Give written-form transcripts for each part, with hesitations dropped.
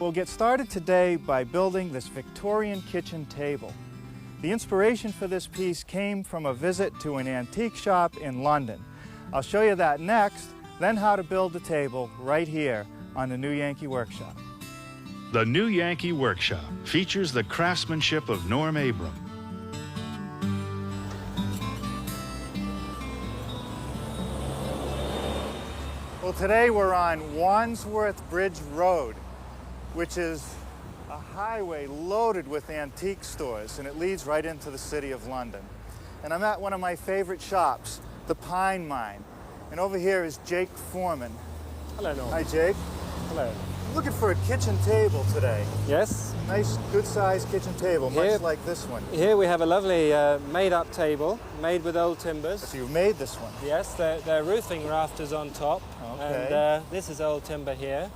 We'll get started today by building this Victorian kitchen table. The inspiration for this piece came from a visit to an antique shop in London. I'll show you that next, then how to build the table right here on the New Yankee Workshop. The New Yankee Workshop features the craftsmanship of Norm Abram. Well, today we're on Wandsworth Bridge Road, which is a highway loaded with antique stores, and it leads right into the city of London. And I'm at one of my favorite shops, the Pine Mine. And over here is Jake Foreman. Hello, Norm. Hi, Jake. Hello. I'm looking for a kitchen table today. Yes. Nice, good-sized kitchen table, Here- much like this one. Here we have a lovely made-up table, made with old timbers. So you made this one. Yes, they're roofing rafters on top. Okay. And this is old timber here.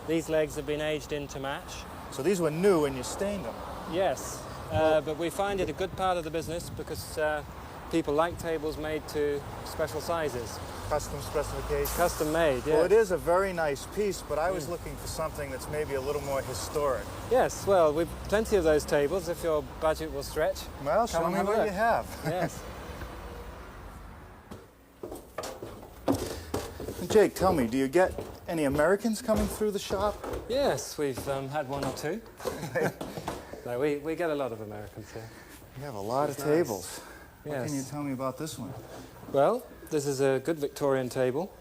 These legs have been aged in to match. So these were new and you stained them. Yes, but we find it a good part of the business because people like tables made to special sizes. Custom specifications. Custom made, yeah. Well, it is a very nice piece, but I was looking for something that's maybe a little more historic. Yes, well, we've plenty of those tables if your budget will stretch. Well, Come show and me have a what look. you have. Yes. Jake, tell me, do you get any Americans coming through the shop? Yes, we've had one or two. No, we get a lot of Americans here. You have a lot of Nice. tables. Yes. What can you tell me about this one? Well, this is a good Victorian table,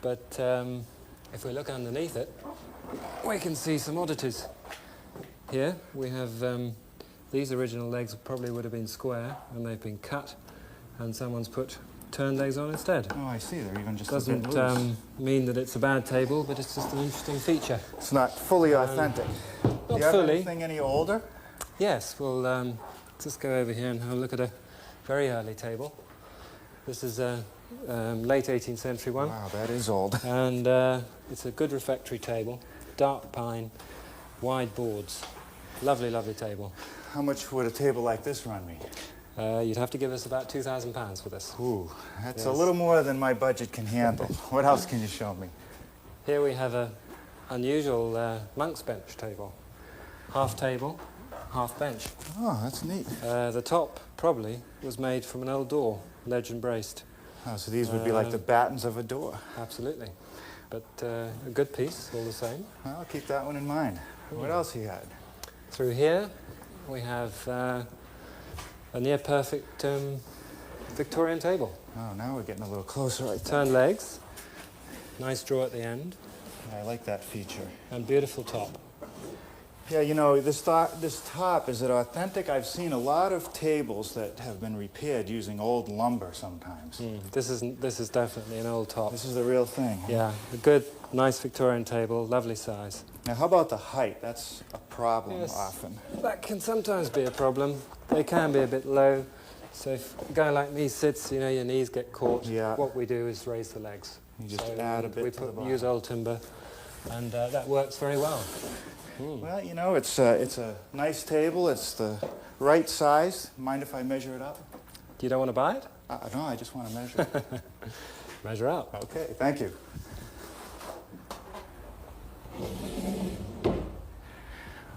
but if we look underneath it, we can see some oddities. Here we have these original legs probably would have been square, and they've been cut, and someone's put turned legs on instead. Oh, I see. They're even just a Doesn't bit loose. mean that it's a bad table, but it's just an interesting feature. It's not fully authentic. Do Not you have fully. anything any older? Yes, we'll just go over here and have a look at a very early table. This is a late 18th century one. Wow, that is old. And it's a good refectory table, dark pine, wide boards. Lovely, lovely table. How much would a table like this run me? You'd have to give us about £2,000 for this. Ooh, that's Yes. a little more than my budget can handle. What else can you show me? Here we have a unusual monk's bench table. Half table, half bench. Oh, that's neat. The top probably was made from an old door, ledge and braced. Oh, so these would be like the battens of a door. Absolutely. But a good piece all the same. Well, I'll keep that one in mind. What else you had? Through here we have a near perfect Victorian table. Oh, now we're getting a little closer, I think. Turned legs, nice drawer at the end, I like that feature. and beautiful top. Yeah, you know, this top, is it authentic? I've seen a lot of tables that have been repaired using old lumber sometimes. This is definitely an old top. This is the real thing. Yeah, a good, nice Victorian table, lovely size. Now, how about the height? That's a problem Yes. often. That can sometimes be a problem. They can be a bit low. So if a guy like me sits, you know, your knees get caught. Yeah. What we do is raise the legs. You just So, add a bit we to the bottom. use old timber, and that works very well. Well, you know, it's a nice table. It's the right size. Mind if I measure it up? You don't want to buy it? No, I just want to measure it. Measure up. Okay, thank you.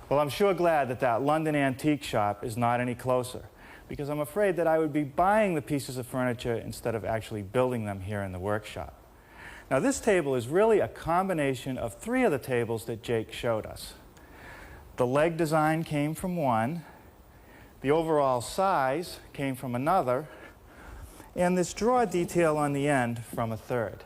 Well, I'm sure glad that that London antique shop is not any closer, because I'm afraid that I would be buying the pieces of furniture instead of actually building them here in the workshop. Now, this table is really a combination of three of the tables that Jake showed us. The leg design came from one, the overall size came from another, and this drawer detail on the end from a third.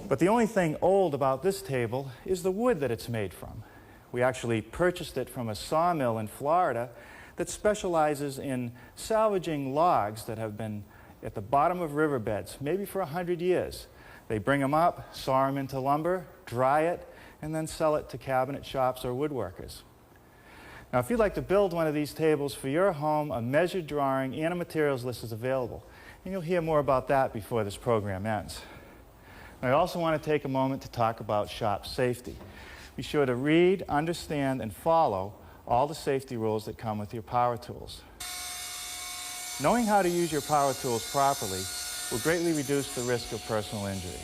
But the only thing old about this table is the wood that it's made from. We actually purchased it from a sawmill in Florida that specializes in salvaging logs that have been at the bottom of riverbeds, maybe for 100 years. They bring them up, saw them into lumber, dry it, and then sell it to cabinet shops or woodworkers. Now, if you'd like to build one of these tables for your home, a measured drawing and a materials list is available. And you'll hear more about that before this program ends. I also want to take a moment to talk about shop safety. Be sure to read, understand, and follow all the safety rules that come with your power tools. Knowing how to use your power tools properly will greatly reduce the risk of personal injury.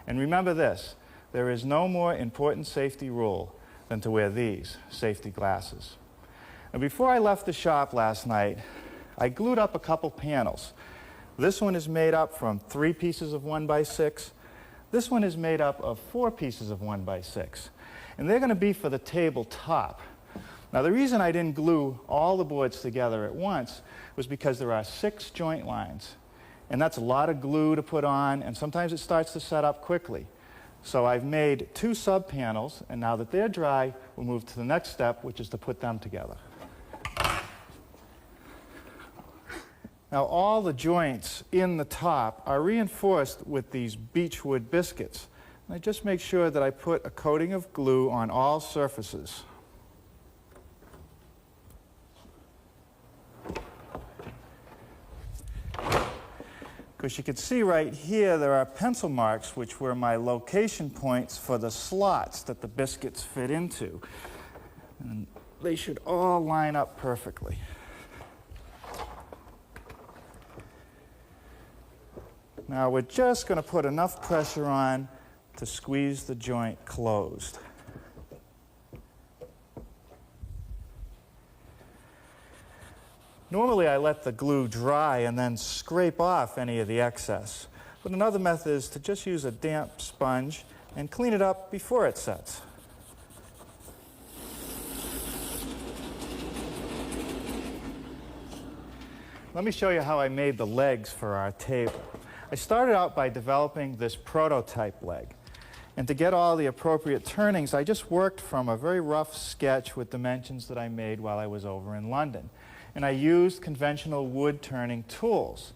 And remember this, there is no more important safety rule than to wear these safety glasses. And before I left the shop last night, I glued up a couple panels. This one is made up from 3 pieces of 1x6. This one is made up of 4 pieces of 1x6. And they're going to be for the table top. Now, the reason I didn't glue all the boards together at once was because there are 6 joint lines. And that's a lot of glue to put on, and sometimes it starts to set up quickly. So I've made 2 sub-panels, and now that they're dry, we'll move to the next step, which is to put them together. Now, all the joints in the top are reinforced with these beechwood biscuits. And I just make sure that I put a coating of glue on all surfaces. Because you can see right here there are pencil marks which were my location points for the slots that the biscuits fit into. And they should all line up perfectly. Now we're just going to put enough pressure on to squeeze the joint closed. Normally I let the glue dry and then scrape off any of the excess. But another method is to just use a damp sponge and clean it up before it sets. Let me show you how I made the legs for our table. I started out by developing this prototype leg. And to get all the appropriate turnings, I just worked from a very rough sketch with dimensions that I made while I was over in London. And I used conventional wood turning tools.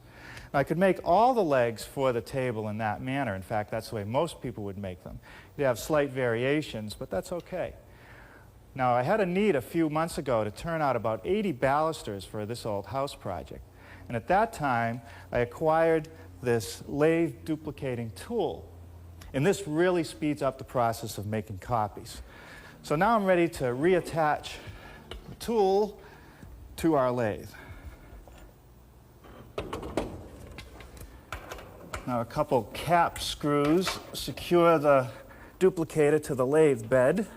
Now, I could make all the legs for the table in that manner. In fact, that's the way most people would make them. You'd have slight variations, but that's okay. Now, I had a need a few months ago to turn out about 80 balusters for this old house project. And at that time, I acquired this lathe duplicating tool. And this really speeds up the process of making copies. So now I'm ready to reattach the tool to our lathe. Now a couple cap screws secure the duplicator to the lathe bed.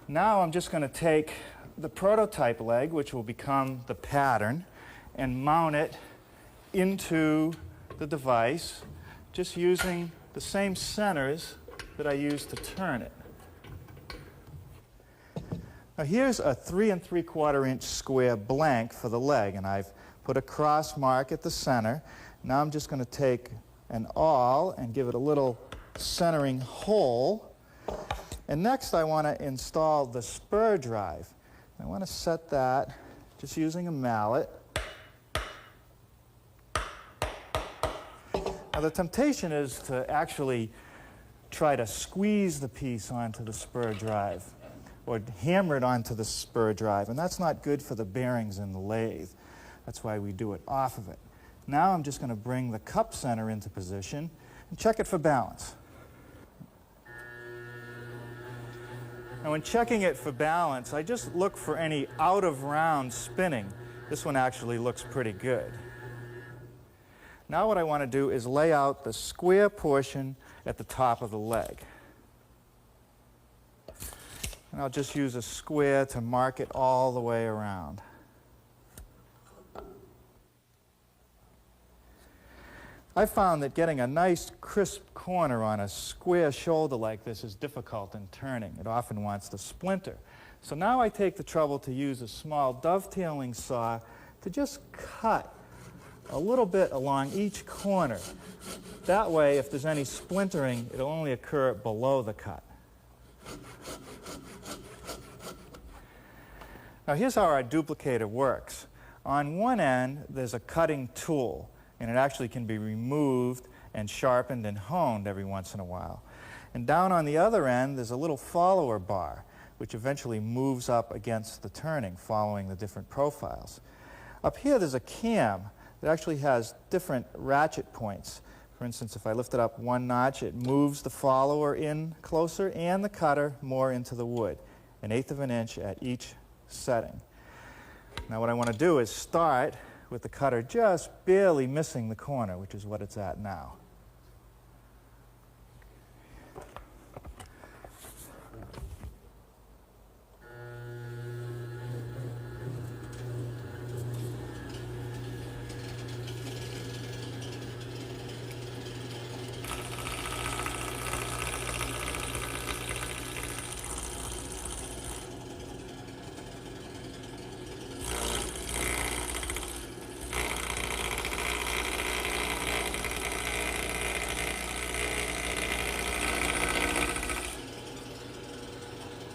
Now I'm just going to take the prototype leg, which will become the pattern, and mount it into the device, just using the same centers that I used to turn it. Now here's a 3 3/4 inch square blank for the leg, and I've put a cross mark at the center. Now I'm just going to take an awl and give it a little centering hole. And next I want to install the spur drive. I want to set that just using a mallet. Now the temptation is to actually try to squeeze the piece onto the spur drive or hammer it onto the spur drive, and that's not good for the bearings in the lathe. That's why we do it off of it. Now I'm just going to bring the cup center into position and check it for balance. Now when checking it for balance, I just look for any out-of-round spinning. This one actually looks pretty good. Now what I want to do is lay out the square portion at the top of the leg. And I'll just use a square to mark it all the way around. I found that getting a nice crisp corner on a square shoulder like this is difficult in turning. It often wants to splinter. So now I take the trouble to use a small dovetailing saw to just cut a little bit along each corner. That way, if there's any splintering, it'll only occur below the cut. Now here's how our duplicator works. On one end, there's a cutting tool, and it actually can be removed and sharpened and honed every once in a while. And down on the other end, there's a little follower bar, which eventually moves up against the turning, following the different profiles. Up here, there's a cam that actually has different ratchet points. For instance, if I lift it up 1 notch, it moves the follower in closer and the cutter more into the wood, 1/8 of an inch at each setting. Now what I want to do is start with the cutter just barely missing the corner, which is what it's at now.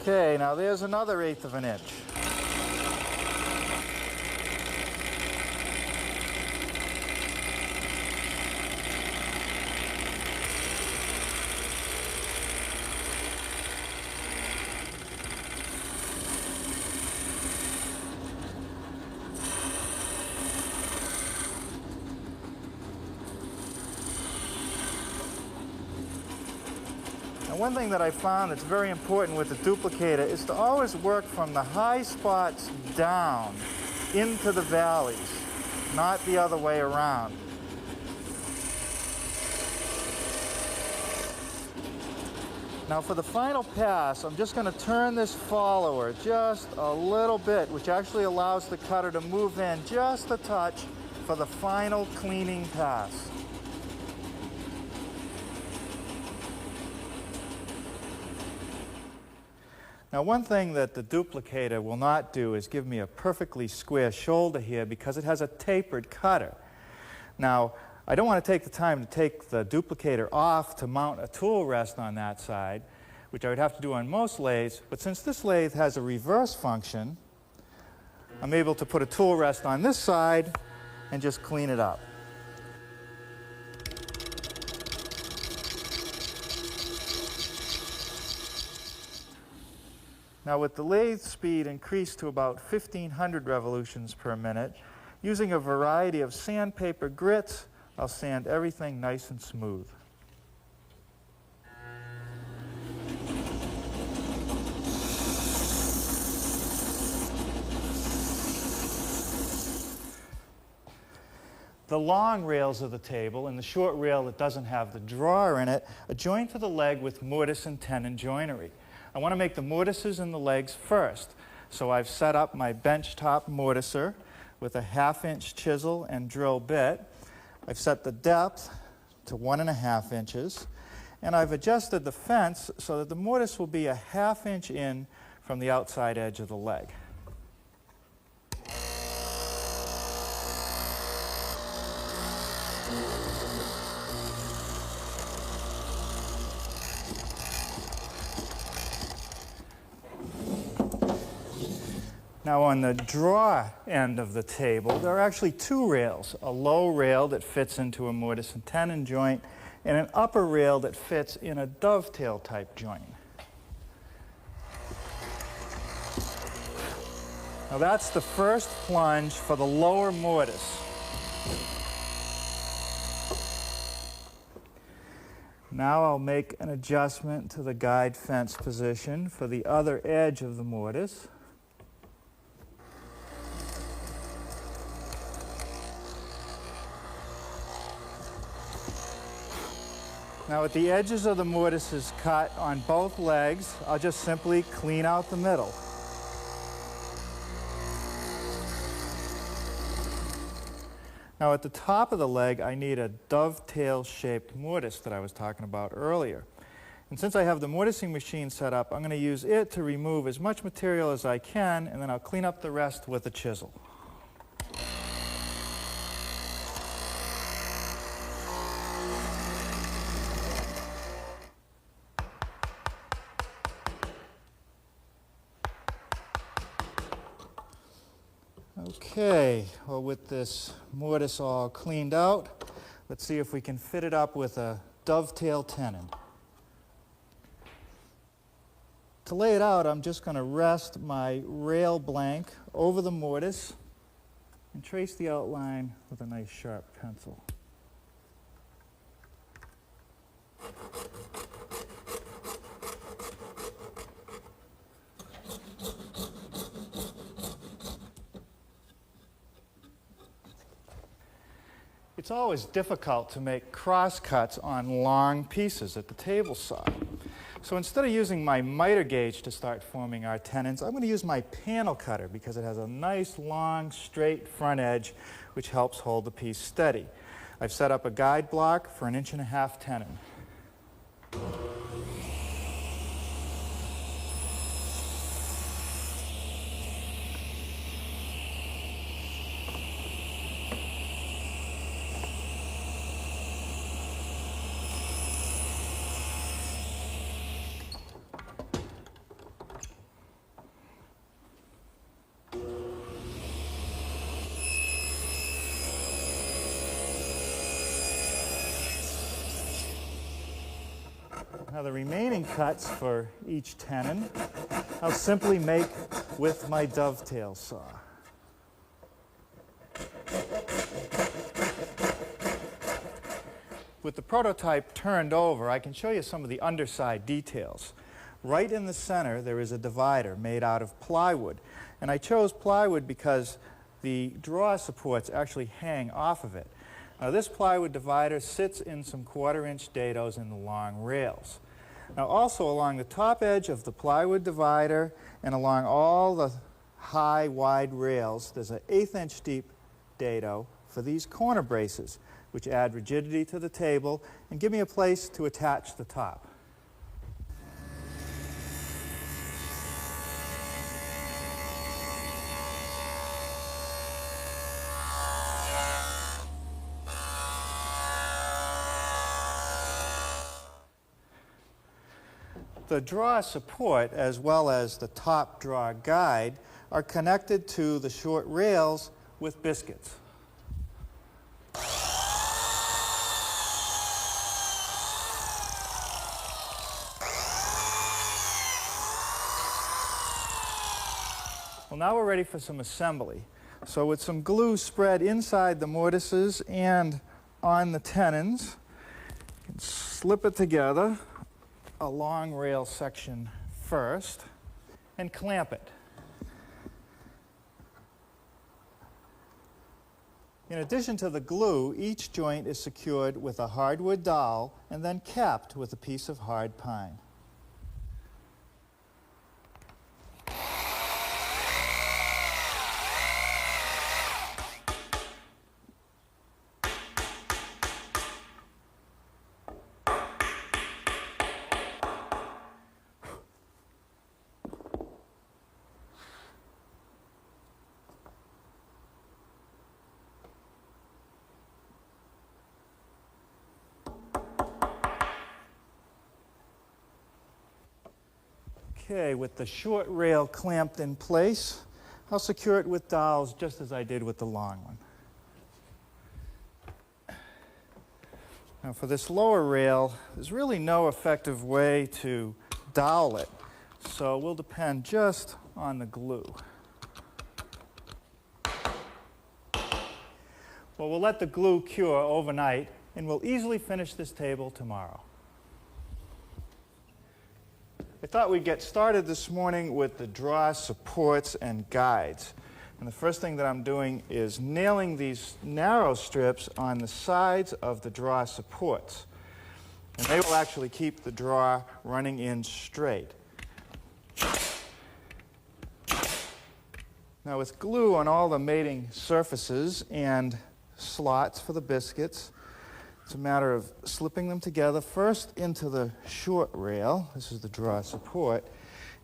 Okay, now there's another 1/8 of an inch. And one thing that I found that's very important with the duplicator is to always work from the high spots down into the valleys, not the other way around. Now for the final pass, I'm just going to turn this follower just a little bit, which actually allows the cutter to move in just a touch for the final cleaning pass. Now one thing that the duplicator will not do is give me a perfectly square shoulder here because it has a tapered cutter. Now I don't want to take the time to take the duplicator off to mount a tool rest on that side, which I would have to do on most lathes, but since this lathe has a reverse function, I'm able to put a tool rest on this side and just clean it up. Now with the lathe speed increased to about 1,500 revolutions per minute, using a variety of sandpaper grits, I'll sand everything nice and smooth. The long rails of the table and the short rail that doesn't have the drawer in it are joined to the leg with mortise and tenon joinery. I want to make the mortises in the legs first, so I've set up my benchtop mortiser with a 1/2-inch chisel and drill bit. I've set the depth to 1.5 inches, and I've adjusted the fence so that the mortise will be a 1/2 inch in from the outside edge of the leg. Now on the draw end of the table, there are actually 2 rails, a low rail that fits into a mortise and tenon joint, and an upper rail that fits in a dovetail type joint. Now that's the first plunge for the lower mortise. Now I'll make an adjustment to the guide fence position for the other edge of the mortise. Now with the edges of the mortises cut on both legs, I'll just simply clean out the middle. Now at the top of the leg, I need a dovetail-shaped mortise that I was talking about earlier. And since I have the mortising machine set up, I'm going to use it to remove as much material as I can, and then I'll clean up the rest with a chisel. Okay, well with this mortise all cleaned out, let's see if we can fit it up with a dovetail tenon. To lay it out, I'm just going to rest my rail blank over the mortise and trace the outline with a nice sharp pencil. It's always difficult to make cross cuts on long pieces at the table saw. So instead of using my miter gauge to start forming our tenons, I'm going to use my panel cutter because it has a nice long straight front edge which helps hold the piece steady. I've set up a guide block for 1.5 inch tenon. Now the remaining cuts for each tenon, I'll simply make with my dovetail saw. With the prototype turned over, I can show you some of the underside details. Right in the center, there is a divider made out of plywood. And I chose plywood because the draw supports actually hang off of it. Now, this plywood divider sits in some 1/4-inch dados in the long rails. Now, also along the top edge of the plywood divider and along all the high, wide rails, there's an 1/8-inch deep dado for these corner braces, which add rigidity to the table and give me a place to attach the top. The draw support, as well as the top draw guide, are connected to the short rails with biscuits. Well, now we're ready for some assembly. So with some glue spread inside the mortises and on the tenons, you can slip it together, a long rail section first, and clamp it. In addition to the glue, each joint is secured with a hardwood dowel and then capped with a piece of hard pine. Okay, with the short rail clamped in place, I'll secure it with dowels just as I did with the long one. Now for this lower rail, there's really no effective way to dowel it, so we'll depend just on the glue. Well, we'll let the glue cure overnight, and we'll easily finish this table tomorrow. I thought we'd get started this morning with the draw supports and guides. And the first thing that I'm doing is nailing these narrow strips on the sides of the draw supports. And they will actually keep the draw running in straight. Now with glue on all the mating surfaces and slots for the biscuits, it's a matter of slipping them together first into the short rail. This is the draw support.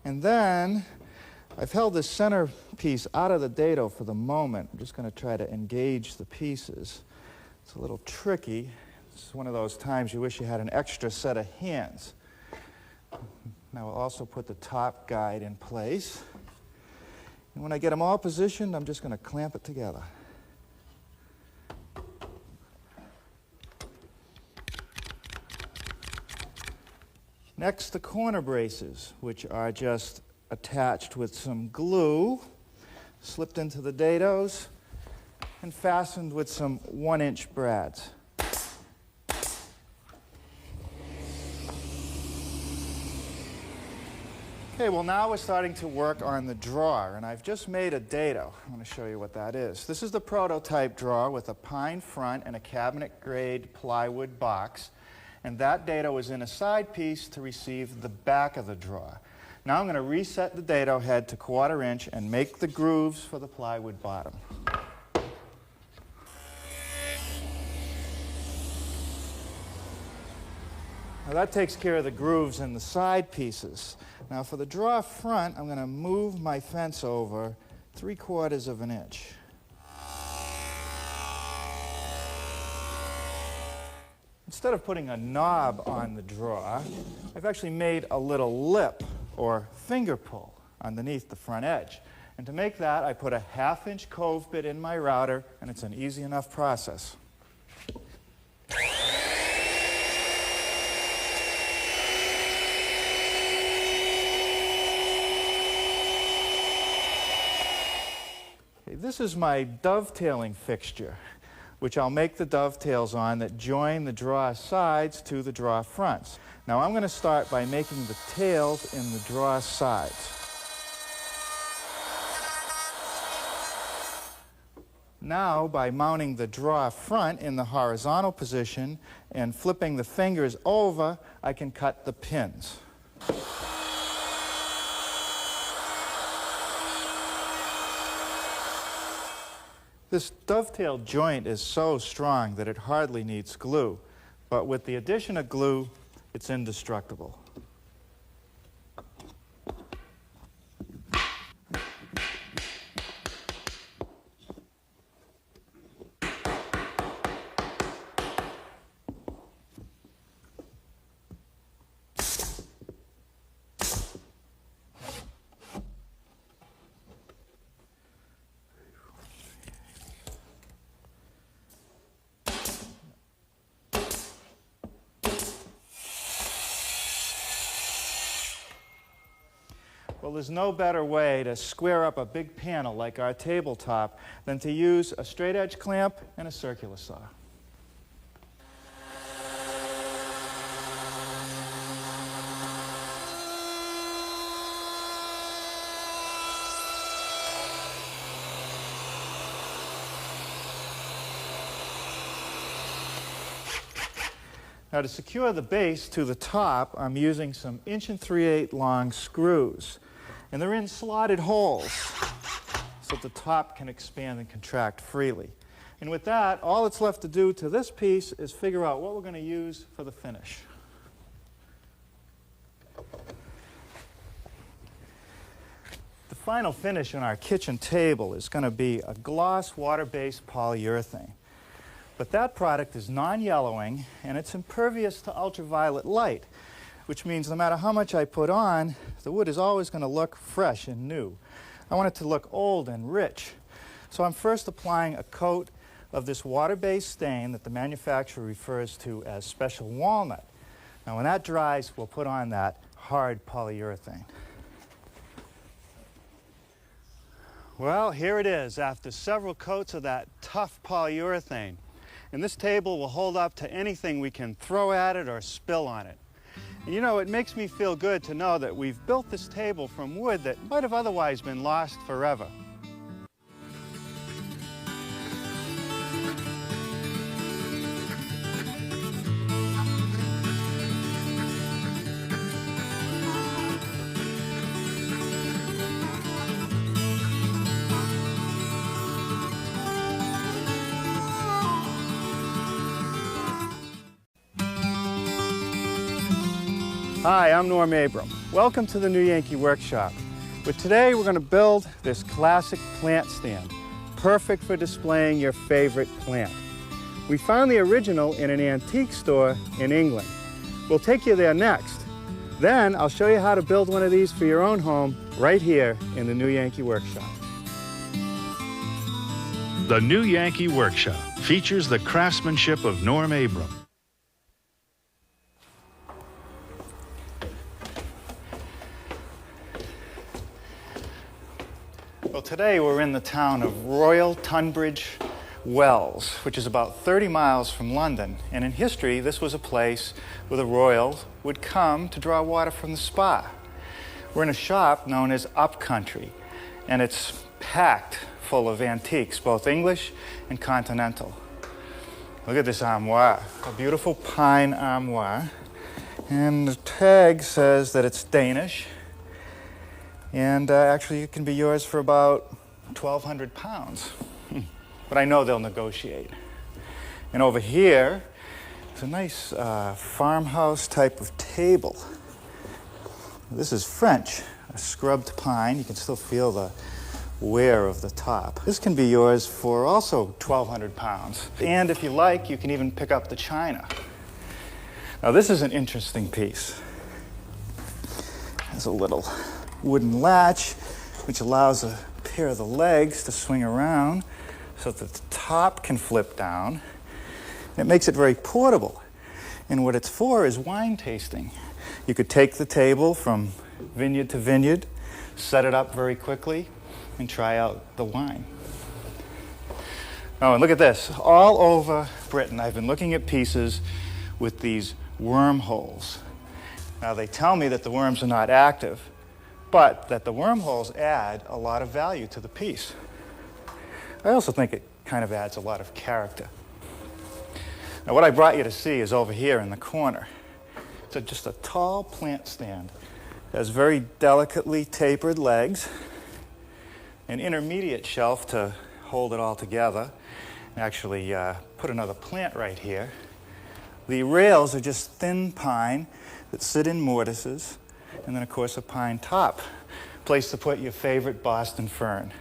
And then I've held this center piece out of the dado for the moment. I'm just going to try to engage the pieces. It's a little tricky. It's one of those times you wish you had an extra set of hands. Now we'll also put the top guide in place. And when I get them all positioned, I'm just going to clamp it together. Next, the corner braces, which are just attached with some glue, slipped into the dados, and fastened with some 1-inch brads. Okay, well now we're starting to work on the drawer, and I've just made a dado. I'm going to show you what that is. This is the prototype drawer with a pine front and a cabinet-grade plywood box. And that dado is in a side piece to receive the back of the drawer. Now I'm going to reset the dado head to 1/4 inch and make the grooves for the plywood bottom. Now that takes care of the grooves in the side pieces. Now for the drawer front, I'm going to move my fence over 3/4 of an inch. Instead of putting a knob on the drawer, I've actually made a little lip or finger pull underneath the front edge. And to make that, I put a 1/2-inch cove bit in my router, and it's an easy enough process. This is my dovetailing fixture, which I'll make the dovetails on that join the drawer sides to the drawer fronts. Now I'm going to start by making the tails in the drawer sides. Now, by mounting the drawer front in the horizontal position and flipping the fingers over, I can cut the pins. This dovetail joint is so strong that it hardly needs glue, but with the addition of glue, it's indestructible. Well, there's no better way to square up a big panel like our tabletop than to use a straight edge clamp and a circular saw. Now, to secure the base to the top, I'm using some 1 3/8" long screws. And they're in slotted holes so that the top can expand and contract freely. And with that, all that's left to do to this piece is figure out what we're going to use for the finish. The final finish on our kitchen table is going to be a gloss water-based polyurethane. But that product is non-yellowing and it's impervious to ultraviolet light, which means no matter how much I put on, the wood is always going to look fresh and new. I want it to look old and rich. So I'm first applying a coat of this water-based stain that the manufacturer refers to as special walnut. Now when that dries, we'll put on that hard polyurethane. Well, here it is after several coats of that tough polyurethane. And this table will hold up to anything we can throw at it or spill on it. And you know, it makes me feel good to know that we've built this table from wood that might have otherwise been lost forever. Hi, I'm Norm Abram. Welcome to the New Yankee Workshop. But today we're going to build this classic plant stand, perfect for displaying your favorite plant. We found the original in an antique store in England. We'll take you there next. Then I'll show you how to build one of these for your own home right here in the New Yankee Workshop. The New Yankee Workshop features the craftsmanship of Norm Abram. Well, today we're in the town of Royal Tunbridge Wells, which is about 30 miles from London. And in history, this was a place where the royals would come to draw water from the spa. We're in a shop known as Upcountry, and it's packed full of antiques, both English and continental. Look at this armoire, a beautiful pine armoire. And the tag says that it's Danish. And actually, it can be yours for about 1,200 pounds. But I know they'll negotiate. And over here, it's a nice farmhouse type of table. This is French, a scrubbed pine. You can still feel the wear of the top. This can be yours for also 1,200 pounds. And if you like, you can even pick up the china. Now, this is an interesting piece. There's a little wooden latch, which allows a pair of the legs to swing around so that the top can flip down. It makes it very portable. And what it's for is wine tasting. You could take the table from vineyard to vineyard, set it up very quickly, and try out the wine. Oh, and look at this. All over Britain, I've been looking at pieces with these wormholes. Now, they tell me that the worms are not active, but that the wormholes add a lot of value to the piece. I also think it kind of adds a lot of character. Now, what I brought you to see is over here in the corner. It's just a tall plant stand. It has very delicately tapered legs, an intermediate shelf to hold it all together. Actually, put another plant right here. The rails are just thin pine that sit in mortises, and then, of course, a pine top, place to put your favorite Boston fern.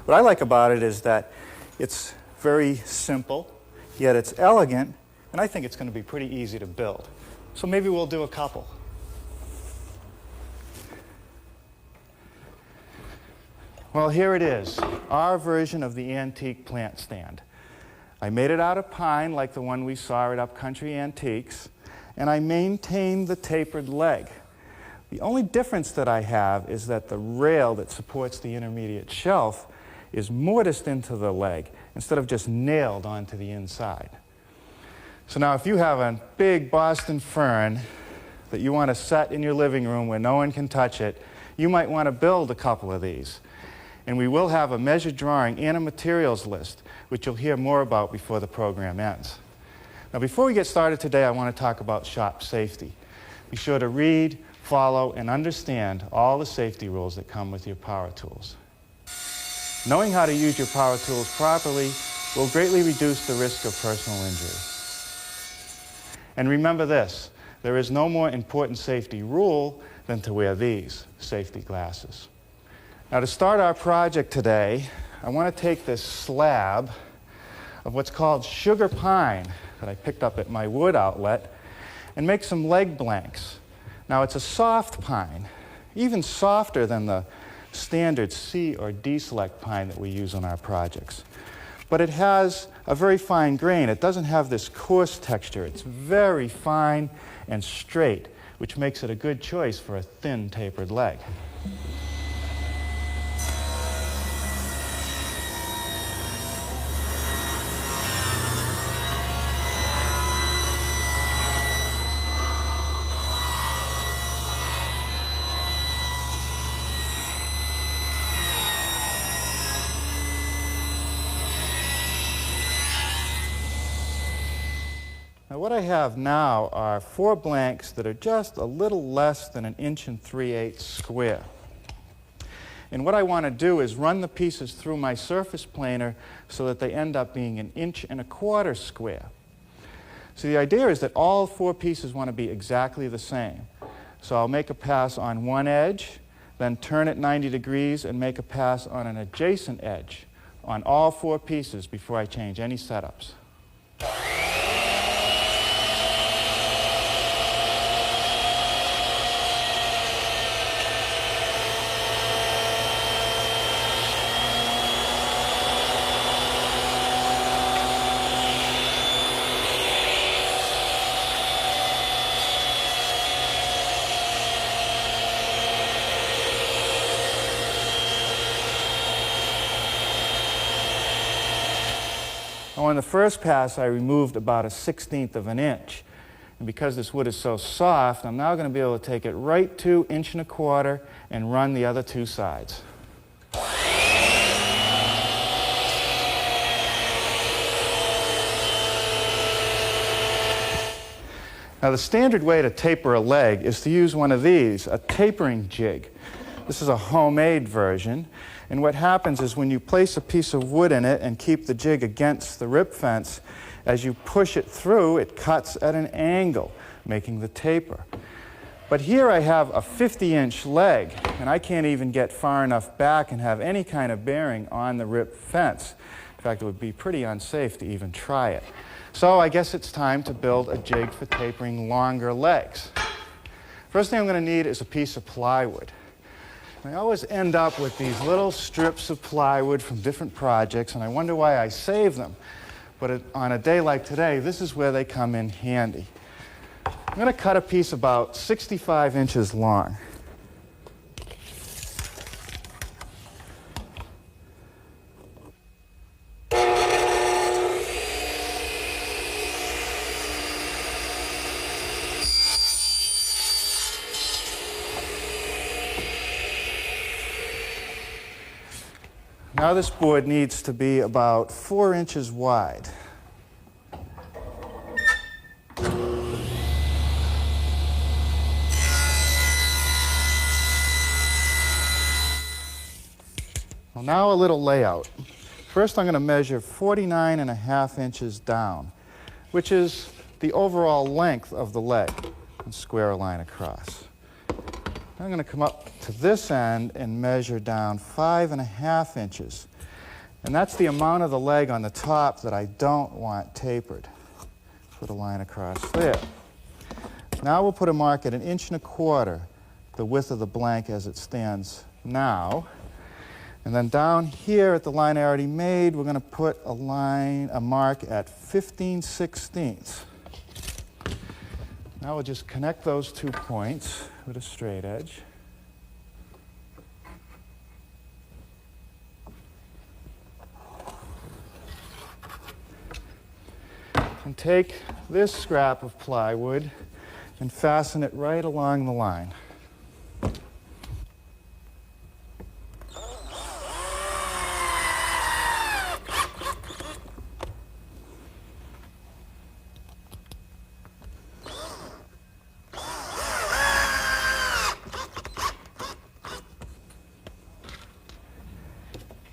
What I like about it is that it's very simple, yet it's elegant, and I think it's going to be pretty easy to build. So maybe we'll do a couple. Well, here it is, our version of the antique plant stand. I made it out of pine like the one we saw at Upcountry Antiques, and I maintained the tapered leg. The only difference that I have is that the rail that supports the intermediate shelf is mortised into the leg instead of just nailed onto the inside. So now if you have a big Boston fern that you want to set in your living room where no one can touch it, you might want to build a couple of these. And we will have a measured drawing and a materials list, which you'll hear more about before the program ends. Now, before we get started today, I want to talk about shop safety. Be sure to read, follow, and understand all the safety rules that come with your power tools. Knowing how to use your power tools properly will greatly reduce the risk of personal injury. And remember this, there is no more important safety rule than to wear these safety glasses. Now, to start our project today, I want to take this slab of what's called sugar pine that I picked up at my wood outlet and make some leg blanks. Now, it's a soft pine, even softer than the standard C or D select pine that we use on our projects. But it has a very fine grain. It doesn't have this coarse texture. It's very fine and straight, which makes it a good choice for a thin tapered leg. Now, what I have now are 4 blanks that are just a little less than 1 3/8 inches square. And what I want to do is run the pieces through my surface planer so that they end up being 1 1/4 inches square. So the idea is that all 4 pieces want to be exactly the same. So I'll make a pass on one edge, then turn it 90 degrees and make a pass on an adjacent edge on all 4 pieces before I change any setups. On the first pass, I removed about 1/16 of an inch. And because this wood is so soft, I'm now going to be able to take it right to 1 1/4 inches and run the other 2 sides. Now, the standard way to taper a leg is to use one of these, a tapering jig. This is a homemade version. And what happens is when you place a piece of wood in it and keep the jig against the rip fence, as you push it through, it cuts at an angle, making the taper. But here I have a 50-inch leg, and I can't even get far enough back and have any kind of bearing on the rip fence. In fact, it would be pretty unsafe to even try it. So I guess it's time to build a jig for tapering longer legs. First thing I'm going to need is a piece of plywood. I always end up with these little strips of plywood from different projects, and I wonder why I save them. But on a day like today, this is where they come in handy. I'm going to cut a piece about 65 inches long. Now this board needs to be about 4 inches wide. Well, now a little layout. First I'm going to measure 49.5 inches down, which is the overall length of the leg, and square a line across. I'm going to come up to this end and measure down 5.5 inches. And that's the amount of the leg on the top that I don't want tapered. Put a line across there. Now we'll put a mark at 1.25 inches, the width of the blank as it stands now. And then down here at the line I already made, we're going to put a mark at 15/16. Now we'll just connect those 2 points with a straight edge. And take this scrap of plywood and fasten it right along the line.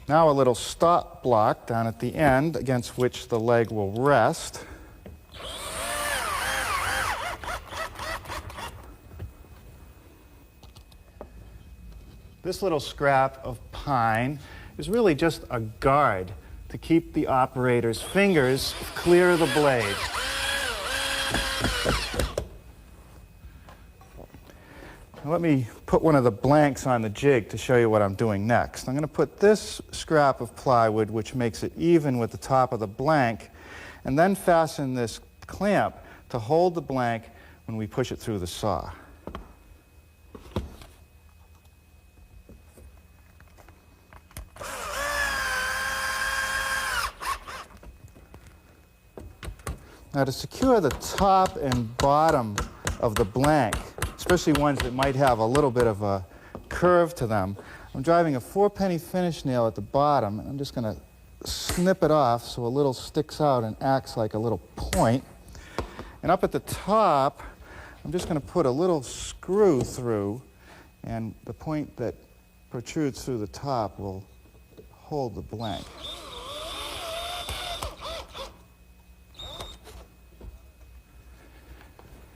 Now a little stop block down at the end against which the leg will rest. This little scrap of pine is really just a guard to keep the operator's fingers clear of the blade. Now let me put one of the blanks on the jig to show you what I'm doing next. I'm going to put this scrap of plywood, which makes it even with the top of the blank, and then fasten this clamp to hold the blank when we push it through the saw. Now to secure the top and bottom of the blank, especially ones that might have a little bit of a curve to them, I'm driving a 4-penny finish nail at the bottom, and I'm just going to snip it off so a little sticks out and acts like a little point. And up at the top, I'm just going to put a little screw through, and the point that protrudes through the top will hold the blank.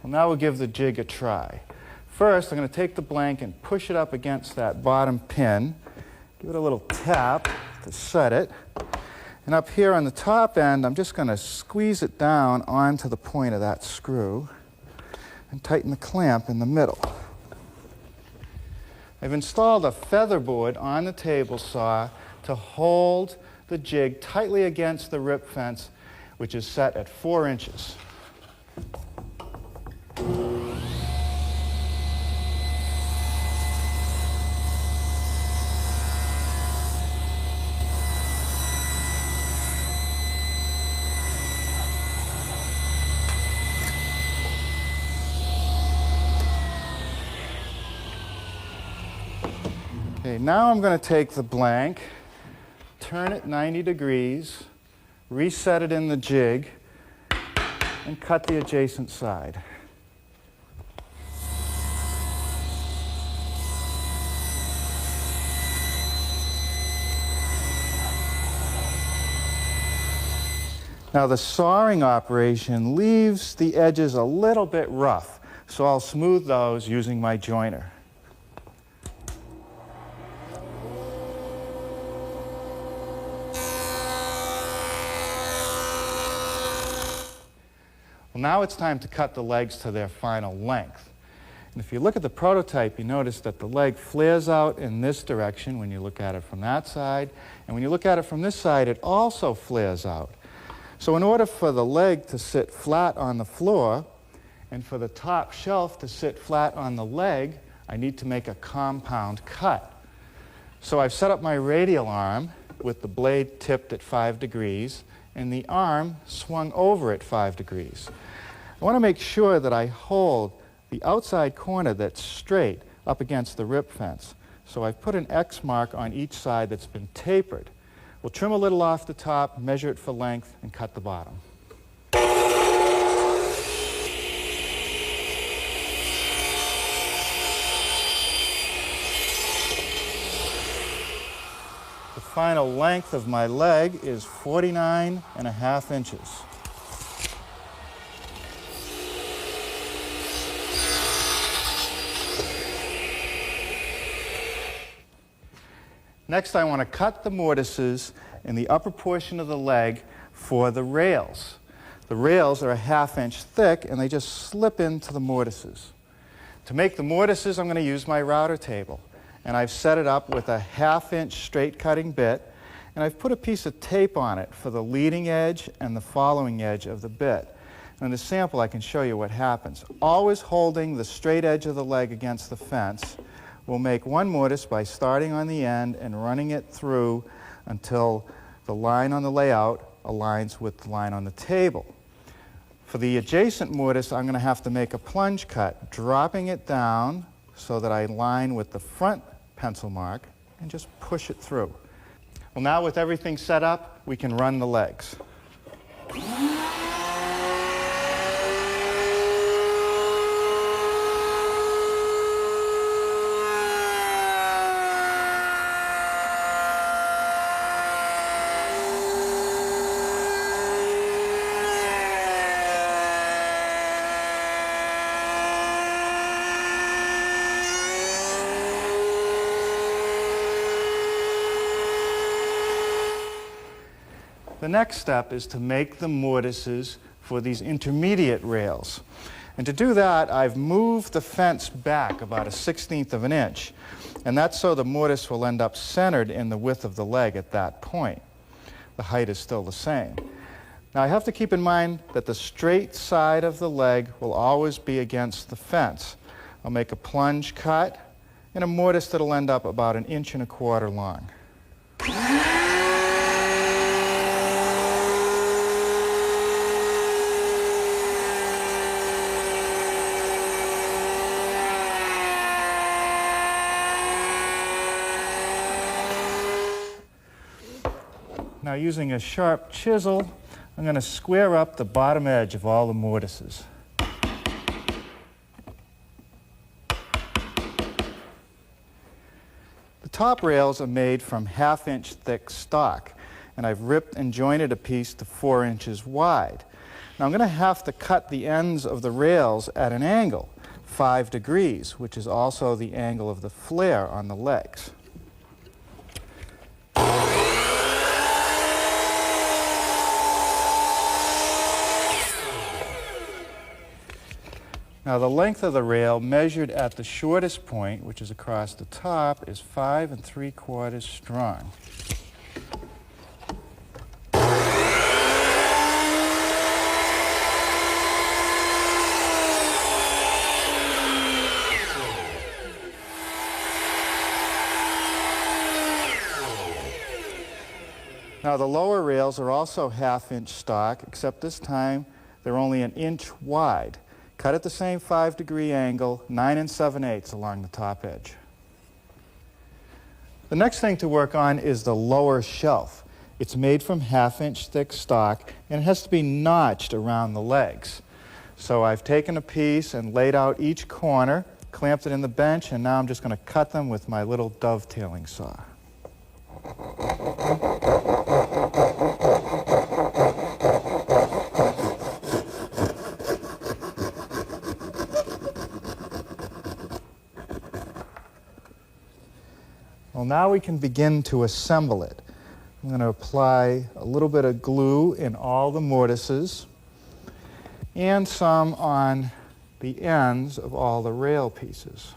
Well, now we'll give the jig a try. First, I'm going to take the blank and push it up against that bottom pin. Give it a little tap to set it. And up here on the top end, I'm just going to squeeze it down onto the point of that screw and tighten the clamp in the middle. I've installed a feather board on the table saw to hold the jig tightly against the rip fence, which is set at 4 inches. Okay, now I'm going to take the blank, turn it 90 degrees, reset it in the jig, and cut the adjacent side. Now the sawing operation leaves the edges a little bit rough, so I'll smooth those using my joiner. Well, now it's time to cut the legs to their final length. And if you look at the prototype, you notice that the leg flares out in this direction when you look at it from that side, and when you look at it from this side, it also flares out. So in order for the leg to sit flat on the floor and for the top shelf to sit flat on the leg, I need to make a compound cut. So I've set up my radial arm with the blade tipped at 5 degrees and the arm swung over at 5 degrees. I want to make sure that I hold the outside corner that's straight up against the rip fence. So I've put an X mark on each side that's been tapered. We'll trim a little off the top, measure it for length, and cut the bottom. The final length of my leg is 49.5 inches. Next, I want to cut the mortises in the upper portion of the leg for the rails. The rails are a 1/2 inch thick, and they just slip into the mortises. To make the mortises, I'm going to use my router table. And I've set it up with a 1/2 inch straight cutting bit, and I've put a piece of tape on it for the leading edge and the following edge of the bit. And in the sample, I can show you what happens. Always holding the straight edge of the leg against the fence, we'll make one mortise by starting on the end and running it through until the line on the layout aligns with the line on the table. For the adjacent mortise, I'm going to have to make a plunge cut, dropping it down so that I line with the front pencil mark and just push it through. Well, now with everything set up, we can run the legs. The next step is to make the mortises for these intermediate rails. And to do that, I've moved the fence back about 1/16 of an inch. And that's so the mortise will end up centered in the width of the leg at that point. The height is still the same. Now I have to keep in mind that the straight side of the leg will always be against the fence. I'll make a plunge cut in a mortise that'll end up about 1.25 inches long. Now using a sharp chisel, I'm going to square up the bottom edge of all the mortises. The top rails are made from 1/2 inch thick stock, and I've ripped and jointed a piece to 4 inches wide. Now I'm going to have to cut the ends of the rails at an angle, 5 degrees, which is also the angle of the flare on the legs. Now the length of the rail measured at the shortest point, which is across the top, is 5 3/4 strong. Now the lower rails are also 1/2 inch stock, except this time they're only 1 inch wide. Cut at the same 5-degree angle, 9 7/8 along the top edge. The next thing to work on is the lower shelf. It's made from 1/2 inch thick stock, and it has to be notched around the legs. So I've taken a piece and laid out each corner, clamped it in the bench, and now I'm just going to cut them with my little dovetailing saw. Well, now we can begin to assemble it. I'm going to apply a little bit of glue in all the mortises and some on the ends of all the rail pieces.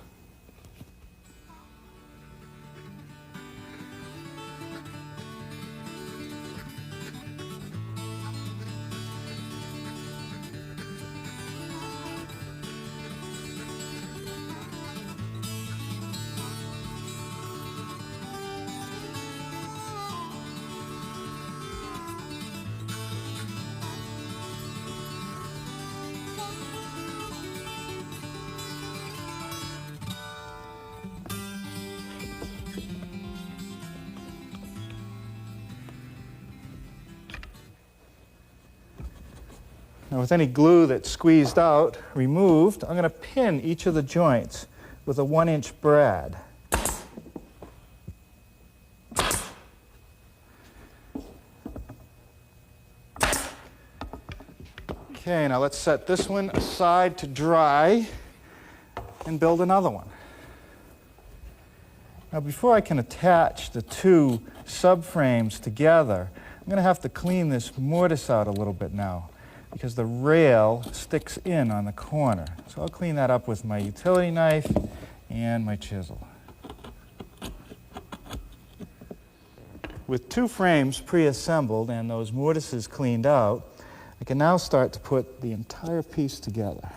Now with any glue that's squeezed out, removed, I'm going to pin each of the joints with a 1-inch brad. Okay, now let's set this one aside to dry and build another one. Now before I can attach the two subframes together, I'm going to have to clean this mortise out a little bit now because the rail sticks in on the corner. So I'll clean that up with my utility knife and my chisel. With two frames pre-assembled and those mortises cleaned out, I can now start to put the entire piece together.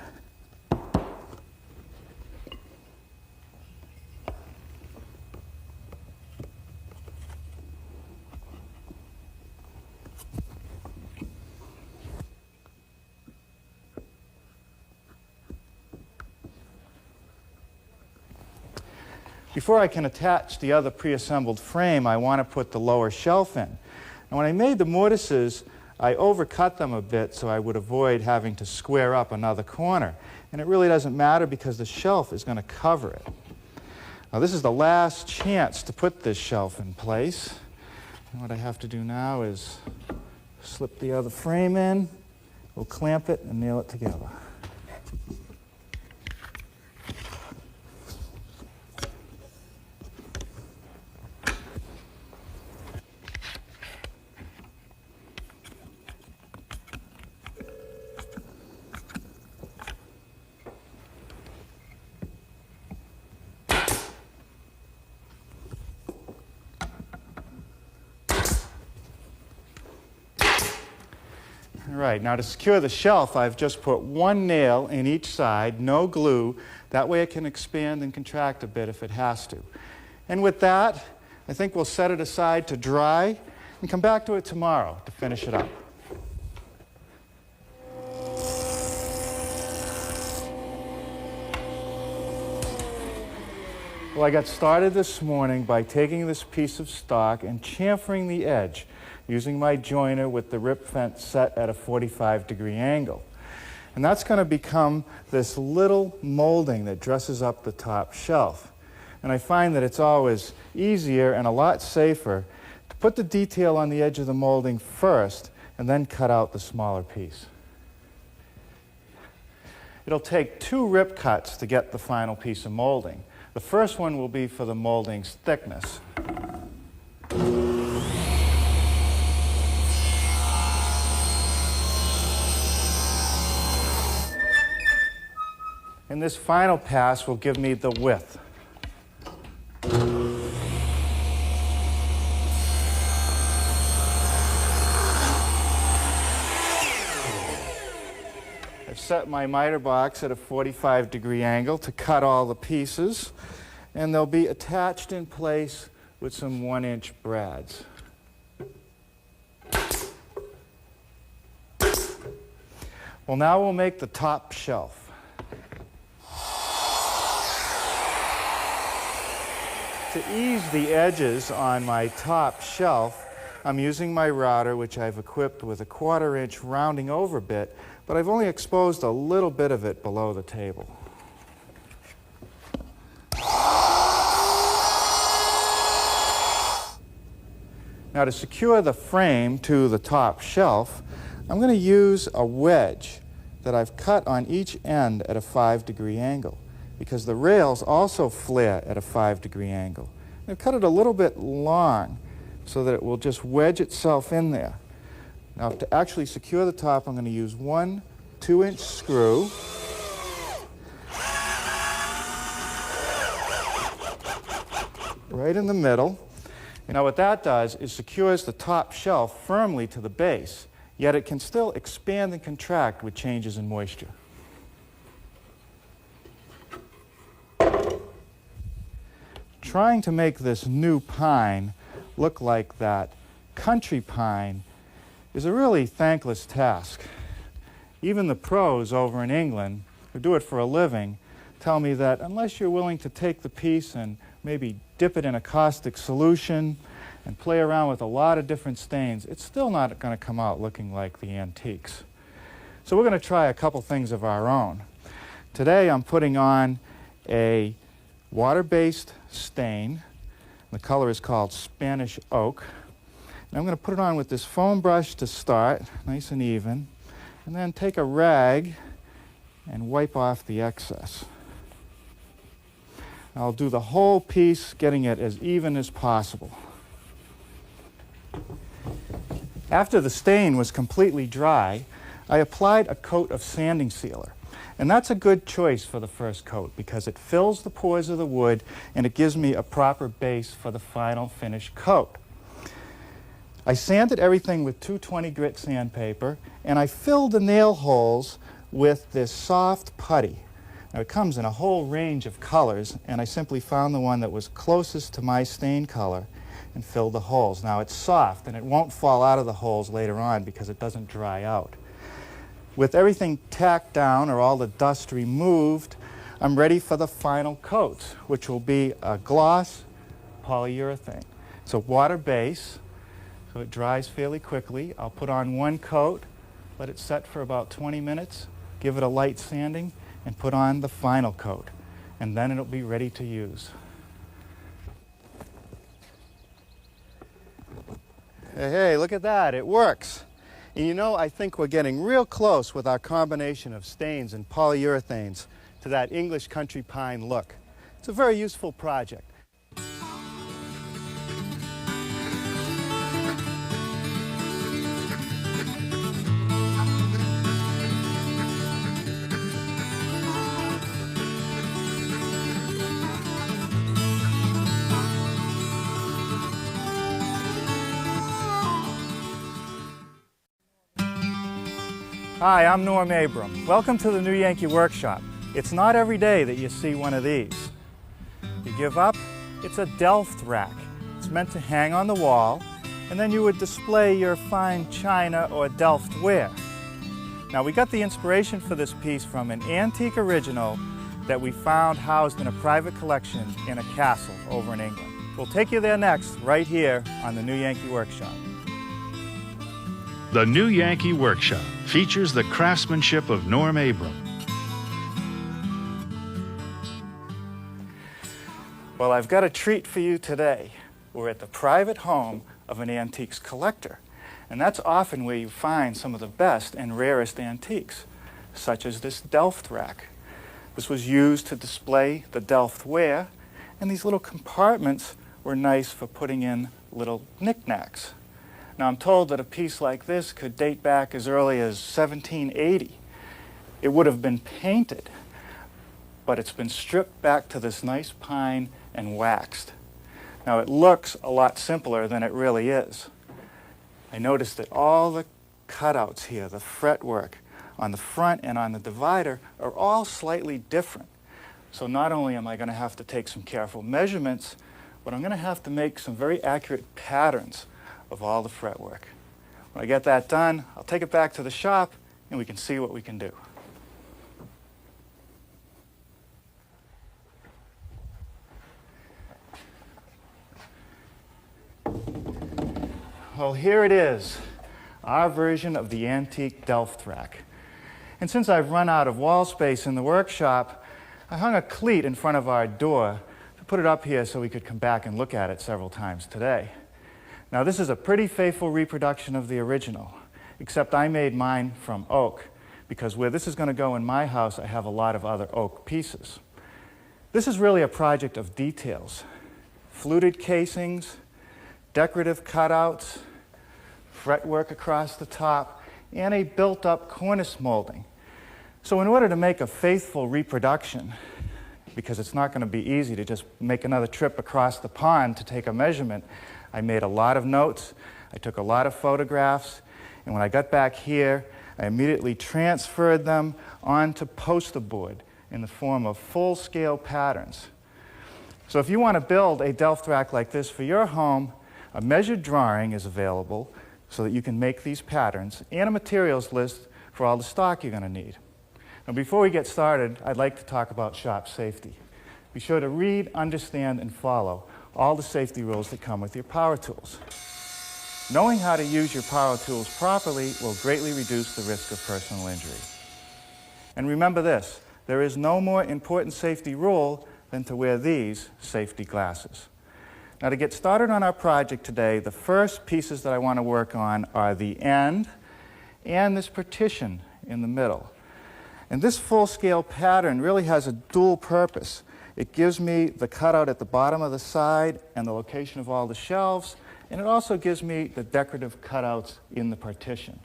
Before I can attach the other pre-assembled frame, I want to put the lower shelf in. And when I made the mortises, I overcut them a bit so I would avoid having to square up another corner. And it really doesn't matter because the shelf is going to cover it. Now this is the last chance to put this shelf in place. And what I have to do now is slip the other frame in, we'll clamp it and nail it together. All right, now to secure the shelf, I've just put one nail in each side, no glue. That way it can expand and contract a bit if it has to. And with that, I think we'll set it aside to dry and come back to it tomorrow to finish it up. Well, I got started this morning by taking this piece of stock and chamfering the edge using my joiner with the rip fence set at a 45-degree angle. And that's going to become this little molding that dresses up the top shelf. And I find that it's always easier and a lot safer to put the detail on the edge of the molding first and then cut out the smaller piece. It'll take 2 rip cuts to get the final piece of molding. The first one will be for the molding's thickness. And this final pass will give me the width. I've set my miter box at a 45-degree angle to cut all the pieces, and they'll be attached in place with some 1-inch brads. Well, now we'll make the top shelf. To ease the edges on my top shelf, I'm using my router, which I've equipped with a 1/4-inch rounding over bit, but I've only exposed a little bit of it below the table. Now to secure the frame to the top shelf, I'm going to use a wedge that I've cut on each end at a 5-degree angle, because the rails also flare at a 5-degree angle. I've cut it a little bit long so that it will just wedge itself in there. Now to actually secure the top, I'm going to use one 2-inch screw. Right in the middle. Now what that does is secures the top shelf firmly to the base, yet it can still expand and contract with changes in moisture. Trying to make this new pine look like that country pine is a really thankless task. Even the pros over in England, who do it for a living, tell me that unless you're willing to take the piece and maybe dip it in a caustic solution and play around with a lot of different stains, it's still not going to come out looking like the antiques. So we're going to try a couple things of our own. Today I'm putting on a water-based stain. The color is called Spanish Oak. And I'm going to put it on with this foam brush to start, nice and even, and then take a rag and wipe off the excess. I'll do the whole piece, getting it as even as possible. After the stain was completely dry, I applied a coat of sanding sealer. And that's a good choice for the first coat because it fills the pores of the wood and it gives me a proper base for the final finished coat. I sanded everything with 220 grit sandpaper and I filled the nail holes with this soft putty. Now it comes in a whole range of colors and I simply found the one that was closest to my stain color and filled the holes. Now it's soft and it won't fall out of the holes later on because it doesn't dry out. With everything tacked down or all the dust removed, I'm ready for the final coats, which will be a gloss polyurethane. It's a water base, so it dries fairly quickly. I'll put on one coat, let it set for about 20 minutes, give it a light sanding, and put on the final coat. And then it'll be ready to use. Hey, look at that, it works. And you know, I think we're getting real close with our combination of stains and polyurethanes to that English country pine look. It's a very useful project. Hi, I'm Norm Abram. Welcome to the New Yankee Workshop. It's not every day that you see one of these. You give up, it's a Delft rack. It's meant to hang on the wall, and then you would display your fine china or Delft ware. Now, we got the inspiration for this piece from an antique original that we found housed in a private collection in a castle over in England. We'll take you there next, right here on the New Yankee Workshop. The New Yankee Workshop features the craftsmanship of Norm Abram. Well, I've got a treat for you today. We're at the private home of an antiques collector. And that's often where you find some of the best and rarest antiques, such as this Delft rack. This was used to display the Delft ware, and these little compartments were nice for putting in little knickknacks. Now, I'm told that a piece like this could date back as early as 1780. It would have been painted, but it's been stripped back to this nice pine and waxed. Now, it looks a lot simpler than it really is. I noticed that all the cutouts here, the fretwork on the front and on the divider, are all slightly different. So not only am I going to have to take some careful measurements, but I'm going to have to make some very accurate patterns of all the fretwork. When I get that done, I'll take it back to the shop and we can see what we can do. Well, here it is, our version of the antique Delft rack. And since I've run out of wall space in the workshop, I hung a cleat in front of our door to put it up here so we could come back and look at it several times today. Now, this is a pretty faithful reproduction of the original, except I made mine from oak, because where this is going to go in my house, I have a lot of other oak pieces. This is really a project of details. Fluted casings, decorative cutouts, fretwork across the top, and a built-up cornice molding. So in order to make a faithful reproduction, because it's not going to be easy to just make another trip across the pond to take a measurement, I made a lot of notes, I took a lot of photographs, and when I got back here, I immediately transferred them onto poster board in the form of full-scale patterns. So if you want to build a Delft rack like this for your home, a measured drawing is available so that you can make these patterns, and a materials list for all the stock you're going to need. Now, before we get started, I'd like to talk about shop safety. Be sure to read, understand, and follow all the safety rules that come with your power tools. Knowing how to use your power tools properly will greatly reduce the risk of personal injury. And remember this, there is no more important safety rule than to wear these safety glasses. Now, to get started on our project today, the first pieces that I want to work on are the end and this partition in the middle. And this full-scale pattern really has a dual purpose. It gives me the cutout at the bottom of the side and the location of all the shelves, and it also gives me the decorative cutouts in the partition.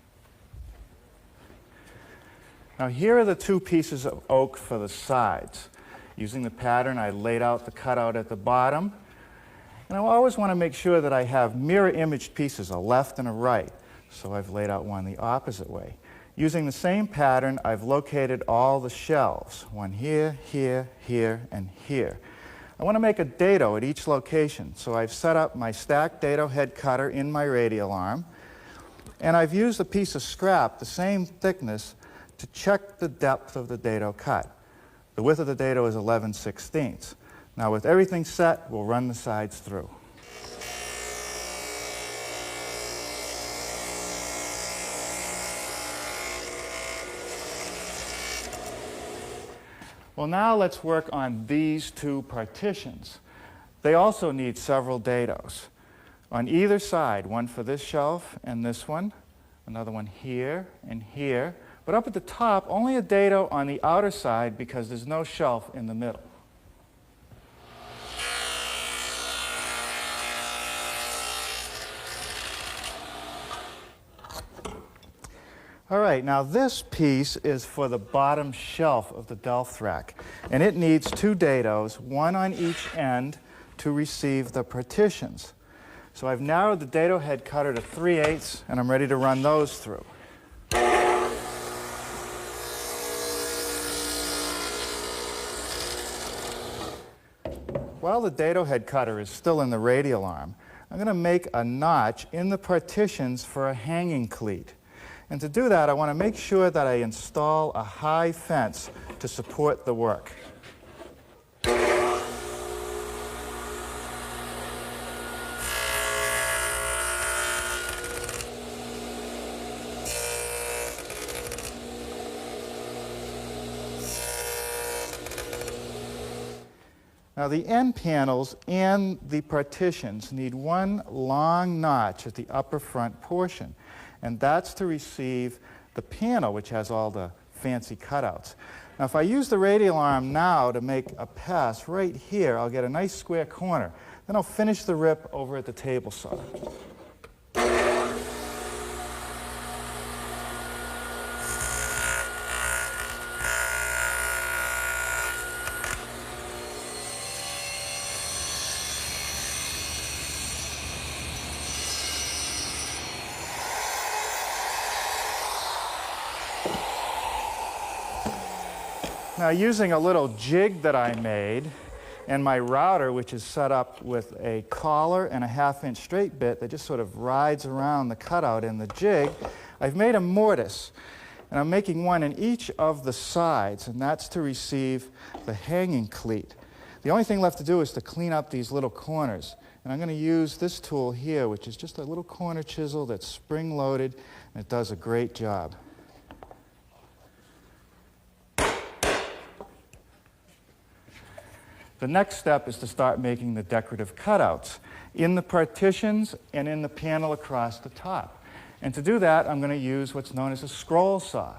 Now, here are the two pieces of oak for the sides. Using the pattern, I laid out the cutout at the bottom. And I always want to make sure that I have mirror-imaged pieces, a left and a right. So I've laid out one the opposite way. Using the same pattern, I've located all the shelves. One here, here, here, and here. I want to make a dado at each location. So I've set up my stacked dado head cutter in my radial arm. And I've used a piece of scrap, the same thickness, to check the depth of the dado cut. The width of the dado is 11/16. Now, with everything set, we'll run the sides through. Well, now let's work on these two partitions. They also need several dados. On either side, one for this shelf and this one, another one here and here. But up at the top, only a dado on the outer side because there's no shelf in the middle. All right, now this piece is for the bottom shelf of the Delft rack, and it needs two dados, one on each end, to receive the partitions. So I've narrowed the dado head cutter to 3/8, and I'm ready to run those through. While the dado head cutter is still in the radial arm, I'm going to make a notch in the partitions for a hanging cleat. And to do that, I want to make sure that I install a high fence to support the work. Now, the end panels and the partitions need one long notch at the upper front portion, and that's to receive the panel, which has all the fancy cutouts. Now, if I use the radial arm now to make a pass right here, I'll get a nice square corner. Then I'll finish the rip over at the table saw. Now, using a little jig that I made and my router, which is set up with a collar and a 1/2-inch straight bit that just sort of rides around the cutout in the jig, I've made a mortise. And I'm making one in each of the sides, and that's to receive the hanging cleat. The only thing left to do is to clean up these little corners. And I'm going to use this tool here, which is just a little corner chisel that's spring-loaded, and it does a great job. The next step is to start making the decorative cutouts in the partitions and in the panel across the top. And to do that, I'm going to use what's known as a scroll saw.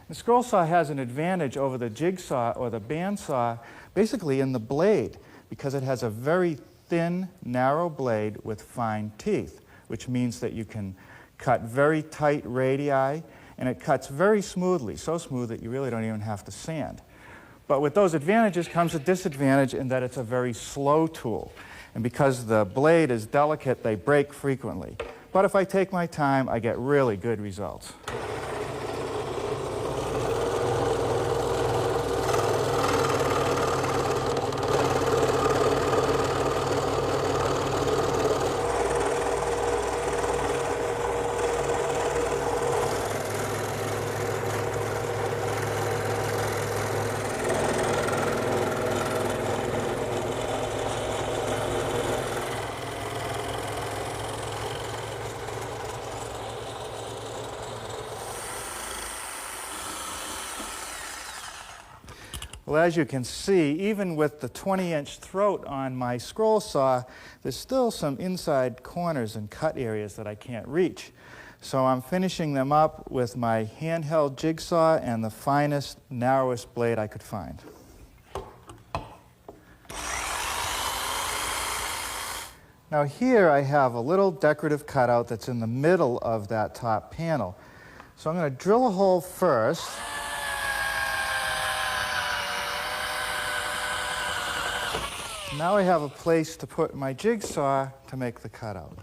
The scroll saw has an advantage over the jigsaw or the bandsaw, basically in the blade, because it has a very thin, narrow blade with fine teeth, which means that you can cut very tight radii, and it cuts very smoothly, so smooth that you really don't even have to sand. But with those advantages comes a disadvantage in that it's a very slow tool. And because the blade is delicate, they break frequently. But if I take my time, I get really good results. Well, as you can see, even with the 20-inch throat on my scroll saw, there's still some inside corners and cut areas that I can't reach. So I'm finishing them up with my handheld jigsaw and the finest, narrowest blade I could find. Now here I have a little decorative cutout that's in the middle of that top panel. So I'm going to drill a hole first. Now I have a place to put my jigsaw to make the cutout.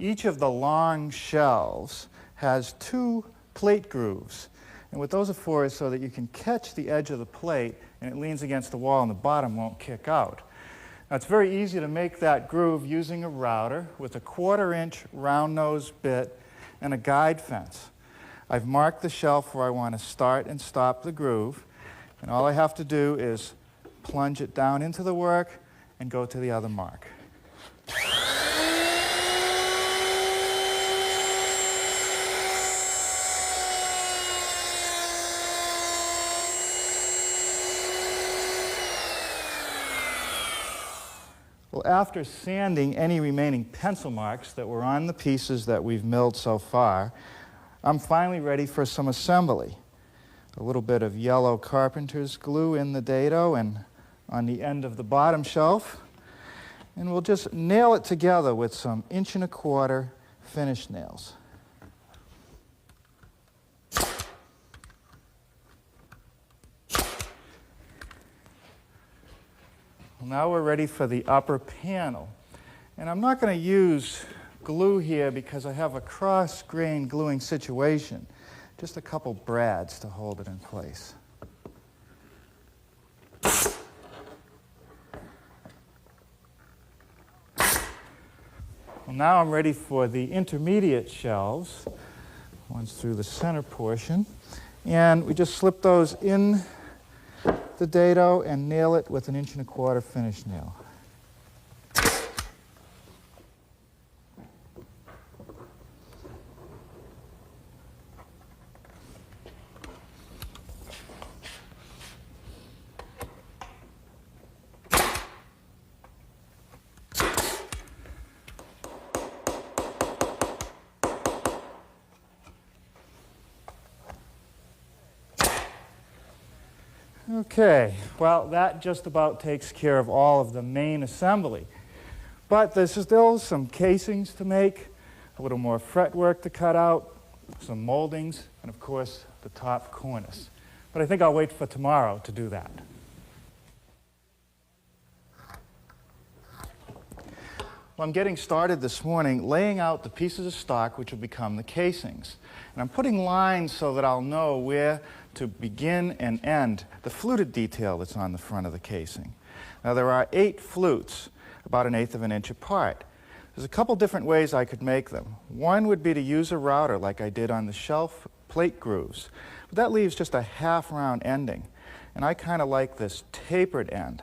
Each of the long shelves has 2 plate grooves. And what those are for is so that you can catch the edge of the plate and it leans against the wall and the bottom won't kick out. Now it's very easy to make that groove using a router with a 1/4-inch round nose bit and a guide fence. I've marked the shelf where I want to start and stop the groove, and all I have to do is plunge it down into the work and go to the other mark. Well, after sanding any remaining pencil marks that were on the pieces that we've milled so far, I'm finally ready for some assembly. A little bit of yellow carpenter's glue in the dado and on the end of the bottom shelf, and we'll just nail it together with some 1¼ finish nails. Well, now we're ready for the upper panel. And I'm not going to use glue here because I have a cross-grain gluing situation. Just a couple brads to hold it in place. Well, now I'm ready for the intermediate shelves. One's through the center portion. And we just slip those in the dado and nail it with an 1¼ finish nail. Okay, well, that just about takes care of all of the main assembly. But there's still some casings to make, a little more fretwork to cut out, some moldings, and of course, the top cornice. But I think I'll wait for tomorrow to do that. Well, I'm getting started this morning laying out the pieces of stock which will become the casings. And I'm putting lines so that I'll know where to begin and end the fluted detail that's on the front of the casing. Now there are 8 flutes, about 1/8 of an inch apart. There's a couple different ways I could make them. One would be to use a router like I did on the shelf plate grooves, but that leaves just a half-round ending, and I kind of like this tapered end.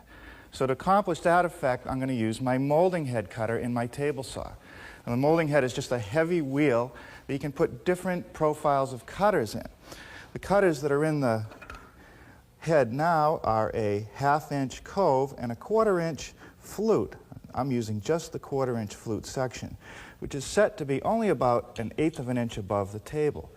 So to accomplish that effect, I'm going to use my molding head cutter in my table saw. And the molding head is just a heavy wheel that you can put different profiles of cutters in. The cutters that are in the head now are a 1/2-inch cove and a 1/4-inch flute. I'm using just the 1/4-inch flute section, which is set to be only about 1/8 of an inch above the table.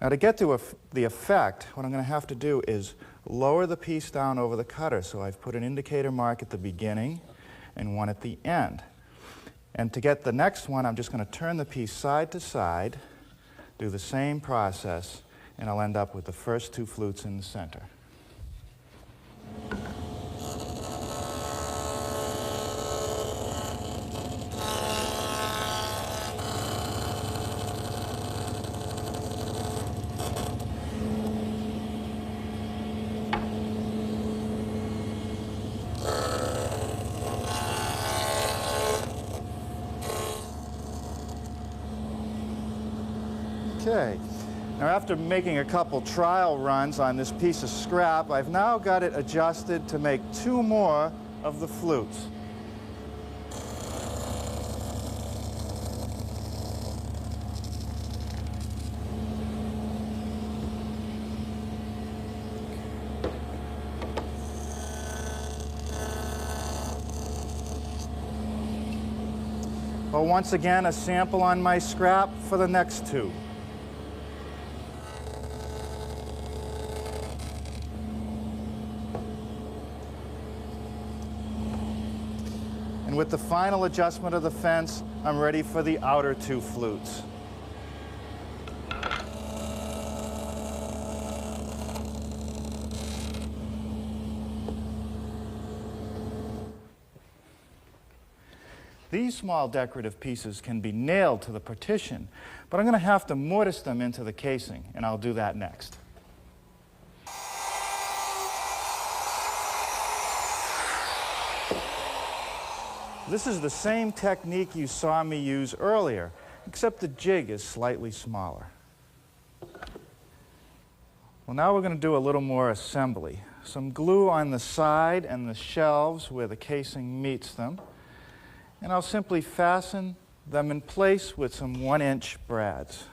Now to get to the effect, what I'm going to have to do is lower the piece down over the cutter. So I've put an indicator mark at the beginning and one at the end. And to get the next one, I'm just going to turn the piece side to side, do the same process, and I'll end up with the first 2 flutes in the center. Okay, Now, after making a couple trial runs on this piece of scrap, I've now got it adjusted to make 2 more of the flutes. Well, once again, a sample on my scrap for the next 2. And with the final adjustment of the fence, I'm ready for the outer 2 flutes. These small decorative pieces can be nailed to the partition, but I'm going to have to mortise them into the casing, and I'll do that next. This is the same technique you saw me use earlier, except the jig is slightly smaller. Well, now we're going to do a little more assembly. Some glue on the side and the shelves where the casing meets them. And I'll simply fasten them in place with some 1-inch brads.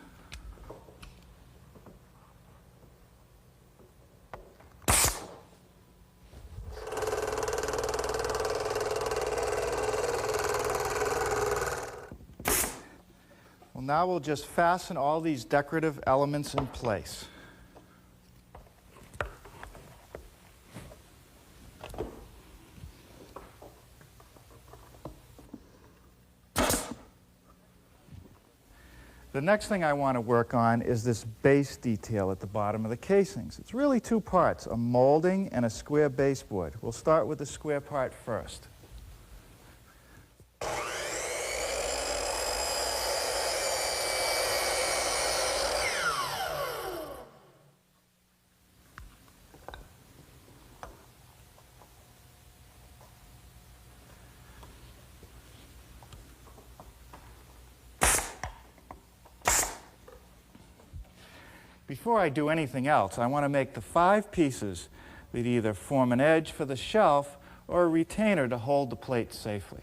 Well, now we'll just fasten all these decorative elements in place. The next thing I want to work on is this base detail at the bottom of the casings. It's really 2 parts, a molding and a square baseboard. We'll start with the square part first. Before I do anything else, I want to make the 5 pieces that either form an edge for the shelf or a retainer to hold the plate safely.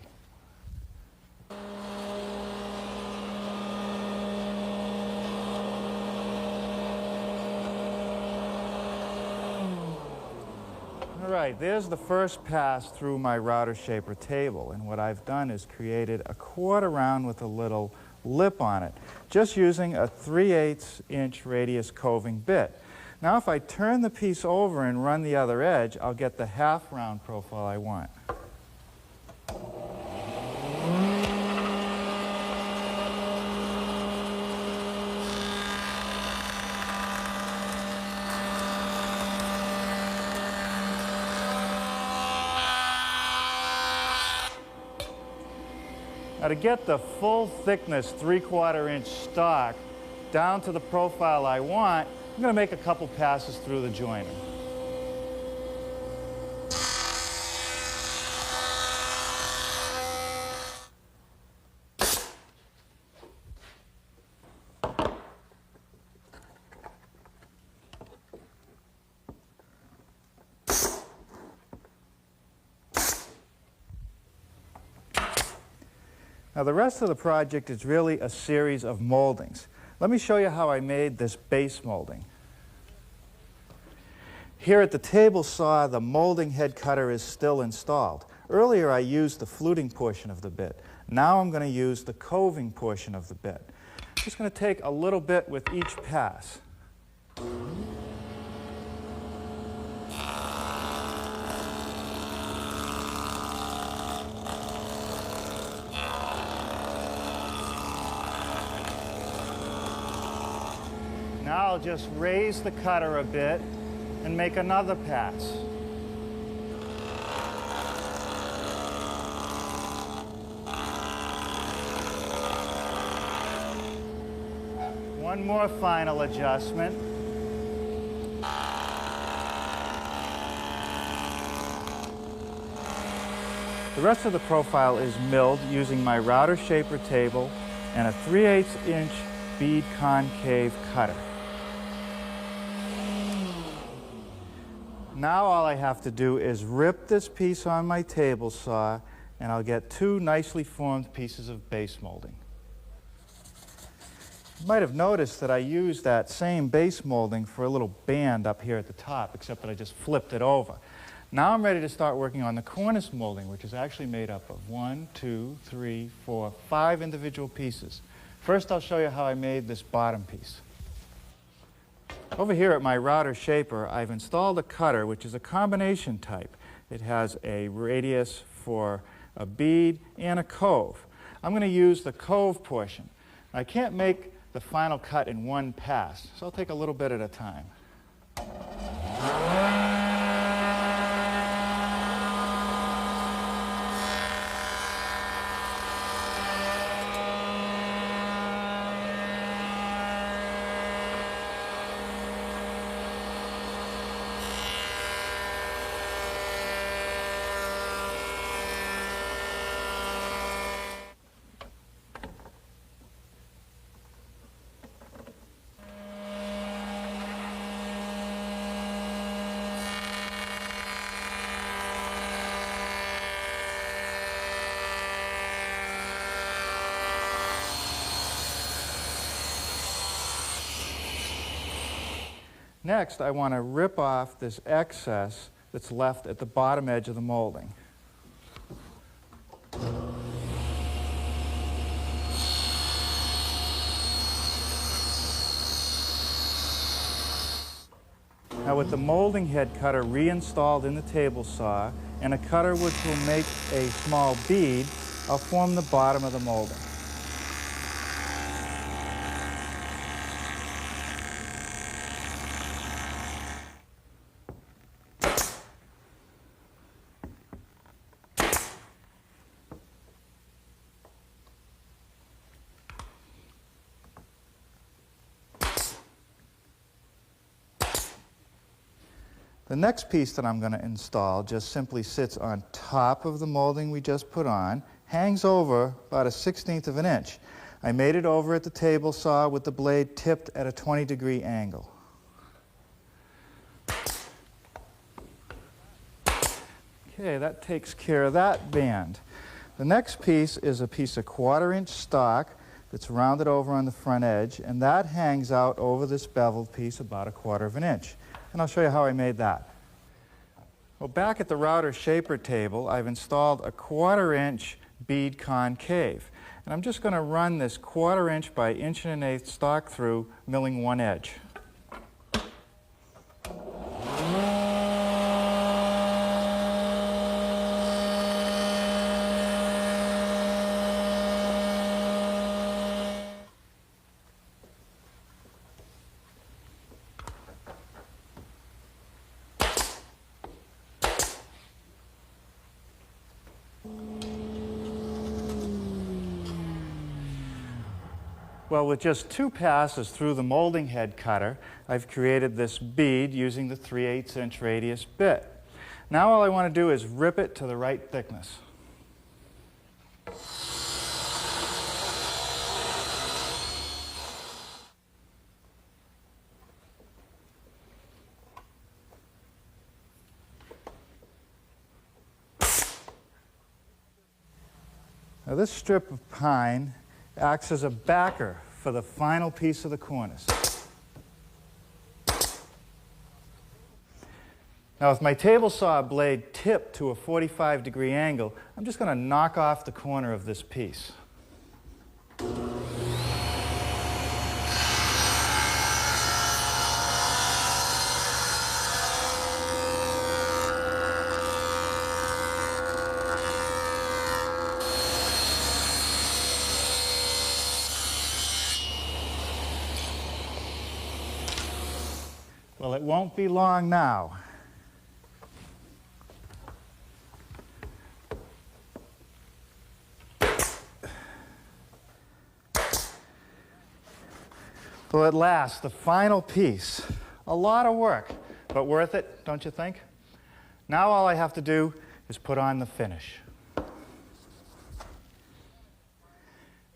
All right, there's the first pass through my router shaper table, and what I've done is created a quarter round with a little lip on it, just using a 3/8-inch radius coving bit. Now if I turn the piece over and run the other edge, I'll get the half-round profile I want. Now to get the full thickness 3/4-inch stock down to the profile I want, I'm going to make a couple passes through the joiner. Now the rest of the project is really a series of moldings. Let me show you how I made this base molding. Here at the table saw, the molding head cutter is still installed. Earlier I used the fluting portion of the bit. Now I'm going to use the coving portion of the bit. I'm just going to take a little bit with each pass. Now I'll just raise the cutter a bit and make another pass. One more final adjustment. The rest of the profile is milled using my router shaper table and a 3/8-inch bead concave cutter. Now all I have to do is rip this piece on my table saw, and I'll get two nicely formed pieces of base molding. You might have noticed that I used that same base molding for a little band up here at the top, except that I just flipped it over. Now I'm ready to start working on the cornice molding, which is actually made up of 1, 2, 3, 4, 5 individual pieces. First, I'll show you how I made this bottom piece. Over here at my router shaper, I've installed a cutter, which is a combination type. It has a radius for a bead and a cove. I'm going to use the cove portion. I can't make the final cut in one pass, so I'll take a little bit at a time. Next, I want to rip off this excess that's left at the bottom edge of the molding. Now with the molding head cutter reinstalled in the table saw and a cutter which will make a small bead, I'll form the bottom of the molding. The next piece that I'm going to install just simply sits on top of the molding we just put on, hangs over about 1/16 of an inch. I made it over at the table saw with the blade tipped at a 20-degree angle. Okay, that takes care of that band. The next piece is a piece of 1/4-inch stock that's rounded over on the front edge, and that hangs out over this beveled piece about 1/4 of an inch. And I'll show you how I made that. Well, back at the router shaper table, I've installed a 1/4-inch bead concave. And I'm just going to run this 1/4-inch by 1 1/8 stock through, milling one edge. Well, with just 2 passes through the molding head cutter, I've created this bead using the 3/8-inch radius bit. Now all I want to do is rip it to the right thickness. Now this strip of pine acts as a backer for the final piece of the cornice. Now with my table saw blade tipped to a 45-degree angle, I'm just going to knock off the corner of this piece. Well, it won't be long now. Well, at last, the final piece. A lot of work, but worth it, don't you think? Now all I have to do is put on the finish.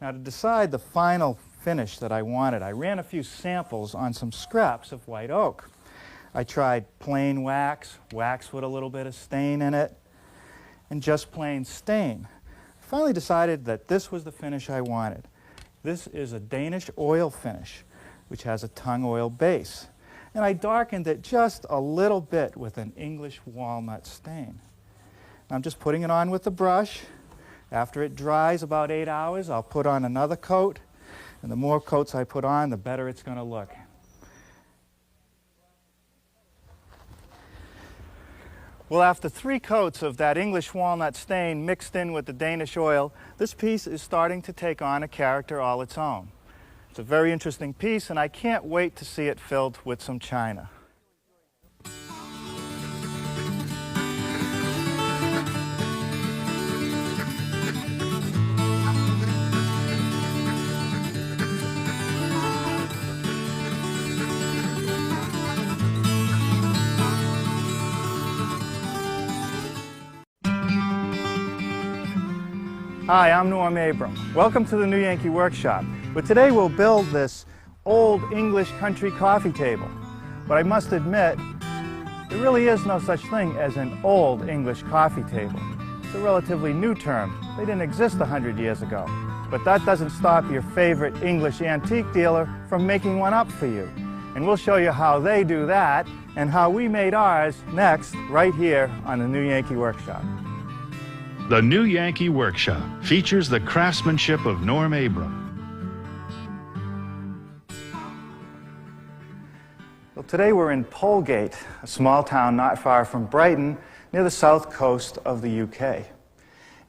Now to decide the final finish that I wanted, I ran a few samples on some scraps of white oak. I tried plain wax, wax with a little bit of stain in it, and just plain stain. I finally decided that this was the finish I wanted. This is a Danish oil finish, which has a tung oil base. And I darkened it just a little bit with an English walnut stain. I'm just putting it on with the brush. After it dries about 8 hours, I'll put on another coat. And the more coats I put on, the better it's going to look. Well, after 3 coats of that English walnut stain mixed in with the Danish oil, this piece is starting to take on a character all its own. It's a very interesting piece, and I can't wait to see it filled with some china. Hi, I'm Norm Abram. Welcome to the New Yankee Workshop. But today we'll build this old English country coffee table. But I must admit, there really is no such thing as an old English coffee table. It's a relatively new term. They didn't exist 100 years ago. But that doesn't stop your favorite English antique dealer from making one up for you. And we'll show you how they do that and how we made ours next, right here on the New Yankee Workshop. The New Yankee Workshop features the craftsmanship of Norm Abram. Well, today we're in Polegate, a small town not far from Brighton, near the south coast of the UK.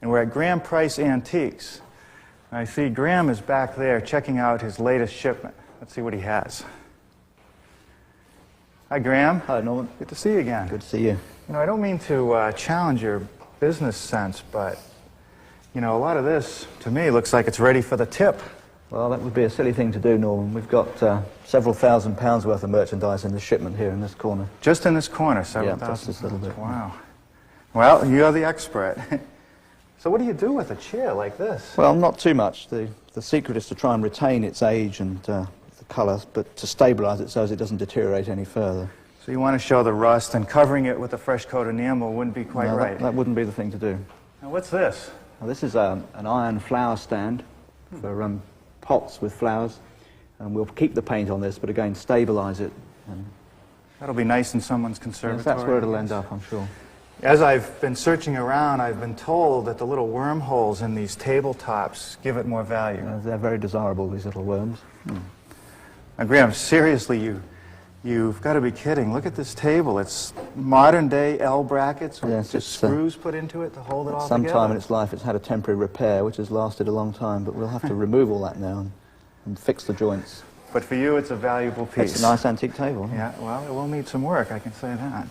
And we're at Graham Price Antiques. I see Graham is back there checking out his latest shipment. Let's see what he has. Hi, Graham. Hi, Norman. Good to see you again. Good to see you. You know, I don't mean to challenge your business sense, but, you know, a lot of this, to me, looks like it's ready for the tip. Well, that would be a silly thing to do, Norman. We've got several £1,000s worth of merchandise in the shipment here in this corner. Just in this corner, several thousand? Just this little bit. Wow. Well, you're the expert. So what do you do with a chair like this? Well, not too much. The secret is to try and retain its age and the colour, but to stabilise it so as it doesn't deteriorate any further. So you want to show the rust, and covering it with a fresh coat of enamel wouldn't be quite right. That wouldn't be the thing to do. Now, what's this? Well, this is an iron flower stand for pots with flowers, and we'll keep the paint on this, but again, stabilise it. And that'll be nice in someone's conservatory. yes, that's where it'll end up, I'm sure. As I've been searching around, I've been told that the little wormholes in these tabletops give it more value. They're very desirable, these little worms. Now, Graham, seriously, you've got to be kidding. Look at this table. It's modern-day L brackets with just screws put into it to hold it all together. Sometime in its life it's had a temporary repair, which has lasted a long time, but we'll have to remove all that now and fix the joints. But for you, it's a valuable piece. It's a nice antique table. Yeah, well, it will need some work, I can say that.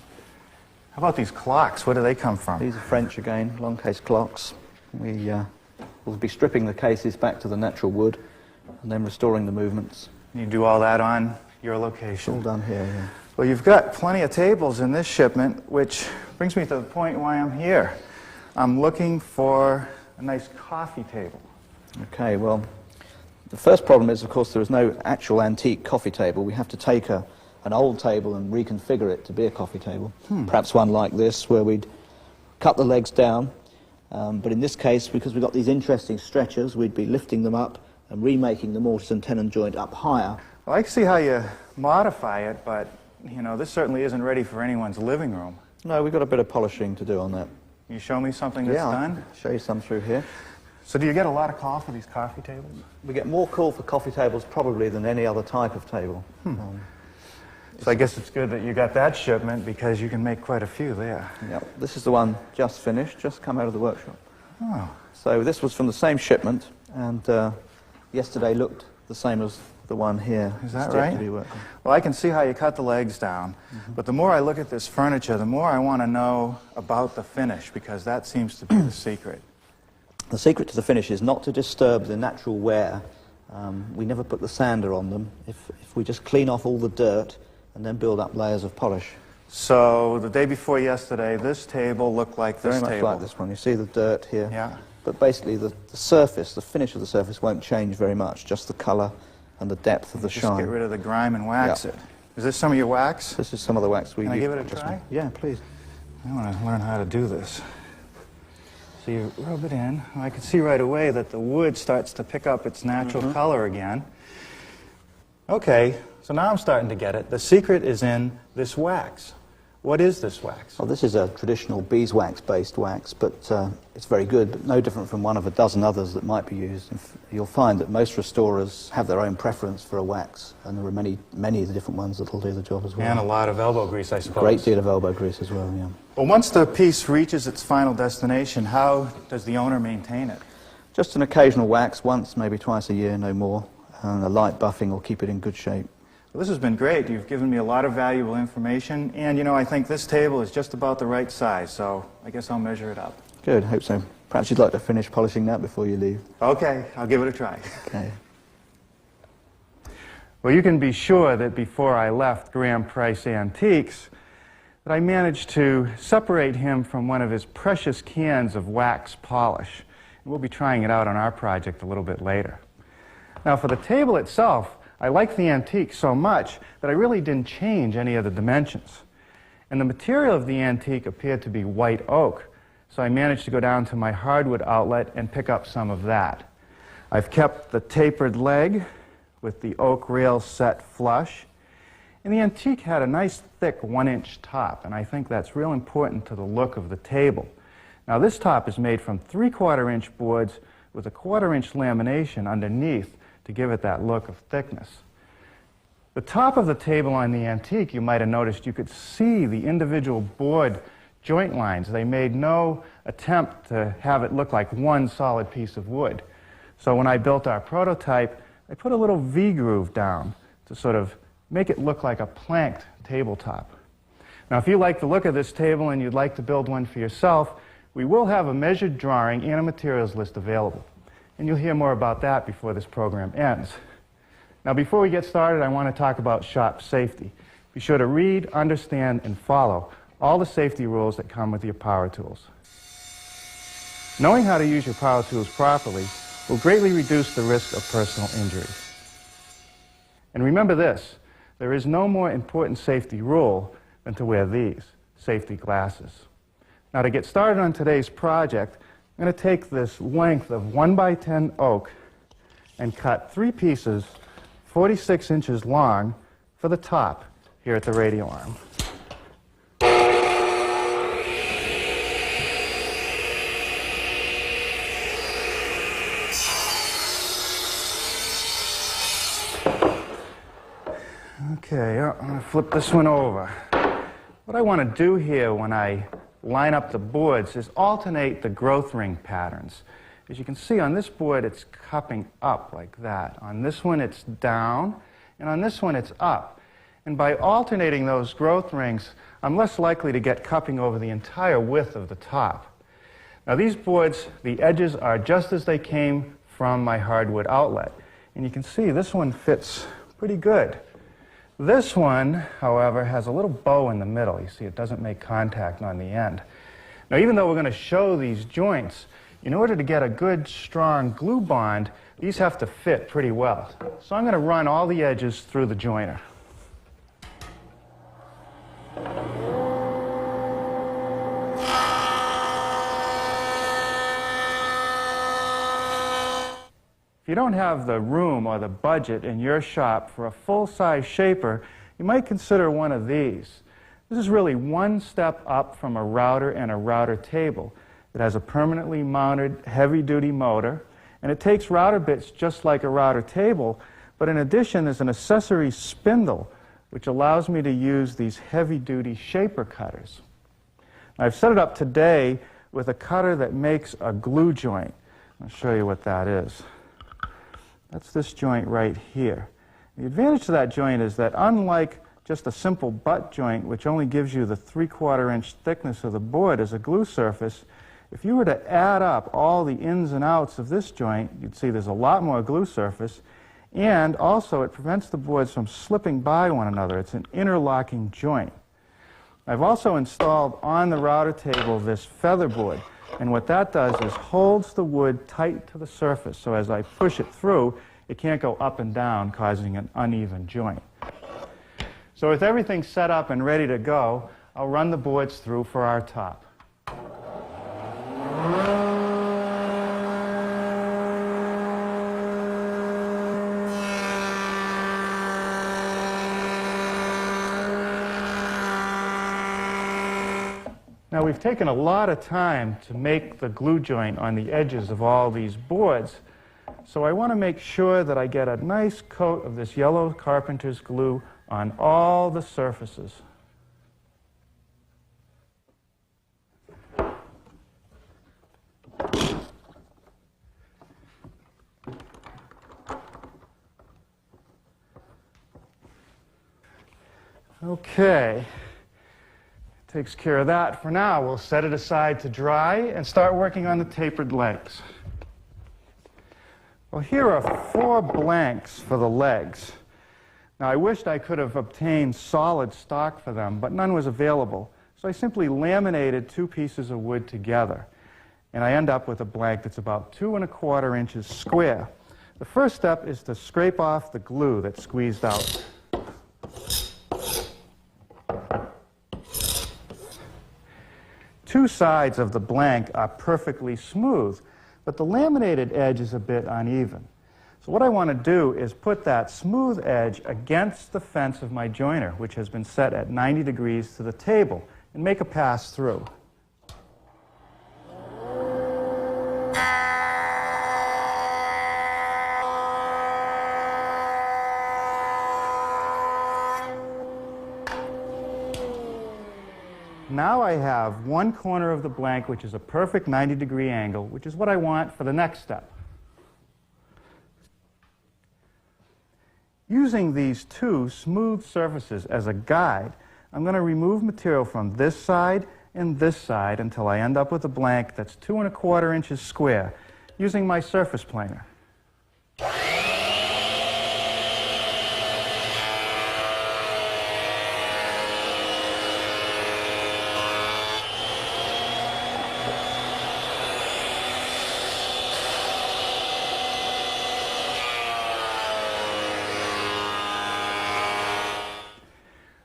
How about these clocks? Where do they come from? These are French again, long case clocks. We'll be stripping the cases back to the natural wood and then restoring the movements. You do all that on your location. It's all done here, yeah. Well, you've got plenty of tables in this shipment, which brings me to the point why I'm here. I'm looking for a nice coffee table. Okay, well, the first problem is, of course, there is no actual antique coffee table. We have to take an old table and reconfigure it to be a coffee table. Perhaps one like this, where we'd cut the legs down. But in this case, because we've got these interesting stretchers, we'd be lifting them up and remaking the mortise and tenon joint up higher. Well, I can see how you modify it, but, you know, this certainly isn't ready for anyone's living room. No, we've got a bit of polishing to do on that. Can you show me something that's done? I'll show you some through here. So do you get a lot of call for these coffee tables? We get more call for coffee tables probably than any other type of table. So I guess it's good that you got that shipment, because you can make quite a few there. Yep. This is the one just finished, just come out of the workshop. Oh. So this was from the same shipment, and yesterday looked the same as the one here. Is that Still right? to be worked on. Well, I can see how you cut the legs down, but the more I look at this furniture, the more I want to know about the finish, because that seems to be the secret. The secret to the finish is not to disturb the natural wear. We never put the sander on them. If we just clean off all the dirt and then build up layers of polish. So the day before yesterday, this table looked like this table. Very much like this one. You see the dirt here? Yeah. But basically the surface, the finish of the surface won't change very much, just the colour and the depth of the shine. Just get rid of the grime and wax it. Is this some of your wax? This is some of the wax we use. Can I give it a try? Yeah, please. I want to learn how to do this. So you rub it in. I can see right away that the wood starts to pick up its natural color again. Okay, so now I'm starting to get it. The secret is in this wax. What is this wax? Well, this is a traditional beeswax-based wax, but it's very good, but no different from one of a dozen others that might be used. You'll find that most restorers have their own preference for a wax, and there are many of the different ones that will do the job as well. And a lot of elbow grease, I suppose. A great deal of elbow grease as well, yeah. Well, once the piece reaches its final destination, how does the owner maintain it? Just an occasional wax, once, maybe twice a year, no more, and a light buffing will keep it in good shape. Well, this has been great. You've given me a lot of valuable information, and, you know, I think this table is just about the right size, so I guess I'll measure it up. Good, hope so. Perhaps you'd like to finish polishing that before you leave. Okay, I'll give it a try. Okay. Well, you can be sure that before I left Graham Price Antiques, that I managed to separate him from one of his precious cans of wax polish. And we'll be trying it out on our project a little bit later. Now, for the table itself, I like the antique so much that I really didn't change any of the dimensions. And the material of the antique appeared to be white oak, so I managed to go down to my hardwood outlet and pick up some of that. I've kept the tapered leg with the oak rail set flush, and the antique had a nice thick 1-inch top, and I think that's real important to the look of the table. Now, this top is made from 3/4-inch boards with a 1/4-inch lamination underneath to give it that look of thickness. The top of the table on the antique, you might have noticed, you could see the individual board joint lines. They made no attempt to have it look like one solid piece of wood. So when I built our prototype, I put a little V-groove down to sort of make it look like a planked tabletop. Now, if you like the look of this table and you'd like to build one for yourself, we will have a measured drawing and a materials list available. And you'll hear more about that before this program ends. Now, before we get started, I want to talk about shop safety. Be sure to read, understand, and follow all the safety rules that come with your power tools. Knowing how to use your power tools properly will greatly reduce the risk of personal injury. And remember this, there is no more important safety rule than to wear these safety glasses. Now, to get started on today's project, I'm going to take this length of 1x10 oak and cut 3 pieces 46 inches long for the top here at the radial arm. Okay, I'm going to flip this one over. What I want to do here when I line up the boards is alternate the growth ring patterns. As you can see, on this board it's cupping up like that. On this one it's down, and on this one it's up. And by alternating those growth rings, I'm less likely to get cupping over the entire width of the top. Now, these boards, the edges are just as they came from my hardwood outlet. And you can see this one fits pretty good. This one, however, has a little bow in the middle. You see, it doesn't make contact on the end. Now, even though we're going to show these joints, in order to get a good, strong glue bond, these have to fit pretty well. So I'm going to run all the edges through the joiner. If you don't have the room or the budget in your shop for a full-size shaper, you might consider one of these. This is really one step up from a router and a router table. It has a permanently mounted heavy-duty motor, and it takes router bits just like a router table, but in addition there's an accessory spindle which allows me to use these heavy-duty shaper cutters. I've set it up today with a cutter that makes a glue joint. I'll show you what that is. That's this joint right here. The advantage to that joint is that unlike just a simple butt joint, which only gives you the 3/4-inch thickness of the board as a glue surface, if you were to add up all the ins and outs of this joint, you'd see there's a lot more glue surface, and also it prevents the boards from slipping by one another. It's an interlocking joint. I've also installed on the router table this feather board. And what that does is holds the wood tight to the surface, so as I push it through, it can't go up and down, causing an uneven joint. So with everything set up and ready to go, I'll run the boards through for our top. Now we've taken a lot of time to make the glue joint on the edges of all these boards, so I want to make sure that I get a nice coat of this yellow carpenter's glue on all the surfaces. Okay. Takes care of that for now. We'll set it aside to dry and start working on the tapered legs. Well, here are 4 blanks for the legs. Now, I wished I could have obtained solid stock for them, but none was available. So I simply laminated 2 pieces of wood together, and I end up with a blank that's about 2 1/4 inches square. The first step is to scrape off the glue that's squeezed out. Two sides of the blank are perfectly smooth, but the laminated edge is a bit uneven. So what I want to do is put that smooth edge against the fence of my joiner, which has been set at 90 degrees to the table, and make a pass through. Now I have one corner of the blank which is a perfect 90-degree angle, which is what I want for the next step. Using these 2 smooth surfaces as a guide, I'm going to remove material from this side and this side until I end up with a blank that's 2 1/4 inches square, using my surface planer.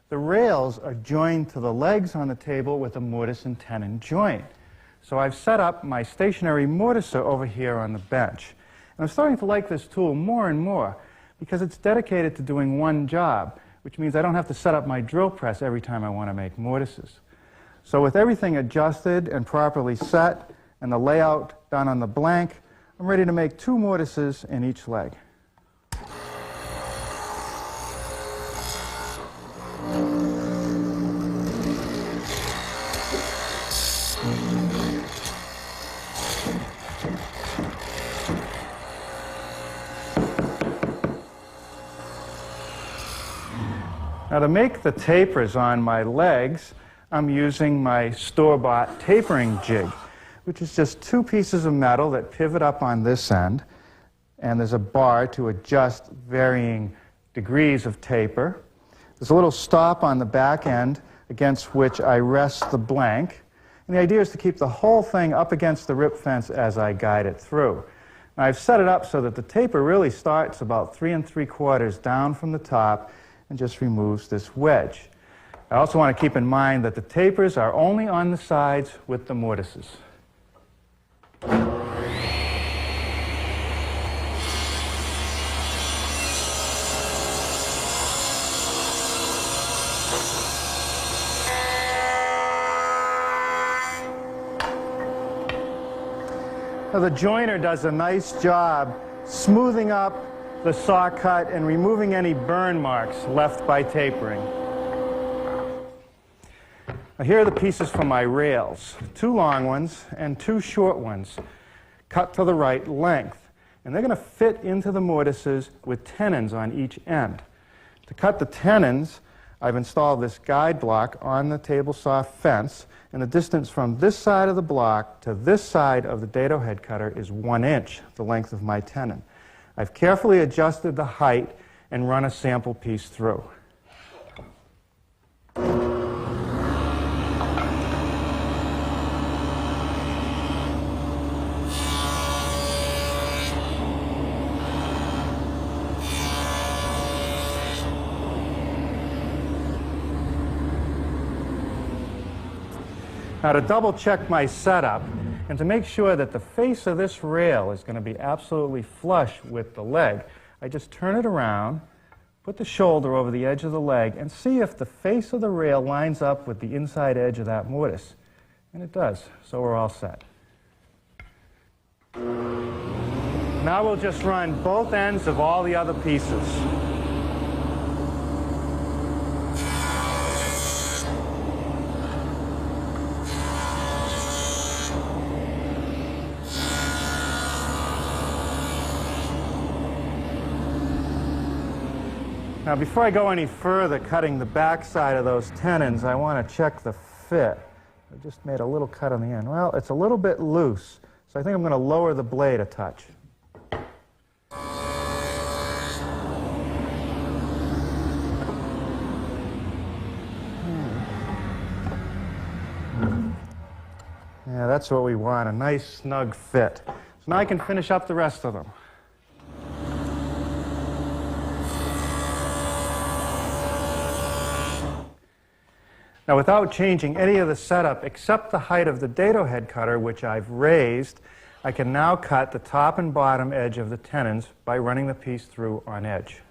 The rails are joined to the legs on the table with a mortise and tenon joint. So I've set up my stationary mortiser over here on the bench. And I'm starting to like this tool more and more because it's dedicated to doing one job, which means I don't have to set up my drill press every time I want to make mortises. So with everything adjusted and properly set and the layout done on the blank, I'm ready to make 2 mortises in each leg. Now to make the tapers on my legs, I'm using my store-bought tapering jig, which is just 2 pieces of metal that pivot up on this end, and there's a bar to adjust varying degrees of taper. There's a little stop on the back end against which I rest the blank, and the idea is to keep the whole thing up against the rip fence as I guide it through. Now I've set it up so that the taper really starts about 3 3/4 down from the top and just removes this wedge. I also want to keep in mind that the tapers are only on the sides with the mortises. Now the joiner does a nice job smoothing up the saw cut and removing any burn marks left by tapering. Now here are the pieces for my rails, 2 long ones and 2 short ones, cut to the right length. And they're going to fit into the mortises with tenons on each end. To cut the tenons, I've installed this guide block on the table saw fence, and the distance from this side of the block to this side of the dado head cutter is 1 inch, the length of my tenon. I've carefully adjusted the height and run a sample piece through. Now to double check my setup, and to make sure that the face of this rail is going to be absolutely flush with the leg, I just turn it around, put the shoulder over the edge of the leg, and see if the face of the rail lines up with the inside edge of that mortise. And it does, so we're all set. Now we'll just run both ends of all the other pieces. Now before I go any further cutting the back side of those tenons, I want to check the fit. I just made a little cut on the end. Well, it's a little bit loose, so I think I'm going to lower the blade a touch. Yeah, that's what we want, a nice snug fit. So now I can finish up the rest of them. Now, without changing any of the setup except the height of the dado head cutter, which I've raised, I can now cut the top and bottom edge of the tenons by running the piece through on edge.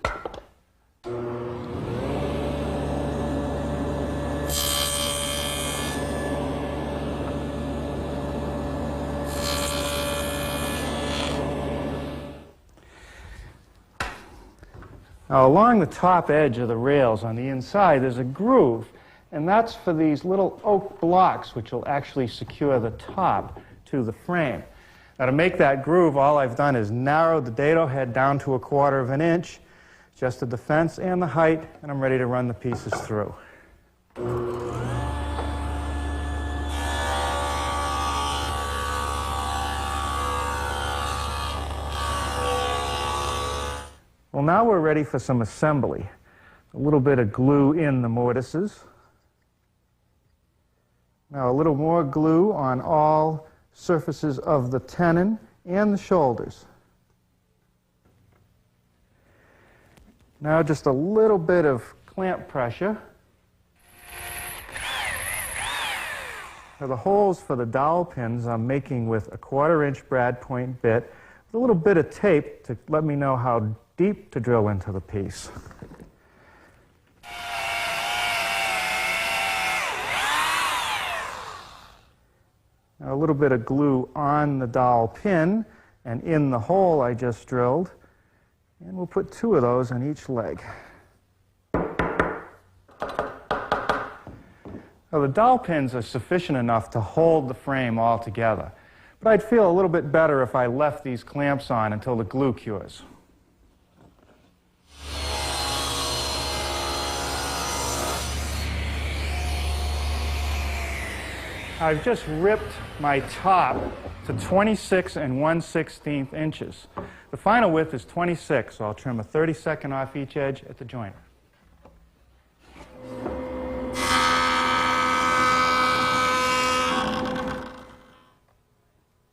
Now, along the top edge of the rails on the inside, there's a groove. And that's for these little oak blocks, which will actually secure the top to the frame. Now, to make that groove, all I've done is narrowed the dado head down to 1/4 of an inch, adjusted the fence and the height, and I'm ready to run the pieces through. Well, now we're ready for some assembly. A little bit of glue in the mortises. Now a little more glue on all surfaces of the tenon and the shoulders. Now just a little bit of clamp pressure. Now the holes for the dowel pins I'm making with a 1/4 inch brad point bit with a little bit of tape to let me know how deep to drill into the piece. A little bit of glue on the dowel pin and in the hole I just drilled, and we'll put 2 of those on each leg. Now the dowel pins are sufficient enough to hold the frame all together, but I'd feel a little bit better if I left these clamps on until the glue cures. I've just ripped my top to 26 1/16 inches. The final width is 26, so I'll trim a 32nd off each edge at the joiner.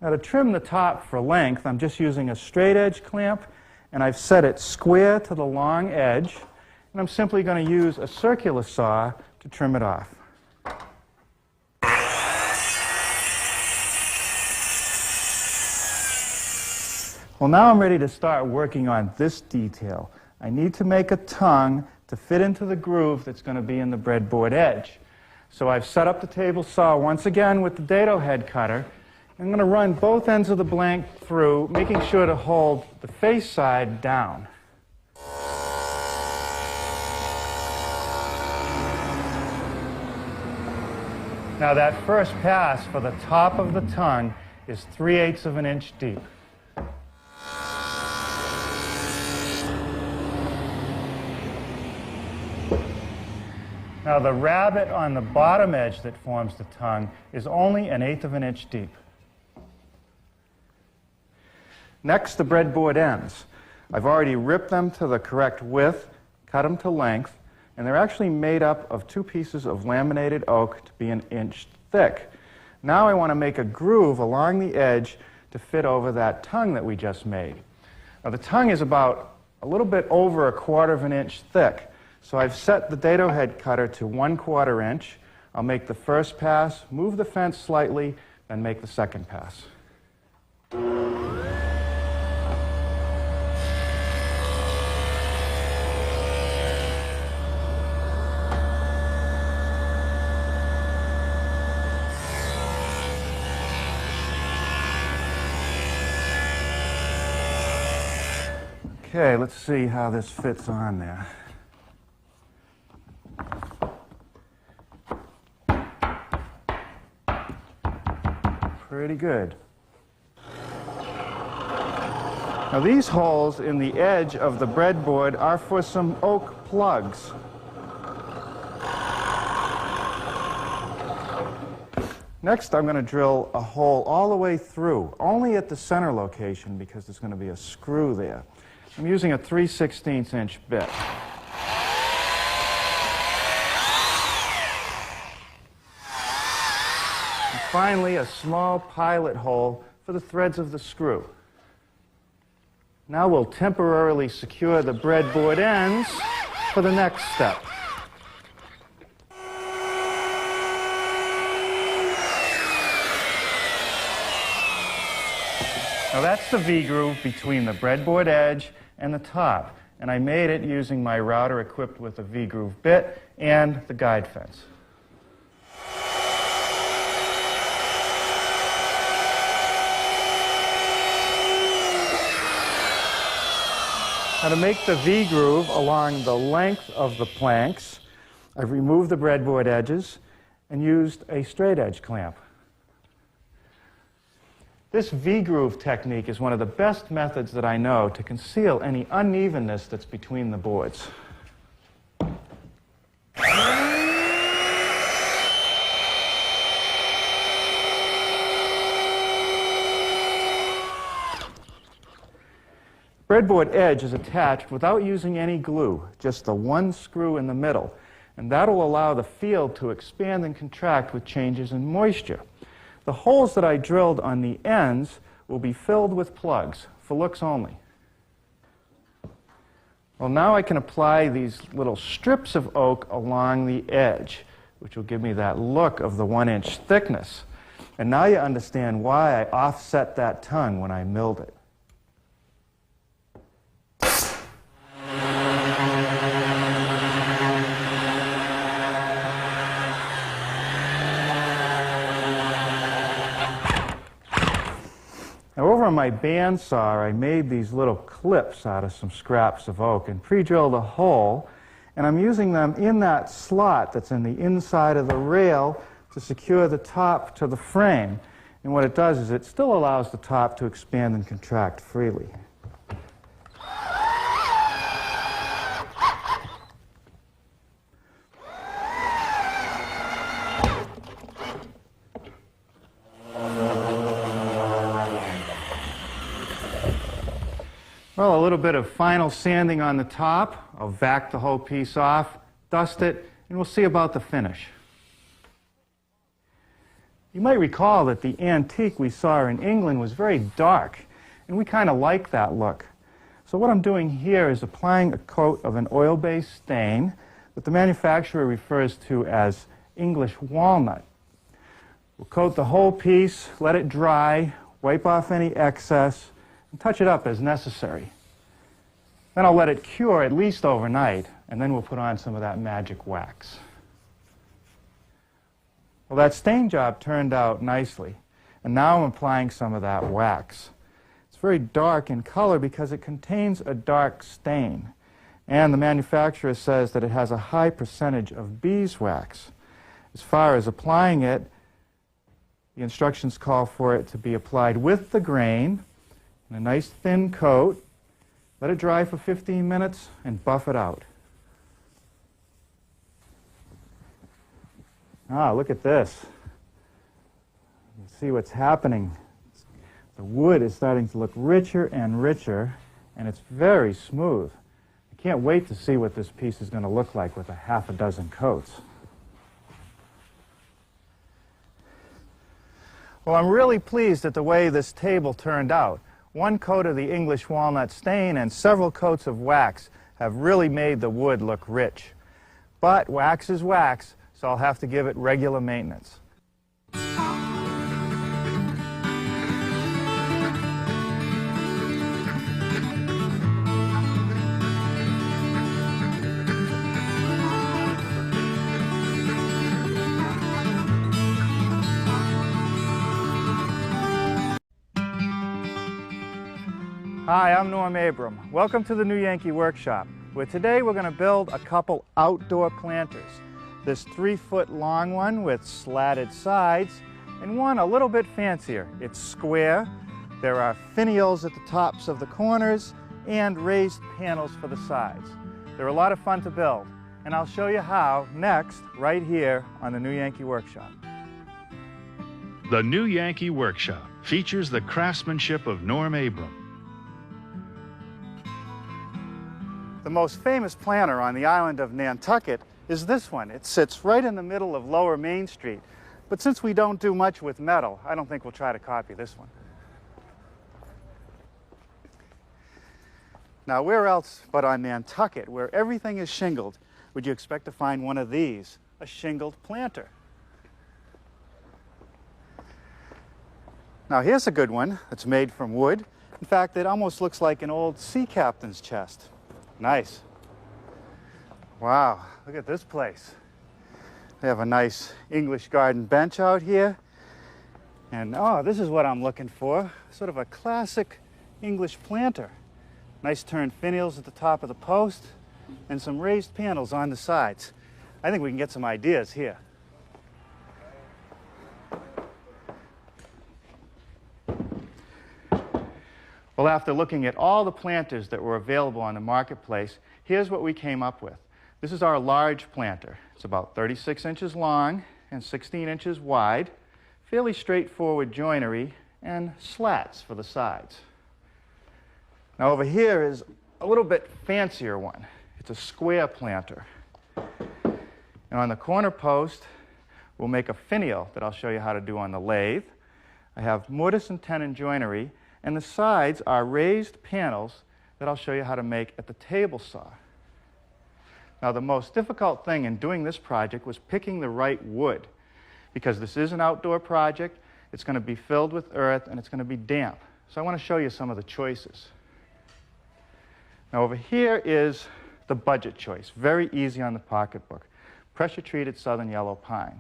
Now to trim the top for length, I'm just using a straight edge clamp, and I've set it square to the long edge, and I'm simply going to use a circular saw to trim it off. Well, now I'm ready to start working on this detail. I need to make a tongue to fit into the groove that's going to be in the breadboard edge. So I've set up the table saw once again with the dado head cutter. I'm going to run both ends of the blank through, making sure to hold the face side down. Now that first pass for the top of the tongue is 3/8 of an inch deep. Now the rabbet on the bottom edge that forms the tongue is only 1/8 of an inch deep. Next, the breadboard ends. I've already ripped them to the correct width, cut them to length, and they're actually made up of 2 pieces of laminated oak to be 1 inch thick. Now I want to make a groove along the edge to fit over that tongue that we just made. Now the tongue is about a little bit over 1/4 of an inch thick. So I've set the dado head cutter to 1/4 inch, I'll make the first pass, move the fence slightly, then make the second pass. Okay, let's see how this fits on there. Pretty good. Now these holes in the edge of the breadboard are for some oak plugs. Next, I'm going to drill a hole all the way through, only at the center location because there's going to be a screw there. I'm using a 3/16 inch bit. And finally, a small pilot hole for the threads of the screw. Now we'll temporarily secure the breadboard ends for the next step. Now that's the V-groove between the breadboard edge and the top, and I made it using my router equipped with a V-groove bit and the guide fence. Now to make the V-groove along the length of the planks, I've removed the breadboard edges and used a straight edge clamp. This V-groove technique is one of the best methods that I know to conceal any unevenness that's between the boards. Breadboard edge is attached without using any glue, just the one screw in the middle, and that'll allow the field to expand and contract with changes in moisture. The holes that I drilled on the ends will be filled with plugs, for looks only. Well, now I can apply these little strips of oak along the edge, which will give me that look of the 1-inch thickness. And now you understand why I offset that tongue when I milled it. Now over on my bandsaw, I made these little clips out of some scraps of oak and pre-drilled a hole, and I'm using them in that slot that's in the inside of the rail to secure the top to the frame. And what it does is it still allows the top to expand and contract freely. Well, a little bit of final sanding on the top. I'll vac the whole piece off, dust it, and we'll see about the finish. You might recall that the antique we saw in England was very dark, and we kind of like that look. So what I'm doing here is applying a coat of an oil-based stain that the manufacturer refers to as English walnut. We'll coat the whole piece, let it dry, wipe off any excess, and touch it up as necessary. Then I'll let it cure at least overnight, and then we'll put on some of that magic wax. Well, that stain job turned out nicely, and now I'm applying some of that wax. It's very dark in color because it contains a dark stain, and the manufacturer says that it has a high percentage of beeswax. As far as applying it, the instructions call for it to be applied with the grain, in a nice thin coat, let it dry for 15 minutes, and buff it out. Ah, look at this. You can see what's happening. The wood is starting to look richer and richer, and it's very smooth. I can't wait to see what this piece is going to look like with a half a dozen coats. Well, I'm really pleased at the way this table turned out. One coat of the English walnut stain and several coats of wax have really made the wood look rich. But wax is wax, so I'll have to give it regular maintenance. Hi, I'm Norm Abram. Welcome to the New Yankee Workshop, where today we're going to build a couple outdoor planters. This 3-foot long one with slatted sides, and one a little bit fancier. It's square, there are finials at the tops of the corners, and raised panels for the sides. They're a lot of fun to build, and I'll show you how next, right here on the New Yankee Workshop. The New Yankee Workshop features the craftsmanship of Norm Abram. The most famous planter on the island of Nantucket is this one. It sits right in the middle of Lower Main Street. But since we don't do much with metal, I don't think we'll try to copy this one. Now, where else but on Nantucket, where everything is shingled, would you expect to find one of these, a shingled planter? Now, here's a good one that's made from wood. In fact, it almost looks like an old sea captain's chest. Nice. Wow, look at this place. They have a nice English garden bench out here. And oh, this is what I'm looking for. Sort of a classic English planter. Nice turned finials at the top of the post and some raised panels on the sides. I think we can get some ideas here. Well, after looking at all the planters that were available on the marketplace, here's what we came up with. This is our large planter. It's about 36 inches long and 16 inches wide, fairly straightforward joinery, and slats for the sides. Now over here is a little bit fancier one. It's a square planter. And on the corner post, we'll make a finial that I'll show you how to do on the lathe. I have mortise and tenon joinery, and the sides are raised panels that I'll show you how to make at the table saw. Now, the most difficult thing in doing this project was picking the right wood, because this is an outdoor project. It's going to be filled with earth and it's going to be damp. So I want to show you some of the choices. Now over here is the budget choice, very easy on the pocketbook. Pressure treated southern yellow pine.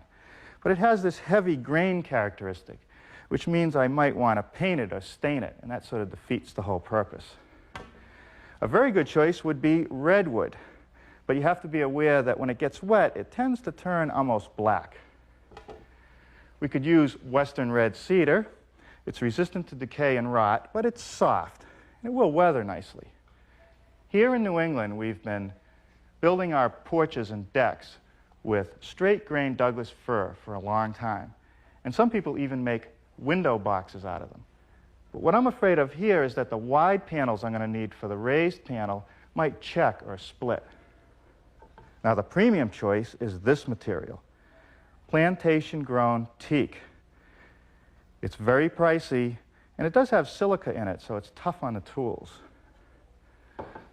But it has this heavy grain characteristic, which means I might want to paint it or stain it, and that sort of defeats the whole purpose. A very good choice would be redwood, but you have to be aware that when it gets wet, it tends to turn almost black. We could use western red cedar. It's resistant to decay and rot, but it's soft, and it will weather nicely. Here in New England, we've been building our porches and decks with straight grain Douglas fir for a long time, and some people even make window boxes out of them. But what I'm afraid of here is that the wide panels I'm going to need for the raised panel might check or split. Now the premium choice is this material, plantation grown teak. It's very pricey, and it does have silica in it, so it's tough on the tools.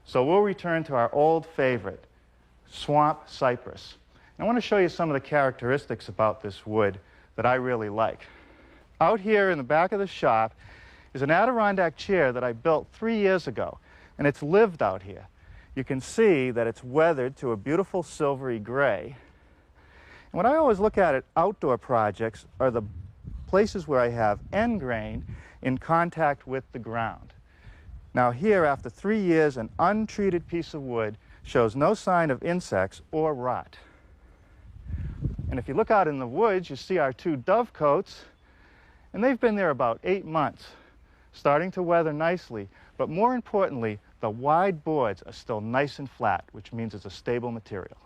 So we'll return to our old favorite, swamp cypress. And I want to show you some of the characteristics about this wood that I really like. Out here in the back of the shop is an Adirondack chair that I built 3 years ago, and it's lived out here. You can see that it's weathered to a beautiful silvery gray. And what I always look at outdoor projects are the places where I have end grain in contact with the ground. Now here, after 3 years, an untreated piece of wood shows no sign of insects or rot. And if you look out in the woods, you see our 2 dovecotes, and they've been there about 8 months, starting to weather nicely, but more importantly, the wide boards are still nice and flat, which means it's a stable material.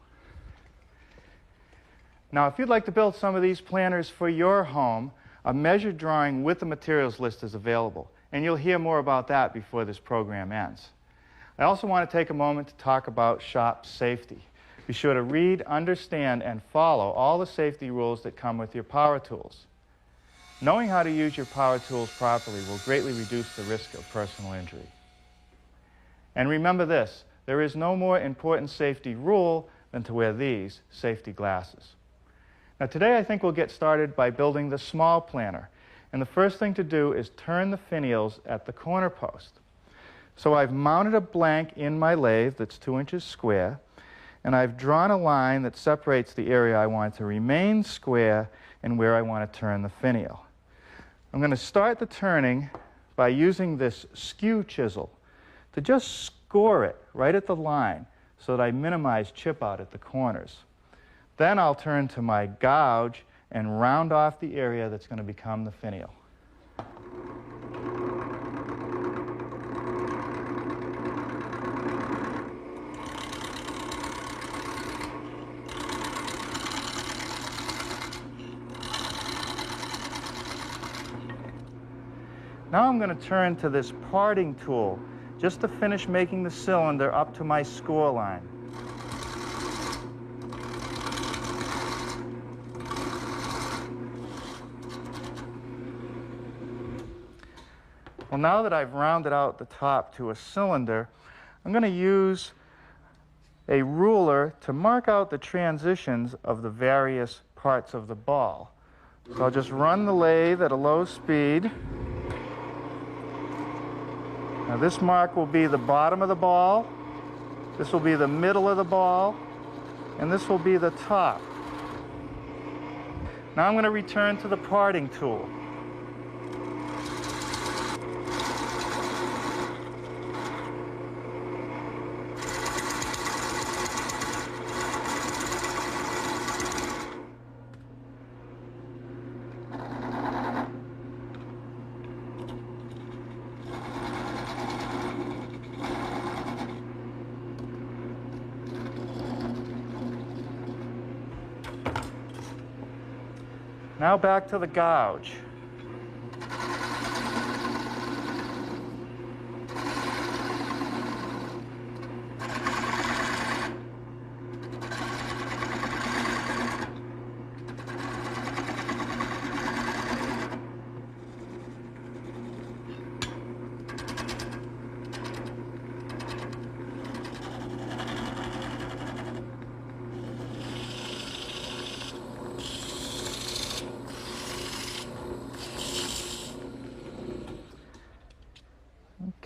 Now, if you'd like to build some of these planters for your home, a measured drawing with the materials list is available, and you'll hear more about that before this program ends. I also want to take a moment to talk about shop safety. Be sure to read, understand, and follow all the safety rules that come with your power tools. Knowing how to use your power tools properly will greatly reduce the risk of personal injury. And remember this, there is no more important safety rule than to wear these safety glasses. Now today I think we'll get started by building the small planter. And the first thing to do is turn the finials at the corner post. So I've mounted a blank in my lathe that's 2 inches square, and I've drawn a line that separates the area I want to remain square and where I want to turn the finial. I'm going to start the turning by using this skew chisel to just score it right at the line so that I minimize chip out at the corners. Then I'll turn to my gouge and round off the area that's going to become the finial. Now I'm going to turn to this parting tool just to finish making the cylinder up to my score line. Well, now that I've rounded out the top to a cylinder, I'm going to use a ruler to mark out the transitions of the various parts of the ball. So I'll just run the lathe at a low speed. Now this mark will be the bottom of the ball, this will be the middle of the ball, and this will be the top. Now I'm going to return to the parting tool. Now back to the gouge.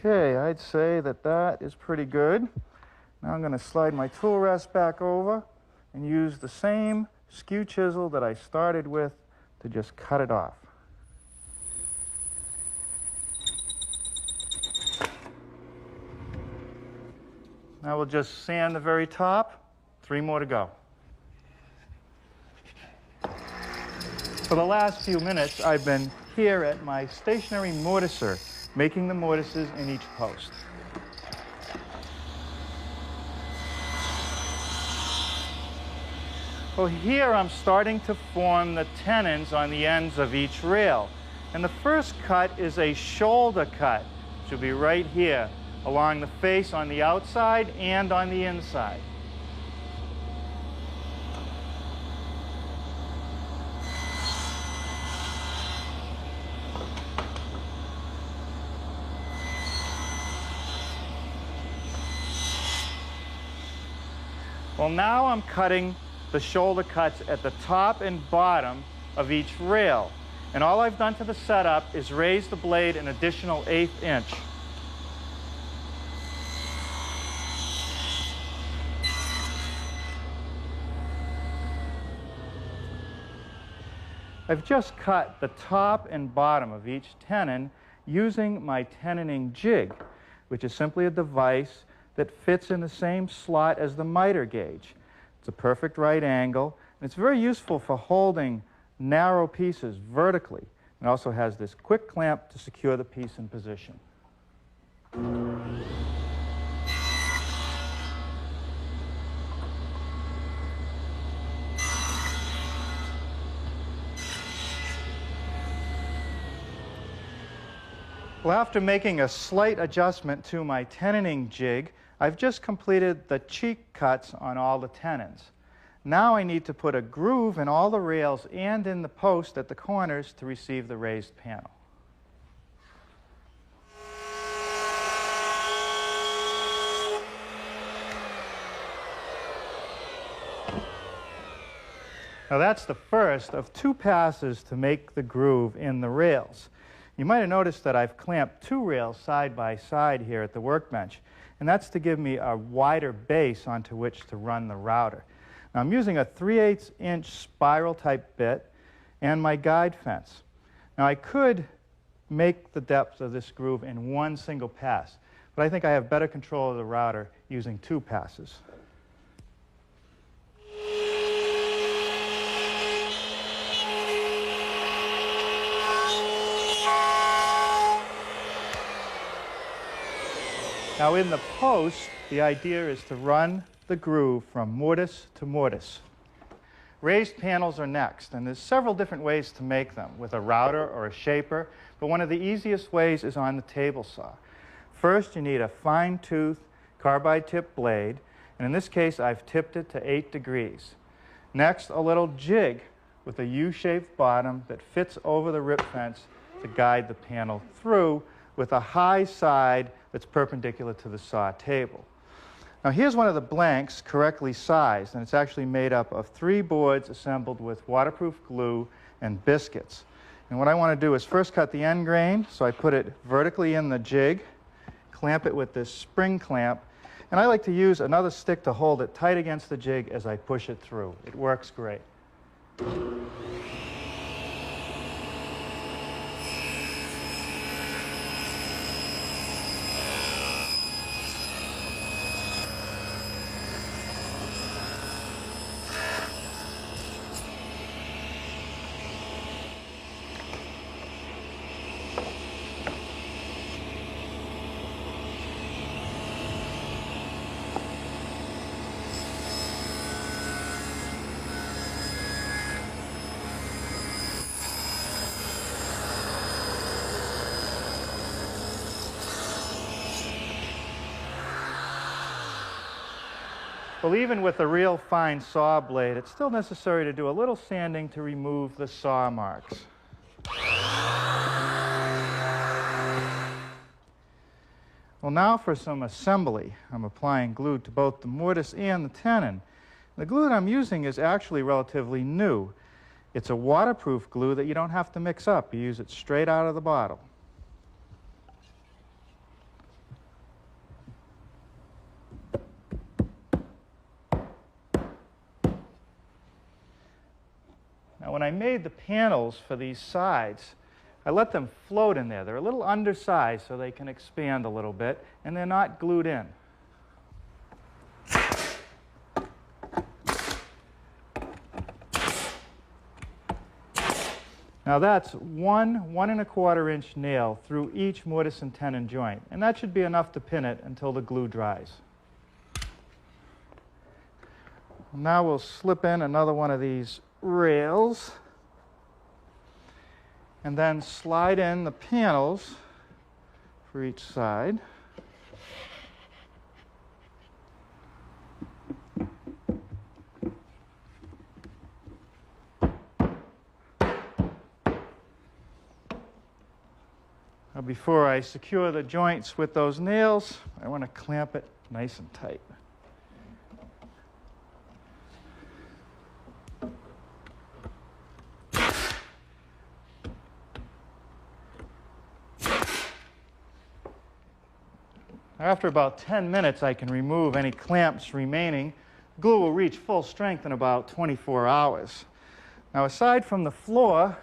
Okay, I'd say that that is pretty good. Now I'm going to slide my tool rest back over and use the same skew chisel that I started with to just cut it off. Now we'll just sand the very top. 3 more to go. For the last few minutes, I've been here at my stationary mortiser, making the mortises in each post. Well, here I'm starting to form the tenons on the ends of each rail. And the first cut is a shoulder cut, which will be right here, along the face on the outside and on the inside. Well, now I'm cutting the shoulder cuts at the top and bottom of each rail. And all I've done to the setup is raise the blade an additional 1/8 inch. I've just cut the top and bottom of each tenon using my tenoning jig, which is simply a device that fits in the same slot as the miter gauge. It's a perfect right angle, and it's very useful for holding narrow pieces vertically. It also has this quick clamp to secure the piece in position. Well, after making a slight adjustment to my tenoning jig, I've just completed the cheek cuts on all the tenons. Now I need to put a groove in all the rails and in the post at the corners to receive the raised panel. Now Now that's the first of 2 passes to make the groove in the rails. You might have noticed that I've clamped 2 rails side by side here at the workbench, and that's to give me a wider base onto which to run the router. Now I'm using a 3/8 inch spiral type bit and my guide fence. Now I could make the depth of this groove in 1 single pass, but I think I have better control of the router using 2 passes. Now in the post, the idea is to run the groove from mortise to mortise. Raised panels are next, and there's several different ways to make them, with a router or a shaper, but one of the easiest ways is on the table saw. First, you need a fine-tooth carbide tip blade, and in this case I've tipped it to 8 degrees. Next, a little jig with a U-shaped bottom that fits over the rip fence to guide the panel through, with a high side that's perpendicular to the saw table. Now here's one of the blanks correctly sized, and it's actually made up of 3 boards assembled with waterproof glue and biscuits. And what I want to do is first cut the end grain, so I put it vertically in the jig, clamp it with this spring clamp, and I like to use another stick to hold it tight against the jig as I push it through. It works great. Well, even with a real fine saw blade, it's still necessary to do a little sanding to remove the saw marks. Well, now for some assembly. I'm applying glue to both the mortise and the tenon. The glue that I'm using is actually relatively new. It's a waterproof glue that you don't have to mix up. You use it straight out of the bottle. Now, when I made the panels for these sides, I let them float in there. They're a little undersized, so they can expand a little bit, and they're not glued in. Now that's 1 1¼ inch nail through each mortise and tenon joint, and that should be enough to pin it until the glue dries. Now we'll slip in another one of these rails and then slide in the panels for each side. Now before I secure the joints with those nails, I want to clamp it nice and tight. After about 10 minutes, I can remove any clamps remaining. Glue will reach full strength in about 24 hours. Now, aside from the floor,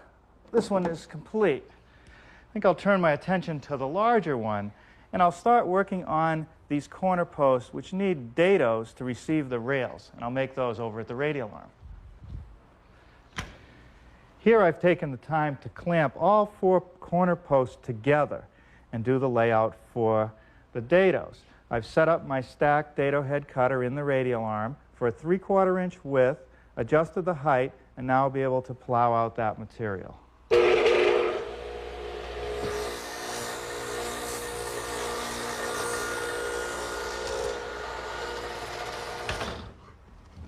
this one is complete. I think I'll turn my attention to the larger one, and I'll start working on these corner posts, which need dados to receive the rails, and I'll make those over at the radial arm. Here I've taken the time to clamp all 4 corner posts together and do the layout for the dados. I've set up my stacked dado head cutter in the radial arm for a 3/4 inch width, adjusted the height, and now I'll be able to plow out that material.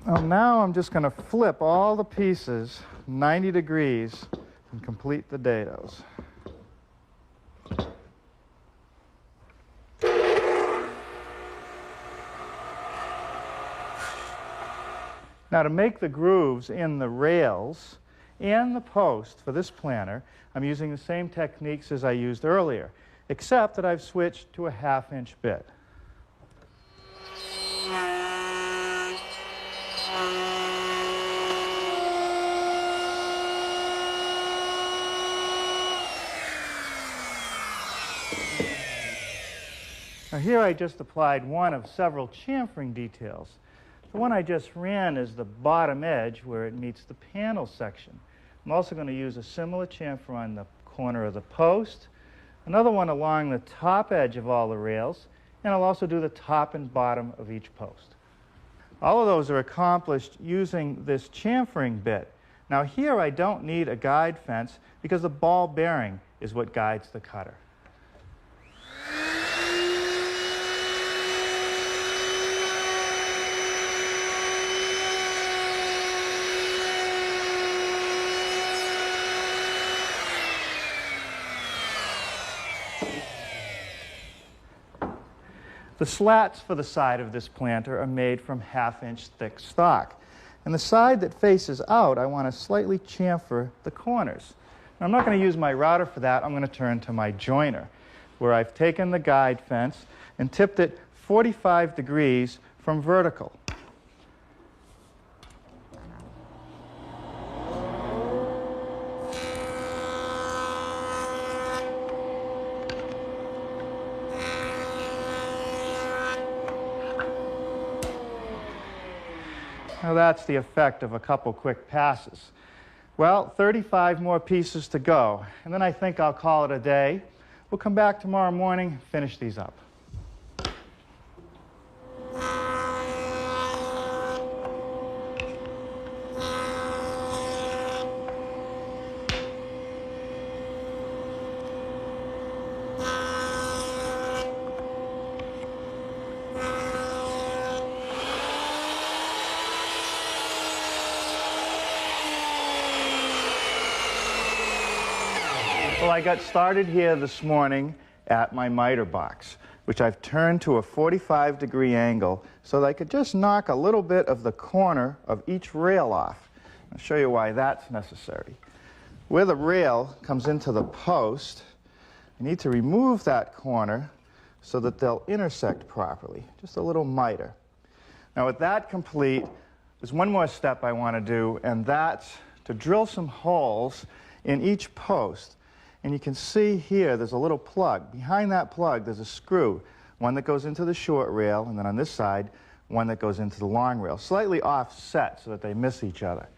Well, now I'm just going to flip all the pieces 90 degrees and complete the dados. Now, to make the grooves in the rails and the post for this planter, I'm using the same techniques as I used earlier, except that I've switched to a 1/2-inch bit. Now here I just applied one of several chamfering details. The one I just ran is the bottom edge where it meets the panel section. I'm also going to use a similar chamfer on the corner of the post, another one along the top edge of all the rails, and I'll also do the top and bottom of each post. All of those are accomplished using this chamfering bit. Now here I don't need a guide fence because the ball bearing is what guides the cutter. The slats for the side of this planter are made from 1/2-inch thick stock. And the side that faces out, I want to slightly chamfer the corners. Now, I'm not going to use my router for that. I'm going to turn to my joiner, where I've taken the guide fence and tipped it 45 degrees from vertical. Now that's the effect of a couple quick passes. Well, 35 more pieces to go, and then I think I'll call it a day. We'll come back tomorrow morning, finish these up. Well, I got started here this morning at my miter box, which I've turned to a 45-degree angle so that I could just knock a little bit of the corner of each rail off. I'll show you why that's necessary. Where the rail comes into the post, I need to remove that corner so that they'll intersect properly, just a little miter. Now with that complete, there's one more step I want to do, and that's to drill some holes in each post. And you can see here there's a little plug. Behind that plug there's a screw, one that goes into the short rail, and then on this side, one that goes into the long rail, slightly offset so that they miss each other.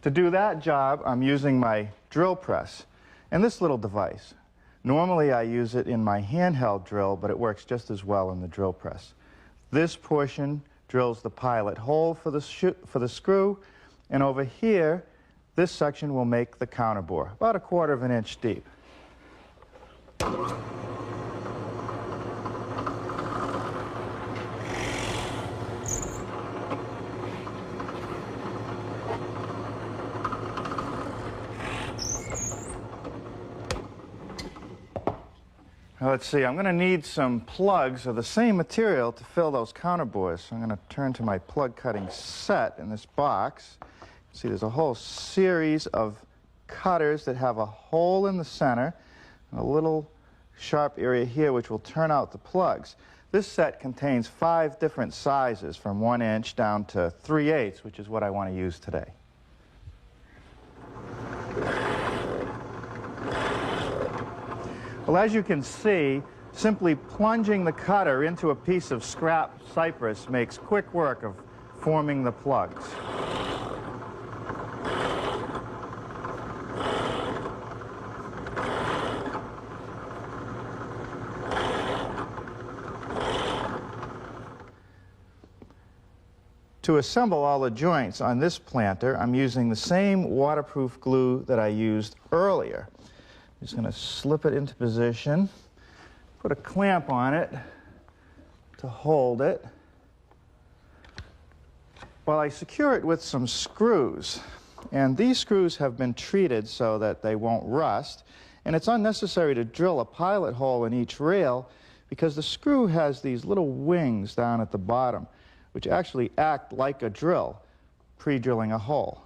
To do that job, I'm using my drill press and this little device. Normally I use it in my handheld drill, but it works just as well in the drill press. This portion drills the pilot hole for the screw, and over here, this section will make the counterbore, about 1/4 of an inch deep. Now let's see, I'm going to need some plugs of the same material to fill those counterbores. So I'm going to turn to my plug cutting set in this box. See, there's a whole series of cutters that have a hole in the center and a little sharp area here which will turn out the plugs. This set contains 5 different sizes from 1 inch down to 3/8, which is what I want to use today. Well, as you can see, simply plunging the cutter into a piece of scrap cypress makes quick work of forming the plugs. To assemble all the joints on this planter, I'm using the same waterproof glue that I used earlier. I'm just going to slip it into position, put a clamp on it to hold it, while I secure it with some screws. And these screws have been treated so that they won't rust, and it's unnecessary to drill a pilot hole in each rail because the screw has these little wings down at the bottom which actually act like a drill. pre-drilling a hole.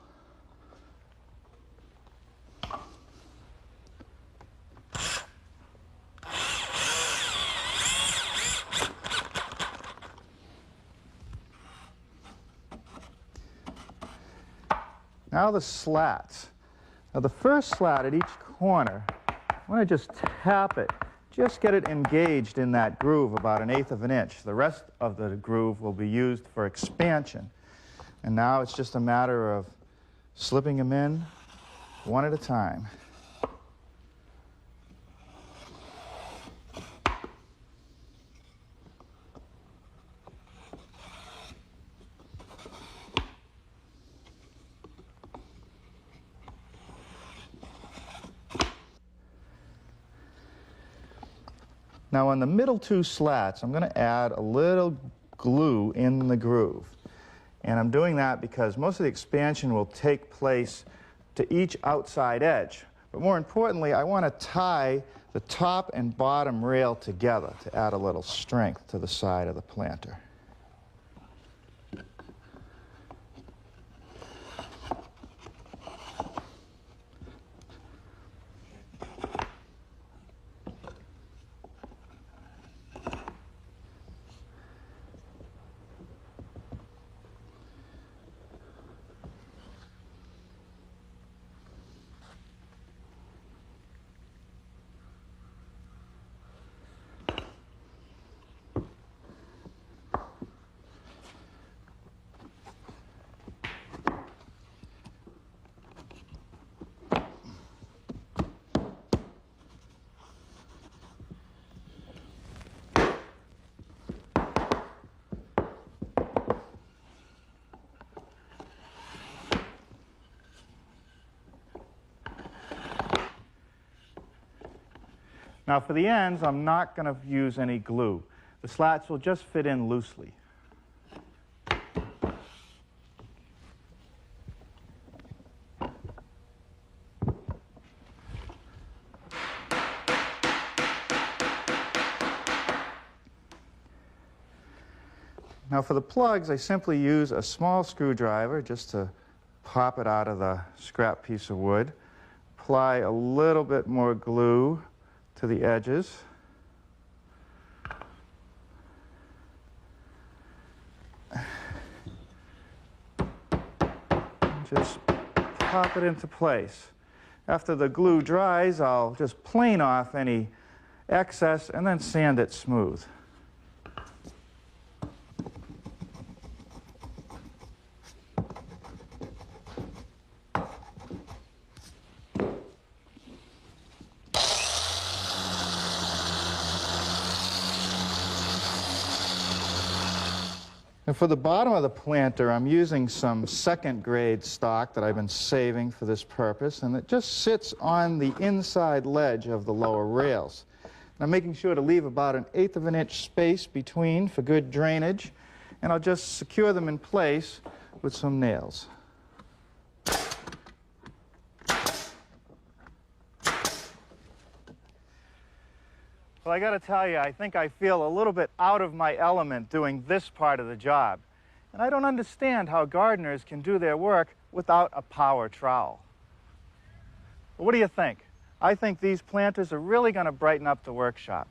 Now the slats. Now the first slat at each corner, I want to just tap it, just get it engaged in that groove about 1/8 of an inch. The rest of the groove will be used for expansion. And now it's just a matter of slipping them in one at a time. Now on the middle 2 slats, I'm going to add a little glue in the groove. And I'm doing that because most of the expansion will take place to each outside edge. But more importantly, I want to tie the top and bottom rail together to add a little strength to the side of the planter. Now for the ends, I'm not going to use any glue. The slats will just fit in loosely. Now for the plugs, I simply use a small screwdriver just to pop it out of the scrap piece of wood. Apply a little bit more glue to the edges. Just pop it into place. After the glue dries, I'll just plane off any excess and then sand it smooth. And for the bottom of the planter, I'm using some second-grade stock that I've been saving for this purpose, and it just sits on the inside ledge of the lower rails. And I'm making sure to leave about 1/8 of an inch space between for good drainage, and I'll just secure them in place with some nails. Well, I got to tell you, I think I feel a little bit out of my element doing this part of the job. And I don't understand how gardeners can do their work without a power trowel. But what do you think? I think these planters are really going to brighten up the workshop.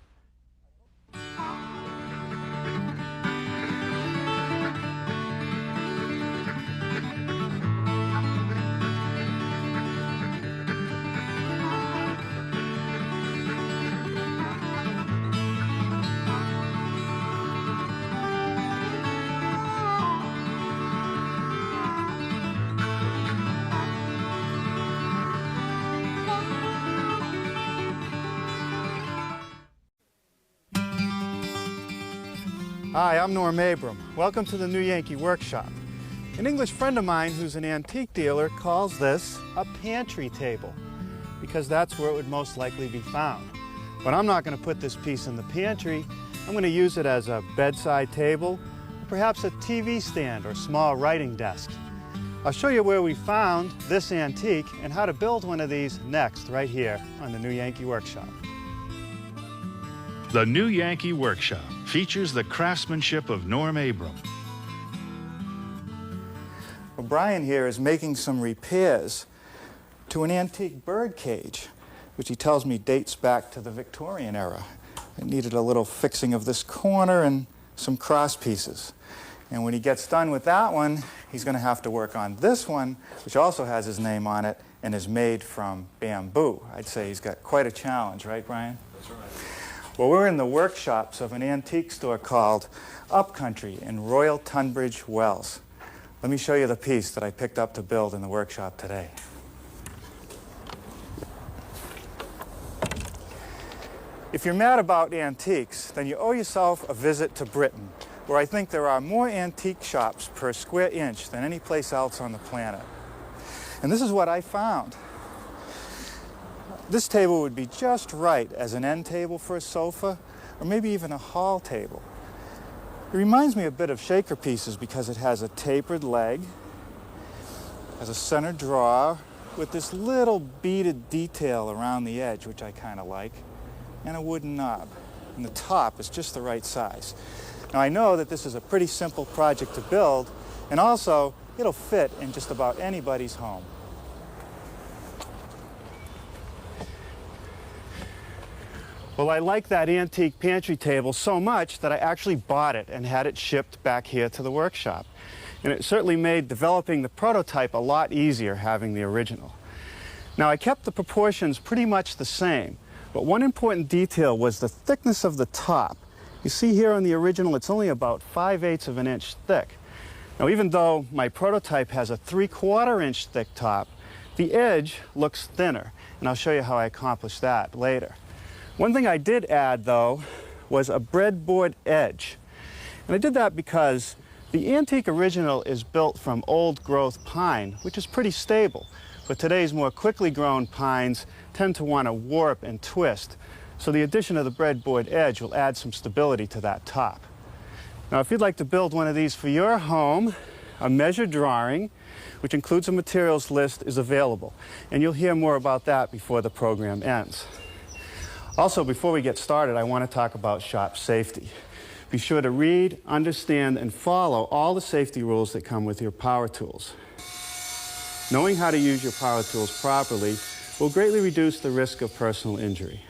Hi, I'm Norm Abram. Welcome to the New Yankee Workshop. An English friend of mine who's an antique dealer calls this a pantry table because that's where it would most likely be found. But I'm not going to put this piece in the pantry. I'm going to use it as a bedside table, perhaps a TV stand or small writing desk. I'll show you where we found this antique and how to build one of these next right here on the New Yankee Workshop. The New Yankee Workshop features the craftsmanship of Norm Abram. Well, Brian here is making some repairs to an antique bird cage, which he tells me dates back to the Victorian era. It needed a little fixing of this corner and some cross pieces. And when he gets done with that one, he's going to have to work on this one, which also has his name on it and is made from bamboo. I'd say he's got quite a challenge, right, Brian? That's right. Well, we're in the workshops of an antique store called Upcountry in Royal Tunbridge Wells. Let me show you the piece that I picked up to build in the workshop today. If you're mad about antiques, then you owe yourself a visit to Britain, where I think there are more antique shops per square inch than any place else on the planet. And this is what I found. This table would be just right as an end table for a sofa, or maybe even a hall table. It reminds me a bit of shaker pieces because it has a tapered leg, has a center drawer with this little beaded detail around the edge, which I kind of like, and a wooden knob. And the top is just the right size. Now I know that this is a pretty simple project to build, and also it'll fit in just about anybody's home. Well, I like that antique pantry table so much that I actually bought it and had it shipped back here to the workshop. And it certainly made developing the prototype a lot easier having the original. Now, I kept the proportions pretty much the same, but one important detail was the thickness of the top. You see here on the original, it's only about 5/8 of an inch thick. Now, even though my prototype has a 3/4 inch thick top, the edge looks thinner, and I'll show you how I accomplished that later. One thing I did add, though, was a breadboard edge. And I did that because the antique original is built from old-growth pine, which is pretty stable. But today's more quickly grown pines tend to want to warp and twist. So the addition of the breadboard edge will add some stability to that top. Now, if you'd like to build one of these for your home, a measure drawing, which includes a materials list, is available. And you'll hear more about that before the program ends. Also, before we get started, I want to talk about shop safety. Be sure to read, understand, and follow all the safety rules that come with your power tools. Knowing how to use your power tools properly will greatly reduce the risk of personal injury.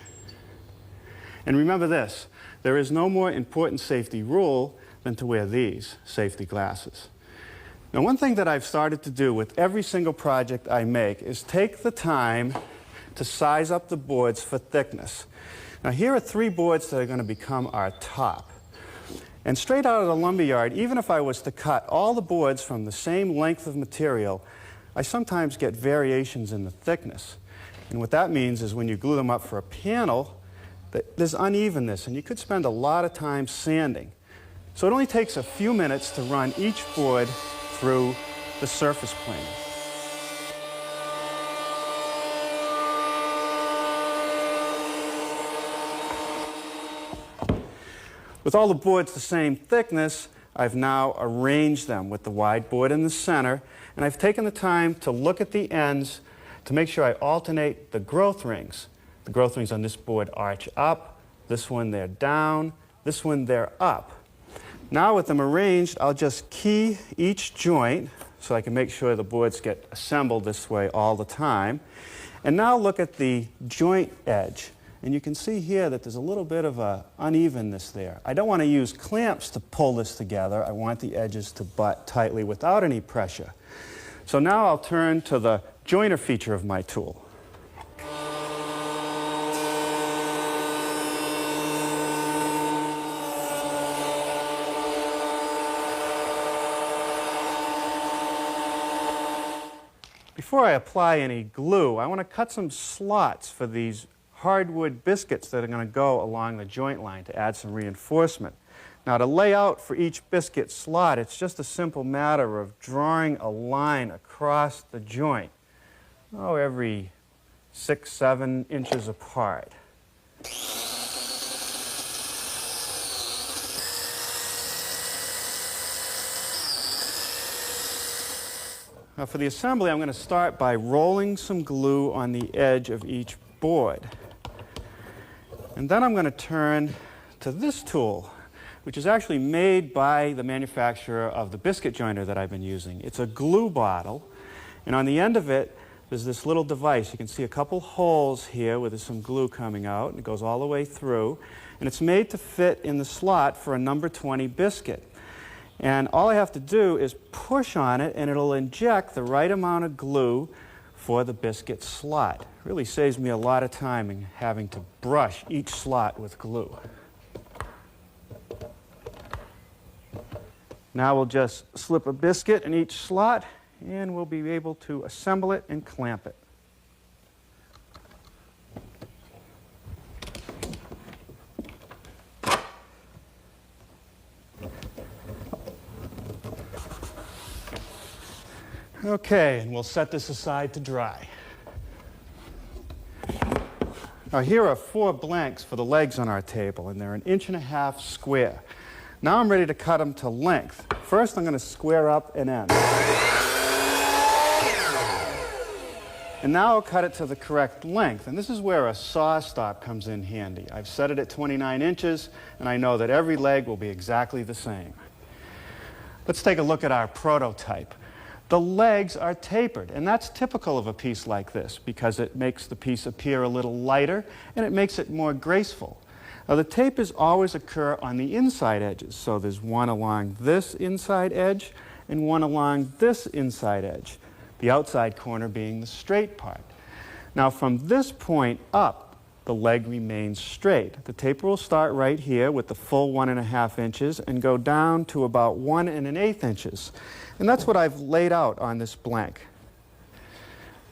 And remember this, there is no more important safety rule than to wear these safety glasses. Now, one thing that I've started to do with every single project I make is take the time to size up the boards for thickness. Now, here are 3 boards that are going to become our top. And straight out of the lumberyard, even if I was to cut all the boards from the same length of material, I sometimes get variations in the thickness. And what that means is when you glue them up for a panel, there's unevenness, and you could spend a lot of time sanding. So it only takes a few minutes to run each board through the surface plane. With all the boards the same thickness, I've now arranged them with the wide board in the center, and I've taken the time to look at the ends to make sure I alternate the growth rings. The growth rings on this board arch up, this one they're down, this one they're up. Now with them arranged, I'll just key each joint so I can make sure the boards get assembled this way all the time. And now look at the joint edge. And you can see here that there's a little bit of a unevenness there. I don't want to use clamps to pull this together. I want the edges to butt tightly without any pressure. So now I'll turn to the joiner feature of my tool. Before I apply any glue, I want to cut some slots for these hardwood biscuits that are going to go along the joint line to add some reinforcement. Now, to lay out for each biscuit slot, it's just a simple matter of drawing a line across the joint, every 6-7 inches apart. Now, for the assembly, I'm going to start by rolling some glue on the edge of each board. And then I'm going to turn to this tool, which is actually made by the manufacturer of the biscuit joiner that I've been using. It's a glue bottle, and on the end of it, there's this little device. You can see a couple holes here where there's some glue coming out, and it goes all the way through. And it's made to fit in the slot for a number 20 biscuit. And all I have to do is push on it, and it'll inject the right amount of glue for the biscuit slot. It really saves me a lot of time in having to brush each slot with glue. Now we'll just slip a biscuit in each slot, and we'll be able to assemble it and clamp it. Okay, and we'll set this aside to dry. Now here are 4 blanks for the legs on our table, and they're 1.5 inches square. Now I'm ready to cut them to length. First I'm going to square up an end. And now I'll cut it to the correct length, and this is where a saw stop comes in handy. I've set it at 29 inches, and I know that every leg will be exactly the same. Let's take a look at our prototype. The legs are tapered, and that's typical of a piece like this because it makes the piece appear a little lighter, and it makes it more graceful. Now, the tapers always occur on the inside edges, so there's one along this inside edge and one along this inside edge, the outside corner being the straight part. Now, from this point up, the leg remains straight. The taper will start right here with the full 1.5 inches and go down to about 1 1/8 inches. And that's what I've laid out on this blank.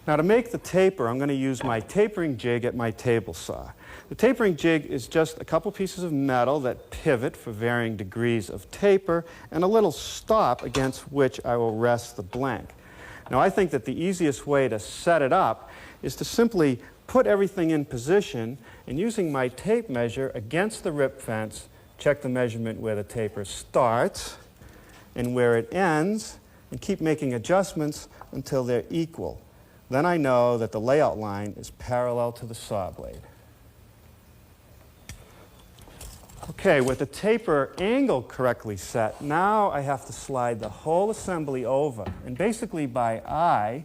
Now, to make the taper, I'm going to use my tapering jig at my table saw. The tapering jig is just a couple pieces of metal that pivot for varying degrees of taper and a little stop against which I will rest the blank. Now, I think that the easiest way to set it up is to simply put everything in position and using my tape measure against the rip fence, check the measurement where the taper starts and where it ends, and keep making adjustments until they're equal. Then I know that the layout line is parallel to the saw blade. Okay, with the taper angle correctly set, now I have to slide the whole assembly over. And basically by eye,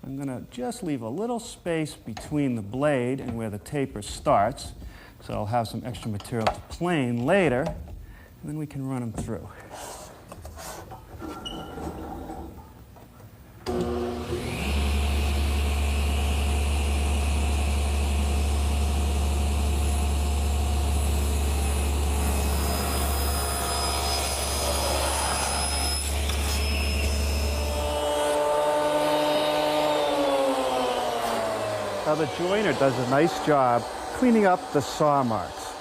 I'm going to just leave a little space between the blade and where the taper starts, so I'll have some extra material to plane later, and then we can run them through. Now the joiner does a nice job cleaning up the saw marks.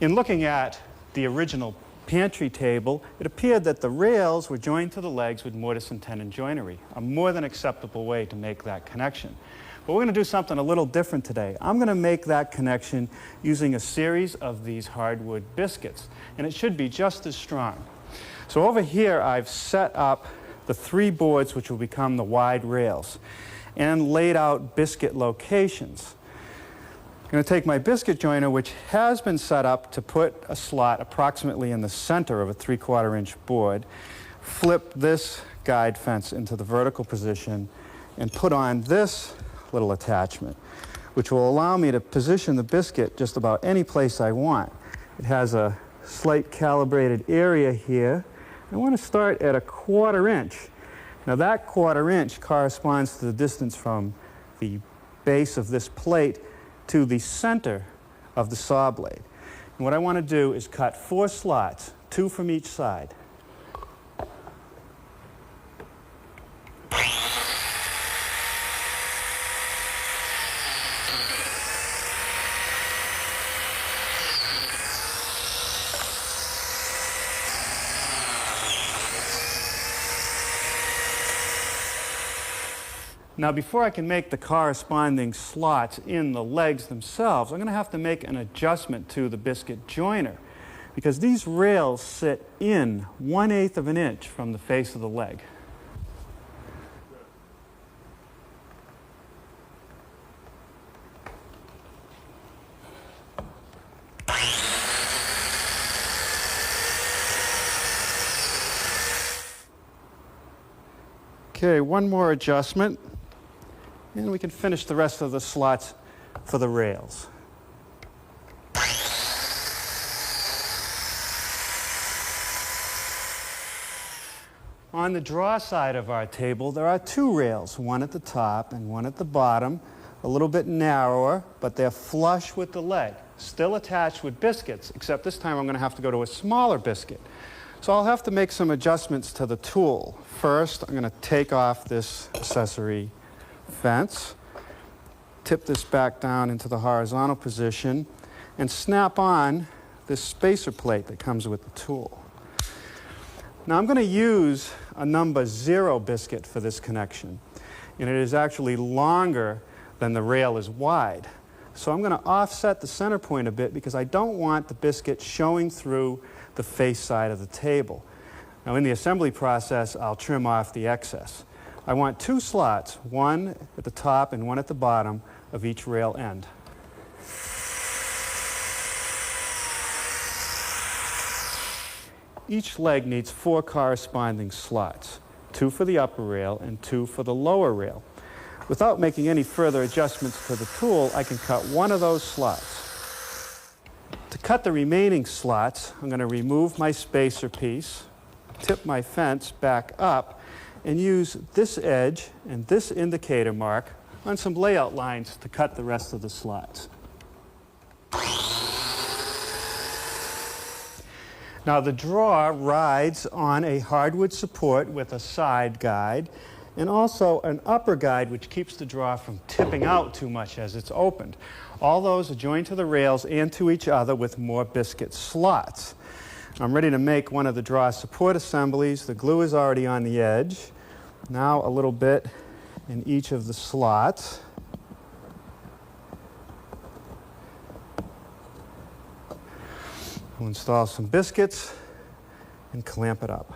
In looking at the original pantry table, it appeared that the rails were joined to the legs with mortise and tenon joinery, a more than acceptable way to make that connection. But we're going to do something a little different today. I'm going to make that connection using a series of these hardwood biscuits, and it should be just as strong. So over here I've set up the 3 boards which will become the wide rails and laid out biscuit locations. I'm going to take my biscuit joiner, which has been set up to put a slot approximately in the center of a 3/4 inch board, flip this guide fence into the vertical position, and put on this little attachment, which will allow me to position the biscuit just about any place I want. It has a slight calibrated area here. I want to start at a 1/4 inch. Now that 1/4 inch corresponds to the distance from the base of this plate to the center of the saw blade. And what I want to do is cut 4 slots, 2 from each side. Now, before I can make the corresponding slots in the legs themselves, I'm going to have to make an adjustment to the biscuit joiner because these rails sit in 1/8 of an inch from the face of the leg. Okay, one more adjustment, and we can finish the rest of the slots for the rails. On the draw side of our table, there are two rails, one at the top and one at the bottom, a little bit narrower, but they're flush with the leg, still attached with biscuits, except this time I'm going to have to go to a smaller biscuit. So I'll have to make some adjustments to the tool. First, I'm going to take off this accessory fence, tip this back down into the horizontal position, and snap on this spacer plate that comes with the tool. Now I'm going to use a number 0 biscuit for this connection, and it is actually longer than the rail is wide. So I'm going to offset the center point a bit because I don't want the biscuit showing through the face side of the table. Now in the assembly process, I'll trim off the excess. I want 2 slots, one at the top and one at the bottom of each rail end. Each leg needs 4 corresponding slots, 2 for the upper rail and 2 for the lower rail. Without making any further adjustments to the tool, I can cut one of those slots. To cut the remaining slots, I'm going to remove my spacer piece, tip my fence back up, and use this edge and this indicator mark on some layout lines to cut the rest of the slots. Now the draw rides on a hardwood support with a side guide and also an upper guide which keeps the draw from tipping out too much as it's opened. All those are joined to the rails and to each other with more biscuit slots. I'm ready to make one of the draw support assemblies. The glue is already on the edge. Now a little bit in each of the slots. We'll install some biscuits and clamp it up.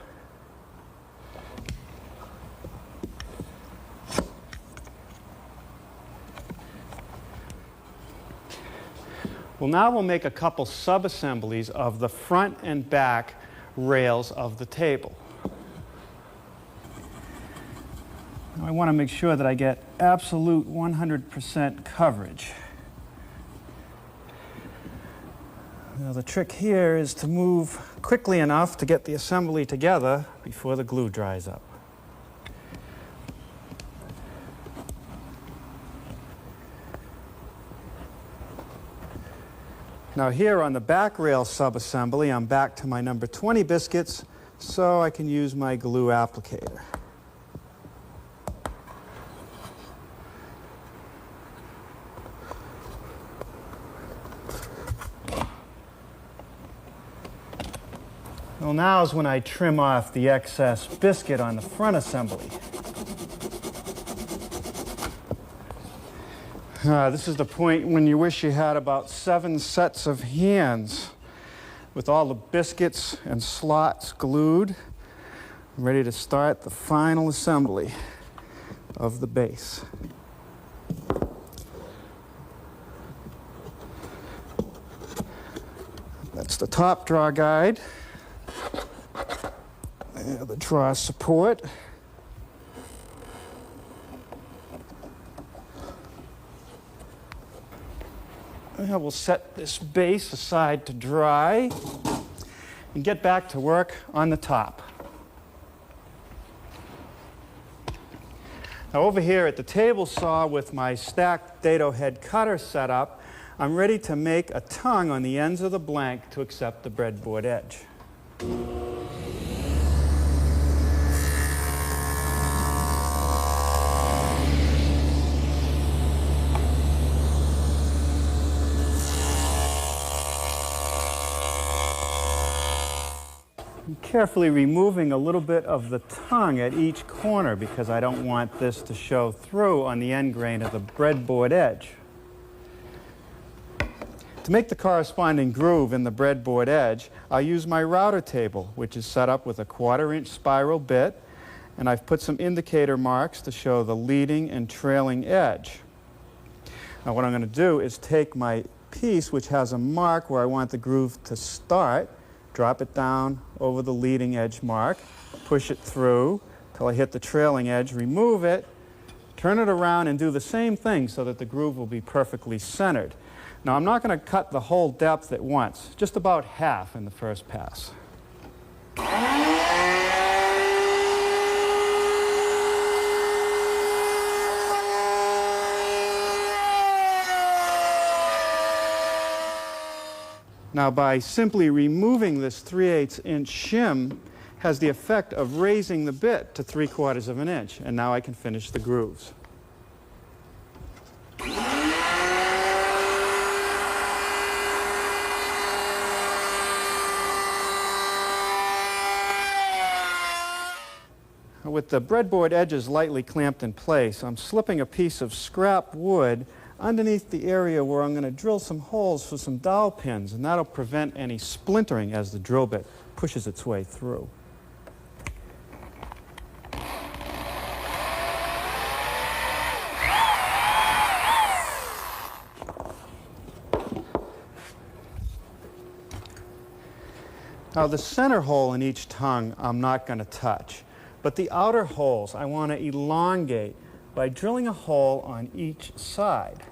Well, now we'll make a couple sub-assemblies of the front and back rails of the table. Now I want to make sure that I get absolute 100% coverage. Now the trick here is to move quickly enough to get the assembly together before the glue dries up. Now here on the back rail sub-assembly, I'm back to my number 20 biscuits, so I can use my glue applicator. Well, now is when I trim off the excess biscuit on the front assembly. This is the point when you wish you had about 7 sets of hands with all the biscuits and slots glued. I'm ready to start the final assembly of the base. That's the top draw guide. There, the draw support. And we'll set this base aside to dry and get back to work on the top. Now over here at the table saw with my stacked dado head cutter set up, I'm ready to make a tongue on the ends of the blank to accept the breadboard edge. I'm carefully removing a little bit of the tongue at each corner because I don't want this to show through on the end grain of the breadboard edge. To make the corresponding groove in the breadboard edge, I'll use my router table, which is set up with a 1/4-inch spiral bit, and I've put some indicator marks to show the leading and trailing edge. Now what I'm going to do is take my piece, which has a mark where I want the groove to start, drop it down over the leading edge mark, push it through, till I hit the trailing edge, remove it, turn it around and do the same thing so that the groove will be perfectly centered. Now I'm not going to cut the whole depth at once, just about half in the first pass. Now by simply removing this 3/8 inch shim has the effect of raising the bit to 3/4 of an inch, and now I can finish the grooves. With the breadboard edges lightly clamped in place, I'm slipping a piece of scrap wood underneath the area where I'm going to drill some holes for some dowel pins, and that'll prevent any splintering as the drill bit pushes its way through. Now the center hole in each tongue I'm not going to touch, but the outer holes I want to elongate by drilling a hole on each side.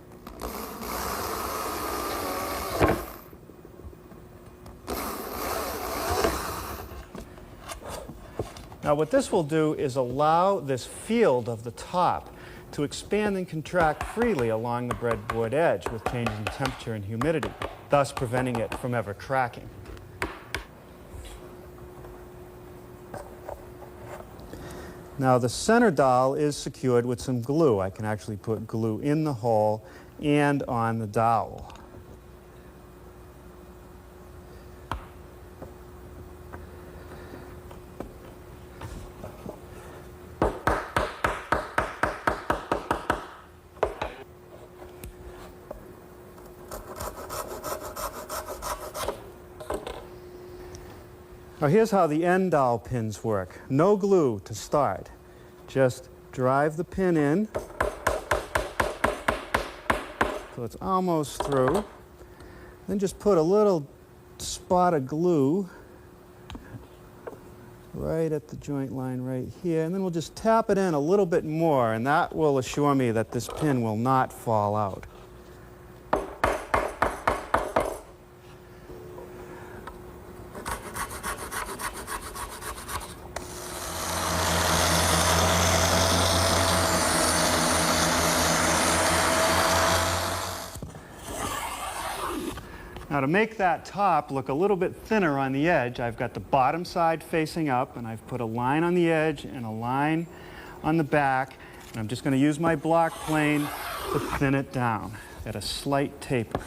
Now what this will do is allow this field of the top to expand and contract freely along the breadboard edge with changing temperature and humidity, thus preventing it from ever cracking. Now the center dowel is secured with some glue. I can actually put glue in the hole and on the dowel. Now here's how the end dowel pins work. No glue to start. Just drive the pin in so it's almost through. Then just put a little spot of glue right at the joint line right here, and then we'll just tap it in a little bit more, and that will assure me that this pin will not fall out. Now to make that top look a little bit thinner on the edge, I've got the bottom side facing up, and I've put a line on the edge and a line on the back, and I'm just going to use my block plane to thin it down at a slight taper.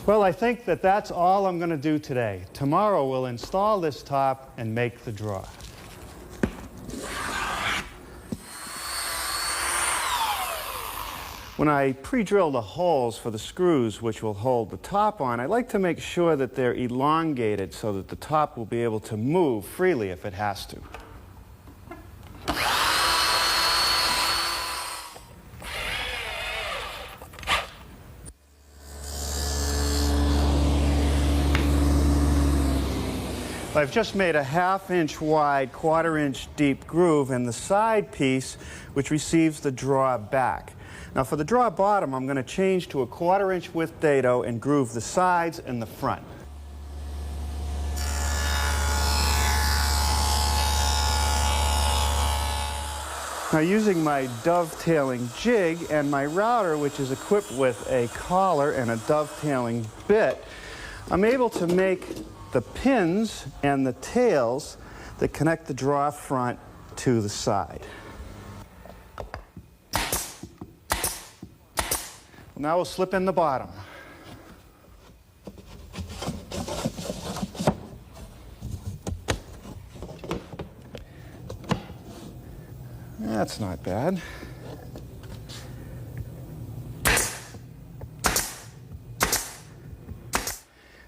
Well, I think that that's all I'm going to do today. Tomorrow we'll install this top and make the drawer. When I pre-drill the holes for the screws which will hold the top on, I like to make sure that they're elongated so that the top will be able to move freely if it has to. I've just made a 1/2 inch wide, 1/4 inch deep groove in the side piece which receives the drawer back. Now for the drawer bottom, I'm going to change to a 1/4 inch width dado and groove the sides and the front. Now using my dovetailing jig and my router, which is equipped with a collar and a dovetailing bit, I'm able to make the pins and the tails that connect the drawer front to the side. Now we'll slip in the bottom. That's not bad.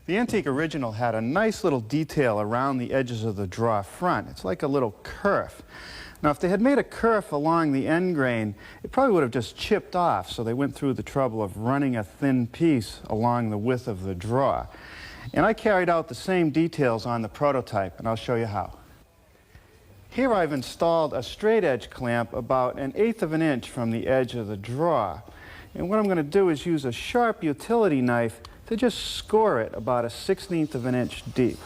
The Antique Original had a nice little detail around the edges of the drawer front. It's like a little kerf. Now, if they had made a kerf along the end grain, it probably would have just chipped off, so they went through the trouble of running a thin piece along the width of the drawer. And I carried out the same details on the prototype, and I'll show you how. Here I've installed a straight edge clamp about 1/8 of an inch from the edge of the drawer. And what I'm going to do is use a sharp utility knife to just score it about 1/16 of an inch deep.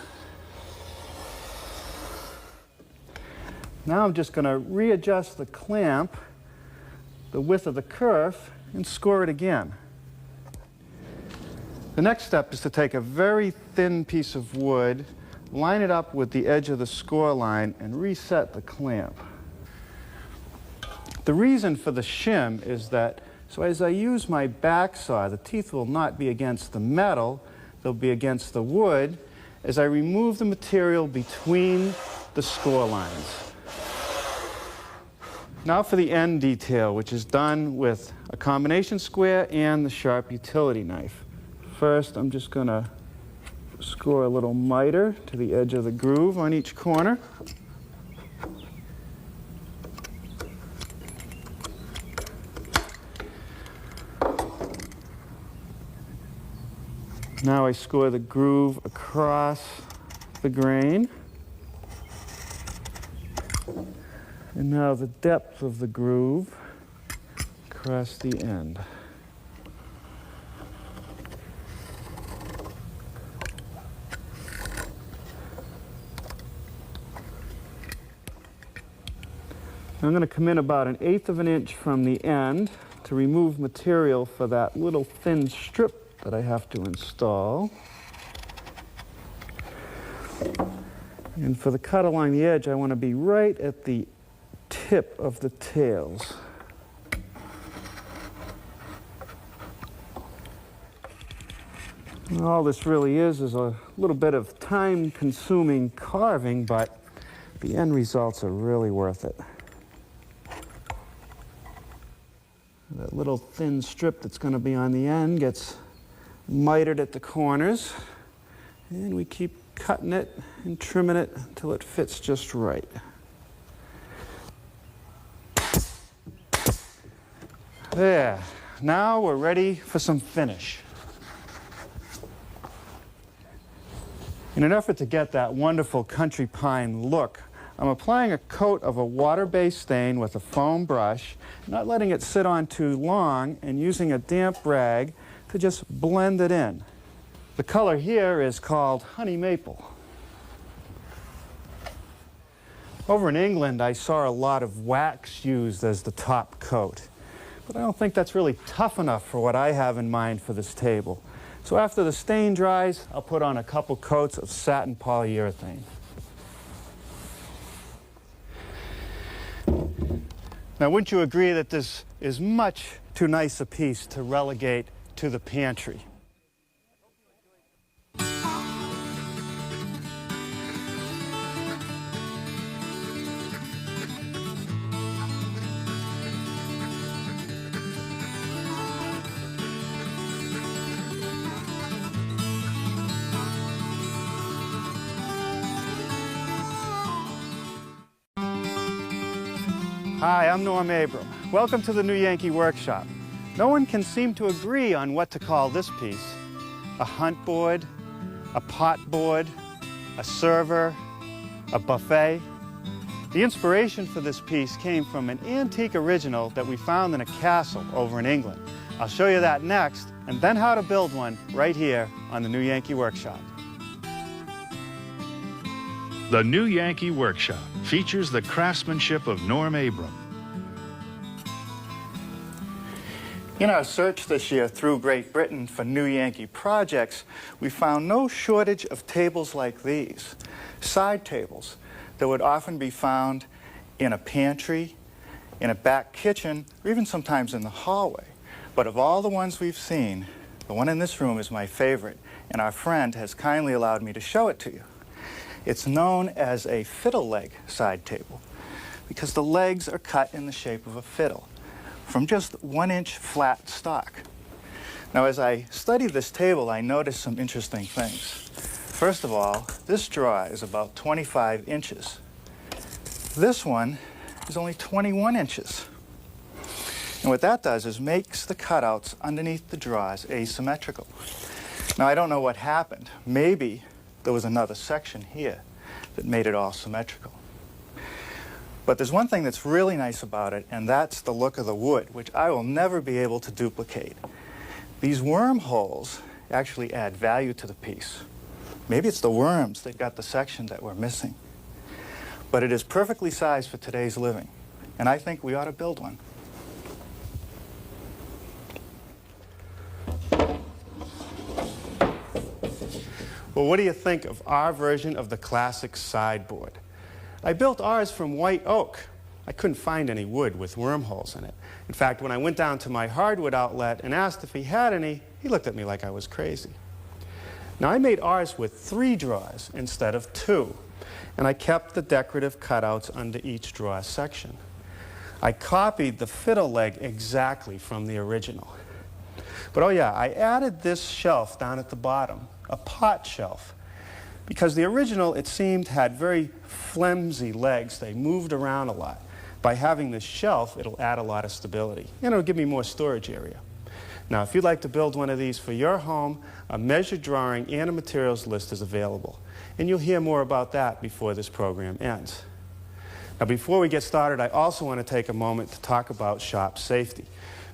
Now I'm just going to readjust the clamp, the width of the kerf, and score it again. The next step is to take a very thin piece of wood, line it up with the edge of the score line, and reset the clamp. The reason for the shim is that, so as I use my back saw, the teeth will not be against the metal, they'll be against the wood as I remove the material between the score lines. Now for the end detail, which is done with a combination square and the sharp utility knife. First, I'm just going to score a little miter to the edge of the groove on each corner. Now I score the groove across the grain. And now the depth of the groove across the end. I'm going to come in about 1/8 of an inch from the end to remove material for that little thin strip that I have to install. And for the cut along the edge, I want to be right at the tip of the tails. And all this really is a little bit of time-consuming carving, but the end results are really worth it. That little thin strip that's going to be on the end gets mitered at the corners, and we keep cutting it and trimming it until it fits just right. There. Now we're ready for some finish. In an effort to get that wonderful country pine look, I'm applying a coat of a water-based stain with a foam brush, not letting it sit on too long, and using a damp rag to just blend it in. The color here is called honey maple. Over in England, I saw a lot of wax used as the top coat, but I don't think that's really tough enough for what I have in mind for this table. So after the stain dries, I'll put on a couple coats of satin polyurethane. Now, wouldn't you agree that this is much too nice a piece to relegate to the pantry? Hi, I'm Norm Abram. Welcome to the New Yankee Workshop. No one can seem to agree on what to call this piece. A hunt board, a pot board, a server, a buffet. The inspiration for this piece came from an antique original that we found in a castle over in England. I'll show you that next, and then how to build one right here on the New Yankee Workshop. The New Yankee Workshop features the craftsmanship of Norm Abram. In our search this year through Great Britain for New Yankee projects, we found no shortage of tables like these, side tables that would often be found in a pantry, in a back kitchen, or even sometimes in the hallway. But of all the ones we've seen, the one in this room is my favorite, and our friend has kindly allowed me to show it to you. It's known as a fiddle leg side table because the legs are cut in the shape of a fiddle from just 1-inch flat stock. Now, as I studied this table, I noticed some interesting things. First of all, this drawer is about 25 inches. This one is only 21 inches. And what that does is makes the cutouts underneath the drawers asymmetrical. Now, I don't know what happened. Maybe there was another section here that made it all symmetrical. But there's one thing that's really nice about it, and that's the look of the wood, which I will never be able to duplicate. These wormholes actually add value to the piece. Maybe it's the worms that got the section that we're missing. But it is perfectly sized for today's living, and I think we ought to build one. Well, what do you think of our version of the classic sideboard? I built ours from white oak. I couldn't find any wood with wormholes in it. In fact, when I went down to my hardwood outlet and asked if he had any, he looked at me like I was crazy. Now, I made ours with 3 drawers instead of 2, and I kept the decorative cutouts under each drawer section. I copied the fiddle leg exactly from the original. But oh yeah, I added this shelf down at the bottom, a pot shelf, because the original, it seemed, had very flimsy legs. They moved around a lot. By having this shelf, it'll add a lot of stability, and it'll give me more storage area. Now, if you'd like to build one of these for your home, a measured drawing and a materials list is available, and you'll hear more about that before this program ends. Now, before we get started, I also want to take a moment to talk about shop safety.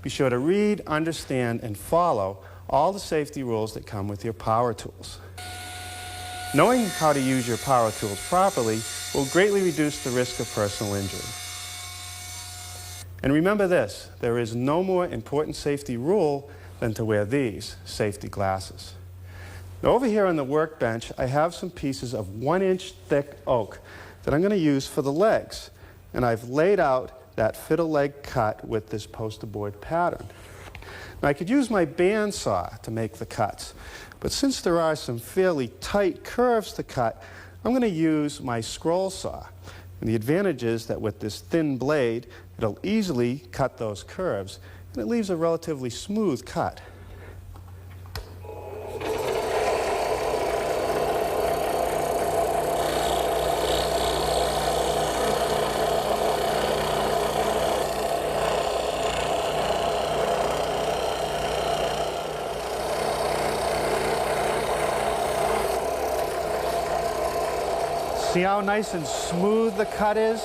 Be sure to read, understand, and follow all the safety rules that come with your power tools. Knowing how to use your power tools properly will greatly reduce the risk of personal injury. And remember this, there is no more important safety rule than to wear these safety glasses. Now, over here on the workbench, I have some pieces of 1-inch thick oak that I'm going to use for the legs. And I've laid out that fiddle leg cut with this poster board pattern. Now, I could use my bandsaw to make the cuts, but since there are some fairly tight curves to cut, I'm going to use my scroll saw. And the advantage is that with this thin blade, it'll easily cut those curves, and it leaves a relatively smooth cut. See how nice and smooth the cut is?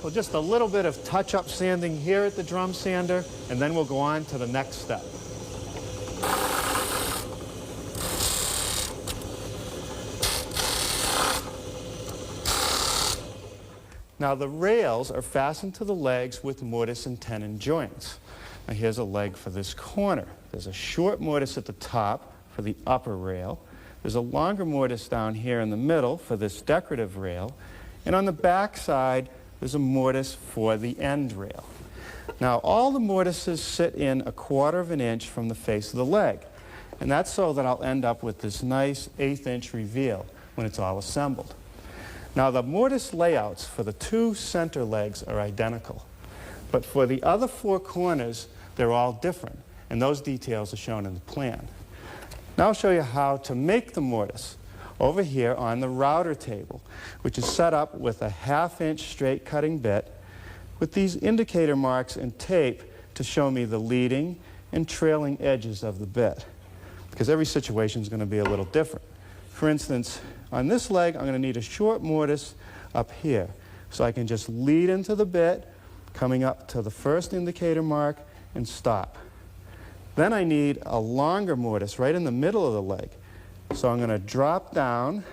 Well, just a little bit of touch-up sanding here at the drum sander, and then we'll go on to the next step. Now, the rails are fastened to the legs with mortise and tenon joints. Now, here's a leg for this corner. There's a short mortise at the top for the upper rail. There's a longer mortise down here in the middle for this decorative rail. And on the back side, there's a mortise for the end rail. Now, all the mortises sit in 1/4 inch from the face of the leg. And that's so that I'll end up with this nice 1/8 inch reveal when it's all assembled. Now, the mortise layouts for the 2 center legs are identical. But for the other 4 corners, they're all different, and those details are shown in the plan. Now I'll show you how to make the mortise over here on the router table, which is set up with a 1/2 inch straight cutting bit with these indicator marks and tape to show me the leading and trailing edges of the bit, because every situation is going to be a little different. For instance, on this leg, I'm going to need a short mortise up here, so I can just lead into the bit, coming up to the first indicator mark, and stop. Then I need a longer mortise right in the middle of the leg. So I'm going to drop down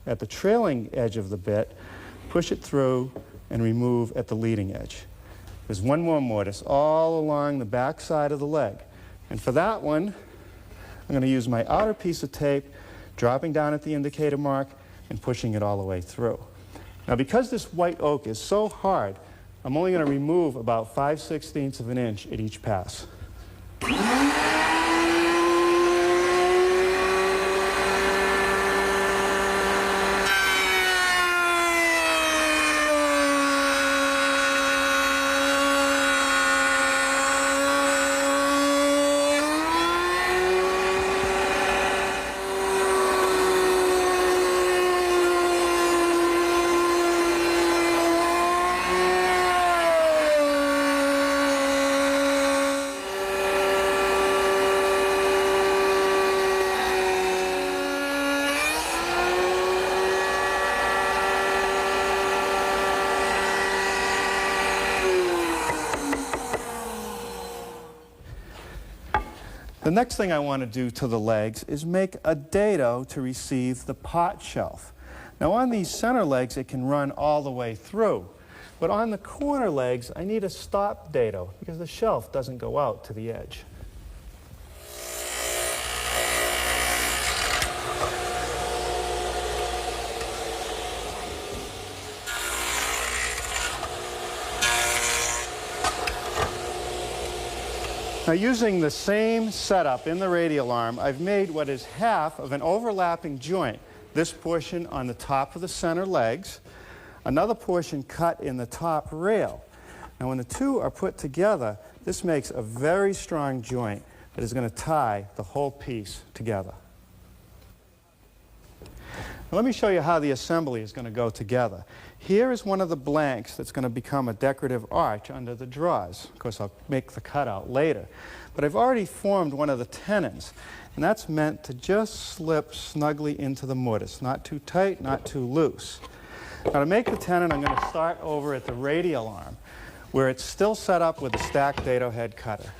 at the trailing edge of the bit, push it through, and remove at the leading edge. There's one more mortise all along the back side of the leg. And for that one, I'm going to use my outer piece of tape, dropping down at the indicator mark, and pushing it all the way through. Now, because this white oak is so hard, I'm only going to remove about 5/16 of an inch at each pass. The next thing I want to do to the legs is make a dado to receive the pot shelf. Now on these center legs it can run all the way through, but on the corner legs I need a stop dado because the shelf doesn't go out to the edge. Now using the same setup in the radial arm, I've made what is half of an overlapping joint. This portion on the top of the center legs, another portion cut in the top rail. Now when the two are put together, this makes a very strong joint that is going to tie the whole piece together. Now let me show you how the assembly is going to go together. Here is one of the blanks that's going to become a decorative arch under the drawers. Of course, I'll make the cutout later. But I've already formed one of the tenons, and that's meant to just slip snugly into the mortise. Not too tight, not too loose. Now to make the tenon, I'm going to start over at the radial arm, where it's still set up with a stacked dado head cutter.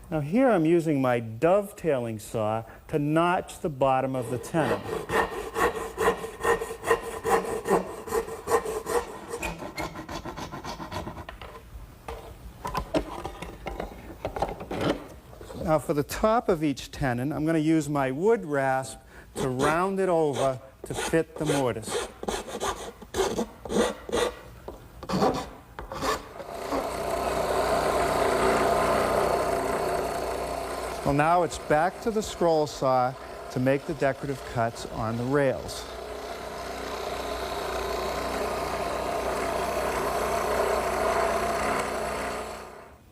Now here I'm using my dovetailing saw to notch the bottom of the tenon. Now for the top of each tenon, I'm going to use my wood rasp to round it over to fit the mortise. Well, now it's back to the scroll saw to make the decorative cuts on the rails.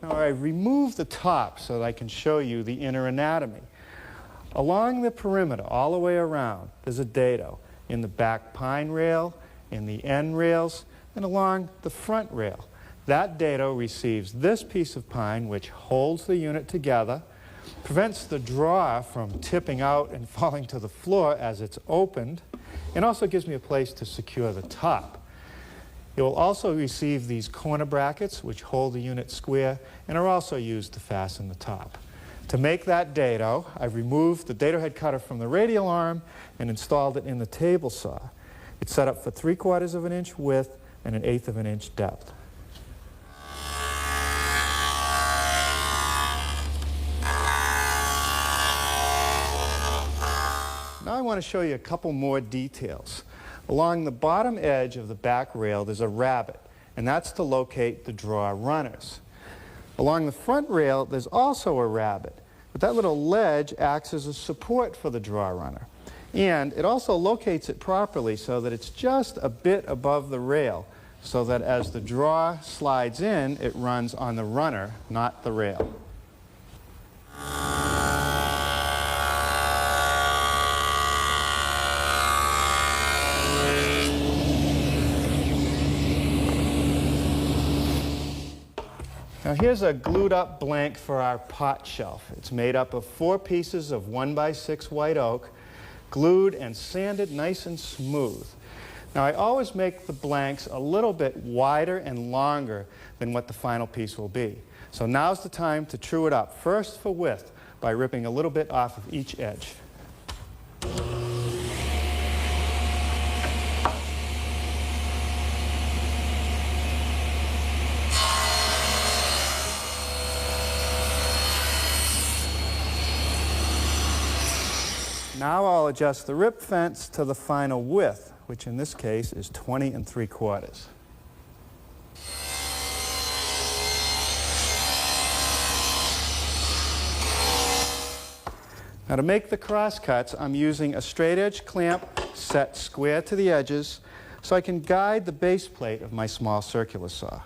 Now I've removed the top so that I can show you the inner anatomy. Along the perimeter, all the way around, there's a dado in the back pine rail, in the end rails, and along the front rail. That dado receives this piece of pine, which holds the unit together, prevents the drawer from tipping out and falling to the floor as it's opened, and also gives me a place to secure the top. It will also receive these corner brackets, which hold the unit square and are also used to fasten the top. To make that dado, I've removed the dado head cutter from the radial arm and installed it in the table saw. It's set up for 3/4 of an inch width and 1/8 of an inch depth. Now I want to show you a couple more details. Along the bottom edge of the back rail there's a rabbet, and that's to locate the drawer runners. Along the front rail there's also a rabbet, but that little ledge acts as a support for the drawer runner. And it also locates it properly so that it's just a bit above the rail, so that as the drawer slides in, it runs on the runner, not the rail. Now here's a glued up blank for our pot shelf. It's made up of 4 pieces of 1x6 white oak, glued and sanded nice and smooth. Now I always make the blanks a little bit wider and longer than what the final piece will be. So now's the time to true it up, first for width by ripping a little bit off of each edge. Now I'll adjust the rip fence to the final width, which in this case is 20 3/4. Now to make the cross cuts, I'm using a straight edge clamp set square to the edges so I can guide the base plate of my small circular saw.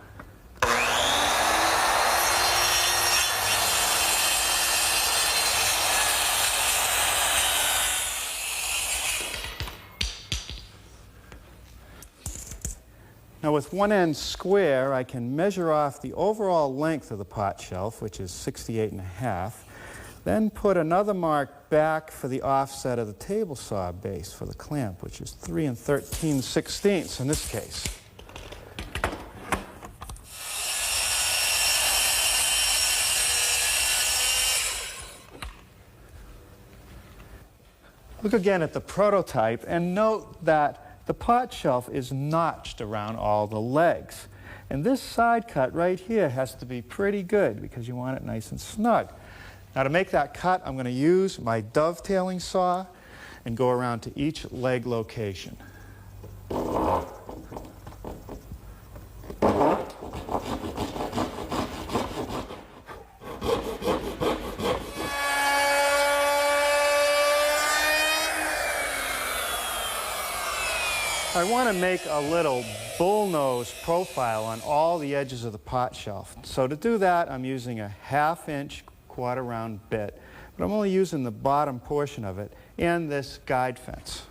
Now with one end square, I can measure off the overall length of the pot shelf, which is 68.5, then put another mark back for the offset of the table saw base for the clamp, which is 3 13/16 in this case. Look again at the prototype and note that the pot shelf is notched around all the legs. And this side cut right here has to be pretty good because you want it nice and snug. Now to make that cut, I'm going to use my dovetailing saw and go around to each leg location. I want to make a little bullnose profile on all the edges of the pot shelf. So to do that, I'm using a 1/2-inch quarter round bit, but I'm only using the bottom portion of it and this guide fence.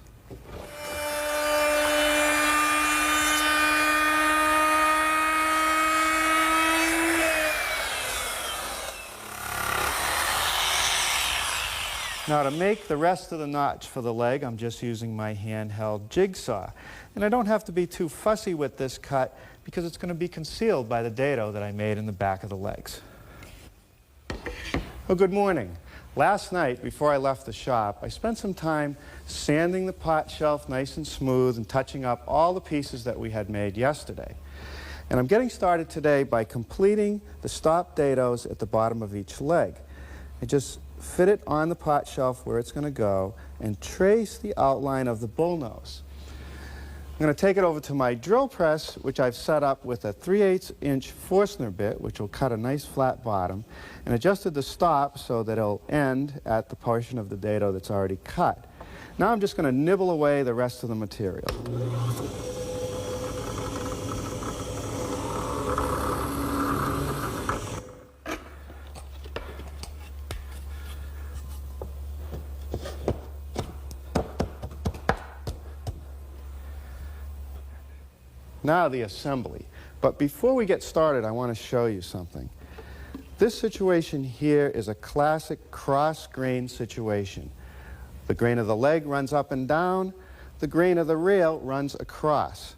Now to make the rest of the notch for the leg, I'm just using my handheld jigsaw. And I don't have to be too fussy with this cut because it's going to be concealed by the dado that I made in the back of the legs. Well, good morning. Last night, before I left the shop, I spent some time sanding the pot shelf nice and smooth and touching up all the pieces that we had made yesterday. And I'm getting started today by completing the stop dados at the bottom of each leg. I just fit it on the pot shelf where it's going to go and trace the outline of the bullnose. I'm going to take it over to my drill press, which I've set up with a 3/8-inch Forstner bit, which will cut a nice flat bottom, and adjusted the stop so that it'll end at the portion of the dado that's already cut. Now I'm just going to nibble away the rest of the material. Now the assembly. But before we get started, I want to show you something. This situation here is a classic cross-grain situation. The grain of the leg runs up and down, the grain of the rail runs across.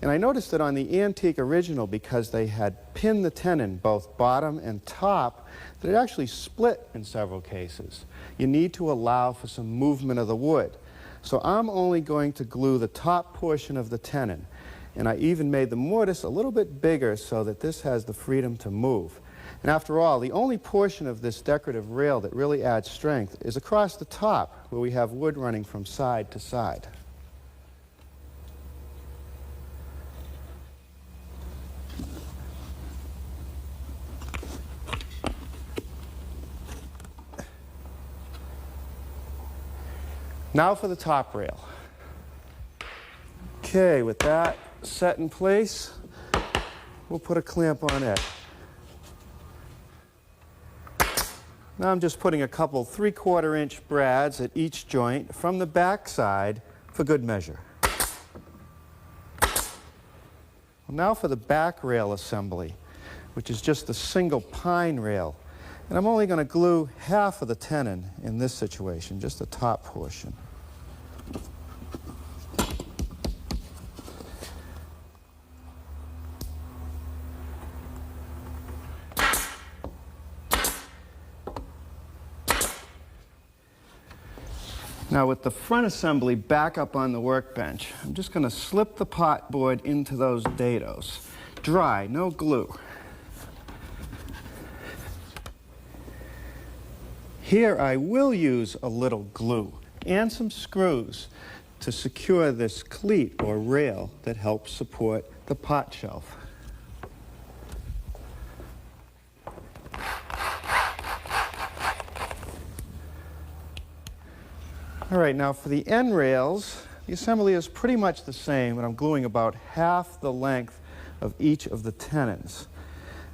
And I noticed that on the antique original, because they had pinned the tenon both bottom and top, that it actually split in several cases. You need to allow for some movement of the wood. So I'm only going to glue the top portion of the tenon. And I even made the mortise a little bit bigger so that this has the freedom to move. And after all, the only portion of this decorative rail that really adds strength is across the top, where we have wood running from side to side. Now for the top rail. Okay, with that set in place, we'll put a clamp on it. Now I'm just putting a couple 3/4-inch brads at each joint from the back side for good measure. Well, now for the back rail assembly, which is just a single pine rail. And I'm only going to glue half of the tenon in this situation, just the top portion. Now with the front assembly back up on the workbench, I'm just going to slip the pot board into those dados. Dry, no glue. Here I will use a little glue and some screws to secure this cleat or rail that helps support the pot shelf. All right, now for the end rails, the assembly is pretty much the same, but I'm gluing about half the length of each of the tenons.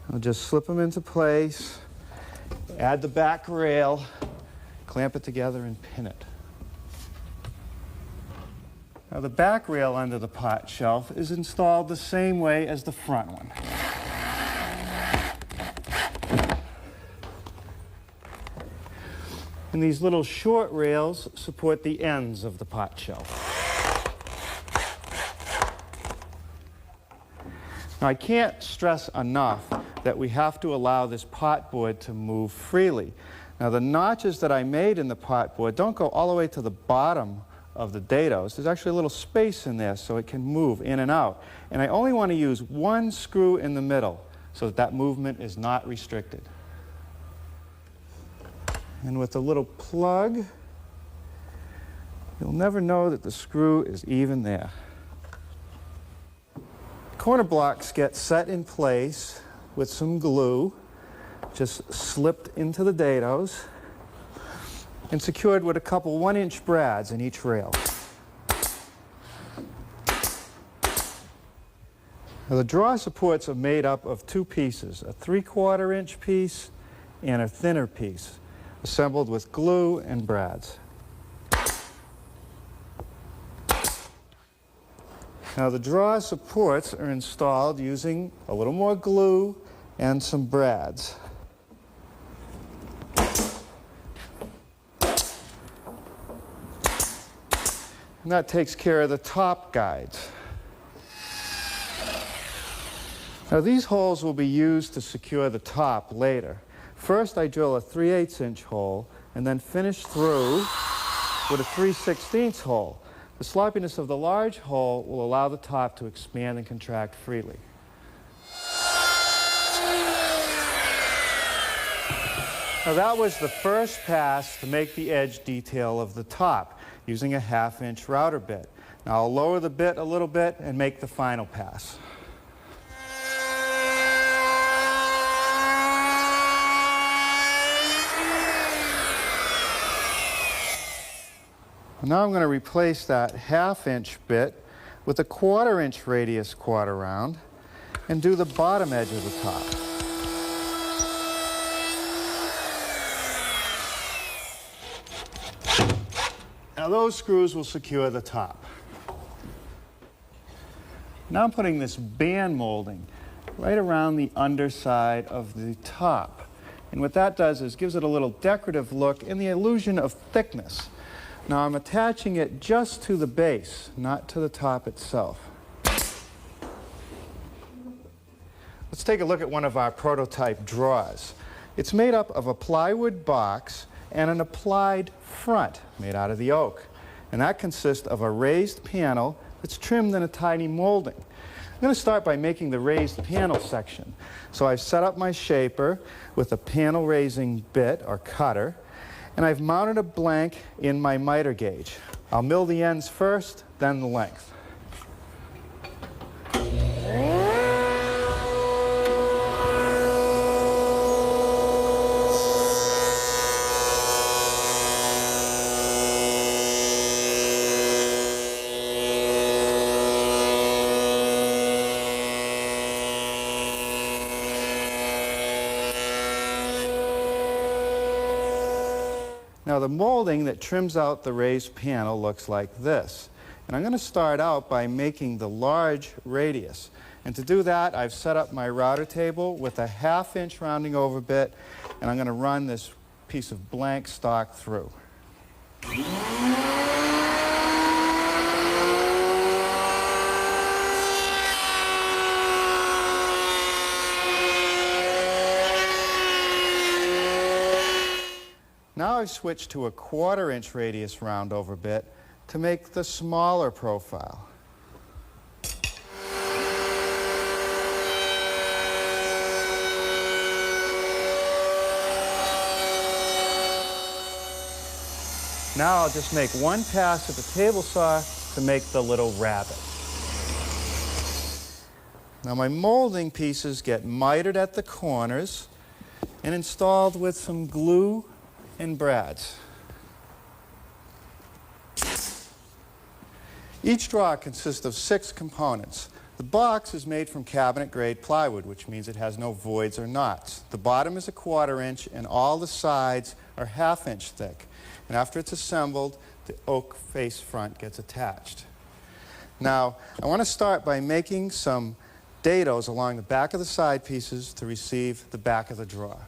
I'll just slip them into place, add the back rail, clamp it together and pin it. Now the back rail under the pot shelf is installed the same way as the front one. And these little short rails support the ends of the pot shelf. Now I can't stress enough that we have to allow this pot board to move freely. Now the notches that I made in the pot board don't go all the way to the bottom of the dados. There's actually a little space in there so it can move in and out. And I only want to use one screw in the middle so that that movement is not restricted. And with a little plug, you'll never know that the screw is even there. Corner blocks get set in place with some glue, just slipped into the dados, and secured with a couple 1-inch brads in each rail. Now the draw supports are made up of two pieces, a 3/4 inch piece and a thinner piece, assembled with glue and brads. Now the draw supports are installed using a little more glue and some brads. And that takes care of the top guides. Now these holes will be used to secure the top later. First I drill a 3/8 inch hole and then finish through with a 3/16 hole. The sloppiness of the large hole will allow the top to expand and contract freely. Now that was the first pass to make the edge detail of the top using a 1/2 inch router bit. Now I'll lower the bit a little bit and make the final pass. Now I'm going to replace that 1/2 inch bit with a 1/4 inch radius quarter round and do the bottom edge of the top. Now those screws will secure the top. Now I'm putting this band molding right around the underside of the top. And what that does is gives it a little decorative look and the illusion of thickness. Now I'm attaching it just to the base, not to the top itself. Let's take a look at one of our prototype drawers. It's made up of a plywood box and an applied front made out of the oak. And that consists of a raised panel that's trimmed in a tiny molding. I'm going to start by making the raised panel section. So I've set up my shaper with a panel raising bit or cutter, and I've mounted a blank in my miter gauge. I'll mill the ends first, then the length. Now the molding that trims out the raised panel looks like this. And I'm going to start out by making the large radius. And to do that, I've set up my router table with a 1/2 inch rounding over bit, and I'm going to run this piece of blank stock through. Now I've switched to a 1/4 inch radius round over bit to make the smaller profile. Now I'll just make one pass at the table saw to make the little rabbit. Now my molding pieces get mitered at the corners and installed with some glue and brads. Each drawer consists of 6 components. The box is made from cabinet-grade plywood, which means it has no voids or knots. The bottom is a 1/4 inch, and all the sides are 1/2 inch thick. And after it's assembled, the oak face front gets attached. Now, I want to start by making some dados along the back of the side pieces to receive the back of the drawer.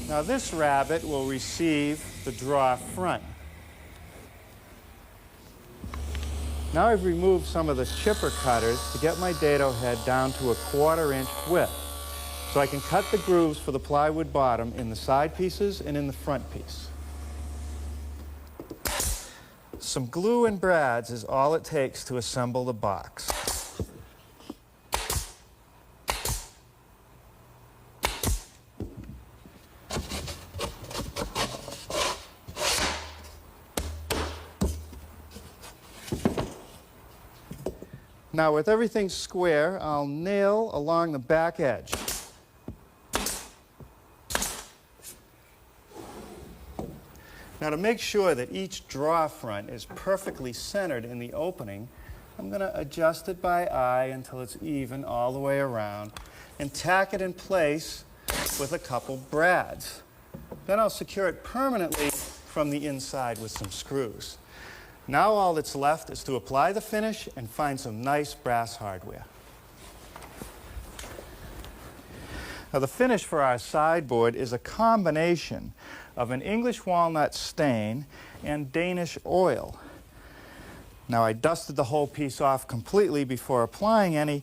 Now this rabbet will receive the drawer front. Now I've removed some of the chipper cutters to get my dado head down to a 1/4 inch width, so I can cut the grooves for the plywood bottom in the side pieces and in the front piece. Some glue and brads is all it takes to assemble the box. Now with everything square, I'll nail along the back edge. Now to make sure that each drawer front is perfectly centered in the opening, I'm going to adjust it by eye until it's even all the way around and tack it in place with a couple brads. Then I'll secure it permanently from the inside with some screws. Now all that's left is to apply the finish and find some nice brass hardware. Now the finish for our sideboard is a combination of an English walnut stain and Danish oil. Now I dusted the whole piece off completely before applying any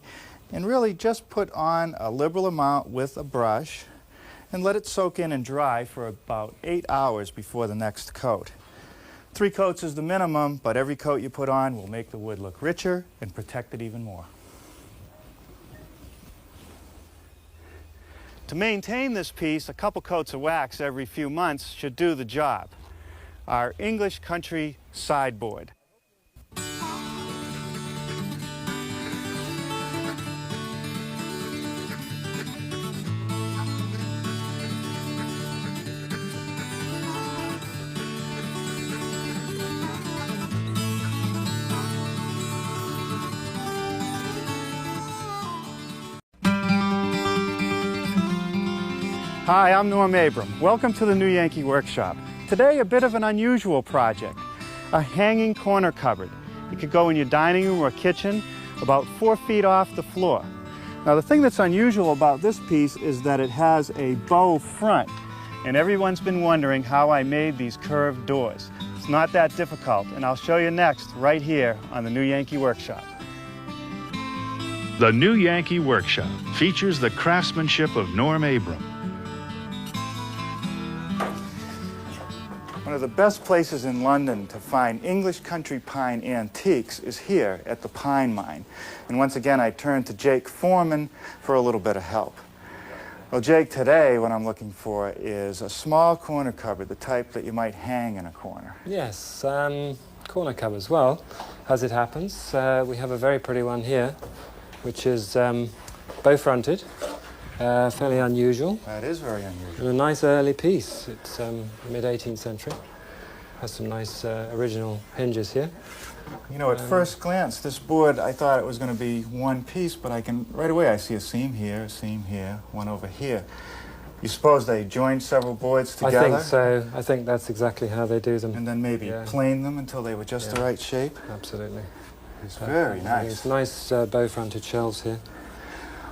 and really just put on a liberal amount with a brush and let it soak in and dry for about 8 hours before the next coat. 3 coats is the minimum, but every coat you put on will make the wood look richer and protect it even more. To maintain this piece, a couple coats of wax every few months should do the job. Our English country sideboard. Hi, I'm Norm Abram. Welcome to the New Yankee Workshop. Today, a bit of an unusual project, a hanging corner cupboard. It could go in your dining room or kitchen, about 4 feet off the floor. Now, the thing that's unusual about this piece is that it has a bow front, and everyone's been wondering how I made these curved doors. It's not that difficult, and I'll show you next, right here on the New Yankee Workshop. The New Yankee Workshop features the craftsmanship of Norm Abram. One of the best places in London to find English country pine antiques is here at the Pine Mine. And once again, I turned to Jake Foreman for a little bit of help. Well, Jake, today what I'm looking for is a small corner cupboard, the type that you might hang in a corner. Yes, corner cupboards. Well, as it happens, we have a very pretty one here, which is bow-fronted. Fairly unusual. That is very unusual. And a nice early piece. It's mid-18th century. Has some nice original hinges here. You know, at first glance, this board, I thought it was going to be one piece, but right away I see a seam here, one over here. You suppose they joined several boards together? I think so. I think that's exactly how they do them. And then maybe plane them until they were just the right shape? Absolutely. It's very nice. It's nice bow-fronted shelves here.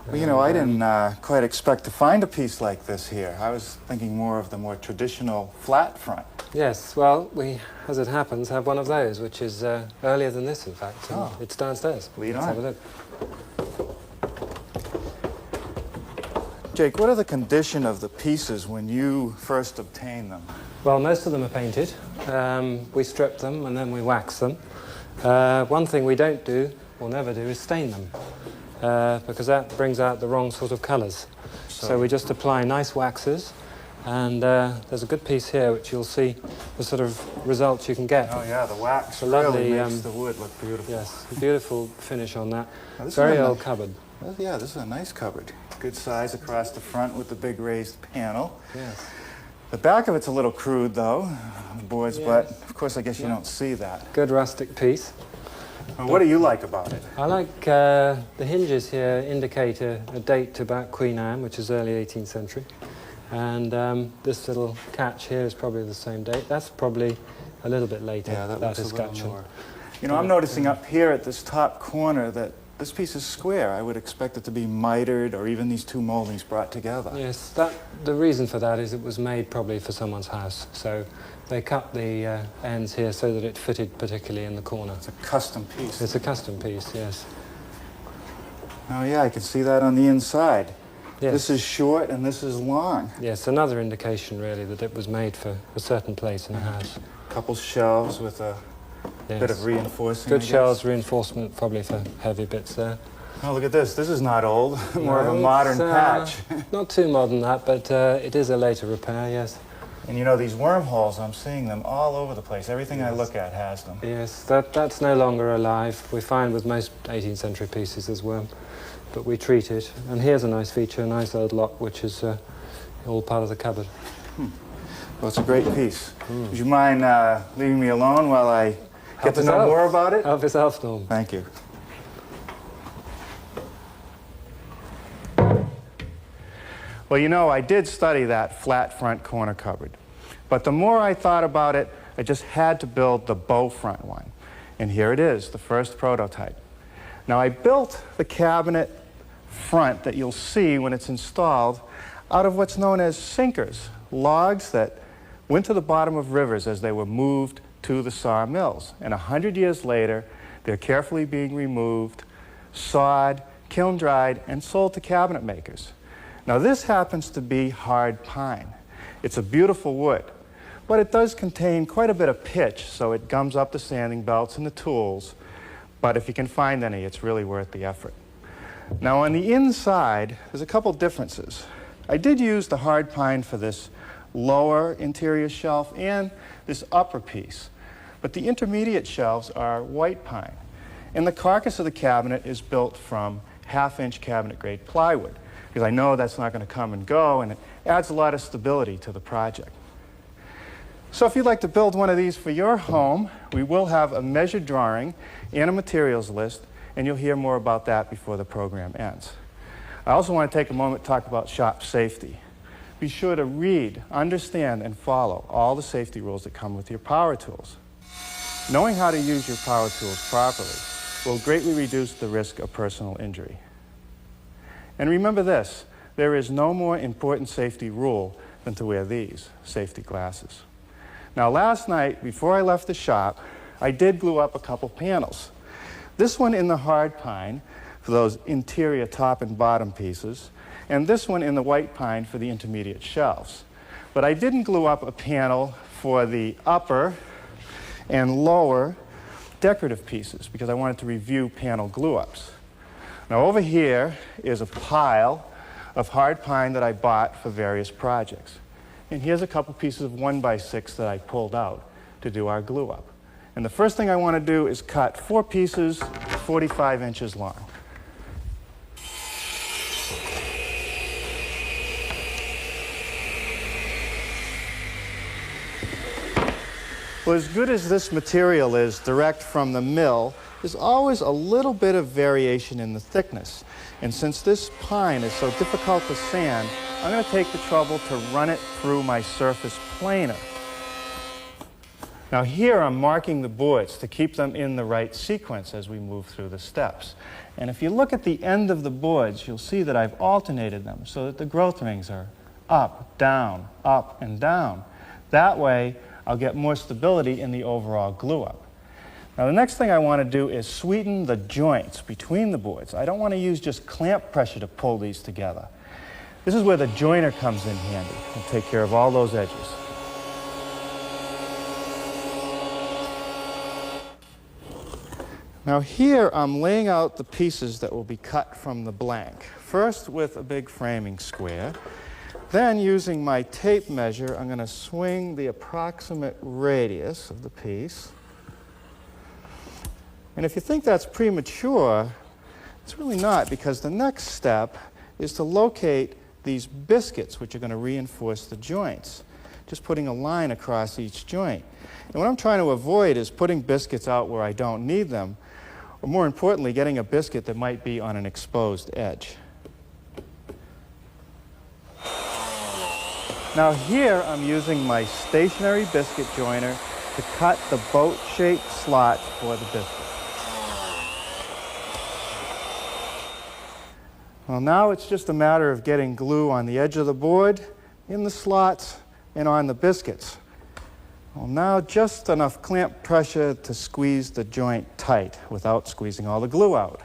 Well, you know, I didn't quite expect to find a piece like this here. I was thinking more of the more traditional flat front. Yes, well, we, as it happens, have one of those, which is earlier than this, in fact. Oh. It's downstairs. Lead Let's on. have a look. Jake, what are the condition of the pieces when you first obtain them? Well, most of them are painted. We strip them and then we wax them. One thing we don't do, or never do, is stain them. Because that brings out the wrong sort of colours. So we just apply nice waxes, and there's a good piece here which you'll see the sort of results you can get. Oh yeah, the wax lovely, really makes the wood look beautiful. Yes, a beautiful finish on that. Now, this Very is a old nice cupboard. Well, yeah, this is a nice cupboard. Good size across the front with the big raised panel. Yes. The back of it's a little crude though, the boards, Yes. but of course I guess you don't see that. Good rustic piece. Well, what do you like about it? I like the hinges here indicate a date to about Queen Anne, which is early 18th century. And this little catch here is probably the same date. That's probably a little bit later, Yeah, that looks a little escutcheon. more. You know, I'm noticing up here at this top corner that this piece is square. I would expect it to be mitered or even these two moldings brought together. Yes, the reason for that is it was made probably for someone's house. So they cut the ends here so that it fitted particularly in the corner. It's a custom piece. It's a custom piece, yes. Oh yeah, I can see that on the inside. Yes. This is short and this is long. Yes, another indication really that it was made for a certain place in a house. A couple shelves with a bit of reinforcing. Good I guess. shelves, reinforcement probably for heavy bits there. Oh, look at this. This is not old. More of No, a modern it's, patch. Not too modern that, but it is a later repair, yes. And you know, these wormholes, I'm seeing them all over the place. Everything I look at has them. Yes, that's no longer alive. We find with most 18th century pieces there's worm, but we treat it. And here's a nice feature, a nice old lock, which is all part of the cupboard. Well, it's a great piece. Would you mind leaving me alone while I get to know yourself. more about it? Help yourself, Norm. Thank you. Well, you know, I did study that flat front corner cupboard. But the more I thought about it, I just had to build the bow front one. And here it is, the first prototype. Now, I built the cabinet front that you'll see when it's installed out of what's known as sinkers, logs that went to the bottom of rivers as they were moved to the sawmills. And 100 years later, they're carefully being removed, sawed, kiln dried, and sold to cabinet makers. Now, this happens to be hard pine. It's a beautiful wood, but it does contain quite a bit of pitch, so it gums up the sanding belts and the tools. But if you can find any, it's really worth the effort. Now, on the inside, there's a couple differences. I did use the hard pine for this lower interior shelf and this upper piece, but the intermediate shelves are white pine. And the carcass of the cabinet is built from half-inch cabinet-grade plywood, because I know that's not going to come and go, and it adds a lot of stability to the project. So if you'd like to build one of these for your home, we will have a measured drawing and a materials list, and you'll hear more about that before the program ends. I also want to take a moment to talk about shop safety. Be sure to read, understand, and follow all the safety rules that come with your power tools. Knowing how to use your power tools properly will greatly reduce the risk of personal injury. And remember this, there is no more important safety rule than to wear these safety glasses. Now, last night, before I left the shop, I did glue up a couple panels. This one in the hard pine for those interior top and bottom pieces, and this one in the white pine for the intermediate shelves. But I didn't glue up a panel for the upper and lower decorative pieces because I wanted to review panel glue-ups. Now, over here is a pile of hard pine that I bought for various projects. And here's a couple pieces of 1x6 that I pulled out to do our glue-up. And the first thing I want to do is cut 4 pieces 45 inches long. Well, as good as this material is direct from the mill, there's always a little bit of variation in the thickness. And since this pine is so difficult to sand, I'm going to take the trouble to run it through my surface planer. Now here I'm marking the boards to keep them in the right sequence as we move through the steps. And if you look at the end of the boards, you'll see that I've alternated them so that the growth rings are up, and down. That way, I'll get more stability in the overall glue-up. Now the next thing I want to do is sweeten the joints between the boards. I don't want to use just clamp pressure to pull these together. This is where the joiner comes in handy and take care of all those edges. Now here I'm laying out the pieces that will be cut from the blank. First with a big framing square. Then using my tape measure, I'm going to swing the approximate radius of the piece. And if you think that's premature, it's really not, because the next step is to locate these biscuits, which are going to reinforce the joints, just putting a line across each joint. And what I'm trying to avoid is putting biscuits out where I don't need them. or more importantly, getting a biscuit that might be on an exposed edge. Now here I'm using my stationary biscuit joiner to cut the boat-shaped slots for the biscuit. Well, now it's just a matter of getting glue on the edge of the board, in the slots, and on the biscuits. Well, now just enough clamp pressure to squeeze the joint tight without squeezing all the glue out.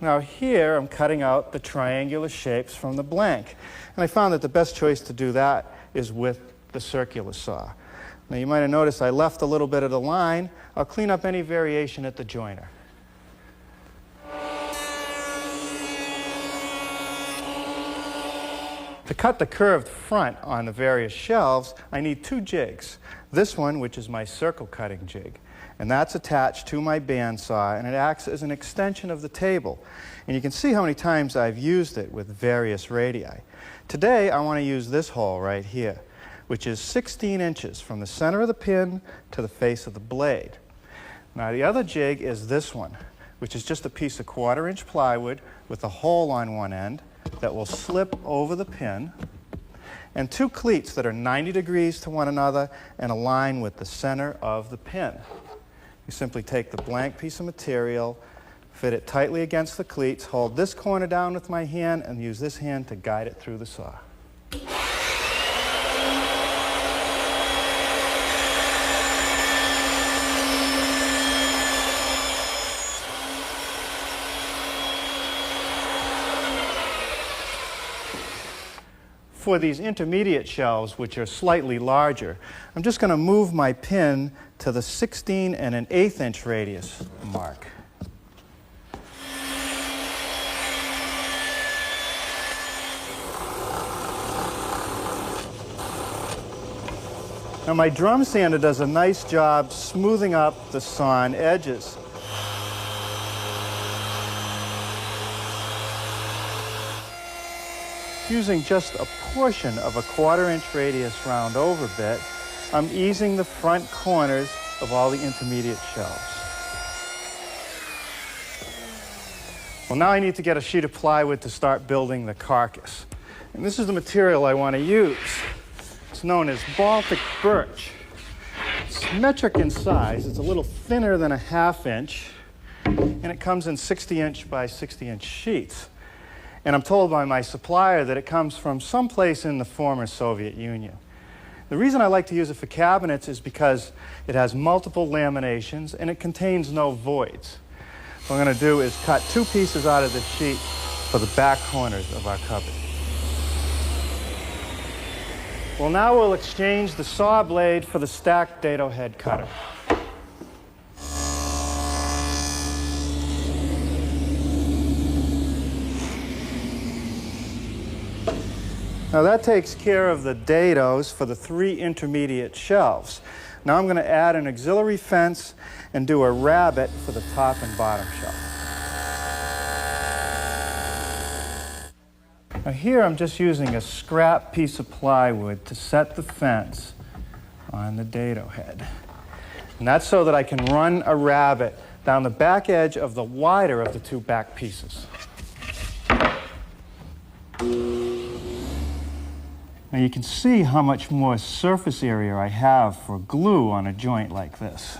Now here I'm cutting out the triangular shapes from the blank. And I found that the best choice to do that is with the circular saw. Now you might have noticed I left a little bit of the line. I'll clean up any variation at the joiner. To cut the curved front on the various shelves, I need two jigs. This one, which is my circle cutting jig, and that's attached to my bandsaw, and it acts as an extension of the table. And you can see how many times I've used it with various radii. Today, I want to use this hole right here, which is 16 inches from the center of the pin to the face of the blade. Now, the other jig is this one, which is just a piece of 1/4-inch plywood with a hole on one end that will slip over the pin, and two cleats that are 90 degrees to one another and align with the center of the pin. You simply take the blank piece of material, fit it tightly against the cleats, hold this corner down with my hand, and use this hand to guide it through the saw. For these intermediate shelves, which are slightly larger, I'm just going to move my pin to the 16 1/8 inch radius mark. Now my drum sander does a nice job smoothing up the sawn edges. Using just a portion of a 1/4-inch radius round over bit, I'm easing the front corners of all the intermediate shelves. Well, now I need to get a sheet of plywood to start building the carcass. And this is the material I want to use. It's known as Baltic birch. It's metric in size. It's a little thinner than a 1/2 inch, and it comes in 60-inch by 60-inch sheets. And I'm told by my supplier that it comes from someplace in the former Soviet Union. The reason I like to use it for cabinets is because it has multiple laminations and it contains no voids. What I'm going to do is cut two pieces out of the sheet for the back corners of our cupboard. Well, now we'll exchange the saw blade for the stacked dado head cutter. Now that takes care of the dados for the 3 intermediate shelves. Now I'm going to add an auxiliary fence and do a rabbet for the top and bottom shelf. Now here I'm just using a scrap piece of plywood to set the fence on the dado head. And that's so that I can run a rabbet down the back edge of the wider of the two back pieces. Now you can see how much more surface area I have for glue on a joint like this.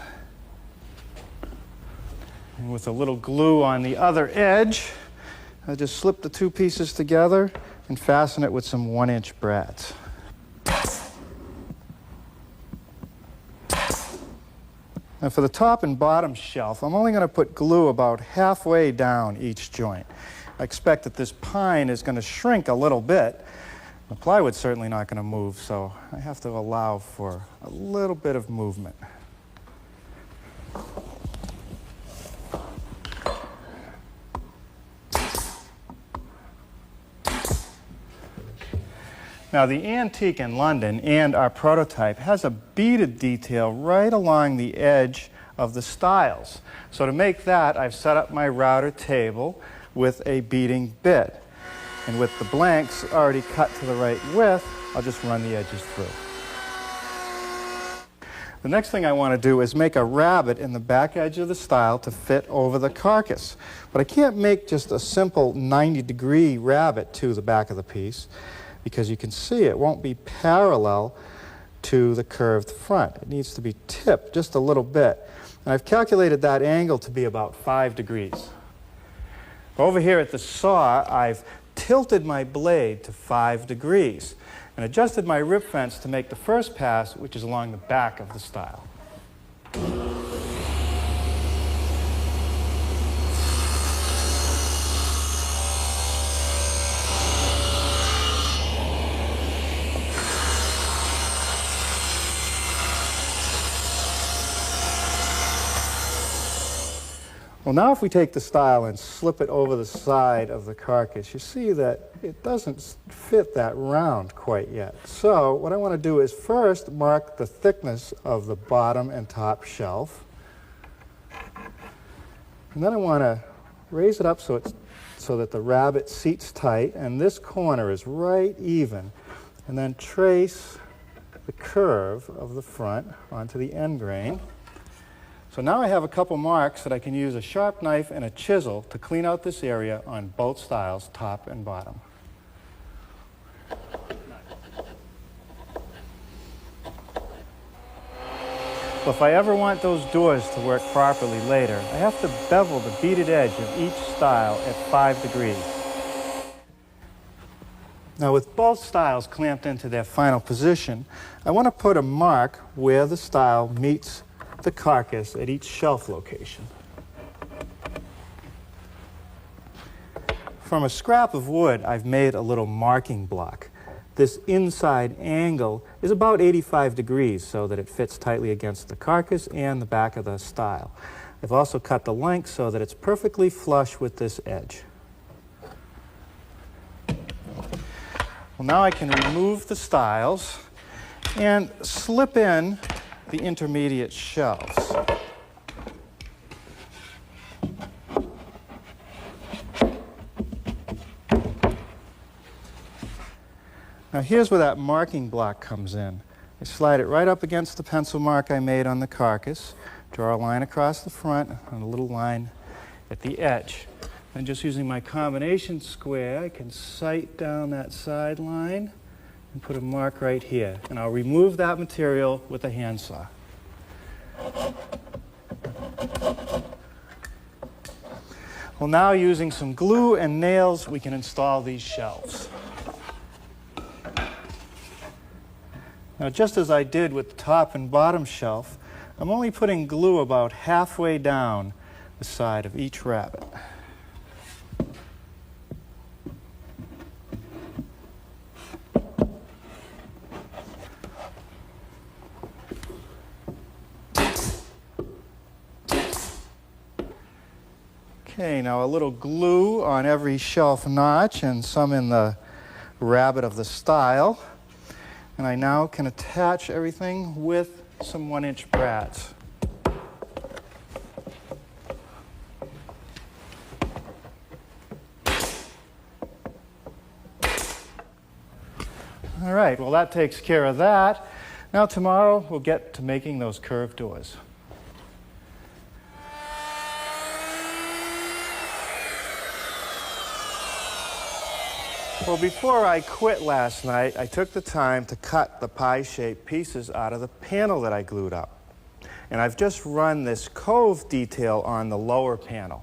And with a little glue on the other edge, I just slip the two pieces together and fasten it with some 1-inch brads. Now for the top and bottom shelf, I'm only going to put glue about halfway down each joint. I expect that this pine is going to shrink a little bit. The plywood's certainly not going to move, so I have to allow for a little bit of movement. Now, the antique in London and our prototype has a beaded detail right along the edge of the stiles. So to make that, I've set up my router table with a beading bit. And with the blanks already cut to the right width, I'll just run the edges through. The next thing I want to do is make a rabbet in the back edge of the stile to fit over the carcass. But I can't make just a simple 90-degree rabbet to the back of the piece, because you can see it won't be parallel to the curved front. It needs to be tipped just a little bit. And I've calculated that angle to be about 5 degrees. Over here at the saw, I've tilted my blade to 5 degrees and adjusted my rib fence to make the first pass, which is along the back of the stile. Well, now if we take the stile and slip it over the side of the carcass, you see that it doesn't fit that round quite yet. So what I want to do is first mark the thickness of the bottom and top shelf. And then I want to raise it up so that the rabbet seats tight, and this corner is right even. And then trace the curve of the front onto the end grain. So now I have a couple marks that I can use a sharp knife and a chisel to clean out this area on both stiles, top and bottom. Well, if I ever want those doors to work properly later, I have to bevel the beaded edge of each stile at 5 degrees. Now, with both stiles clamped into their final position, I want to put a mark where the stile meets the carcass at each shelf location. From a scrap of wood, I've made a little marking block. This inside angle is about 85 degrees so that it fits tightly against the carcass and the back of the stile. I've also cut the length so that it's perfectly flush with this edge. Well, now I can remove the stiles and slip in the intermediate shelves. Now here's where that marking block comes in. I slide it right up against the pencil mark I made on the carcass, draw a line across the front and a little line at the edge. And just using my combination square, I can sight down that side line and put a mark right here. And I'll remove that material with a handsaw. Well, now using some glue and nails, we can install these shelves. Now, just as I did with the top and bottom shelf, I'm only putting glue about halfway down the side of each rabbet. Okay, now a little glue on every shelf notch and some in the rabbet of the stile. And I now can attach everything with some 1-inch brats. All right, well that takes care of that. Now tomorrow we'll get to making those curved doors. Well, before I quit last night, I took the time to cut the pie-shaped pieces out of the panel that I glued up. And I've just run this cove detail on the lower panel.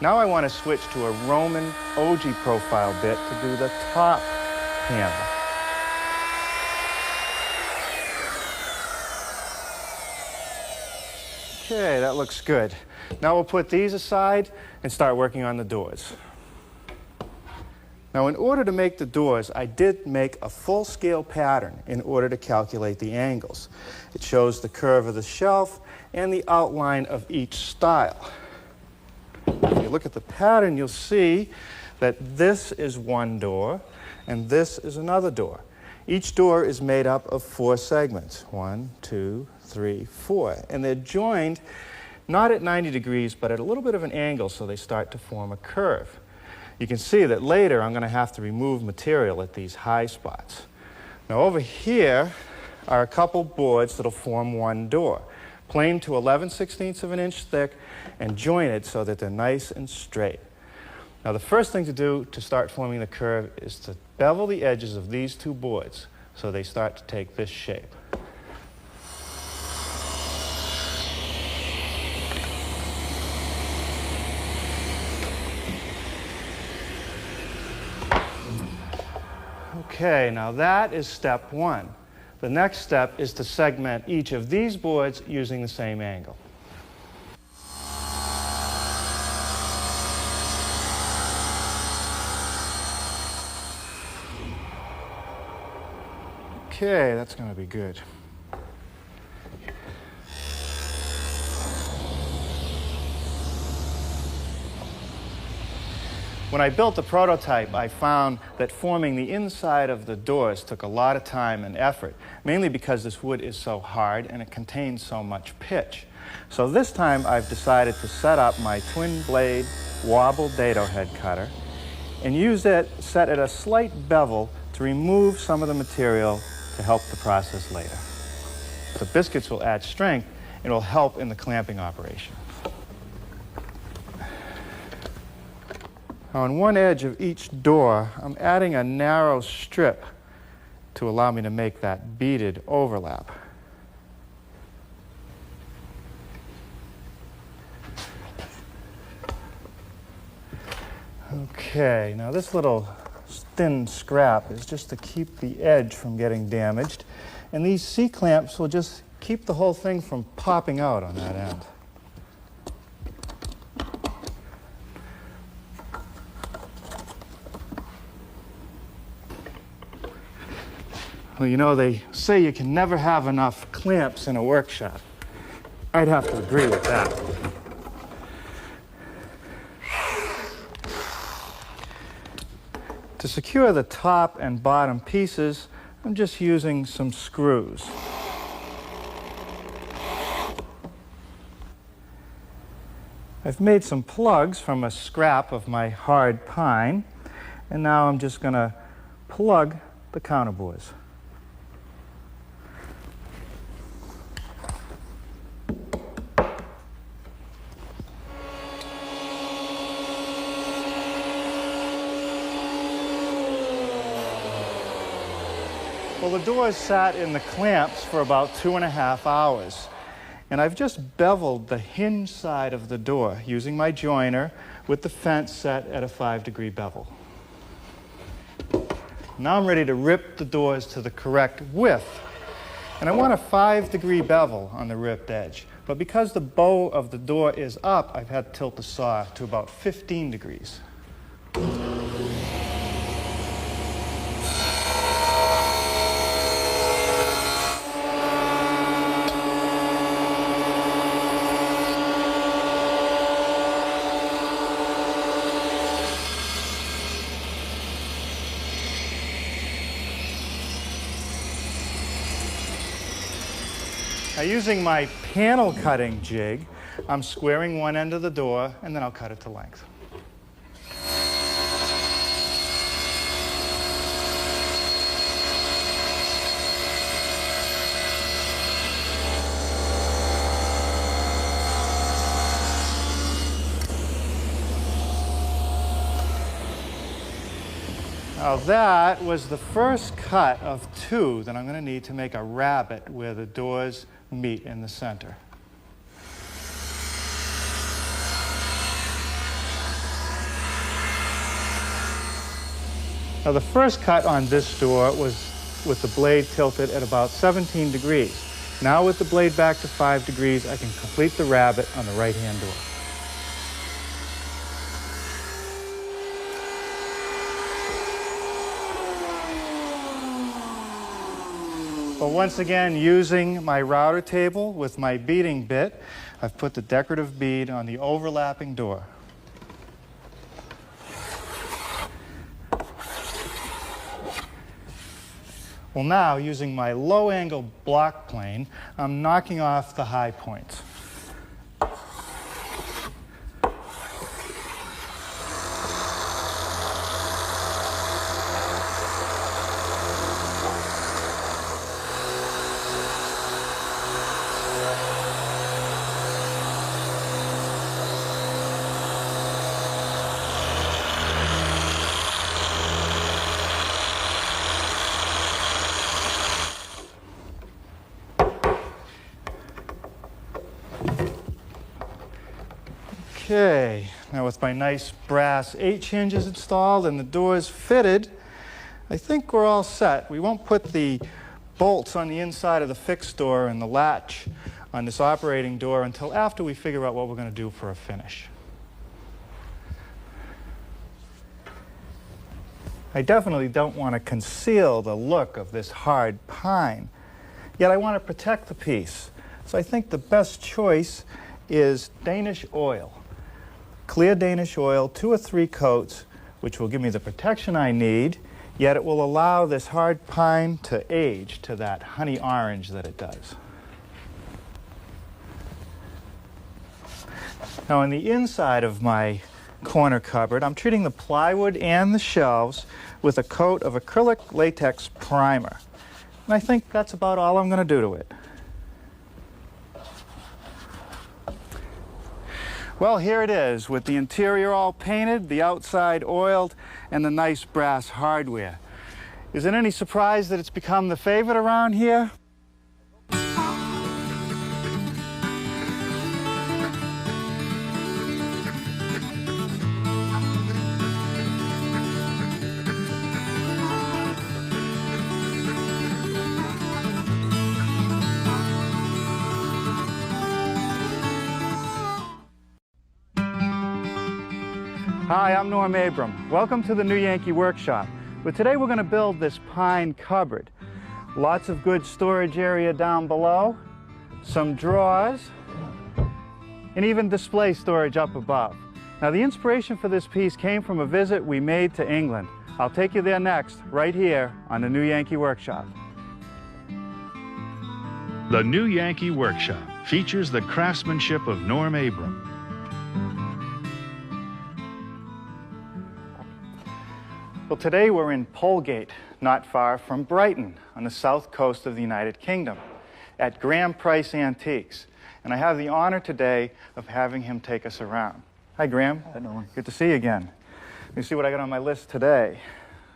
Now I want to switch to a Roman ogee profile bit to do the top panel. Okay, that looks good. Now we'll put these aside and start working on the doors. Now, in order to make the doors, I did make a full-scale pattern in order to calculate the angles. It shows the curve of the shelf and the outline of each stile. If you look at the pattern, you'll see that this is one door and this is another door. Each door is made up of 4 segments. 1, 2, 3, 4. And they're joined not at 90 degrees, but at a little bit of an angle, so they start to form a curve. You can see that later I'm going to have to remove material at these high spots. Now over here, are a couple boards that'll form one door, planed to 11/16 of an inch thick and jointed so that they're nice and straight. Now the first thing to do to start forming the curve is to bevel the edges of these two boards so they start to take this shape. Okay, now that is step one. The next step is to segment each of these boards using the same angle. Okay, that's going to be good. When I built the prototype, I found that forming the inside of the doors took a lot of time and effort, mainly because this wood is so hard and it contains so much pitch. So this time I've decided to set up my twin blade wobble dado head cutter and use it set at a slight bevel to remove some of the material to help the process later. The biscuits will add strength and will help in the clamping operation. Now, on one edge of each door, I'm adding a narrow strip to allow me to make that beaded overlap. Okay, now this little thin scrap is just to keep the edge from getting damaged, and these C-clamps will just keep the whole thing from popping out on that end. Well, you know, they say you can never have enough clamps in a workshop. I'd have to agree with that. To secure the top and bottom pieces, I'm just using some screws. I've made some plugs from a scrap of my hard pine, and now I'm just going to plug the counterbores. Well, the doors sat in the clamps for about 2.5 hours. And I've just beveled the hinge side of the door using my joiner with the fence set at a 5-degree bevel. Now I'm ready to rip the doors to the correct width. And I want a 5-degree bevel on the ripped edge. But because the bow of the door is up, I've had to tilt the saw to about 15 degrees. Now, using my panel cutting jig, I'm squaring one end of the door, and then I'll cut it to length. Now that was the first cut of 2 that I'm going to need to make a rabbet where the doors meet in the center. Now the first cut on this door was with the blade tilted at about 17 degrees. Now with the blade back to 5 degrees, I can complete the rabbet on the right-hand door. But once again, using my router table with my beading bit, I've put the decorative bead on the overlapping door. Well, now, using my low-angle block plane, I'm knocking off the high points. Okay, now with my nice brass H hinges installed and the doors fitted, I think we're all set. We won't put the bolts on the inside of the fixed door and the latch on this operating door until after we figure out what we're going to do for a finish. I definitely don't want to conceal the look of this hard pine, yet I want to protect the piece. So I think the best choice is Danish oil. Clear Danish oil, 2 or 3 coats, which will give me the protection I need, yet it will allow this hard pine to age to that honey orange that it does. Now on the inside of my corner cupboard, I'm treating the plywood and the shelves with a coat of acrylic latex primer. And I think that's about all I'm going to do to it. Well, here it is, with the interior all painted, the outside oiled, and the nice brass hardware. Is it any surprise that it's become the favorite around here? Hi, I'm Norm Abram. Welcome to the New Yankee Workshop. But today we're going to build this pine cupboard. Lots of good storage area down below, some drawers, and even display storage up above. Now the inspiration for this piece came from a visit we made to England. I'll take you there next, right here on the New Yankee Workshop. The New Yankee Workshop features the craftsmanship of Norm Abram. Well, today we're in Polegate, not far from Brighton, on the south coast of the United Kingdom, at Graham Price Antiques. And I have the honor today of having him take us around. Hi, Graham. Hi, Norman. Good to see you again. Let me see what I got on my list today.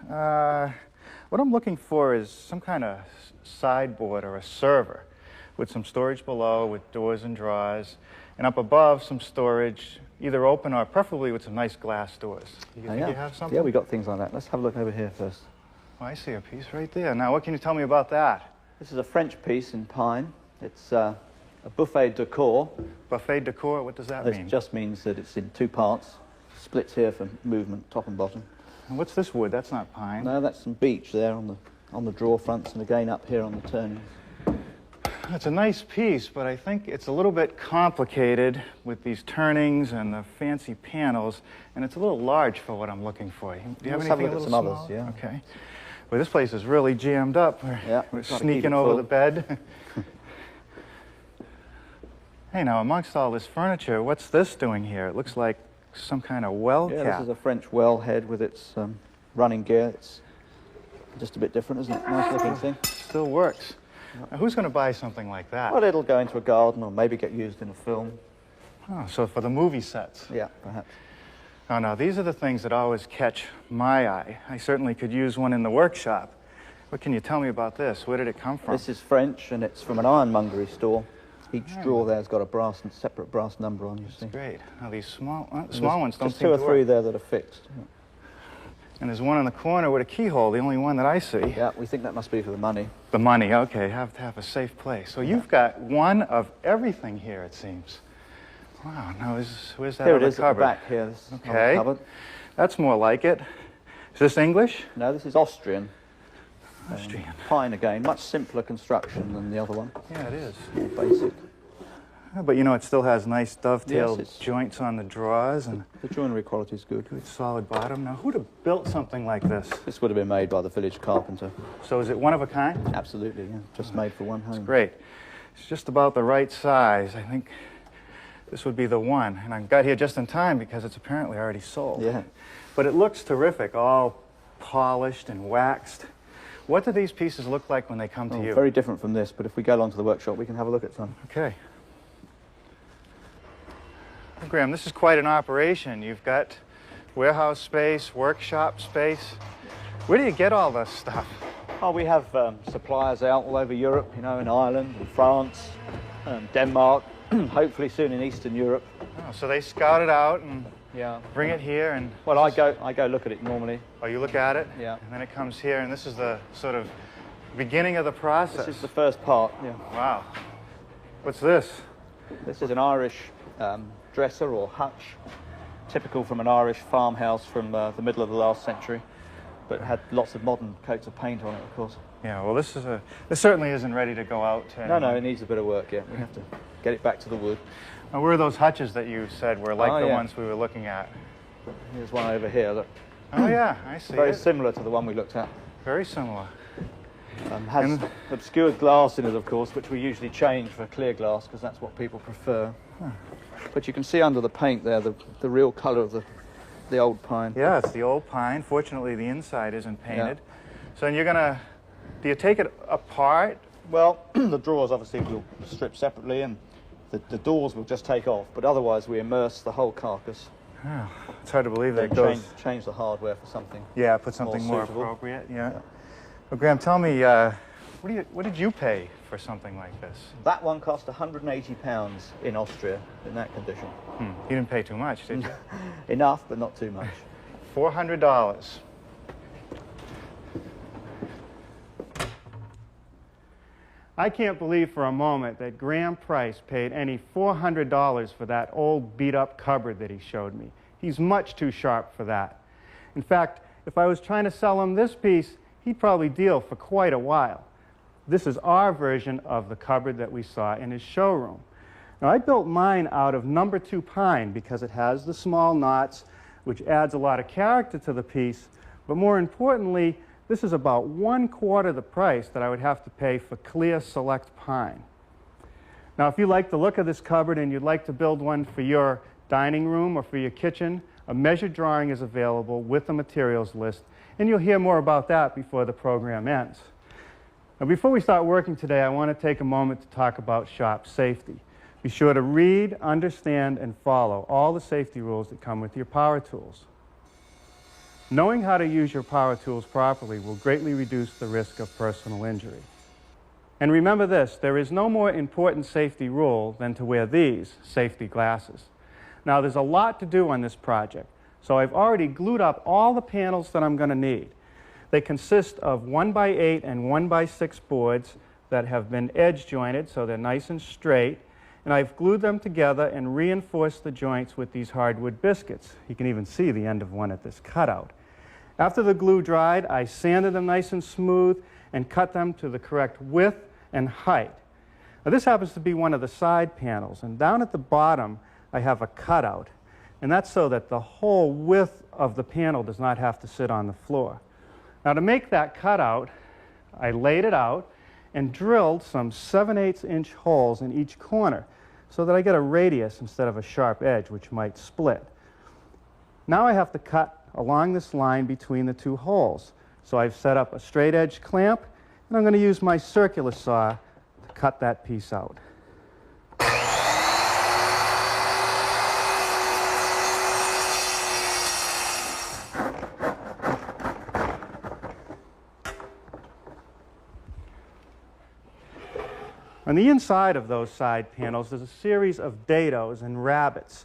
What I'm looking for is some kind of sideboard or a server with some storage below with doors and drawers, and up above some storage, either open or preferably with some nice glass doors. You think you have something? Yeah, we got things like that. Let's have a look over here first. Oh, I see a piece right there. Now, what can you tell me about that? This is a French piece in pine. It's a buffet decor. Buffet decor, what does that mean? It just means that it's in 2 parts. Splits here for movement, top and bottom. And what's this wood? That's not pine. No, that's some beech there on the drawer fronts, and again up here on the turnings. It's a nice piece, but I think it's a little bit complicated with these turnings and the fancy panels, and it's a little large for what I'm looking for. Do you have anything a little small? Others, yeah. Okay. Well, this place is really jammed up. We're sneaking over the bed. Hey, now, amongst all this furniture, what's this doing here? It looks like some kind of well cap. This is a French well head with its running gear. It's just a bit different, isn't it? Nice looking thing. Still works. Now, who's going to buy something like that? Well, it'll go into a garden or maybe get used in a film. Oh, so for the movie sets. Yeah, perhaps. Oh, no, these are the things that always catch my eye. I certainly could use one in the workshop. What can you tell me about this? Where did it come from? This is French, and it's from an ironmongery store. Each drawer there's got a separate brass number on, you see. That's great. Now, these small ones don't just seem to work. 2 or 3 there that are fixed. Yeah. And there's one in the corner with a keyhole, the only one that I see. Yeah, we think that must be for the money. The money, okay. Have to have a safe place. So you've got one of everything here, it seems. Wow, now where's that here other it is cupboard? At the back here. This okay. Cupboard. That's more like it. Is this English? No, this is Austrian. Austrian. Pine again, much simpler construction than the other one. Yeah, it is. More basic. But you know, it still has nice dovetailed joints on the drawers, and the joinery quality is good. Good solid bottom. Now, who'd have built something like this? This would have been made by the village carpenter. So is it one of a kind? Absolutely, yeah. Just made for one home. It's great. It's just about the right size. I think this would be the one. And I got here just in time because it's apparently already sold. Yeah. But it looks terrific, all polished and waxed. What do these pieces look like when they come to you? Very different from this, but if we go along to the workshop, we can have a look at some. Okay. Well, Graham, this is quite an operation. You've got warehouse space, workshop space. Where do you get all this stuff? Oh, we have suppliers out all over Europe, you know, in Ireland and France, Denmark, hopefully soon in Eastern Europe. Oh, so they scout it out and Yeah. bring it here and... Well, I go look at it normally. Oh, you look at it? Yeah. And then it comes here, and this is the sort of beginning of the process. This is the first part. Yeah. Wow. What's this? This is an Irish dresser or hutch, typical from an Irish farmhouse from the middle of the last century, but had lots of modern coats of paint on it, of course. Yeah, well, this certainly isn't ready to go out. No, it needs a bit of work yet. We have to get it back to the wood. Now, where are those hutches that you said were like the yeah. ones we were looking at? Here's one over here. Look. Oh, yeah, I see Very it. similar to the one we looked at. Very similar. Has obscured glass in it, of course, which we usually change for clear glass because that's what people prefer. But you can see under the paint there the real colour of the old pine. Yeah, it's the old pine. Fortunately, the inside isn't painted. So, and you're going to... Do you take it apart? Well, the drawers obviously will strip separately and the doors will just take off, but otherwise we immerse the whole carcass. Oh, it's hard to believe that Then it goes... change the hardware for something. Yeah, put something more suitable. appropriate. Yeah. Well, Graham, tell me, what did you pay for something like this? That one cost £180 in Austria in that condition. You didn't pay too much, did you? Enough, but not too much. $400. I can't believe for a moment that Graham Price paid any $400 for that old beat-up cupboard that he showed me. He's much too sharp for that. In fact, if I was trying to sell him this piece, he'd probably deal for quite a while. This is our version of the cupboard that we saw in his showroom. Now, I built mine out of number 2 pine because it has the small knots, which adds a lot of character to the piece, but more importantly, this is about 1/4 the price that I would have to pay for clear select pine. Now, if you like the look of this cupboard and you'd like to build one for your dining room or for your kitchen, a measured drawing is available with the materials list, and you'll hear more about that before the program ends. Now, before we start working today, I want to take a moment to talk about shop safety. Be sure to read, understand, and follow all the safety rules that come with your power tools. Knowing how to use your power tools properly will greatly reduce the risk of personal injury. And remember this, there is no more important safety rule than to wear these safety glasses. Now, there's a lot to do on this project, so I've already glued up all the panels that I'm going to need. They consist of 1x8 and 1x6 boards that have been edge jointed so they're nice and straight, and I've glued them together and reinforced the joints with these hardwood biscuits. You can even see the end of one at this cutout. After the glue dried, I sanded them nice and smooth and cut them to the correct width and height. Now, this happens to be one of the side panels, and down at the bottom I have a cutout, and that's so that the whole width of the panel does not have to sit on the floor. Now, to make that cutout, I laid it out and drilled some 7/8 inch holes in each corner so that I get a radius instead of a sharp edge, which might split. Now I have to cut along this line between the 2 holes. So I've set up a straight edge clamp, and I'm going to use my circular saw to cut that piece out. On the inside of those side panels, there's a series of dados and rabbets,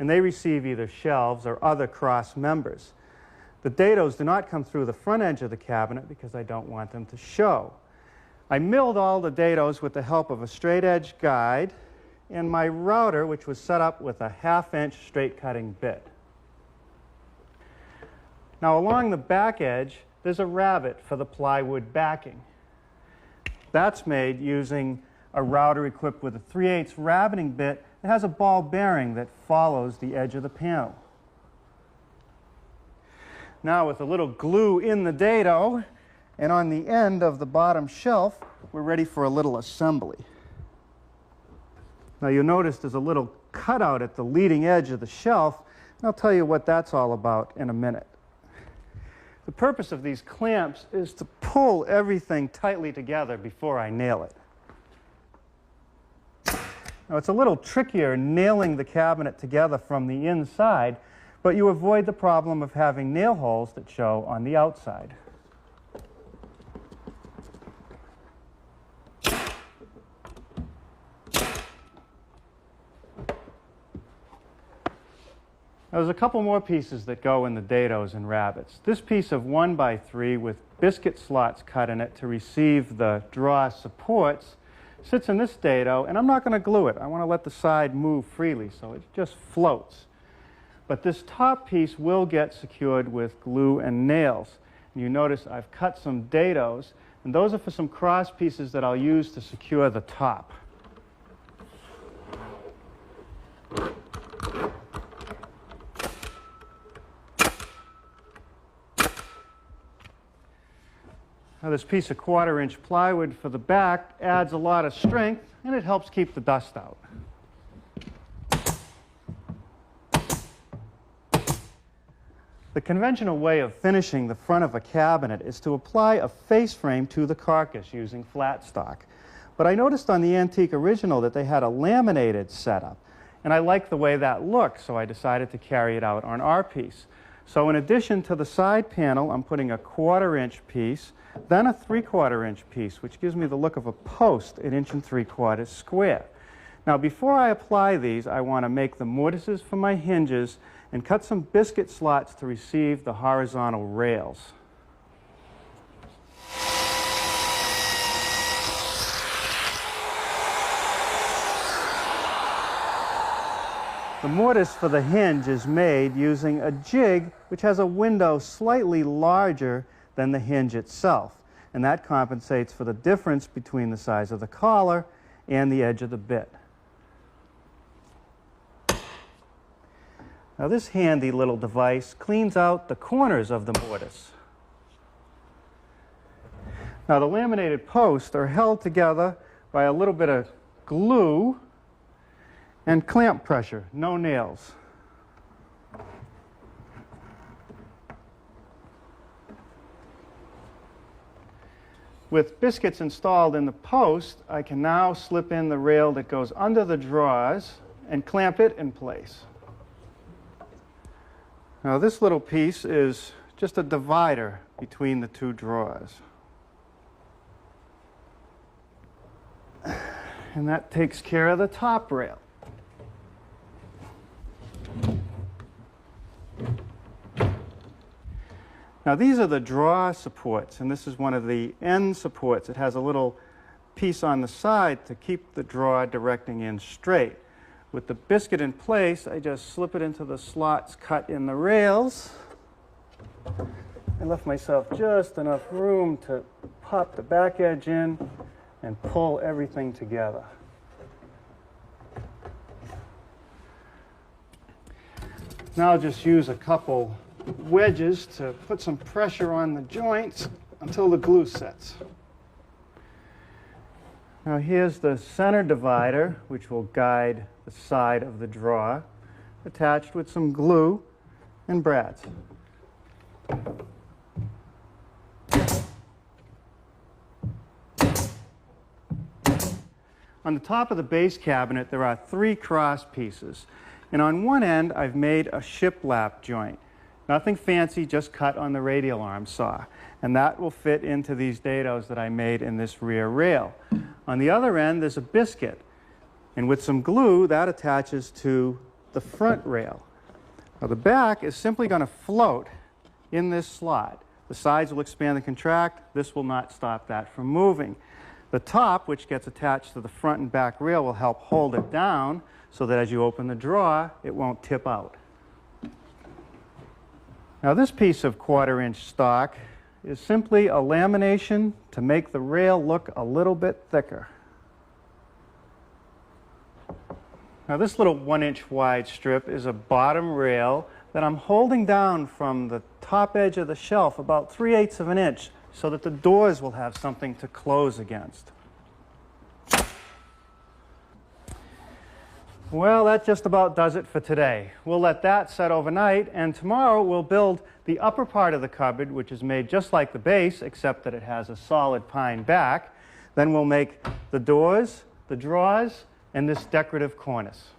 and they receive either shelves or other cross members. The dados do not come through the front edge of the cabinet because I don't want them to show. I milled all the dados with the help of a straight edge guide and my router, which was set up with a 1/2 inch straight cutting bit. Now, along the back edge, there's a rabbet for the plywood backing. That's made using a router equipped with a 3/8 rabbeting bit that has a ball bearing that follows the edge of the panel. Now, with a little glue in the dado and on the end of the bottom shelf, we're ready for a little assembly. Now, you'll notice there's a little cutout at the leading edge of the shelf, and I'll tell you what that's all about in a minute. The purpose of these clamps is to pull everything tightly together before I nail it. Now, it's a little trickier nailing the cabinet together from the inside, but you avoid the problem of having nail holes that show on the outside. Now, there's a couple more pieces that go in the dados and rabbets. This piece of 1x3 with biscuit slots cut in it to receive the draw supports sits in this dado, and I'm not going to glue it. I want to let the side move freely so it just floats. But this top piece will get secured with glue and nails. And you notice I've cut some dados, and those are for some cross pieces that I'll use to secure the top. Now, this piece of 1/4-inch plywood for the back adds a lot of strength, and it helps keep the dust out. The conventional way of finishing the front of a cabinet is to apply a face frame to the carcass using flat stock. But I noticed on the antique original that they had a laminated setup, and I liked the way that looked, so I decided to carry it out on our piece. So in addition to the side panel, I'm putting a 1/4-inch piece, then a 3/4-inch piece, which gives me the look of a post, 1 3/4 inches square. Now, before I apply these, I want to make the mortises for my hinges and cut some biscuit slots to receive the horizontal rails. The mortise for the hinge is made using a jig which has a window slightly larger than the hinge itself, and that compensates for the difference between the size of the collar and the edge of the bit. Now, this handy little device cleans out the corners of the mortise. Now, the laminated posts are held together by a little bit of glue and clamp pressure, no nails. With biscuits installed in the post, I can now slip in the rail that goes under the drawers and clamp it in place. Now, this little piece is just a divider between the two drawers. And that takes care of the top rail. Now, these are the draw supports, and this is one of the end supports. It has a little piece on the side to keep the draw directing in straight. With the biscuit in place, I just slip it into the slots cut in the rails. I left myself just enough room to pop the back edge in and pull everything together. Now I'll just use a couple wedges to put some pressure on the joints until the glue sets. Now, here's the center divider, which will guide the side of the drawer, attached with some glue and brads. On the top of the base cabinet, there are 3 cross pieces. And on one end, I've made a shiplap joint. Nothing fancy, just cut on the radial arm saw. And that will fit into these dados that I made in this rear rail. On the other end, there's a biscuit. And with some glue, that attaches to the front rail. Now, the back is simply going to float in this slot. The sides will expand and contract. This will not stop that from moving. The top, which gets attached to the front and back rail, will help hold it down so that as you open the drawer, it won't tip out. Now, this piece of 1/4-inch stock is simply a lamination to make the rail look a little bit thicker. Now, this little 1-inch wide strip is a bottom rail that I'm holding down from the top edge of the shelf about 3/8 of an inch so that the doors will have something to close against. Well, that just about does it for today. We'll let that set overnight, and tomorrow we'll build the upper part of the cupboard, which is made just like the base, except that it has a solid pine back. Then we'll make the doors, the drawers, and this decorative cornice.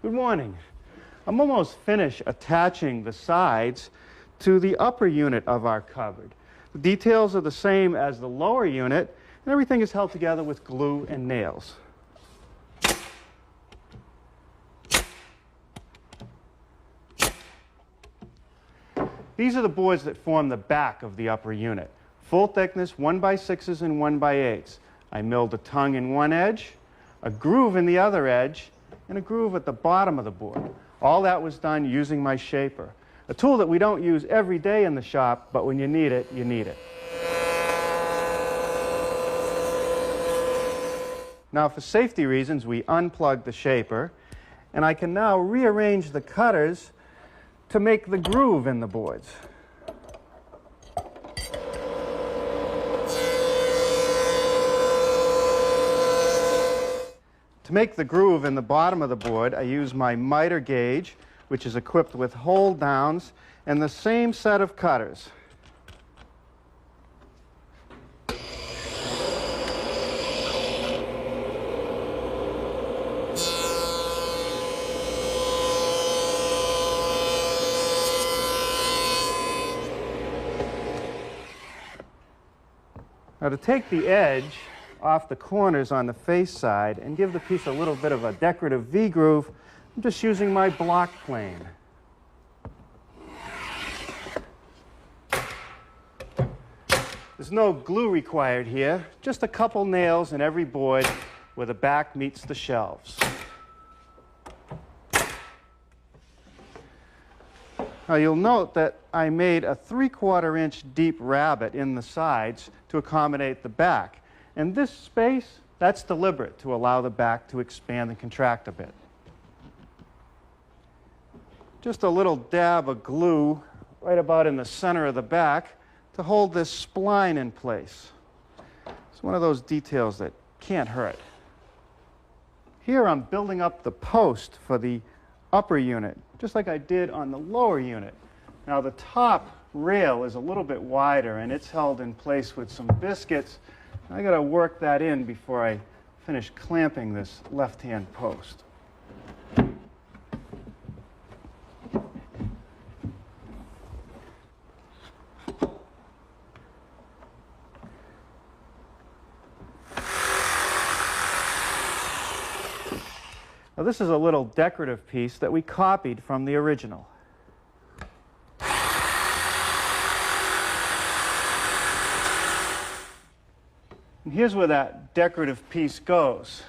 Good morning. I'm almost finished attaching the sides to the upper unit of our cupboard. The details are the same as the lower unit, and everything is held together with glue and nails. These are the boards that form the back of the upper unit. Full thickness, 1x6s and 1x8s. I milled a tongue in one edge, a groove in the other edge, and a groove at the bottom of the board. All that was done using my shaper, a tool that we don't use every day in the shop, but when you need it, you need it. Now, for safety reasons, we unplugged the shaper, and I can now rearrange the cutters to make the groove in the boards. To make the groove in the bottom of the board, I use my miter gauge, which is equipped with hole downs and the same set of cutters. Now, to take the edge off the corners on the face side and give the piece a little bit of a decorative V-groove, I'm just using my block plane. There's no glue required here, just a couple nails in every board where the back meets the shelves. Now, you'll note that I made a 3/4 inch deep rabbet in the sides to accommodate the back. And this space, that's deliberate to allow the back to expand and contract a bit. Just a little dab of glue right about in the center of the back to hold this spline in place. It's one of those details that can't hurt. Here I'm building up the post for the upper unit, just like I did on the lower unit. Now, the top rail is a little bit wider, and it's held in place with some biscuits. I got to work that in before I finish clamping this left-hand post. Now, this is a little decorative piece that we copied from the original. And here's where that decorative piece goes,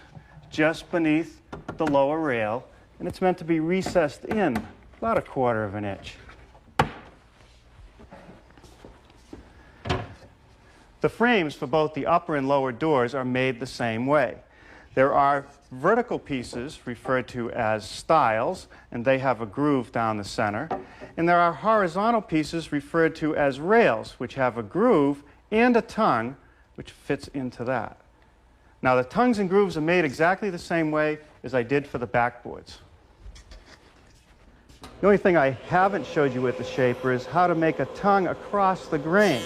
just beneath the lower rail, and it's meant to be recessed in about 1/4 inch. The frames for both the upper and lower doors are made the same way. There are vertical pieces referred to as stiles, and they have a groove down the center. And there are horizontal pieces referred to as rails, which have a groove and a tongue, which fits into that. Now, the tongues and grooves are made exactly the same way as I did for the backboards. The only thing I haven't showed you with the shaper is how to make a tongue across the grain.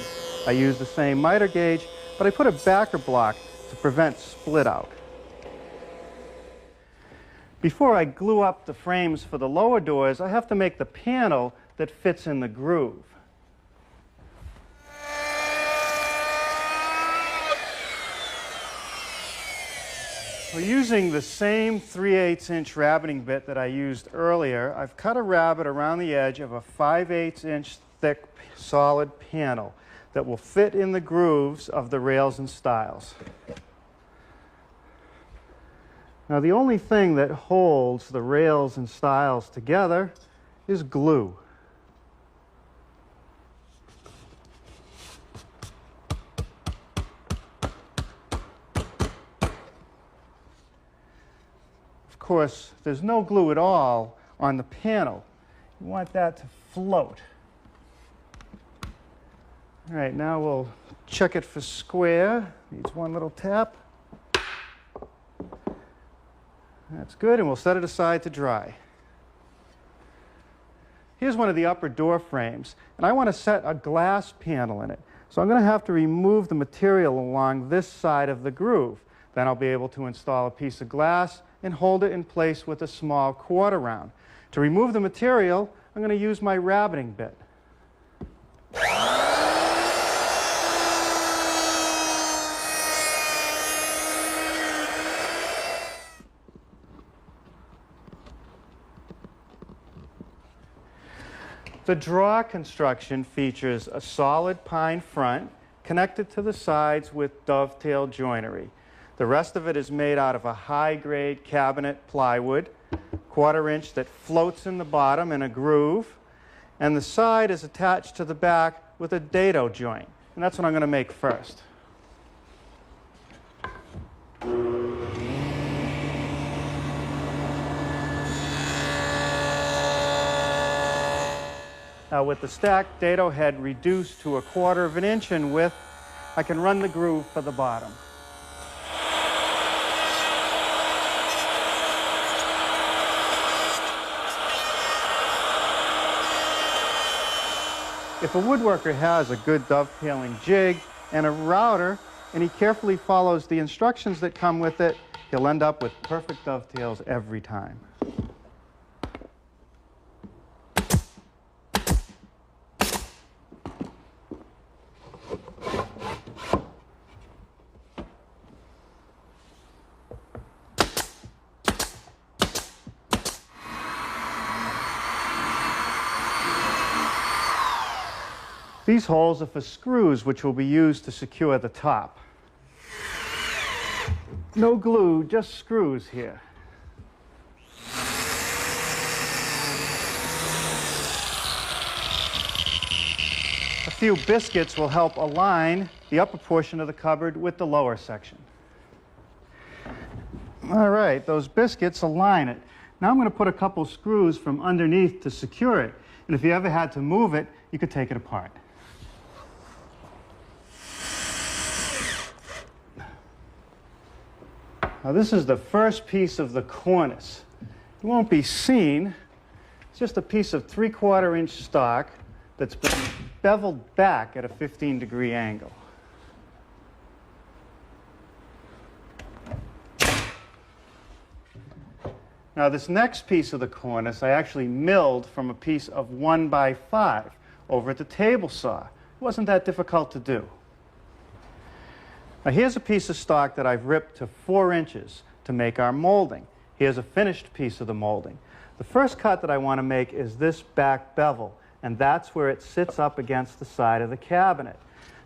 I use the same miter gauge, but I put a backer block to prevent split out. Before I glue up the frames for the lower doors, I have to make the panel that fits in the groove. We're using the same 3/8 inch rabbeting bit that I used earlier. I've cut a rabbet around the edge of a 5/8 inch thick solid panel that will fit in the grooves of the rails and stiles. Now, the only thing that holds the rails and stiles together is glue. Of course, there's no glue at all on the panel. You want that to float. All right, now we'll check it for square. Needs one little tap. That's good, and we'll set it aside to dry. Here's one of the upper door frames, and I want to set a glass panel in it. So I'm going to have to remove the material along this side of the groove. Then I'll be able to install a piece of glass and hold it in place with a small 1/4 round. To remove the material, I'm going to use my rabbeting bit. The draw construction features a solid pine front connected to the sides with dovetail joinery. The rest of it is made out of a high-grade cabinet plywood, 1/4 inch, that floats in the bottom in a groove, and the side is attached to the back with a dado joint. And that's what I'm going to make first. Now, with the stacked dado head reduced to 1/4 inch in width, I can run the groove for the bottom. If a woodworker has a good dovetailing jig and a router, and he carefully follows the instructions that come with it, he'll end up with perfect dovetails every time. These holes are for screws which will be used to secure the top. No glue, just screws here. A few biscuits will help align the upper portion of the cupboard with the lower section. All right, those biscuits align it. Now I'm going to put a couple screws from underneath to secure it. And if you ever had to move it, you could take it apart. Now this is the first piece of the cornice. It won't be seen. It's just a piece of 3/4 inch stock that's been beveled back at a 15-degree angle. Now this next piece of the cornice I actually milled from a piece of 1x5 over at the table saw. It wasn't that difficult to do. Now here's a piece of stock that I've ripped to 4 inches to make our molding. Here's a finished piece of the molding. The first cut that I want to make is this back bevel, and that's where it sits up against the side of the cabinet.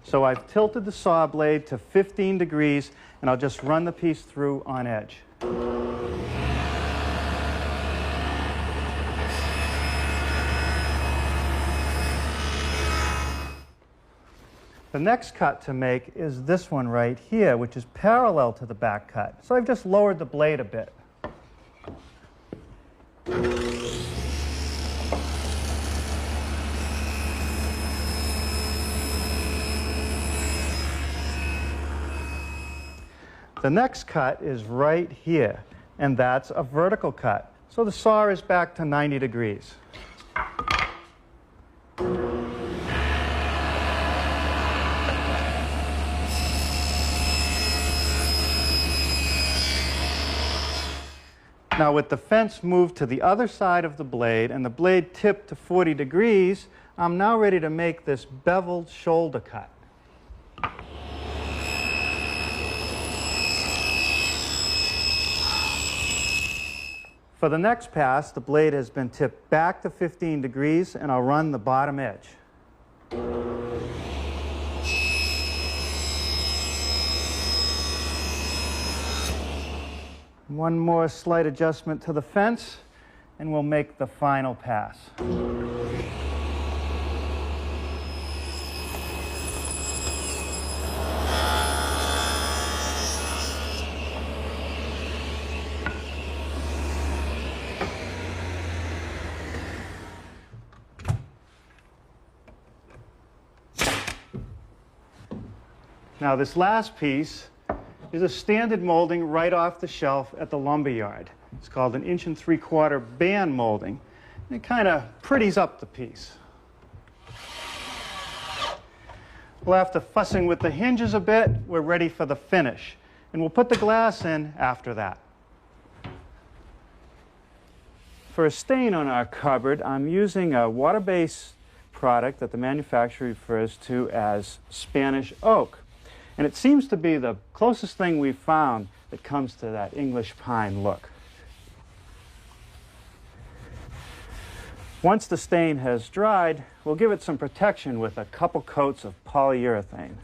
So I've tilted the saw blade to 15 degrees, and I'll just run the piece through on edge. The next cut to make is this one right here, which is parallel to the back cut. So I've just lowered the blade a bit. The next cut is right here, and that's a vertical cut. So the saw is back to 90 degrees. Now with the fence moved to the other side of the blade and the blade tipped to 40 degrees, I'm now ready to make this beveled shoulder cut. For the next pass, the blade has been tipped back to 15 degrees, and I'll run the bottom edge. One more slight adjustment to the fence, and we'll make the final pass. Now this last piece is a standard molding right off the shelf at the lumber yard. It's called an 1 3/4 inch band molding, and it kind of pretties up the piece. Well, after fussing with the hinges a bit, we're ready for the finish, and we'll put the glass in after that. For a stain on our cupboard, I'm using a water-based product that the manufacturer refers to as Spanish oak. And it seems to be the closest thing we've found that comes to that English pine look. Once the stain has dried, we'll give it some protection with a couple coats of polyurethane.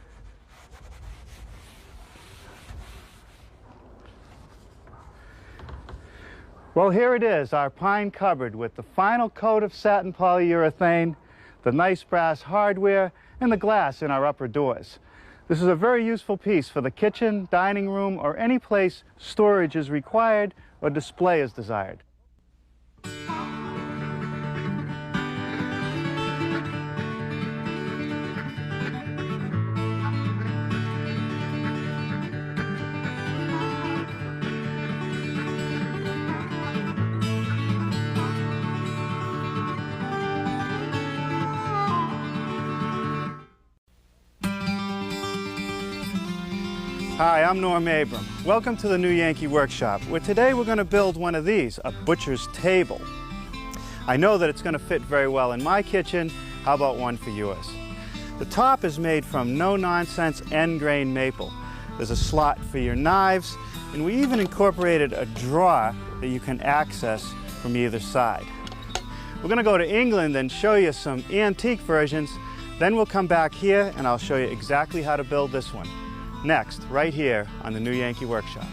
Well, here it is, our pine cupboard with the final coat of satin polyurethane, the nice brass hardware, and the glass in our upper doors. This is a very useful piece for the kitchen, dining room, or any place storage is required or display is desired. Hi, I'm Norm Abram. Welcome to the new Yankee Workshop, where today we're going to build one of these, a butcher's table. I know that it's going to fit very well in my kitchen. How about one for yours? The top is made from no-nonsense end grain maple. There's a slot for your knives, and we even incorporated a drawer that you can access from either side. We're going to go to England and show you some antique versions. Then we'll come back here and I'll show you exactly how to build this one. Next, right here on the New Yankee Workshop.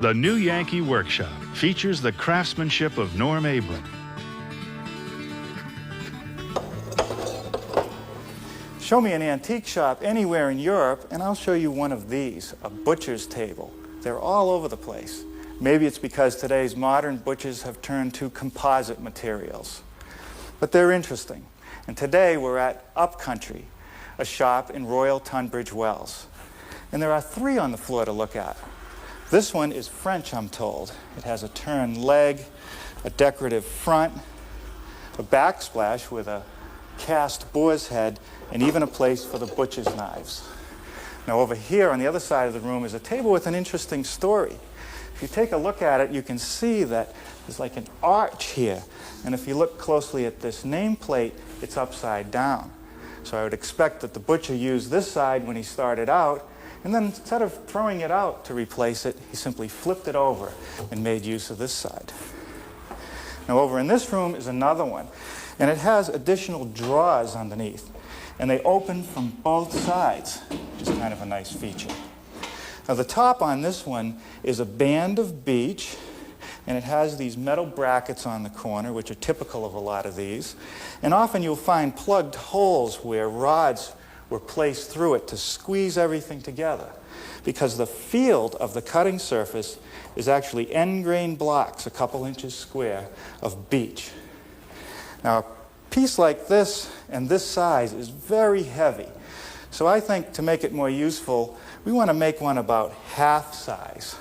The New Yankee Workshop features the craftsmanship of Norm Abram. Show me an antique shop anywhere in Europe and I'll show you one of these, a butcher's table. They're all over the place. Maybe it's because today's modern butchers have turned to composite materials. But they're interesting. And today we're at Upcountry, a shop in Royal Tunbridge Wells. And there are three on the floor to look at. This one is French, I'm told. It has a turned leg, a decorative front, a backsplash with a cast boar's head, and even a place for the butcher's knives. Now over here on the other side of the room is a table with an interesting story. If you take a look at it, you can see that there's like an arch here. And if you look closely at this nameplate, it's upside down. So I would expect that the butcher used this side when he started out, and then instead of throwing it out to replace it, he simply flipped it over and made use of this side. Now over in this room is another one, and it has additional drawers underneath, and they open from both sides, which is kind of a nice feature. Now the top on this one is a band of beech, and it has these metal brackets on the corner, which are typical of a lot of these. And often you'll find plugged holes where rods were placed through it to squeeze everything together, because the field of the cutting surface is actually end grain blocks, a couple inches square, of beech. Now, a piece like this and this size is very heavy. So I think to make it more useful, we want to make one about half size.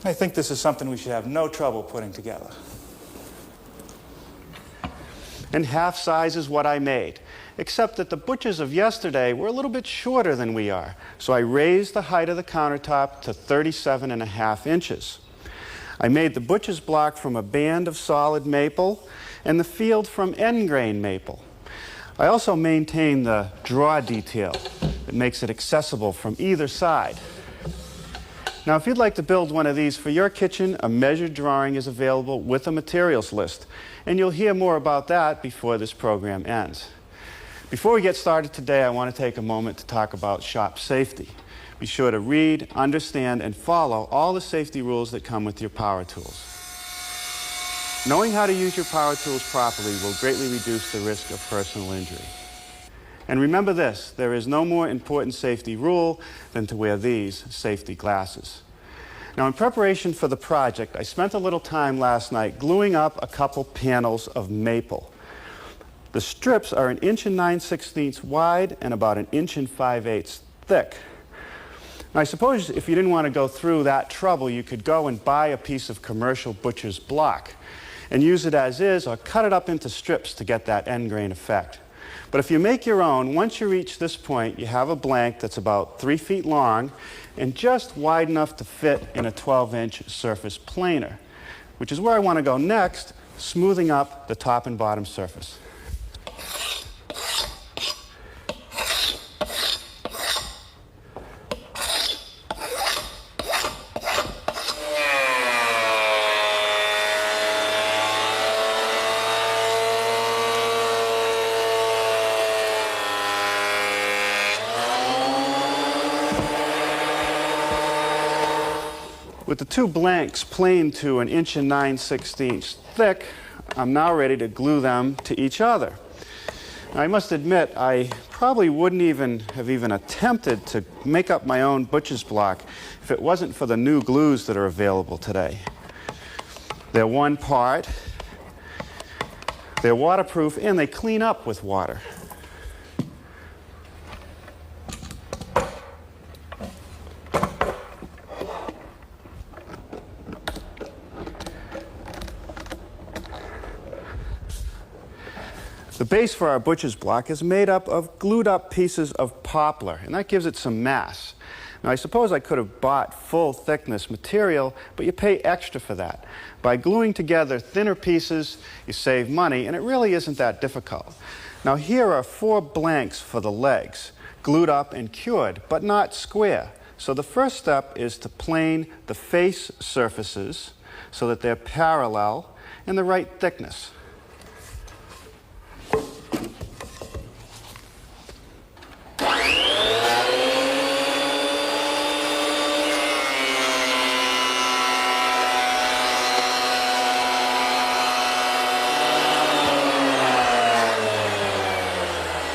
I think this is something we should have no trouble putting together. And half size is what I made, except that the butchers of yesterday were a little bit shorter than we are. So I raised the height of the countertop to 37.5 inches. I made the butcher's block from a band of solid maple and the field from end grain maple. I also maintained the drawer detail that makes it accessible from either side. Now, if you'd like to build one of these for your kitchen, a measured drawing is available with a materials list. And you'll hear more about that before this program ends. Before we get started today, I want to take a moment to talk about shop safety. Be sure to read, understand, and follow all the safety rules that come with your power tools. Knowing how to use your power tools properly will greatly reduce the risk of personal injury. And remember this, there is no more important safety rule than to wear these safety glasses. Now, in preparation for the project, I spent a little time last night gluing up a couple panels of maple. The strips are 1 9/16 inches wide and about 1 5/8 inches thick. Now, I suppose if you didn't want to go through that trouble, you could go and buy a piece of commercial butcher's block and use it as is or cut it up into strips to get that end grain effect. But if you make your own, once you reach this point, you have a blank that's about 3 feet long and just wide enough to fit in a 12-inch surface planer, which is where I want to go next, smoothing up the top and bottom surface. With the two blanks planed to 1 9/16 inches thick, I'm now ready to glue them to each other. Now, I must admit, I probably wouldn't have attempted to make up my own butcher's block if it wasn't for the new glues that are available today. They're one part, they're waterproof, and they clean up with water. The base for our butcher's block is made up of glued up pieces of poplar, and that gives it some mass. Now, I suppose I could have bought full thickness material, but you pay extra for that. By gluing together thinner pieces, you save money, and it really isn't that difficult. Now, here are 4 blanks for the legs, glued up and cured, but not square. So the first step is to plane the face surfaces so that they're parallel and the right thickness.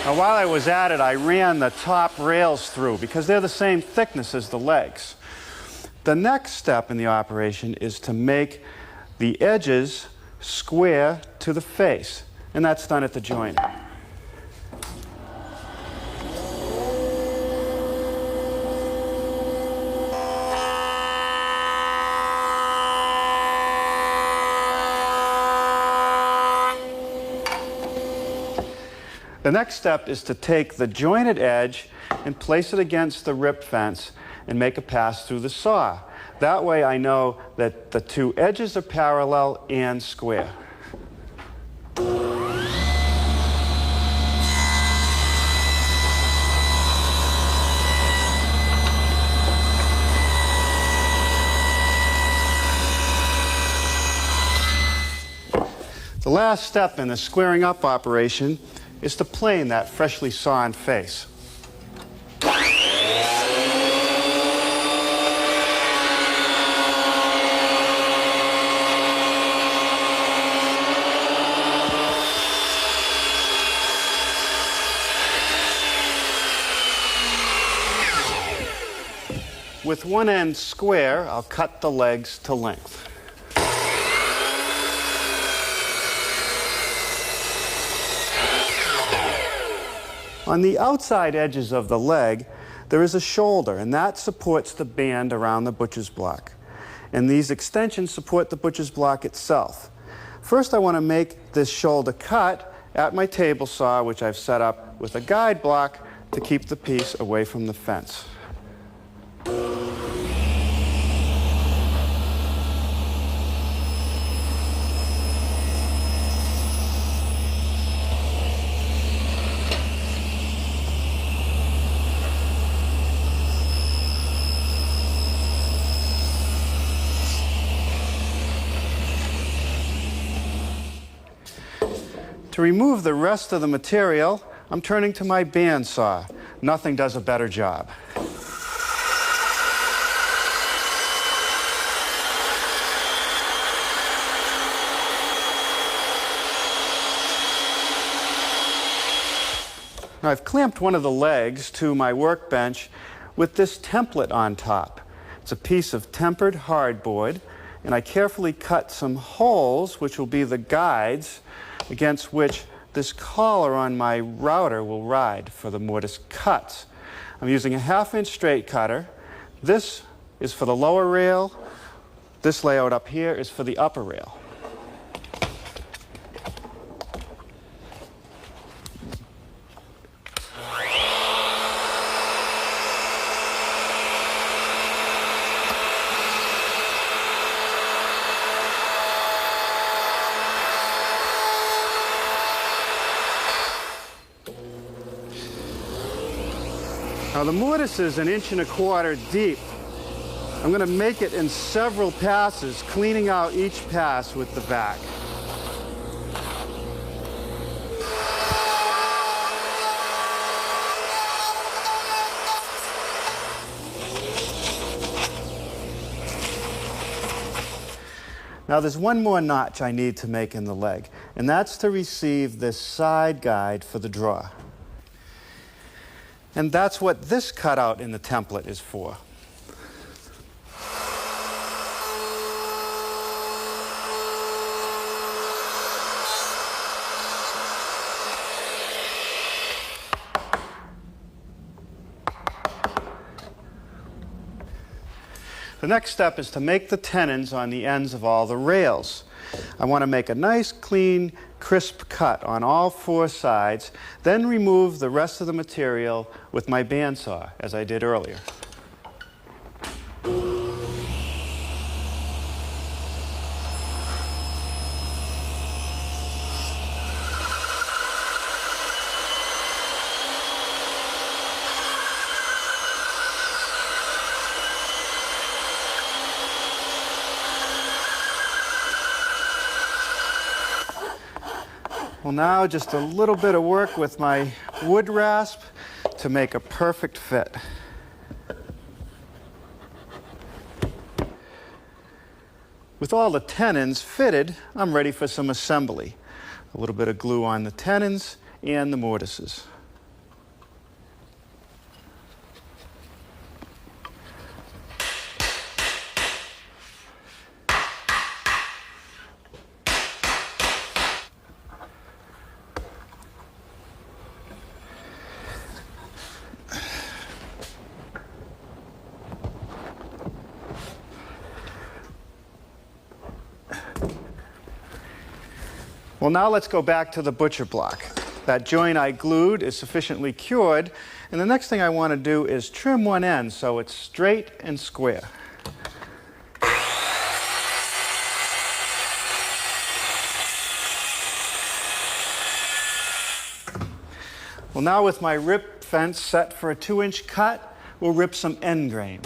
Now, while I was at it, I ran the top rails through because they're the same thickness as the legs. The next step in the operation is to make the edges square to the face, and that's done at the joinery. The next step is to take the jointed edge and place it against the rip fence and make a pass through the saw. That way I know that the two edges are parallel and square. The last step in the squaring up operation is to plane that freshly sawn face. With one end square, I'll cut the legs to length. On the outside edges of the leg, there is a shoulder, and that supports the band around the butcher's block. And these extensions support the butcher's block itself. First, I want to make this shoulder cut at my table saw, which I've set up with a guide block to keep the piece away from the fence. To remove the rest of the material, I'm turning to my bandsaw. Nothing does a better job. Now, I've clamped one of the legs to my workbench with this template on top. It's a piece of tempered hardboard, and I carefully cut some holes, which will be the guides against which this collar on my router will ride for the mortise cuts. I'm using a 1/2-inch straight cutter. This is for the lower rail. This layout up here is for the upper rail. Now, the mortise is 1.25 inches deep. I'm going to make it in several passes, cleaning out each pass with the vac. Now there's one more notch I need to make in the leg, and that's to receive this side guide for the drawer. And that's what this cutout in the template is for. The next step is to make the tenons on the ends of all the rails. I want to make a nice, clean, crisp cut on all 4 sides, then remove the rest of the material with my bandsaw, as I did earlier. Well, now just a little bit of work with my wood rasp to make a perfect fit. With all the tenons fitted, I'm ready for some assembly. A little bit of glue on the tenons and the mortises. Well, now let's go back to the butcher block. That joint I glued is sufficiently cured, and the next thing I want to do is trim one end so it's straight and square. Well, now with my rip fence set for a 2-inch cut, we'll rip some end grain.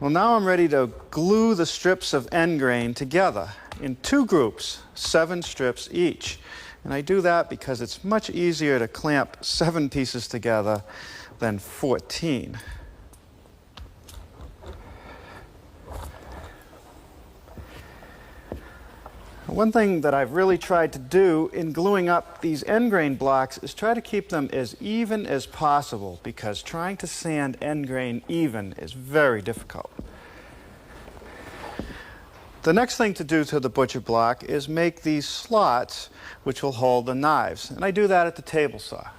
Well, now I'm ready to glue the strips of end grain together in 2 groups, 7 strips each. And I do that because it's much easier to clamp 7 pieces together than 14. One thing that I've really tried to do in gluing up these end grain blocks is try to keep them as even as possible, because trying to sand end grain even is very difficult. The next thing to do to the butcher block is make these slots which will hold the knives, and I do that at the table saw.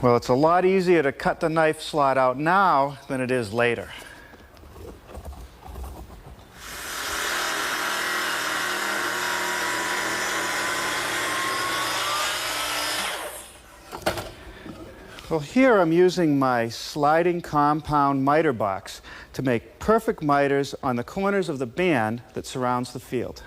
Well, it's a lot easier to cut the knife slot out now than it is later. Well, here I'm using my sliding compound miter box to make perfect miters on the corners of the band that surrounds the field.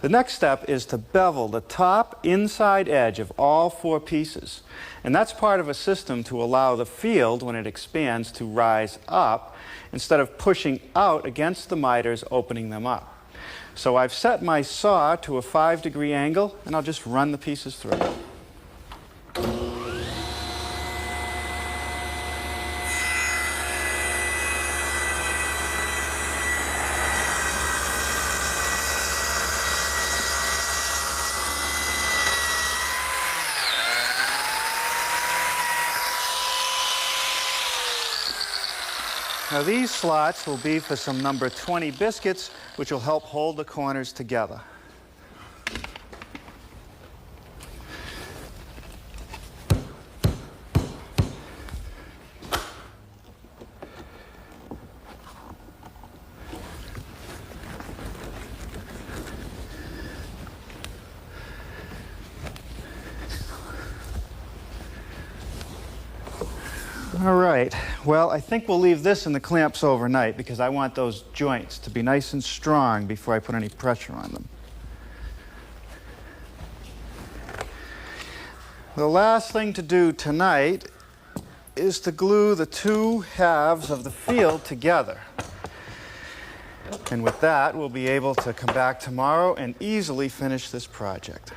The next step is to bevel the top inside edge of all 4 pieces. And that's part of a system to allow the field, when it expands, to rise up instead of pushing out against the miters, opening them up. So I've set my saw to a 5-degree angle, and I'll just run the pieces through. Now these slots will be for some number 20 biscuits, which will help hold the corners together. All right, well, I think we'll leave this in the clamps overnight because I want those joints to be nice and strong before I put any pressure on them. The last thing to do tonight is to glue the two halves of the field together. And with that, we'll be able to come back tomorrow and easily finish this project.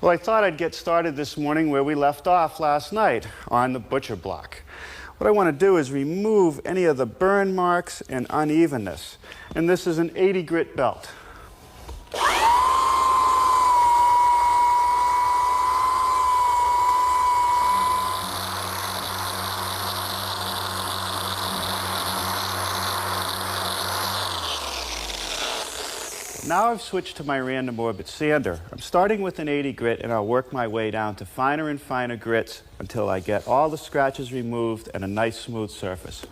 Well, I thought I'd get started this morning where we left off last night, on the butcher block. What I want to do is remove any of the burn marks and unevenness. And this is an 80 grit belt. Now I've switched to my random orbit sander. I'm starting with an 80 grit and I'll work my way down to finer and finer grits until I get all the scratches removed and a nice smooth surface.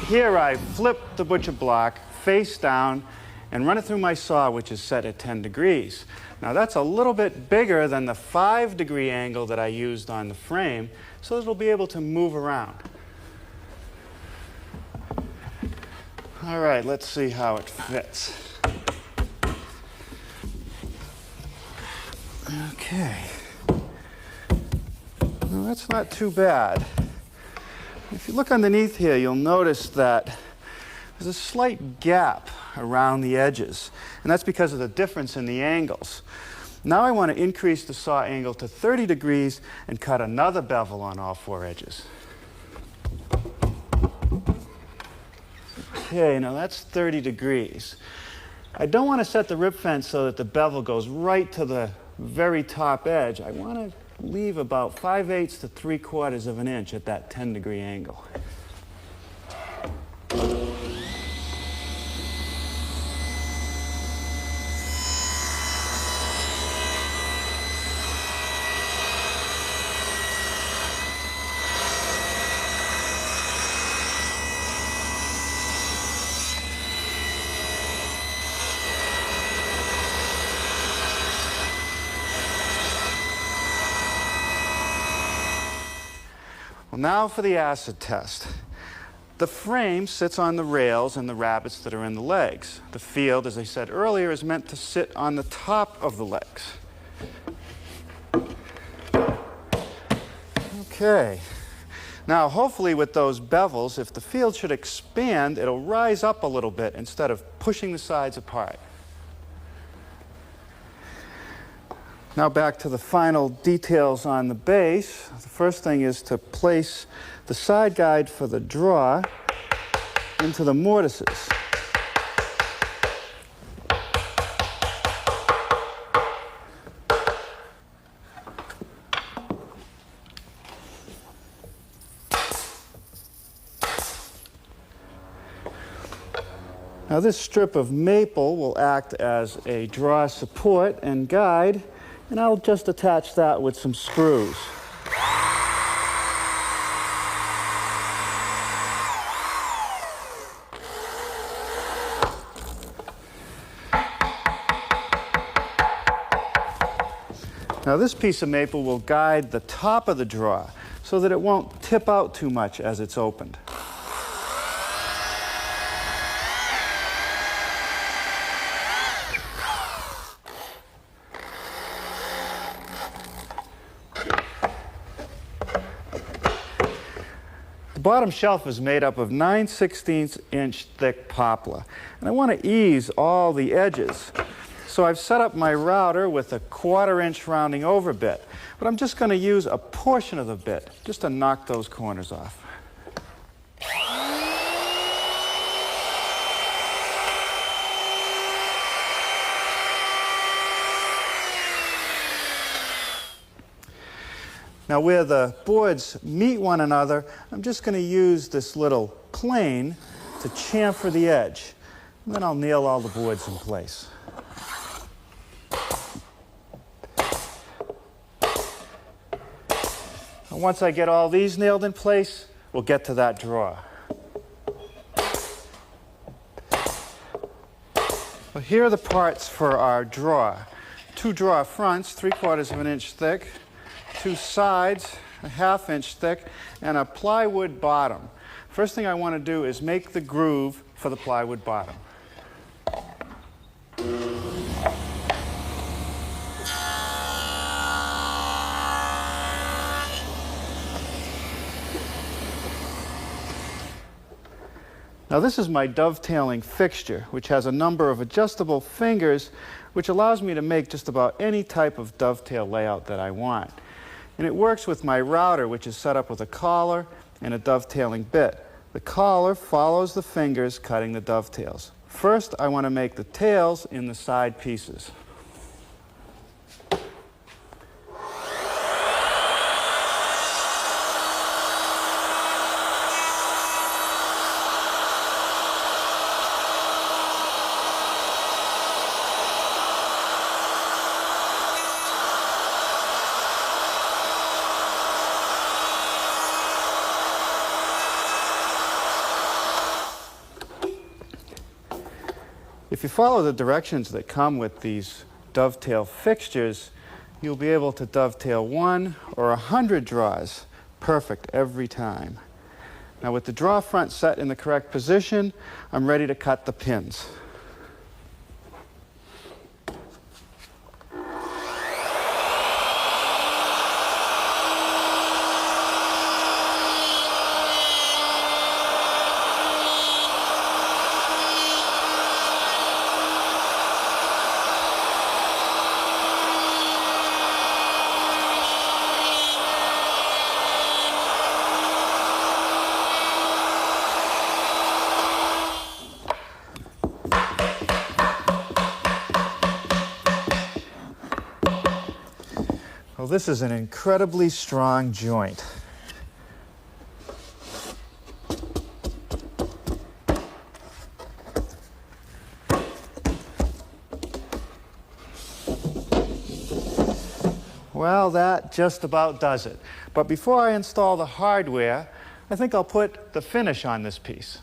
Here I flip the butcher block face down and run it through my saw, which is set at 10 degrees. Now that's a little bit bigger than the 5-degree angle that I used on the frame, so it'll be able to move around. All right, let's see how it fits. Okay. Well, that's not too bad. If you look underneath here, you'll notice that there's a slight gap around the edges, and that's because of the difference in the angles. Now I want to increase the saw angle to 30 degrees and cut another bevel on all 4 edges. Okay, now that's 30 degrees. I don't want to set the rip fence so that the bevel goes right to the very top edge. I want to leave about 5/8 to 3/4 of an inch at that 10-degree angle. Well, now for the acid test. The frame sits on the rails and the rabbets that are in the legs. The field, as I said earlier, is meant to sit on the top of the legs. Okay. Now, hopefully with those bevels, if the field should expand, it'll rise up a little bit instead of pushing the sides apart. Now back to the final details on the base. The first thing is to place the side guide for the draw into the mortises. Now this strip of maple will act as a draw support and guide, and I'll just attach that with some screws. Now this piece of maple will guide the top of the draw so that it won't tip out too much as it's opened. The bottom shelf is made up of 9/16" thick poplar, and I want to ease all the edges. So I've set up my router with a 1/4" rounding over bit, but I'm just going to use a portion of the bit just to knock those corners off. Now where the boards meet one another, I'm just going to use this little plane to chamfer the edge, and then I'll nail all the boards in place. And once I get all these nailed in place, we'll get to that drawer. Well, here are the parts for our drawer. 2 drawer fronts, 3/4 inch thick, 2 sides, a 1/2 inch thick, and a plywood bottom. First thing I want to do is make the groove for the plywood bottom. Now this is my dovetailing fixture, which has a number of adjustable fingers, which allows me to make just about any type of dovetail layout that I want. And it works with my router, which is set up with a collar and a dovetailing bit. The collar follows the fingers cutting the dovetails. First, I want to make the tails in the side pieces. If you follow the directions that come with these dovetail fixtures, you'll be able to dovetail 1 or 100 draws perfect every time. Now with the draw front set in the correct position, I'm ready to cut the pins. Well, this is an incredibly strong joint. Well, that just about does it. But before I install the hardware, I think I'll put the finish on this piece.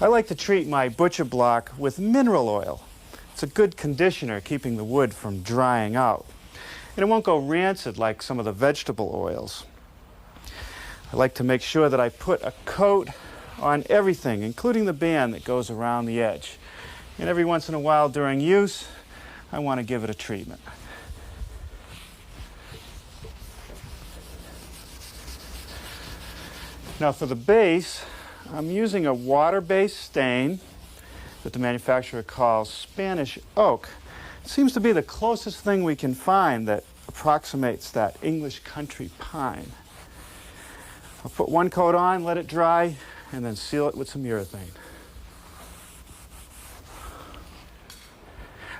I like to treat my butcher block with mineral oil. It's a good conditioner, keeping the wood from drying out. And it won't go rancid like some of the vegetable oils. I like to make sure that I put a coat on everything, including the band that goes around the edge. And every once in a while during use, I want to give it a treatment. Now for the base, I'm using a water-based stain that the manufacturer calls Spanish oak. It seems to be the closest thing we can find that approximates that English country pine. I'll put 1 coat on, let it dry, and then seal it with some urethane.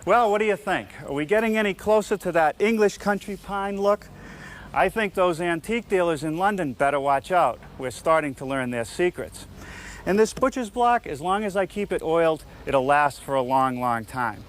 Well, what do you think? Are we getting any closer to that English country pine look? I think those antique dealers in London better watch out. We're starting to learn their secrets. And this butcher's block, as long as I keep it oiled, it'll last for a long, long time.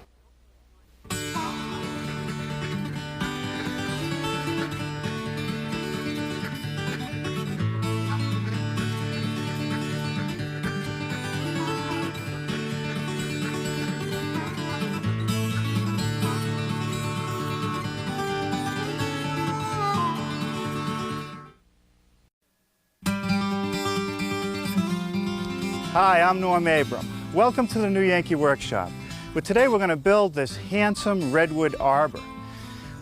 Hi, I'm Norm Abram. Welcome to the new Yankee workshop. But today we're going to build this handsome redwood arbor.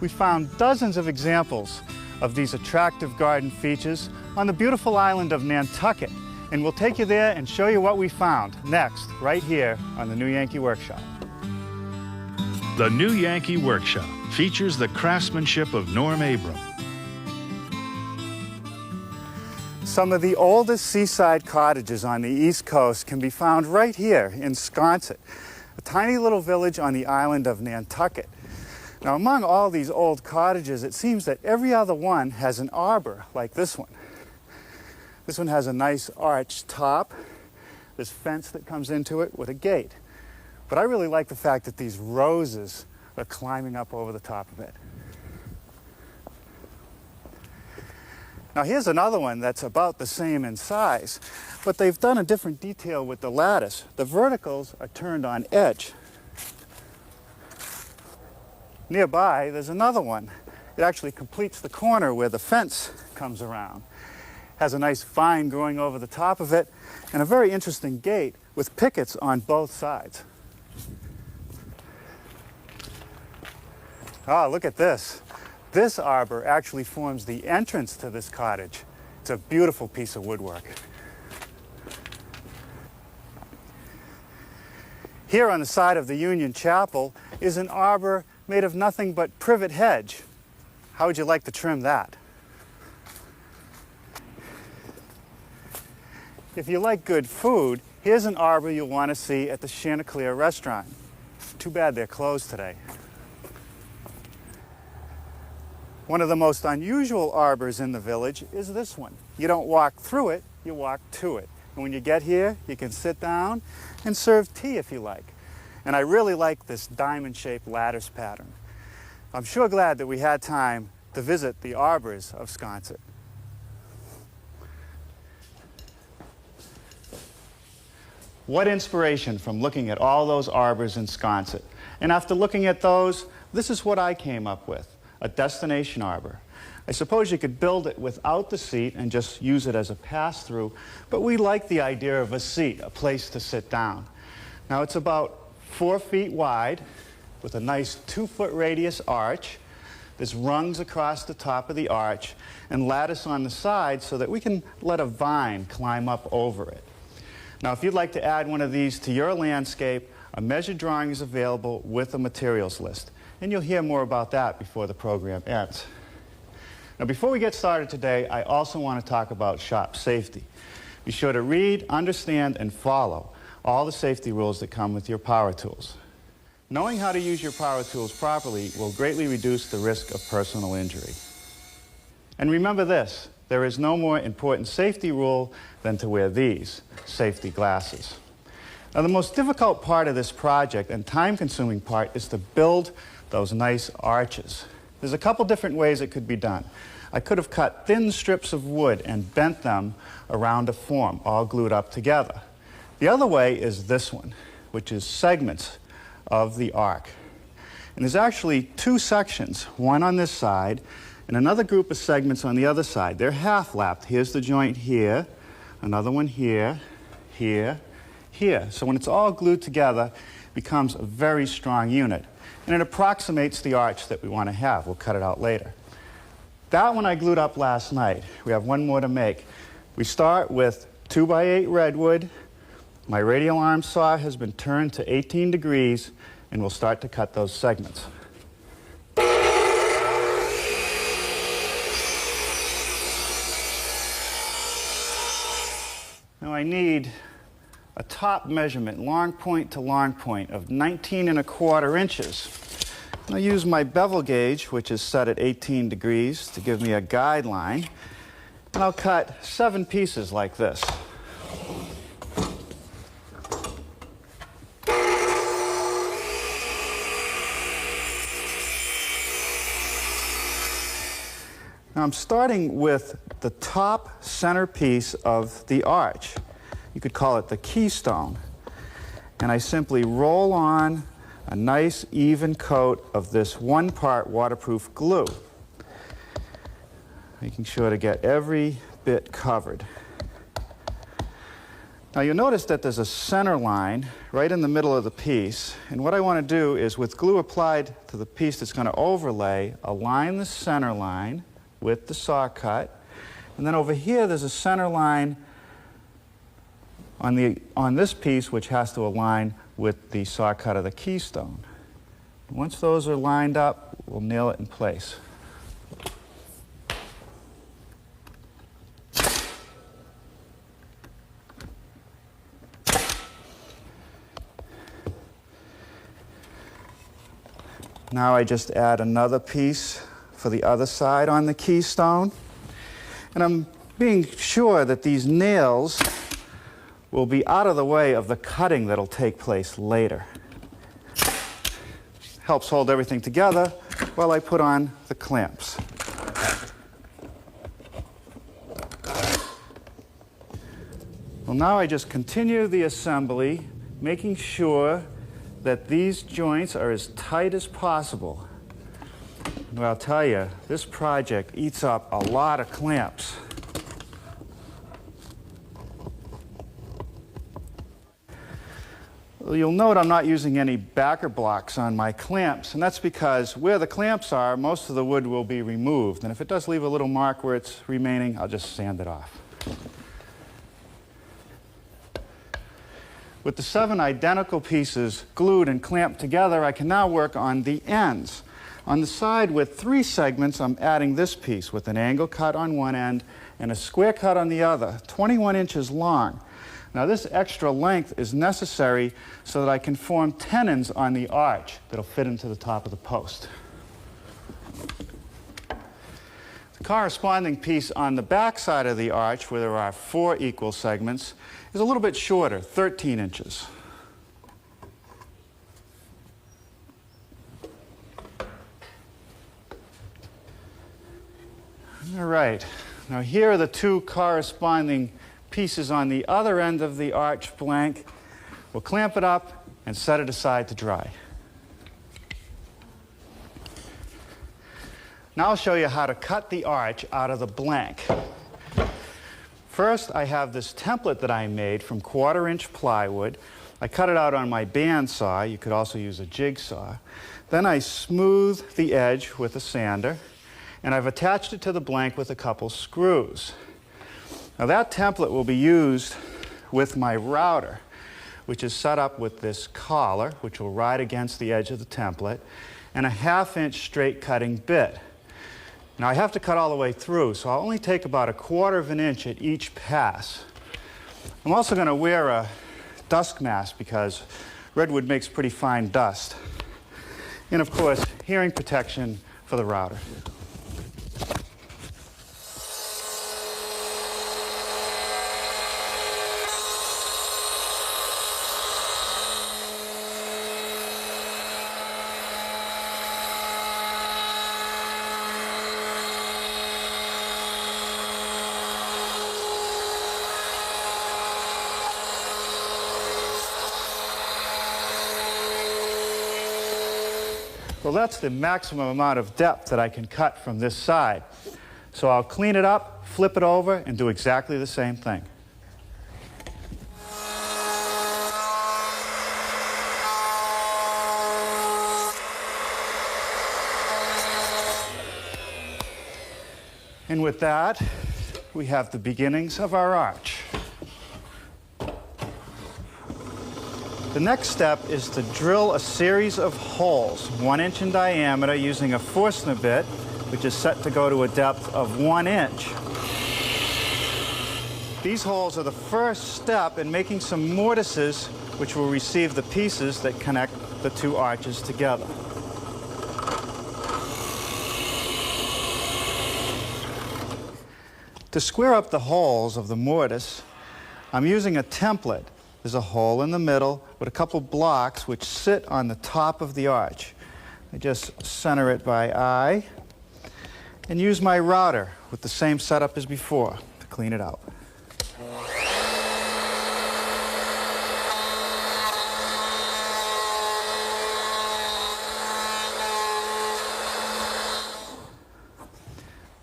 We found dozens of examples of these attractive garden features on the beautiful island of Nantucket. And we'll take you there and show you what we found next, right here on the New Yankee Workshop. The New Yankee Workshop features the craftsmanship of Norm Abram. Some of the oldest seaside cottages on the East Coast can be found right here in Sconset, a tiny little village on the island of Nantucket. Now, among all these old cottages, it seems that every other one has an arbor like this one. This one has a nice arched top, this fence that comes into it with a gate. But I really like the fact that these roses are climbing up over the top of it. Now here's another one that's about the same in size, but they've done a different detail with the lattice. The verticals are turned on edge. Nearby, there's another one. It actually completes the corner where the fence comes around. Has a nice vine growing over the top of it, and a very interesting gate with pickets on both sides. Ah, look at this. This arbor actually forms the entrance to this cottage. It's a beautiful piece of woodwork. Here on the side of the Union Chapel is an arbor made of nothing but privet hedge. How would you like to trim that? If you like good food, here's an arbor you'll want to see at the Chanticleer restaurant. Too bad they're closed today. One of the most unusual arbors in the village is this one. You don't walk through it, you walk to it. And when you get here, you can sit down and serve tea if you like. And I really like this diamond-shaped lattice pattern. I'm sure glad that we had time to visit the arbors of Sconset. What inspiration from looking at all those arbors in Sconset. And after looking at those, this is what I came up with. A destination arbor. I suppose you could build it without the seat and just use it as a pass-through, but we like the idea of a seat, a place to sit down. Now it's about 4 feet wide with a nice 2-foot radius arch. There's rungs across the top of the arch and lattice on the side so that we can let a vine climb up over it. Now if you'd like to add one of these to your landscape, a measured drawing is available with a materials list. And you'll hear more about that before the program ends. Now, before we get started today, I also want to talk about shop safety. Be sure to read, understand, and follow all the safety rules that come with your power tools. Knowing how to use your power tools properly will greatly reduce the risk of personal injury. And remember this, there is no more important safety rule than to wear these safety glasses. Now, the most difficult part of this project and time-consuming part is to build those nice arches. There's a couple different ways it could be done. I could have cut thin strips of wood and bent them around a form, all glued up together. The other way is this one, which is segments of the arc. And there's actually 2 sections, one on this side and another group of segments on the other side. They're half-lapped. Here's the joint here, another one here, here, here. So when it's all glued together, it becomes a very strong unit. And it approximates the arch that we want to have. We'll cut it out later. That one I glued up last night. We have one more to make. We start with 2x8 redwood. My radial arm saw has been turned to 18 degrees, and we'll start to cut those segments. Now I need a top measurement, long point to long point, of 19¼ inches. I'll use my bevel gauge, which is set at 18 degrees, to give me a guideline. And I'll cut 7 pieces like this. Now I'm starting with the top centerpiece of the arch. You could call it the keystone. And I simply roll on a nice even coat of this 1-part waterproof glue, making sure to get every bit covered. Now you'll notice that there's a center line right in the middle of the piece, and what I want to do is, with glue applied to the piece that's going to overlay, align the center line with the saw cut. And then over here there's a center line on this piece which has to align with the saw cut of the keystone. Once those are lined up, we'll nail it in place. Now I just add another piece for the other side on the keystone. And I'm being sure that these nails will be out of the way of the cutting that'll take place later. Helps hold everything together while I put on the clamps. Well, now I just continue the assembly, making sure that these joints are as tight as possible. Well, I'll tell you, this project eats up a lot of clamps. Well, you'll note I'm not using any backer blocks on my clamps, and that's because where the clamps are, most of the wood will be removed. And if it does leave a little mark where it's remaining, I'll just sand it off. With the 7 identical pieces glued and clamped together, I can now work on the ends. On the side with 3 segments, I'm adding this piece with an angle cut on one end and a square cut on the other, 21 inches long. Now this extra length is necessary so that I can form tenons on the arch that'll fit into the top of the post. The corresponding piece on the back side of the arch, where there are 4 equal segments, is a little bit shorter, 13 inches. All right, now here are the 2 corresponding pieces on the other end of the arch blank. We'll clamp it up and set it aside to dry. Now I'll show you how to cut the arch out of the blank. First, I have this template that I made from 1/4-inch plywood. I cut it out on my bandsaw. You could also use a jigsaw. Then I smooth the edge with a sander, and I've attached it to the blank with a couple screws. Now that template will be used with my router, which is set up with this collar, which will ride against the edge of the template, and a 1/2-inch straight cutting bit. Now I have to cut all the way through, so I'll only take about 1/4 of an inch at each pass. I'm also going to wear a dust mask because redwood makes pretty fine dust. And of course, hearing protection for the router. Well, that's the maximum amount of depth that I can cut from this side. So I'll clean it up, flip it over, and do exactly the same thing. And with that, we have the beginnings of our arch. The next step is to drill a series of holes, 1 inch in diameter, using a Forstner bit, which is set to go to a depth of 1 inch. These holes are the first step in making some mortises, which will receive the pieces that connect the 2 arches together. To square up the holes of the mortise, I'm using a template. There's a hole in the middle with a couple blocks which sit on the top of the arch. I just center it by eye and use my router with the same setup as before to clean it out.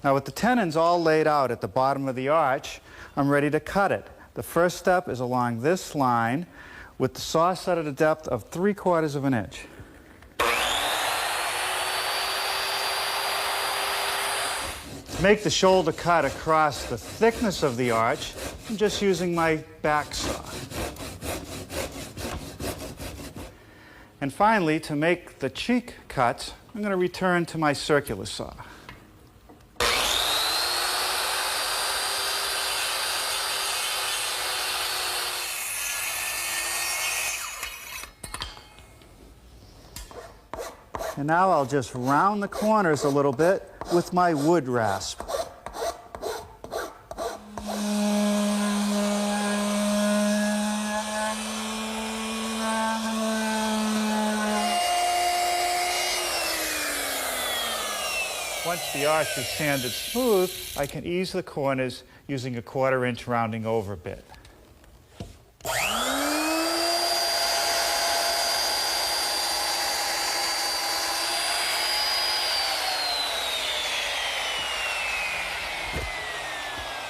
Now with the tenons all laid out at the bottom of the arch, I'm ready to cut it. The first step is along this line with the saw set at a depth of 3/4 of an inch. To make the shoulder cut across the thickness of the arch, I'm just using my back saw. And finally, to make the cheek cuts, I'm going to return to my circular saw. And now I'll just round the corners a little bit with my wood rasp. Once the arch is sanded smooth, I can ease the corners using a 1/4 inch rounding over bit.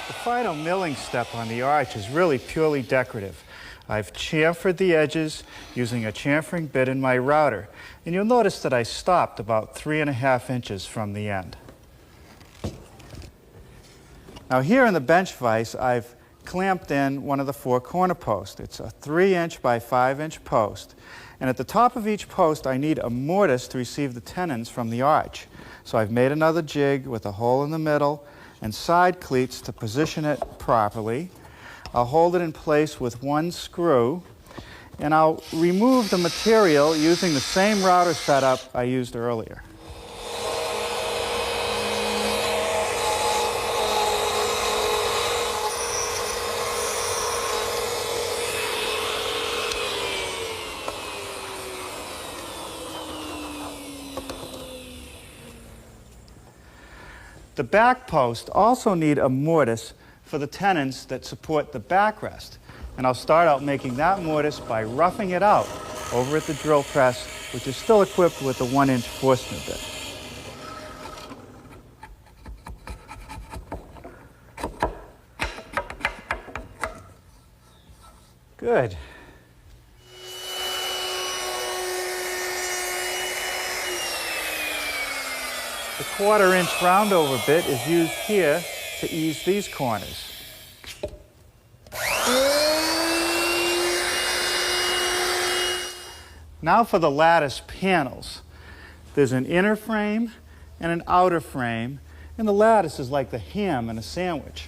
The final milling step on the arch is really purely decorative. I've chamfered the edges using a chamfering bit in my router, and you'll notice that I stopped about 3½ inches from the end. Now here in the bench vise, I've clamped in one of the 4 corner posts. It's a 3-inch by 5-inch post, and at the top of each post I need a mortise to receive the tenons from the arch. So I've made another jig with a hole in the middle and side cleats to position it properly. I'll hold it in place with 1 screw, and I'll remove the material using the same router setup I used earlier. The back posts also need a mortise for the tenons that support the backrest. And I'll start out making that mortise by roughing it out over at the drill press, which is still equipped with a 1-inch Forstner bit. Good. The 1/4 inch roundover bit is used here to ease these corners. Now for the lattice panels. There's an inner frame and an outer frame, and the lattice is like the ham in a sandwich.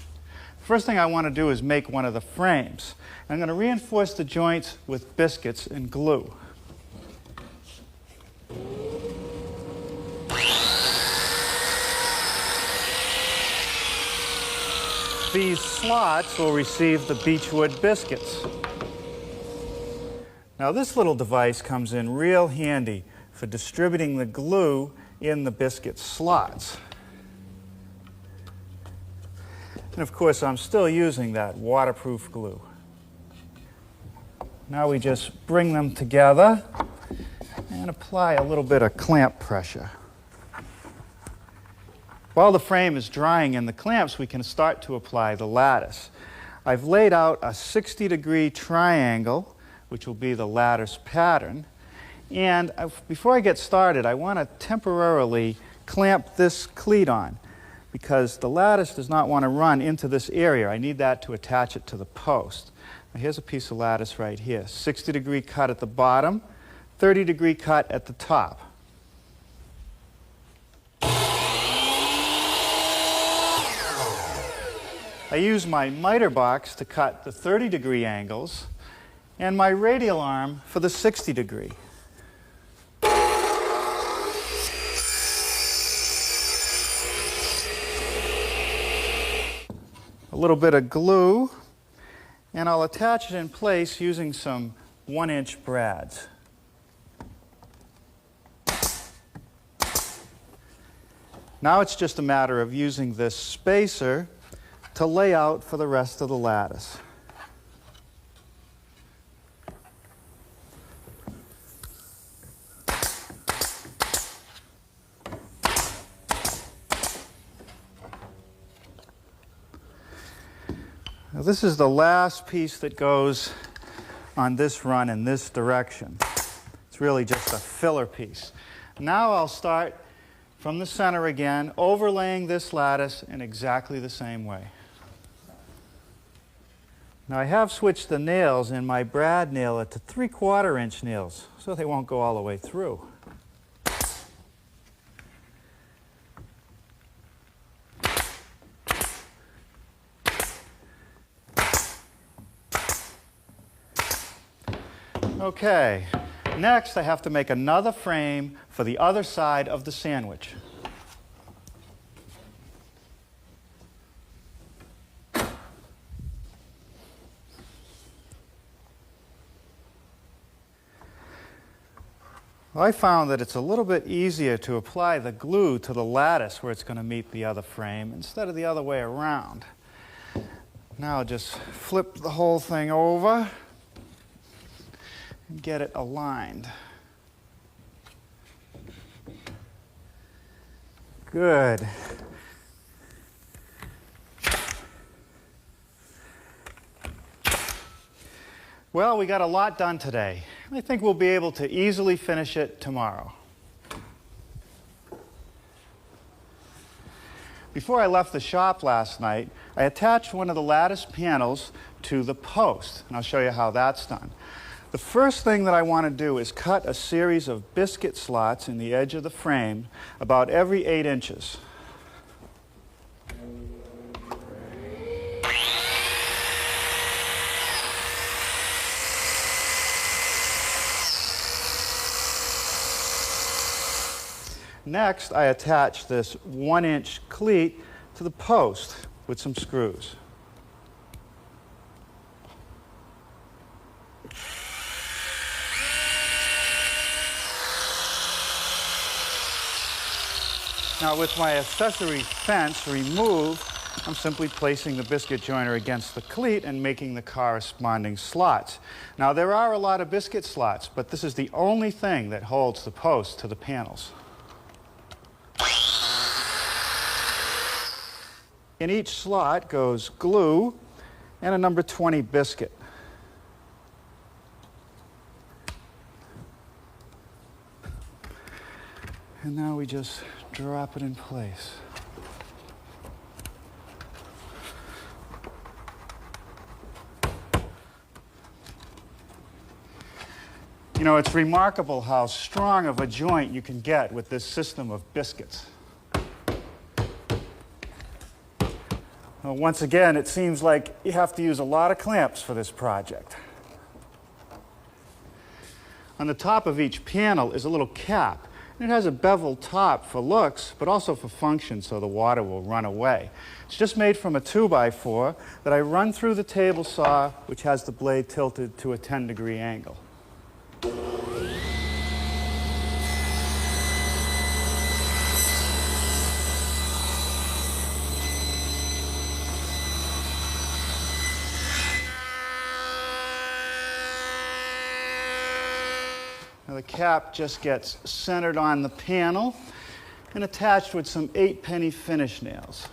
First thing I want to do is make one of the frames. I'm going to reinforce the joints with biscuits and glue. These slots will receive the beechwood biscuits. Now this little device comes in real handy for distributing the glue in the biscuit slots. And of course I'm still using that waterproof glue. Now we just bring them together and apply a little bit of clamp pressure. While the frame is drying in the clamps, we can start to apply the lattice. I've laid out a 60-degree triangle, which will be the lattice pattern. And before I get started, I want to temporarily clamp this cleat on, because the lattice does not want to run into this area. I need that to attach it to the post. Now here's a piece of lattice right here. 60-degree cut at the bottom, 30-degree cut at the top. I use my miter box to cut the 30-degree angles and my radial arm for the 60-degree. A little bit of glue, and I'll attach it in place using some 1-inch brads. Now it's just a matter of using this spacer to lay out for the rest of the lattice. Now this is the last piece that goes on this run in this direction. It's really just a filler piece. Now I'll start from the center again, overlaying this lattice in exactly the same way. Now I have switched the nails in my brad nailer to 3/4 inch nails so they won't go all the way through. Okay, next I have to make another frame for the other side of the sandwich. Well, I found that it's a little bit easier to apply the glue to the lattice where it's going to meet the other frame instead of the other way around. Now I'll just flip the whole thing over and get it aligned. Good. Well, we got a lot done today. I think we'll be able to easily finish it tomorrow. Before I left the shop last night, I attached one of the lattice panels to the post, and I'll show you how that's done. The first thing that I want to do is cut a series of biscuit slots in the edge of the frame about every 8 inches. Next, I attach this 1-inch cleat to the post with some screws. Now, with my accessory fence removed, I'm simply placing the biscuit joiner against the cleat and making the corresponding slots. Now, there are a lot of biscuit slots, but this is the only thing that holds the post to the panels. In each slot goes glue and a number 20 biscuit. And now we just drop it in place. You know, it's remarkable how strong of a joint you can get with this system of biscuits. Well, once again, it seems like you have to use a lot of clamps for this project. On the top of each panel is a little cap. It has a beveled top for looks, but also for function so the water will run away. It's just made from a 2x4 that I run through the table saw, which has the blade tilted to a 10-degree angle. Now the cap just gets centered on the panel and attached with some 8-penny finish nails.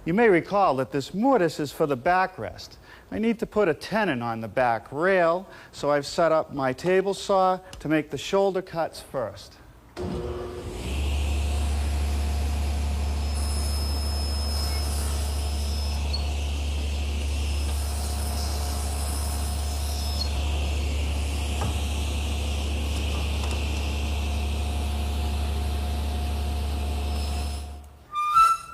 You may recall that this mortise is for the backrest. I need to put a tenon on the back rail, so I've set up my table saw to make the shoulder cuts first.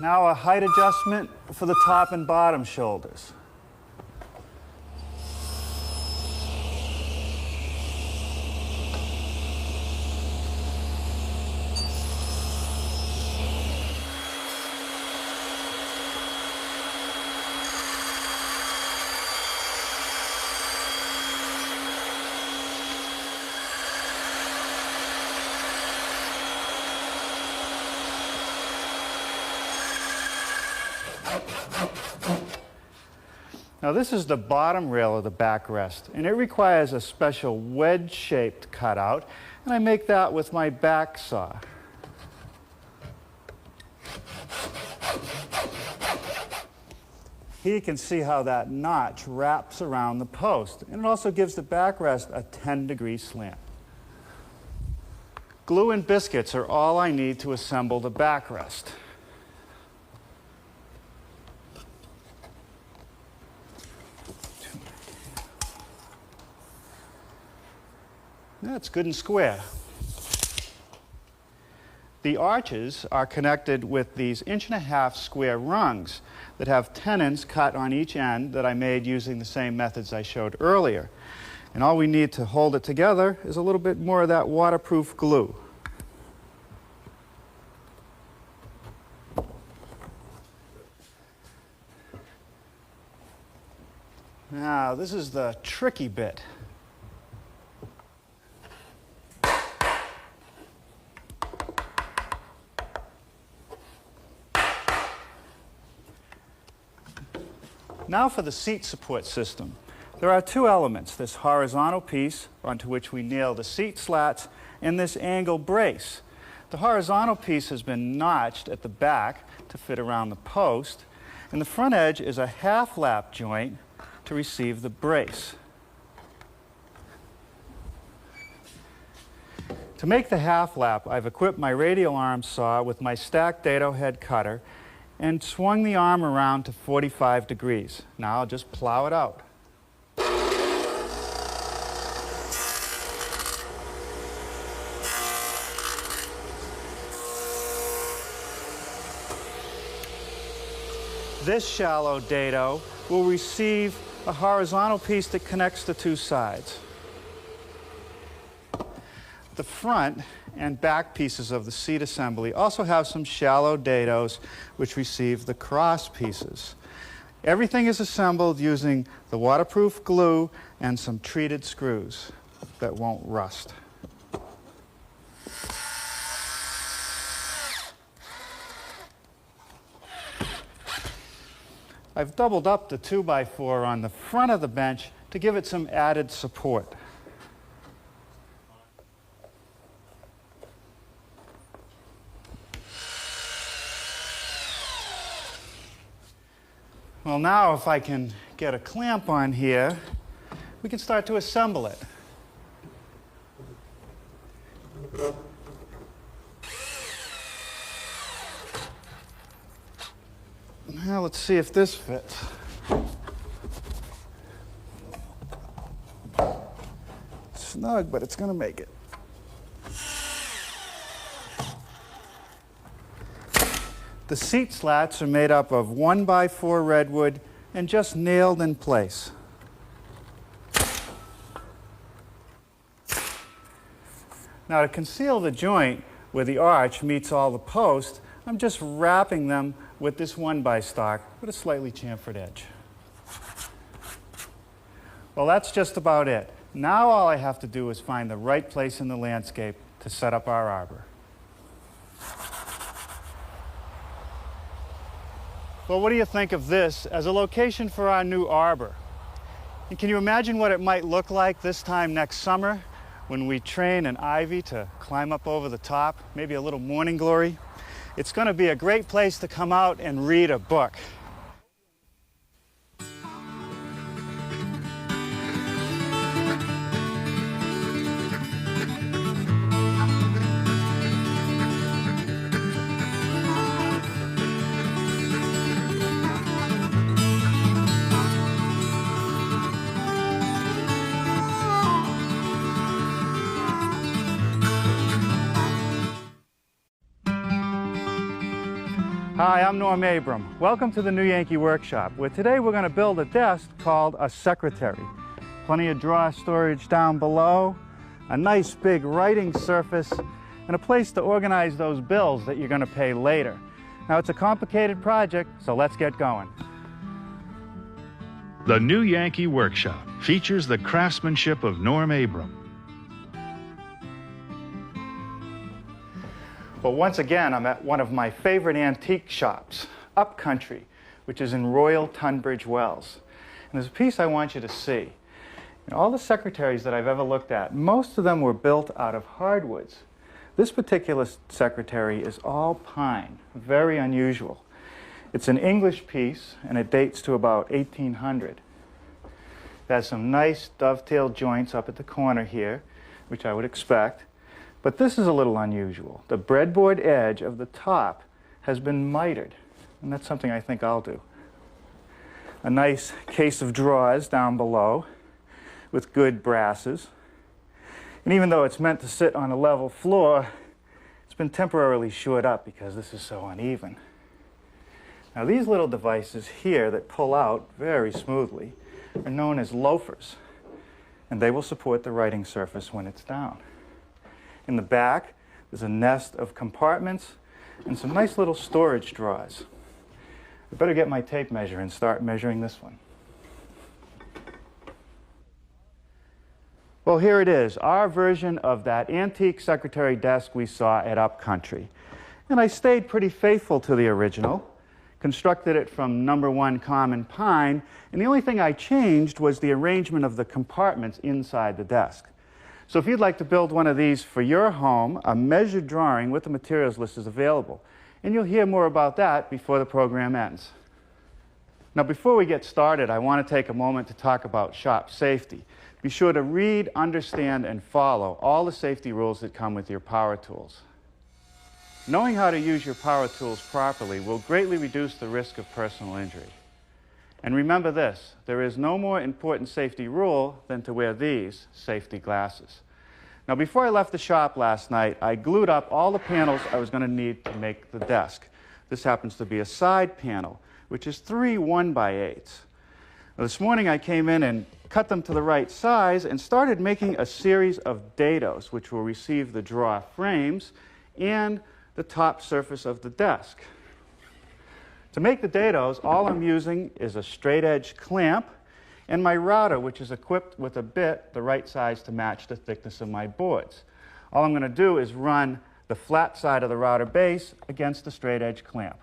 Now a height adjustment for the top and bottom shoulders. Now this is the bottom rail of the backrest, and it requires a special wedge-shaped cutout, and I make that with my back saw. Here you can see how that notch wraps around the post, and it also gives the backrest a 10-degree slant. Glue and biscuits are all I need to assemble the backrest. That's good and square. The arches are connected with these 1.5-inch square rungs that have tenons cut on each end that I made using the same methods I showed earlier. And all we need to hold it together is a little bit more of that waterproof glue. Now, this is the tricky bit. Now for the seat support system. There are two elements, this horizontal piece onto which we nail the seat slats and this angle brace. The horizontal piece has been notched at the back to fit around the post, and the front edge is a half-lap joint to receive the brace. To make the half-lap, I've equipped my radial arm saw with my stacked dado head cutter and swung the arm around to 45 degrees. Now I'll just plow it out. This shallow dado will receive a horizontal piece that connects the two sides. The front and back pieces of the seat assembly also have some shallow dados which receive the cross pieces. Everything is assembled using the waterproof glue and some treated screws that won't rust. I've doubled up the 2x4 on the front of the bench to give it some added support. Well, now if I can get a clamp on here, we can start to assemble it. Now let's see if this fits. It's snug, but it's going to make it. The seat slats are made up of 1x4 redwood and just nailed in place. Now to conceal the joint where the arch meets all the posts, I'm just wrapping them with this 1x stock with a slightly chamfered edge. Well, that's just about it. Now all I have to do is find the right place in the landscape to set up our arbor. Well, what do you think of this as a location for our new arbor? And can you imagine what it might look like this time next summer when we train an ivy to climb up over the top, maybe a little morning glory? It's going to be a great place to come out and read a book. Hi, I'm Norm Abram. Welcome to the New Yankee Workshop, where today we're going to build a desk called a secretary. Plenty of drawer storage down below, a nice big writing surface, and a place to organize those bills that you're going to pay later. Now, it's a complicated project, so let's get going. The New Yankee Workshop features the craftsmanship of Norm Abram. Well, once again, I'm at one of my favorite antique shops, Upcountry, which is in Royal Tunbridge Wells. And there's a piece I want you to see. All the secretaries that I've ever looked at, most of them were built out of hardwoods. This particular secretary is all pine, very unusual. It's an English piece, and it dates to about 1800. It has some nice dovetail joints up at the corner here, which I would expect. But this is a little unusual. The breadboard edge of the top has been mitered, and that's something I think I'll do. A nice case of drawers down below with good brasses. And even though it's meant to sit on a level floor, it's been temporarily shored up because this is so uneven. Now these little devices here that pull out very smoothly are known as loafers, and they will support the writing surface when it's down. In the back, there's a nest of compartments and some nice little storage drawers. I better get my tape measure and start measuring this one. Well, here it is, our version of that antique secretary desk we saw at Upcountry. And I stayed pretty faithful to the original, constructed it from #1 common pine, and the only thing I changed was the arrangement of the compartments inside the desk. So if you'd like to build one of these for your home, a measured drawing with the materials list is available. And you'll hear more about that before the program ends. Now, before we get started, I want to take a moment to talk about shop safety. Be sure to read, understand, and follow all the safety rules that come with your power tools. Knowing how to use your power tools properly will greatly reduce the risk of personal injury. And remember this, there is no more important safety rule than to wear these safety glasses. Now, before I left the shop last night, I glued up all the panels I was going to need to make the desk. This happens to be a side panel, which is 3 1x8s. Now, this morning I came in and cut them to the right size and started making a series of dados, which will receive the drawer frames and the top surface of the desk. To make the dados, all I'm using is a straight edge clamp and my router, which is equipped with a bit the right size to match the thickness of my boards. All I'm going to do is run the flat side of the router base against the straight edge clamp.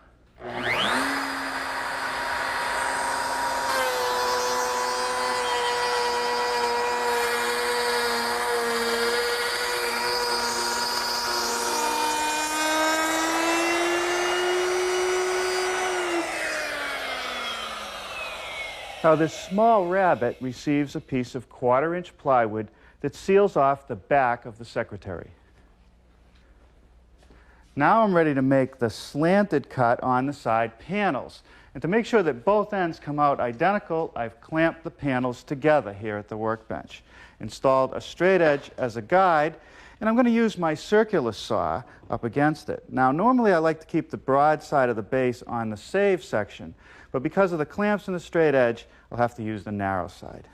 Now, this small rabbit receives a piece of 1/4-inch plywood that seals off the back of the secretary. Now I'm ready to make the slanted cut on the side panels. And to make sure that both ends come out identical, I've clamped the panels together here at the workbench, installed a straight edge as a guide, and I'm going to use my circular saw up against it. Now, normally I like to keep the broad side of the base on the save section, but because of the clamps and the straight edge, I'll have to use the narrow side.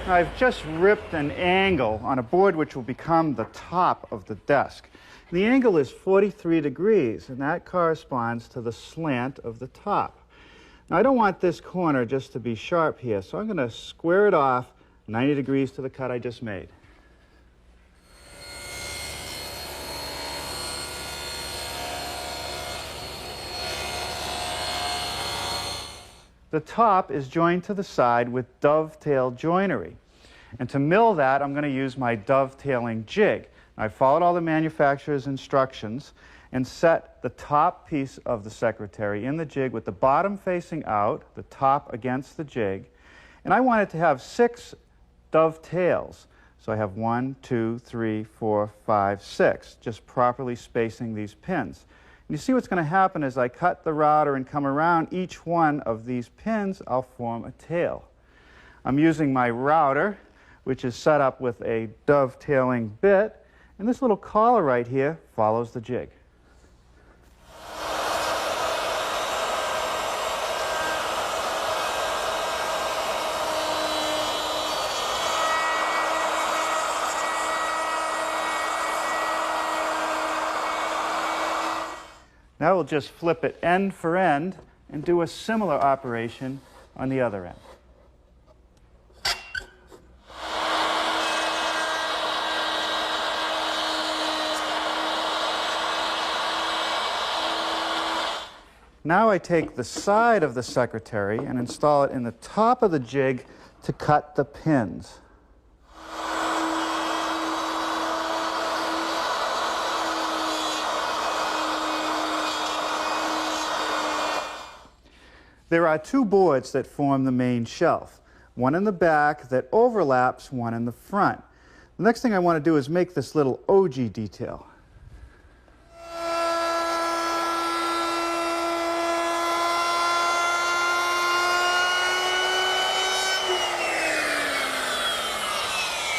I've just ripped an angle on a board which will become the top of the desk. The angle is 43 degrees, and that corresponds to the slant of the top. Now, I don't want this corner just to be sharp here, so I'm going to square it off 90 degrees to the cut I just made. The top is joined to the side with dovetail joinery. And to mill that, I'm going to use my dovetailing jig. I followed all the manufacturer's instructions and set the top piece of the secretary in the jig with the bottom facing out, the top against the jig. And I wanted to have 6 dovetails. So I have 1, 2, 3, 4, 5, 6, just properly spacing these pins. And you see what's going to happen as I cut the router and come around each one of these pins, I'll form a tail. I'm using my router, which is set up with a dovetailing bit, and this little collar right here follows the jig. Now we'll just flip it end for end and do a similar operation on the other end. Now I take the side of the secretary and install it in the top of the jig to cut the pins. There are two boards that form the main shelf, one in the back that overlaps one in the front. The next thing I want to do is make this little ogee detail.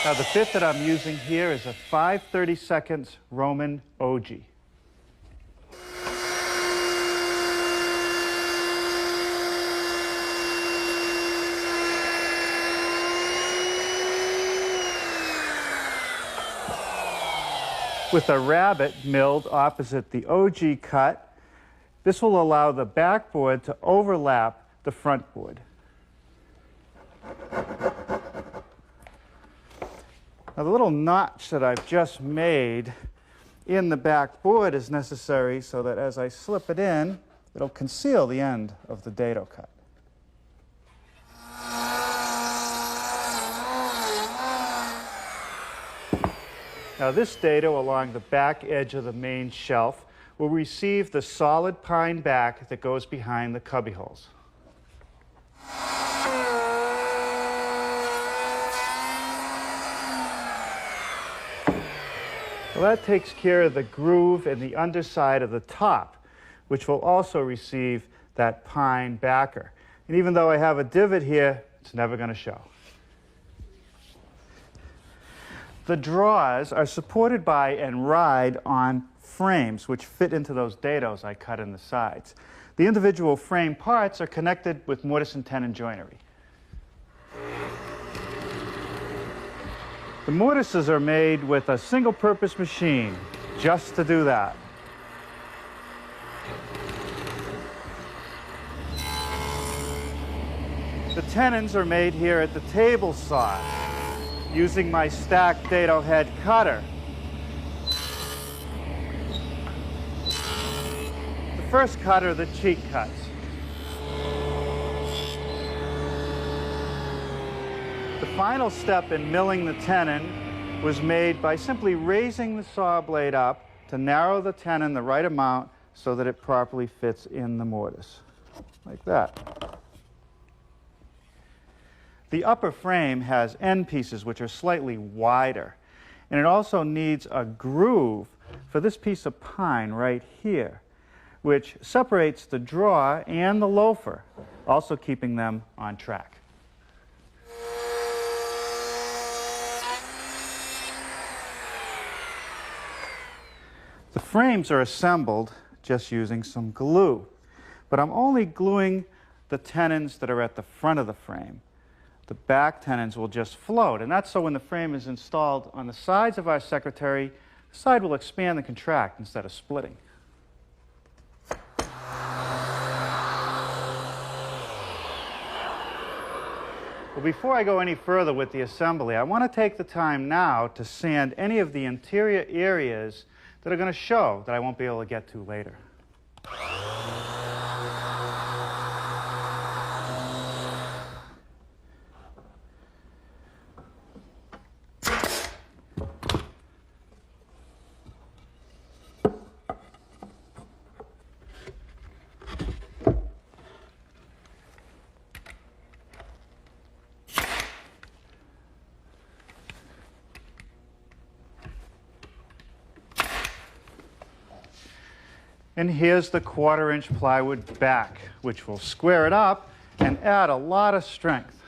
Now the bit that I'm using here is a 5/32 Roman ogee. With a rabbet milled opposite the ogee cut, this will allow the backboard to overlap the front board. Now the little notch that I've just made in the backboard is necessary so that as I slip it in, it'll conceal the end of the dado cut. Now this dado along the back edge of the main shelf will receive the solid pine back that goes behind the cubby holes. Well, that takes care of the groove in the underside of the top, which will also receive that pine backer. And even though I have a divot here, it's never going to show. The drawers are supported by and ride on frames which fit into those dados I cut in the sides. The individual frame parts are connected with mortise and tenon joinery. The mortises are made with a single-purpose machine just to do that. The tenons are made here at the table saw using my stacked dado head cutter. The first cut are the cheek cuts. The final step in milling the tenon was made by simply raising the saw blade up to narrow the tenon the right amount so that it properly fits in the mortise, like that. The upper frame has end pieces which are slightly wider, and it also needs a groove for this piece of pine right here, which separates the drawer and the loafer, also keeping them on track. The frames are assembled just using some glue, but I'm only gluing the tenons that are at the front of the frame. The back tenons will just float, and that's so when the frame is installed on the sides of our secretary, the side will expand and contract instead of splitting. Well, before I go any further with the assembly, I want to take the time now to sand any of the interior areas that are going to show that I won't be able to get to later. And here's the 1/4-inch plywood back, which will square it up and add a lot of strength.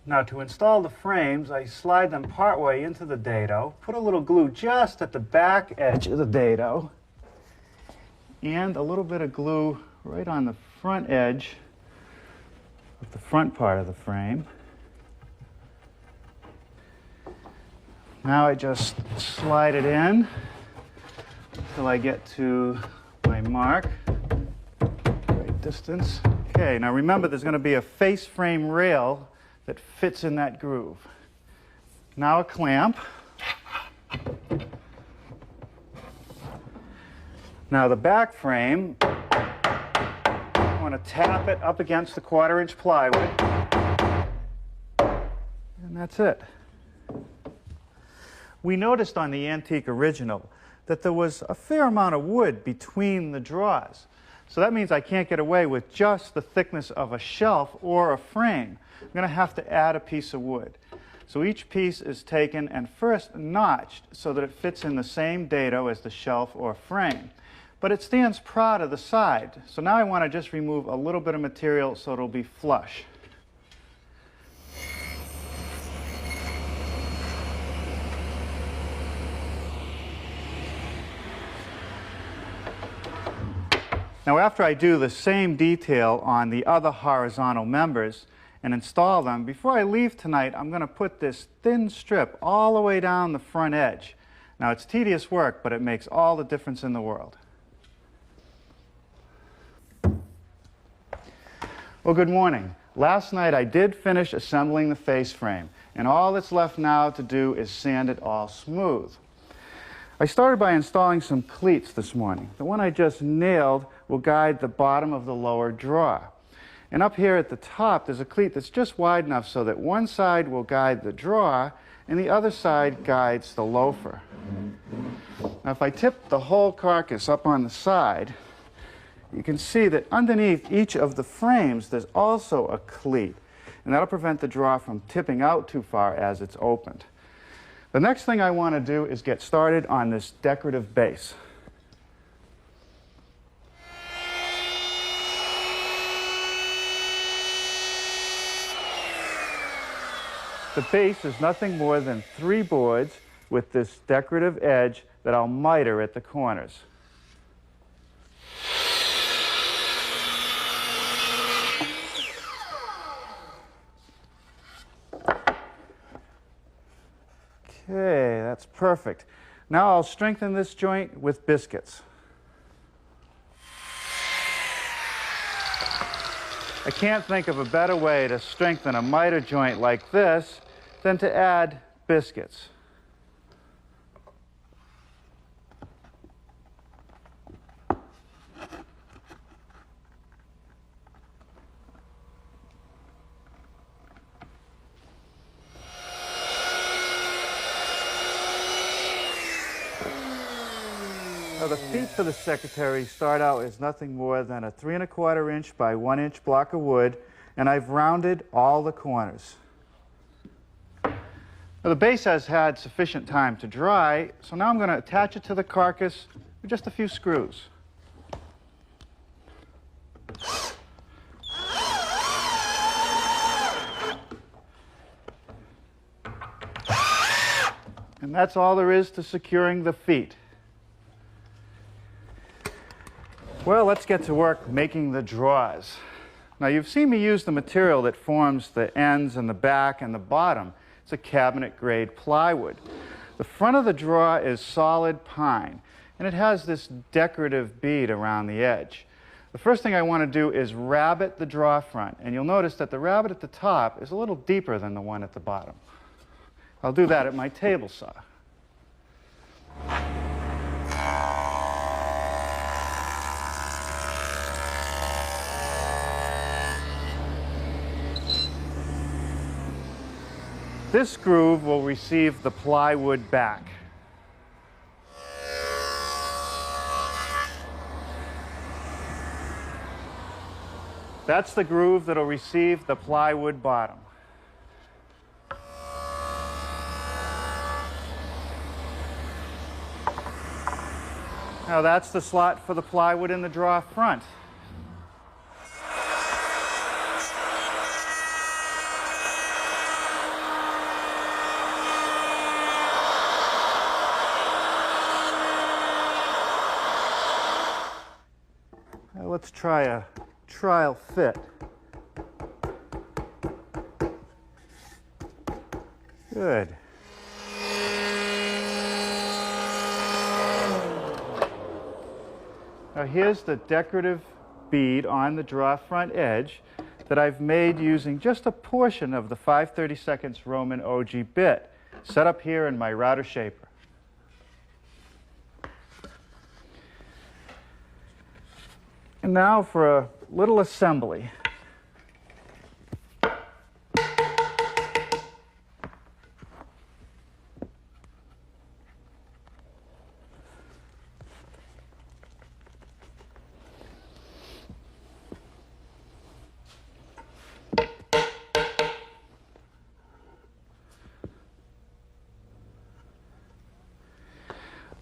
Now to install the frames, I slide them partway into the dado, put a little glue just at the back edge of the dado, and a little bit of glue right on the front edge of the front part of the frame. Now I just slide it in until I get to my mark, right distance. Okay, now remember there's going to be a face frame rail that fits in that groove. Now a clamp. Now the back frame, I want to tap it up against the 1/4-inch plywood, and that's it. We noticed on the antique original that there was a fair amount of wood between the drawers. So that means I can't get away with just the thickness of a shelf or a frame. I'm going to have to add a piece of wood. So each piece is taken and first notched so that it fits in the same dado as the shelf or frame. But it stands proud of the side. So now I want to just remove a little bit of material so it'll be flush. Now after I do the same detail on the other horizontal members and install them, before I leave tonight, I'm going to put this thin strip all the way down the front edge. Now it's tedious work, but it makes all the difference in the world. Well, good morning. Last night I did finish assembling the face frame, and all that's left now to do is sand it all smooth. I started by installing some cleats this morning. The one I just nailed will guide the bottom of the lower drawer. And up here at the top, there's a cleat that's just wide enough so that one side will guide the drawer and the other side guides the loafer. Now, if I tip the whole carcass up on the side, you can see that underneath each of the frames, there's also a cleat. And that'll prevent the drawer from tipping out too far as it's opened. The next thing I want to do is get started on this decorative base. The base is nothing more than 3 boards with this decorative edge that I'll miter at the corners. Okay, that's perfect. Now I'll strengthen this joint with biscuits. I can't think of a better way to strengthen a miter joint like this than to add biscuits. Now the feet for the secretary start out as nothing more than a 3 1/4 inch by 1 inch block of wood, and I've rounded all the corners. Now the base has had sufficient time to dry, so now I'm going to attach it to the carcass with just a few screws. And that's all there is to securing the feet. Well, let's get to work making the drawers. Now, you've seen me use the material that forms the ends and the back and the bottom. It's a cabinet-grade plywood. The front of the drawer is solid pine, and it has this decorative bead around the edge. The first thing I want to do is rabbet the drawer front, and you'll notice that the rabbet at the top is a little deeper than the one at the bottom. I'll do that at my table saw. This groove will receive the plywood back. That's the groove that'll receive the plywood bottom. Now that's the slot for the plywood in the drawer front. Let's try a trial fit. Good. Now here's the decorative bead on the drawer front edge that I've made using just a portion of the 5/32 Roman OG bit set up here in my router shaper. And now for a little assembly.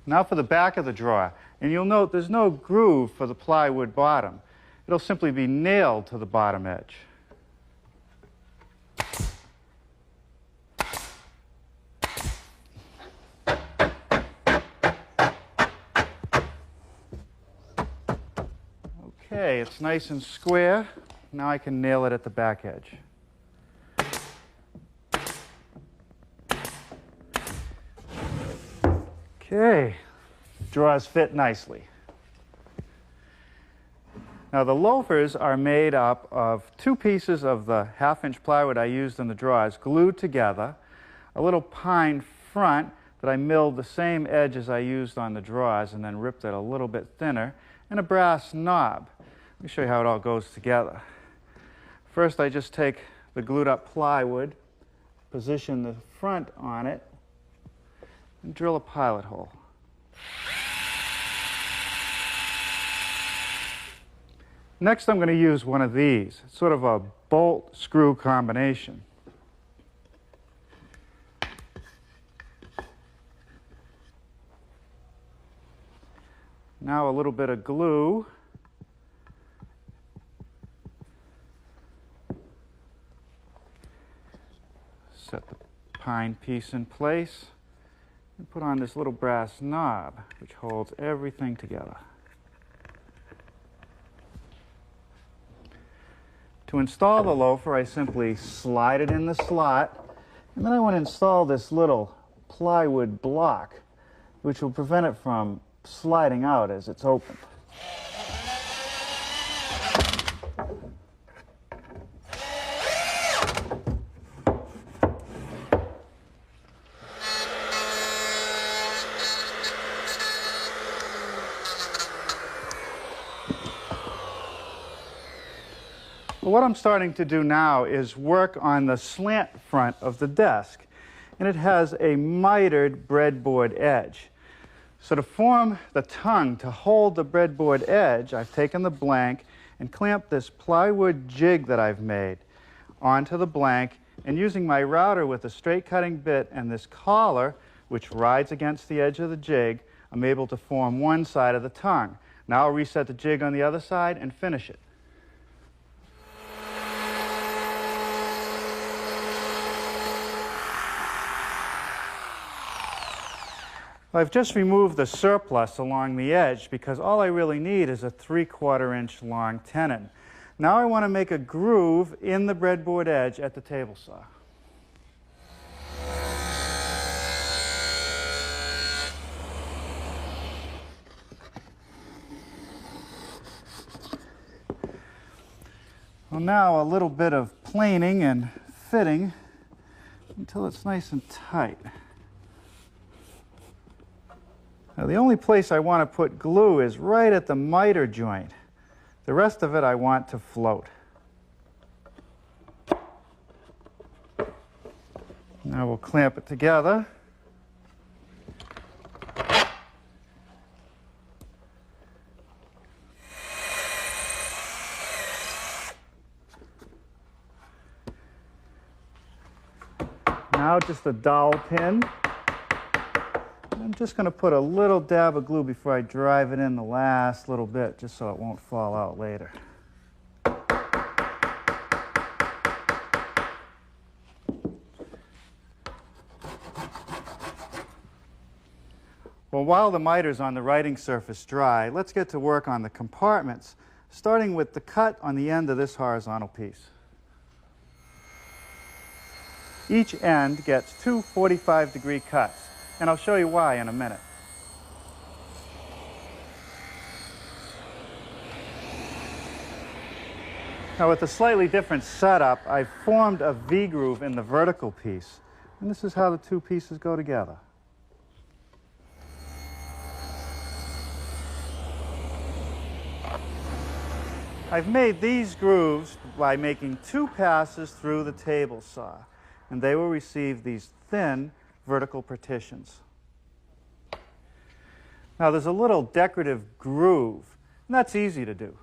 Now for the back of the drawer. And you'll note there's no groove for the plywood bottom. It'll simply be nailed to the bottom edge. Okay, it's nice and square. Now I can nail it at the back edge. Okay, drawers fit nicely. Now the loafers are made up of 2 pieces of the 1/2-inch plywood I used in the drawers glued together, a little pine front that I milled the same edge as I used on the drawers and then ripped it a little bit thinner, and a brass knob. Let me show you how it all goes together. First I just take the glued up plywood, position the front on it, and drill a pilot hole. Next I'm going to use one of these. It's sort of a bolt-screw combination. Now a little bit of glue. Set the pine piece in place. And put on this little brass knob, which holds everything together. To install the loafer, I simply slide it in the slot, and then I want to install this little plywood block, which will prevent it from sliding out as it's opened. Well, what I'm starting to do now is work on the slant front of the desk, and it has a mitered breadboard edge. So to form the tongue to hold the breadboard edge, I've taken the blank and clamped this plywood jig that I've made onto the blank, and using my router with a straight cutting bit and this collar, which rides against the edge of the jig, I'm able to form one side of the tongue. Now I'll reset the jig on the other side and finish it. I've just removed the surplus along the edge because all I really need is a 3/4 inch long tenon. Now I want to make a groove in the breadboard edge at the table saw. Well, now a little bit of planing and fitting until it's nice and tight. Now, the only place I want to put glue is right at the miter joint. The rest of it I want to float. Now we'll clamp it together. Now just a dowel pin. I'm just going to put a little dab of glue before I drive it in the last little bit, just so it won't fall out later. Well, while the miter's on the writing surface dry, let's get to work on the compartments, starting with the cut on the end of this horizontal piece. Each end gets 2 45-degree cuts, and I'll show you why in a minute. Now, with a slightly different setup, I've formed a V-groove in the vertical piece, and this is how the 2 pieces go together. I've made these grooves by making 2 passes through the table saw, and they will receive these thin vertical partitions. Now there's a little decorative groove, and that's easy to do.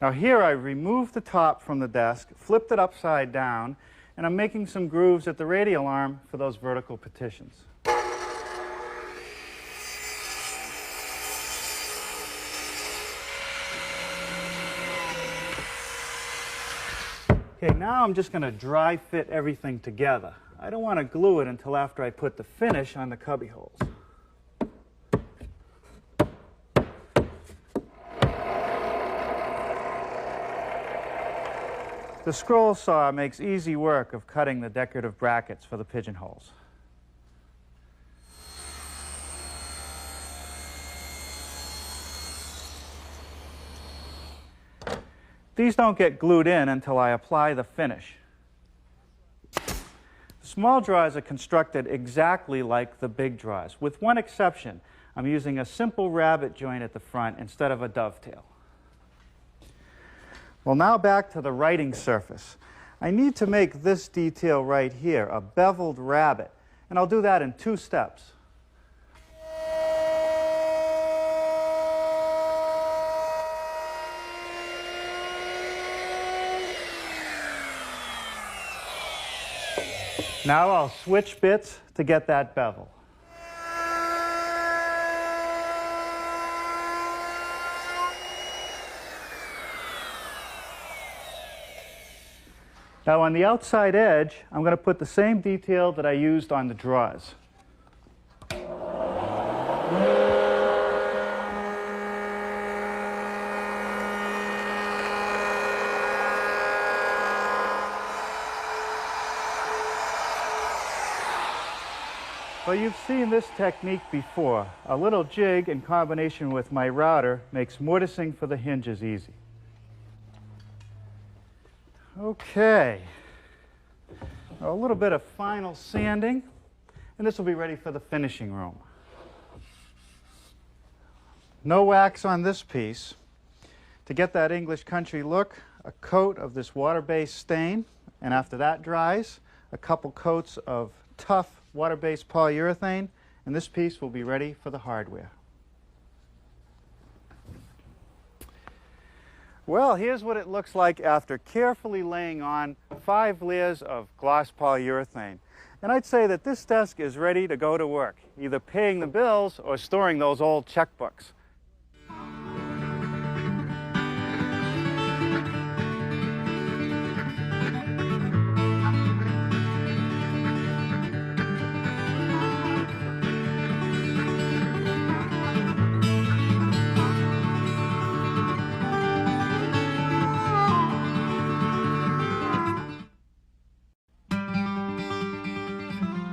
Now here I removed the top from the desk, flipped it upside down, and I'm making some grooves at the radial arm for those vertical partitions. Okay, now I'm just going to dry fit everything together. I don't want to glue it until after I put the finish on the cubby holes. The scroll saw makes easy work of cutting the decorative brackets for the pigeonholes. These don't get glued in until I apply the finish. The small drawers are constructed exactly like the big drawers, with one exception. I'm using a simple rabbet joint at the front instead of a dovetail. Well, now back to the writing surface. I need to make this detail right here, a beveled rabbet, and I'll do that in 2 steps. Now I'll switch bits to get that bevel. Now on the outside edge, I'm going to put the same detail that I used on the drawers. Well, you've seen this technique before. A little jig in combination with my router makes mortising for the hinges easy. Okay, a little bit of final sanding, and this will be ready for the finishing room. No wax on this piece. To get that English country look, a coat of this water-based stain, and after that dries, a couple coats of tough water-based polyurethane, and this piece will be ready for the hardware. Well, here's what it looks like after carefully laying on 5 layers of gloss polyurethane. And I'd say that this desk is ready to go to work, either paying the bills or storing those old checkbooks.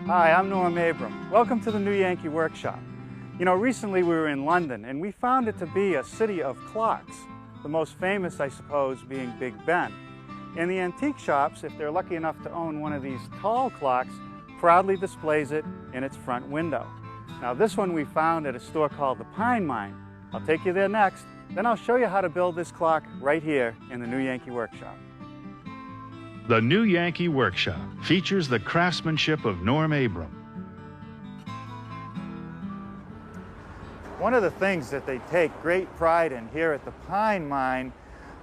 Hi, I'm Norm Abram. Welcome to the New Yankee Workshop. You know, recently we were in London, and we found it to be a city of clocks, the most famous, I suppose, being Big Ben. And the antique shops, if they're lucky enough to own one of these tall clocks, proudly displays it in its front window. Now, this one we found at a store called the Pine Mine. I'll take you there next, then I'll show you how to build this clock right here in the New Yankee Workshop. The New Yankee Workshop features the craftsmanship of Norm Abram. One of the things that they take great pride in here at the Pine Mine,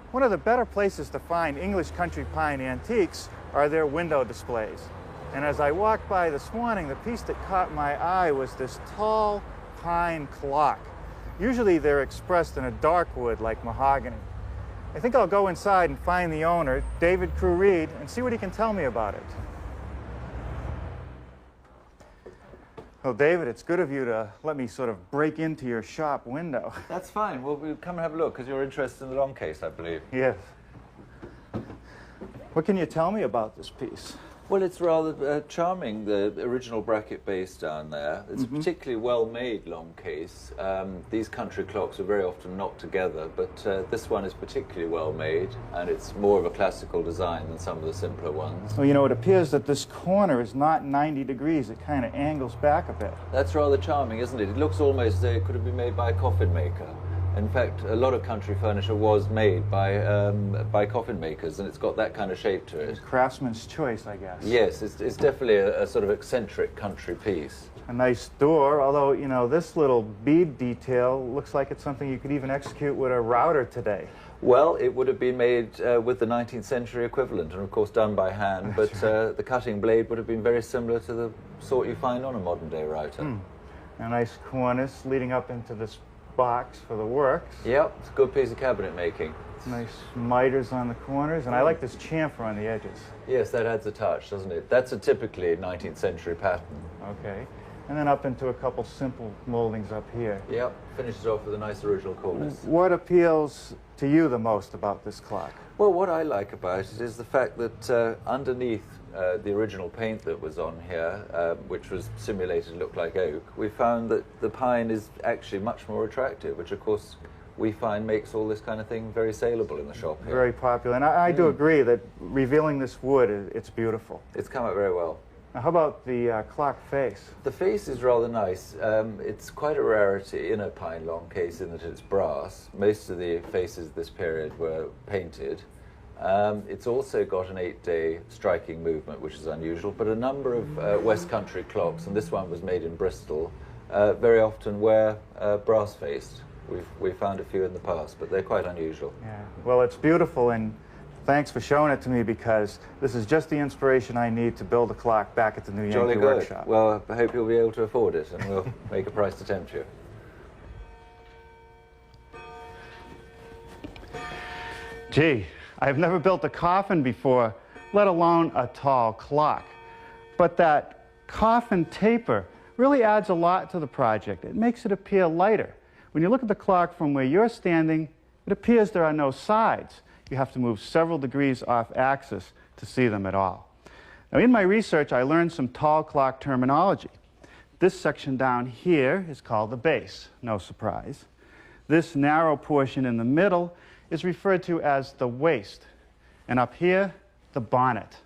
one of the better places to find English country pine antiques are their window displays. And as I walked by this morning, the piece that caught my eye was this tall pine clock. Usually they're expressed in a dark wood like mahogany. I think I'll go inside and find the owner, David Crew Reed, and see what he can tell me about it. Well, David, it's good of you to let me sort of break into your shop window. That's fine. We'll come and have a look, because you're interested in the long case, I believe. Yes. What can you tell me about this piece? Well, it's rather charming, the original bracket base down there. It's a particularly well-made long case. These country clocks are very often not together, but this one is particularly well-made, and it's more of a classical design than some of the simpler ones. Well, you know, it appears that this corner is not 90 degrees. It kind of angles back a bit. That's rather charming, isn't it? It looks almost as though it could have been made by a coffin maker. In fact, a lot of country furniture was made by coffin makers, and it's got that kind of shape to it. Craftsman's choice, I guess. Yes, it's definitely a sort of eccentric country piece. A nice door, although, you know, this little bead detail looks like it's something you could even execute with a router today. Well, it would have been made with the 19th century equivalent, and of course done by hand, but the cutting blade would have been very similar to the sort you find on a modern-day router. A nice cornice leading up into this box for the works. Yep, it's a good piece of cabinet making. Nice miters on the corners, and I like this chamfer on the edges. Yes, that adds a touch, doesn't it? That's a typically 19th century pattern. Okay. And then up into a couple simple moldings up here. Yep, finishes off with a nice original cornice. What appeals to you the most about this clock? Well, what I like about it is the fact that underneath the original paint that was on here, which was simulated to look like oak, we found that the pine is actually much more attractive, which of course we find makes all this kind of thing very saleable in the shop here. Very popular. And I do agree that revealing this wood, it's beautiful. It's come out very well. Now, how about the clock face? The face is rather nice. It's quite a rarity in a pine long case in that it's brass. Most of the faces this period were painted. It's also got an 8-day striking movement, which is unusual, but a number of West Country clocks, and this one was made in Bristol, very often wear brass-faced. We've found a few in the past, but they're quite unusual. Yeah. Well, it's beautiful, and thanks for showing it to me, because this is just the inspiration I need to build a clock back at the new Jolly Yankee good. workshop. Well, I hope you'll be able to afford it, and we'll make a price to tempt you. Gee, I've never built a coffin before, let alone a tall clock. But that coffin taper really adds a lot to the project. It makes it appear lighter. When you look at the clock from where you're standing, it appears there are no sides. You have to move several degrees off axis to see them at all. Now, in my research, I learned some tall clock terminology. This section down here is called the base, no surprise. This narrow portion in the middle is referred to as the waist, and up here, the bonnet.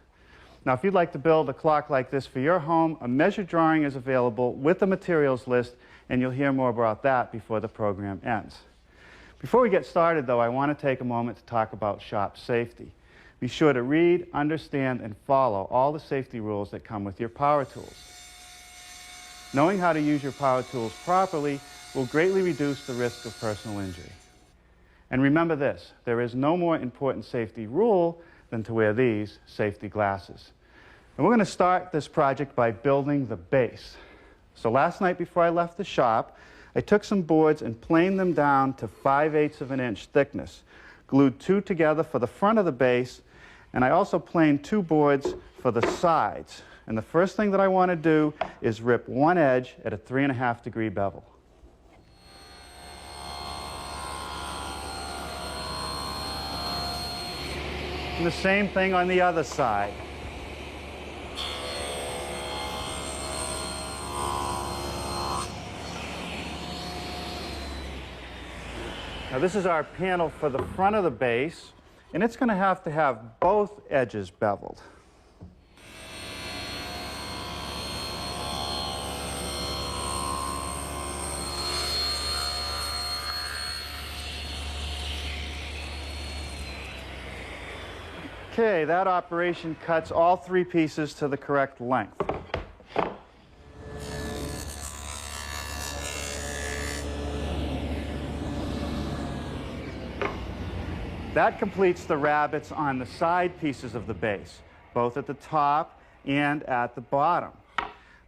Now, if you'd like to build a clock like this for your home, a measure drawing is available with the materials list, and you'll hear more about that before the program ends. Before we get started, though, I want to take a moment to talk about shop safety. Be sure to read, understand, and follow all the safety rules that come with your power tools. Knowing how to use your power tools properly will greatly reduce the risk of personal injury. And remember this, there is no more important safety rule than to wear these safety glasses. And we're going to start this project by building the base. So last night before I left the shop, I took some boards and planed them down to 5/8 of an inch thickness, glued 2 together for the front of the base, and I also planed 2 boards for the sides. And the first thing that I want to do is rip one edge at a 3.5 degree bevel. And the same thing on the other side. Now this is our panel for the front of the base, and it's going to have both edges beveled. Okay, that operation cuts all 3 pieces to the correct length. That completes the rabbets on the side pieces of the base, both at the top and at the bottom.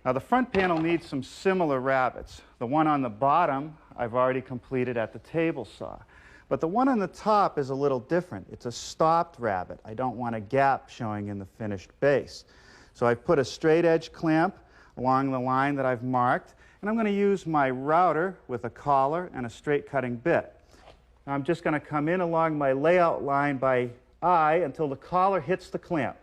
Now the front panel needs some similar rabbets. The one on the bottom I've already completed at the table saw. But the one on the top is a little different. It's a stopped rabbet. I don't want a gap showing in the finished base. So I've put a straight edge clamp along the line that I've marked, and I'm going to use my router with a collar and a straight cutting bit. Now I'm just going to come in along my layout line by eye until the collar hits the clamp.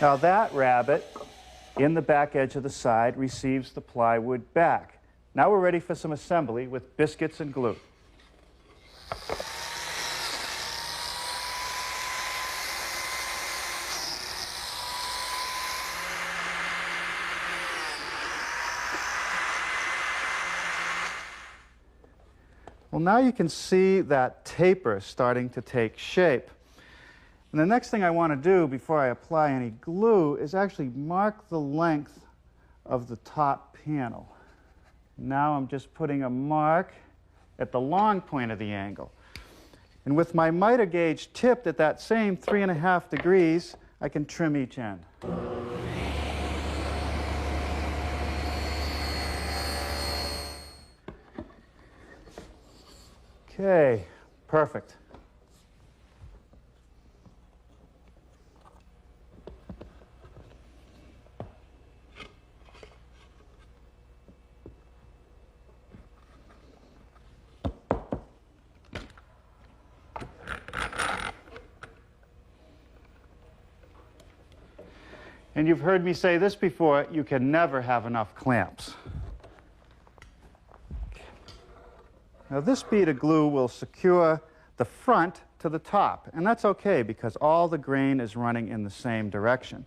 Now that rabbet in the back edge of the side receives the plywood back. Now we're ready for some assembly with biscuits and glue. Well, now you can see that taper starting to take shape. And the next thing I want to do before I apply any glue is actually mark the length of the top panel. Now I'm just putting a mark at the long point of the angle. And with my miter gauge tipped at that same 3.5 degrees, I can trim each end. Okay, perfect. And you've heard me say this before, you can never have enough clamps. Now this bead of glue will secure the front to the top, and that's okay because all the grain is running in the same direction.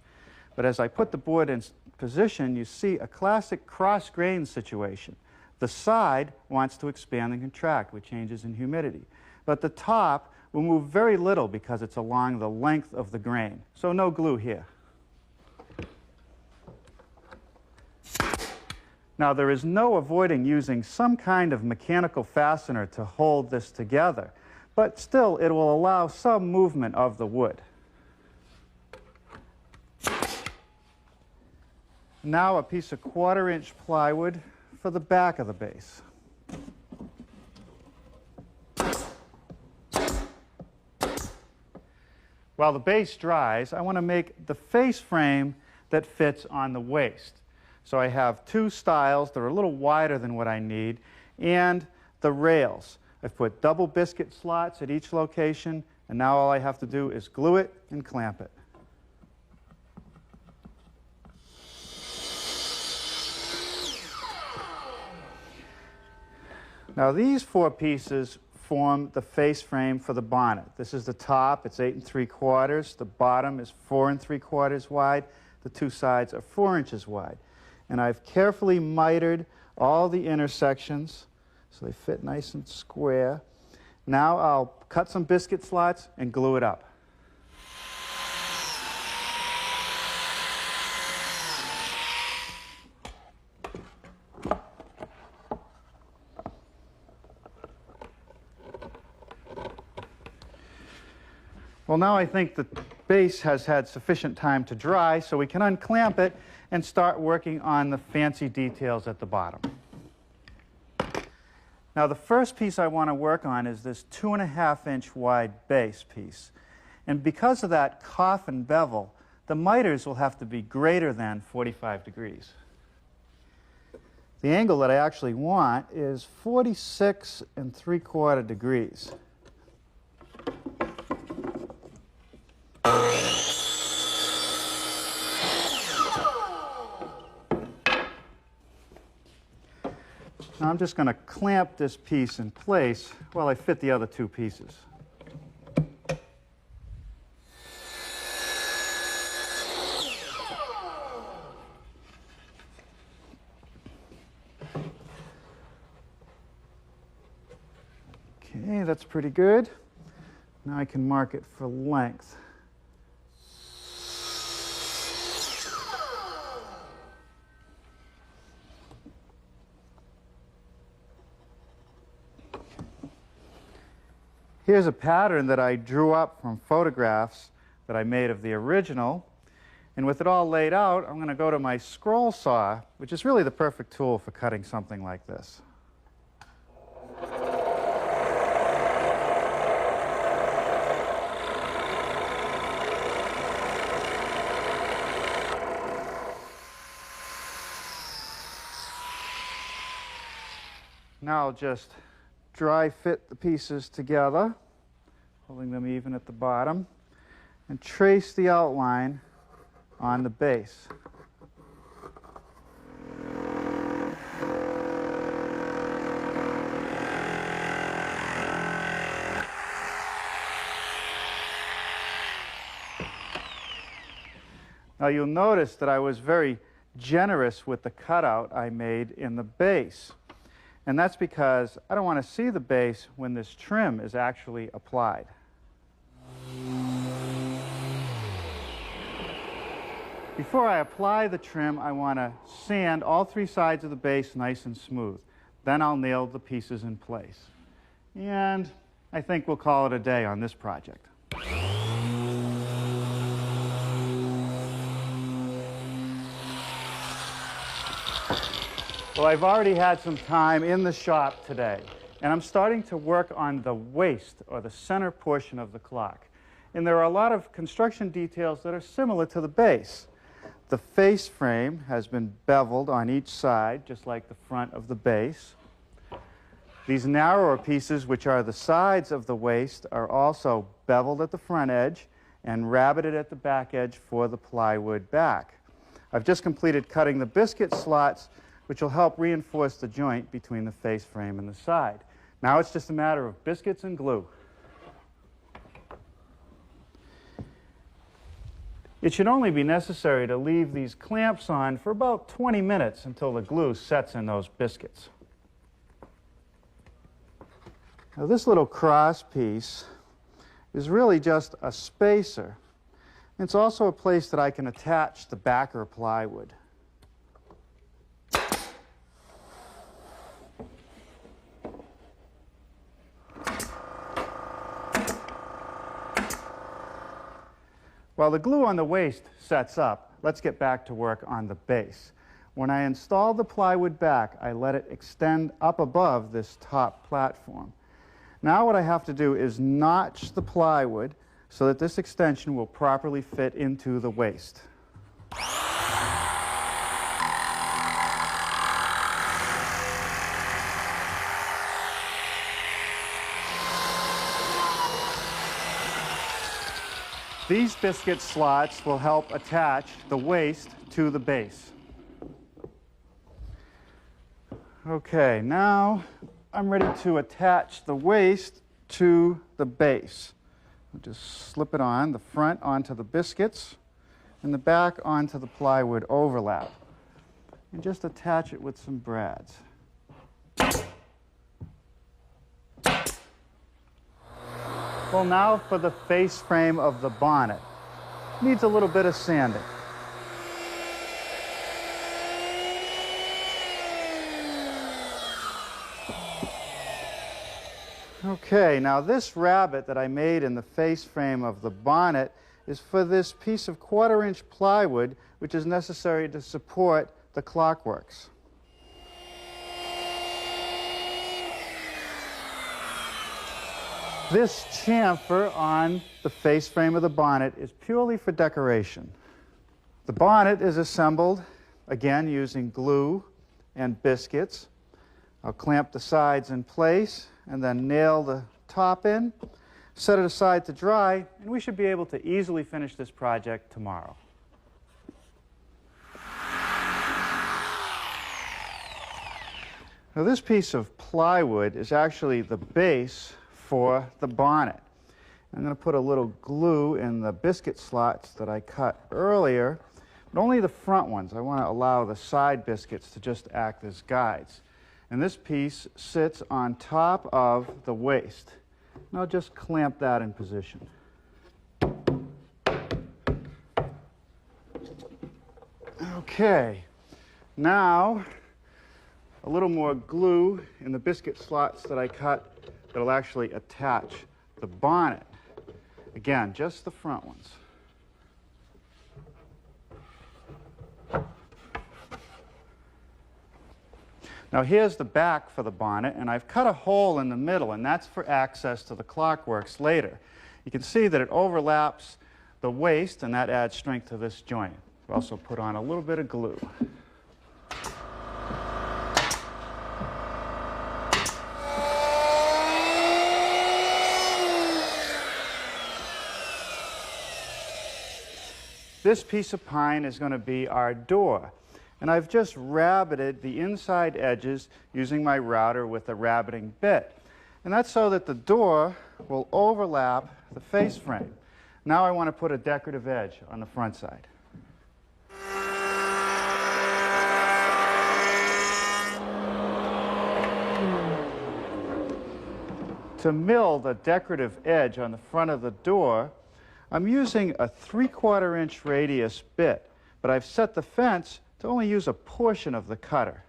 But as I put the board in position, you see a classic cross-grain situation. The side wants to expand and contract with changes in humidity, but the top will move very little because it's along the length of the grain. So no glue here. Now, there is no avoiding using some kind of mechanical fastener to hold this together, but still it will allow some movement of the wood. Now a piece of 1/4-inch plywood for the back of the base. While the base dries, I want to make the face frame that fits on the waist. So I have 2 stiles that are a little wider than what I need, and the rails. I've put double biscuit slots at each location, and now all I have to do is glue it and clamp it. Now these 4 pieces form the face frame for the bonnet. This is the top, it's 8 3/4. The bottom is 4 3/4 wide. The 2 sides are 4 inches wide. And I've carefully mitered all the intersections so they fit nice and square. Now I'll cut some biscuit slots and glue it up. Well, now I think the base has had sufficient time to dry, so we can unclamp it and start working on the fancy details at the bottom. Now, the first piece I want to work on is this 2.5-inch wide base piece. And because of that coffin bevel, the miters will have to be greater than 45 degrees. The angle that I actually want is 46 3/4 degrees. Now I'm just going to clamp this piece in place while I fit the other 2 pieces. Okay, that's pretty good. Now I can mark it for length. Here's a pattern that I drew up from photographs that I made of the original. And with it all laid out, I'm going to go to my scroll saw, which is really the perfect tool for cutting something like this. Now I'll just dry fit the pieces together, holding them even at the bottom, and trace the outline on the base. Now you'll notice that I was very generous with the cutout I made in the base. And that's because I don't want to see the base when this trim is actually applied. Before I apply the trim, I want to sand all three sides of the base nice and smooth. Then I'll nail the pieces in place. And I think we'll call it a day on this project. Well, I've already had some time in the shop today, and I'm starting to work on the waist, or the center portion of the clock. And there are a lot of construction details that are similar to the base. The face frame has been beveled on each side, just like the front of the base. These narrower pieces, which are the sides of the waist, are also beveled at the front edge and rabbeted at the back edge for the plywood back. I've just completed cutting the biscuit slots, which will help reinforce the joint between the face frame and the side. Now it's just a matter of biscuits and glue. It should only be necessary to leave these clamps on for about 20 minutes until the glue sets in those biscuits. Now this little cross piece is really just a spacer. It's also a place that I can attach the backer plywood. While the glue on the waist sets up, let's get back to work on the base. When I install the plywood back, I let it extend up above this top platform. Now what I have to do is notch the plywood so that this extension will properly fit into the waist. These biscuit slots will help attach the waist to the base. Okay, now I'm ready to attach the waist to the base. I'll just slip it on, the front onto the biscuits and the back onto the plywood overlap. And just attach it with some brads. Well, now for the face frame of the bonnet. Needs a little bit of sanding. Okay, now this rabbet that I made in the face frame of the bonnet is for this piece of 1/4-inch plywood, which is necessary to support the clockworks. This chamfer on the face frame of the bonnet is purely for decoration. The bonnet is assembled, again, using glue and biscuits. I'll clamp the sides in place and then nail the top in, set it aside to dry, and we should be able to easily finish this project tomorrow. Now, this piece of plywood is actually the base for the bonnet. I'm going to put a little glue in the biscuit slots that I cut earlier, but only the front ones. I want to allow the side biscuits to just act as guides. And this piece sits on top of the waist. And I'll just clamp that in position. Okay, now a little more glue in the biscuit slots that I cut that'll actually attach the bonnet. Again, just the front ones. Now here's the back for the bonnet, and I've cut a hole in the middle, and that's for access to the clockworks later. You can see that it overlaps the waist, and that adds strength to this joint. I've also put on a little bit of glue. this piece of pine is going to be our door. And I've just rabbited the inside edges using my router with a rabbiting bit. And that's so that the door will overlap the face frame. Now I want to put a decorative edge on the front side. To mill the decorative edge on the front of the door, I'm using a 3/4 inch radius bit, but I've set the fence to only use a portion of the cutter.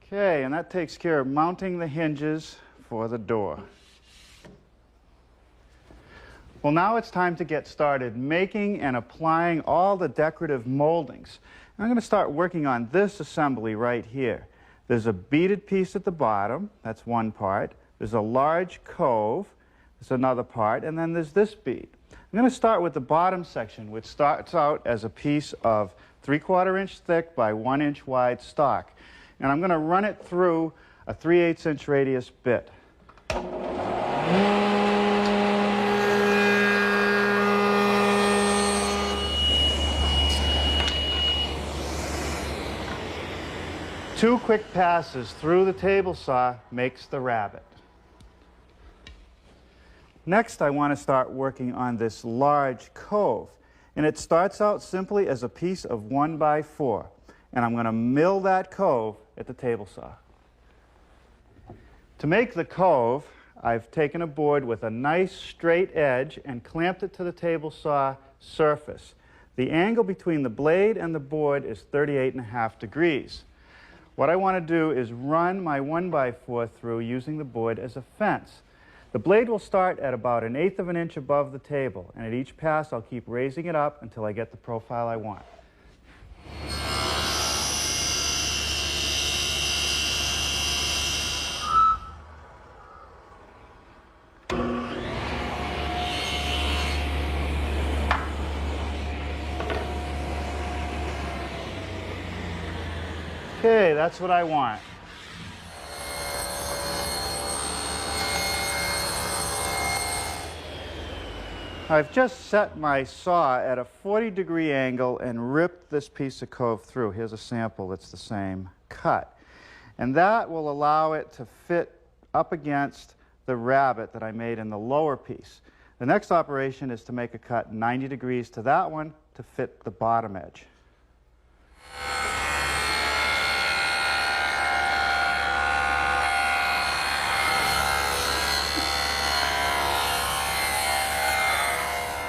Okay, and that takes care of mounting the hinges for the door. Well, now it's time to get started making and applying all the decorative moldings. And I'm going to start working on this assembly right here. There's a beaded piece at the bottom, that's one part. There's a large cove, that's another part, and then there's this bead. I'm going to start with the bottom section, which starts out as a piece of 3/4 inch thick by 1 inch wide stock. And I'm going to run it through a 3/8 inch radius bit. Two quick passes through the table saw makes the rabbit. Next, I want to start working on this large cove. And it starts out simply as a piece of 1x4. And I'm going to mill that cove at the table saw. To make the cove, I've taken a board with a nice straight edge and clamped it to the table saw surface. The angle between the blade and the board is 38.5 degrees. What I want to do is run my 1x4 through using the board as a fence. The blade will start at about 1/8 of an inch above the table, and at each pass I'll keep raising it up until I get the profile I want. Okay, that's what I want. I've just set my saw at a 40-degree angle and ripped this piece of cove through. Here's a sample that's the same cut. And that will allow it to fit up against the rabbit that I made in the lower piece. The next operation is to make a cut 90 degrees to that one to fit the bottom edge.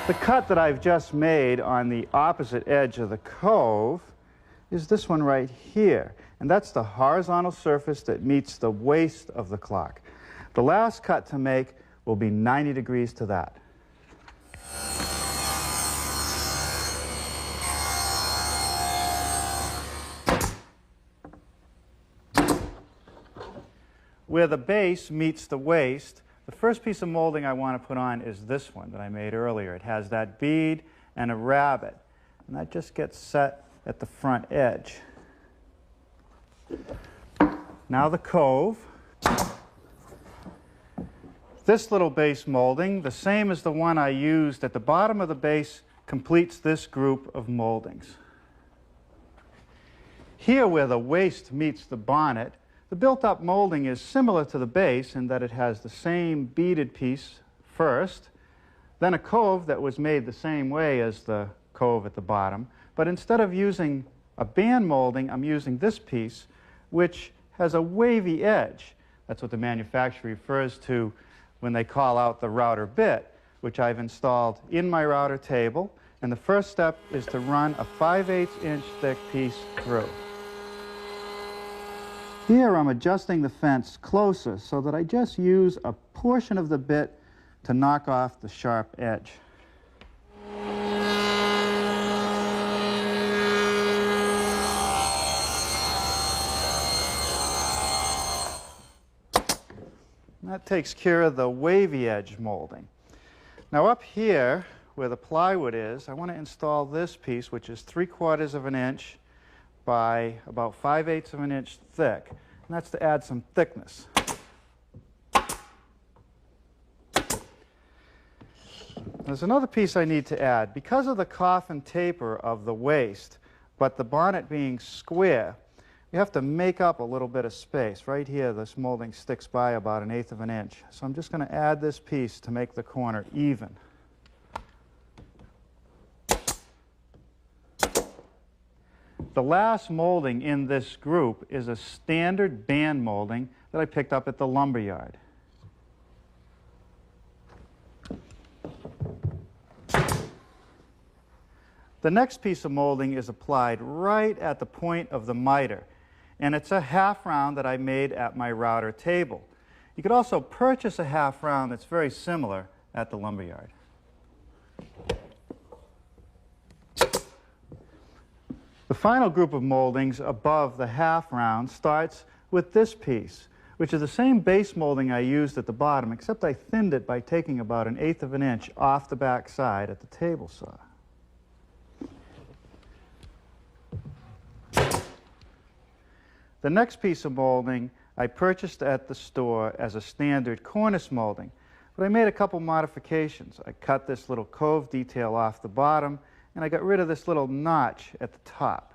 The cut that I've just made on the opposite edge of the cove is this one right here. And that's the horizontal surface that meets the waist of the clock. The last cut to make will be 90 degrees to that. Where the base meets the waist, the first piece of molding I want to put on is this one that I made earlier. It has that bead and a rabbit, and that just gets set at the front edge. Now the cove. This little base molding, the same as the one I used at the bottom of the base, completes this group of moldings. Here, where the waist meets the bonnet, the built-up molding is similar to the base in that it has the same beaded piece first, then a cove that was made the same way as the cove at the bottom. But instead of using a band molding, I'm using this piece, which has a wavy edge. That's what the manufacturer refers to when they call out the router bit, which I've installed in my router table. And the first step is to run a 5/8 inch thick piece through. Here I'm adjusting the fence closer so that I just use a portion of the bit to knock off the sharp edge. That takes care of the wavy edge molding. Now up here where the plywood is, I want to install this piece, which is 3/4 of an inch by about 5/8 of an inch thick, and that's to add some thickness. There's another piece I need to add. Because of the coffin taper of the waist, but the bonnet being square, you have to make up a little bit of space. Right here, this molding sticks by about 1/8 of an inch. So I'm just going to add this piece to make the corner even. The last molding in this group is a standard band molding that I picked up at the lumber yard. The next piece of molding is applied right at the point of the miter, and it's a half round that I made at my router table. You could also purchase a half round that's very similar at the lumber yard. The final group of moldings above the half round starts with this piece, which is the same base molding I used at the bottom, except I thinned it by taking about 1/8 of an inch off the back side at the table saw. The next piece of molding I purchased at the store as a standard cornice molding, but I made a couple modifications. I cut this little cove detail off the bottom, and I got rid of this little notch at the top.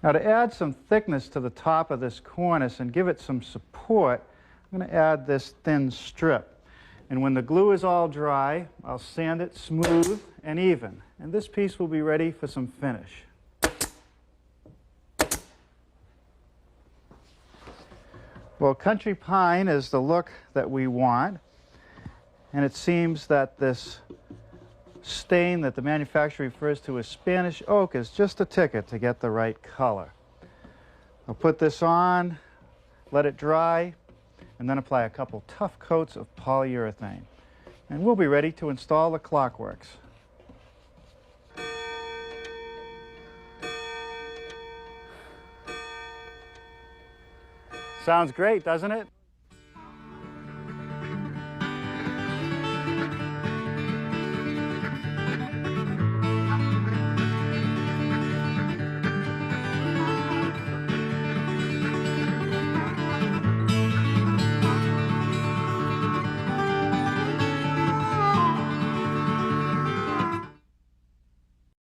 Now, to add some thickness to the top of this cornice and give it some support, I'm going to add this thin strip. And when the glue is all dry, I'll sand it smooth and even. And this piece will be ready for some finish. Well, country pine is the look that we want. And it seems that this stain that the manufacturer refers to as Spanish oak is just a ticket to get the right color. I'll put this on, let it dry, and then apply a couple tough coats of polyurethane. And we'll be ready to install the clockworks. Sounds great, doesn't it?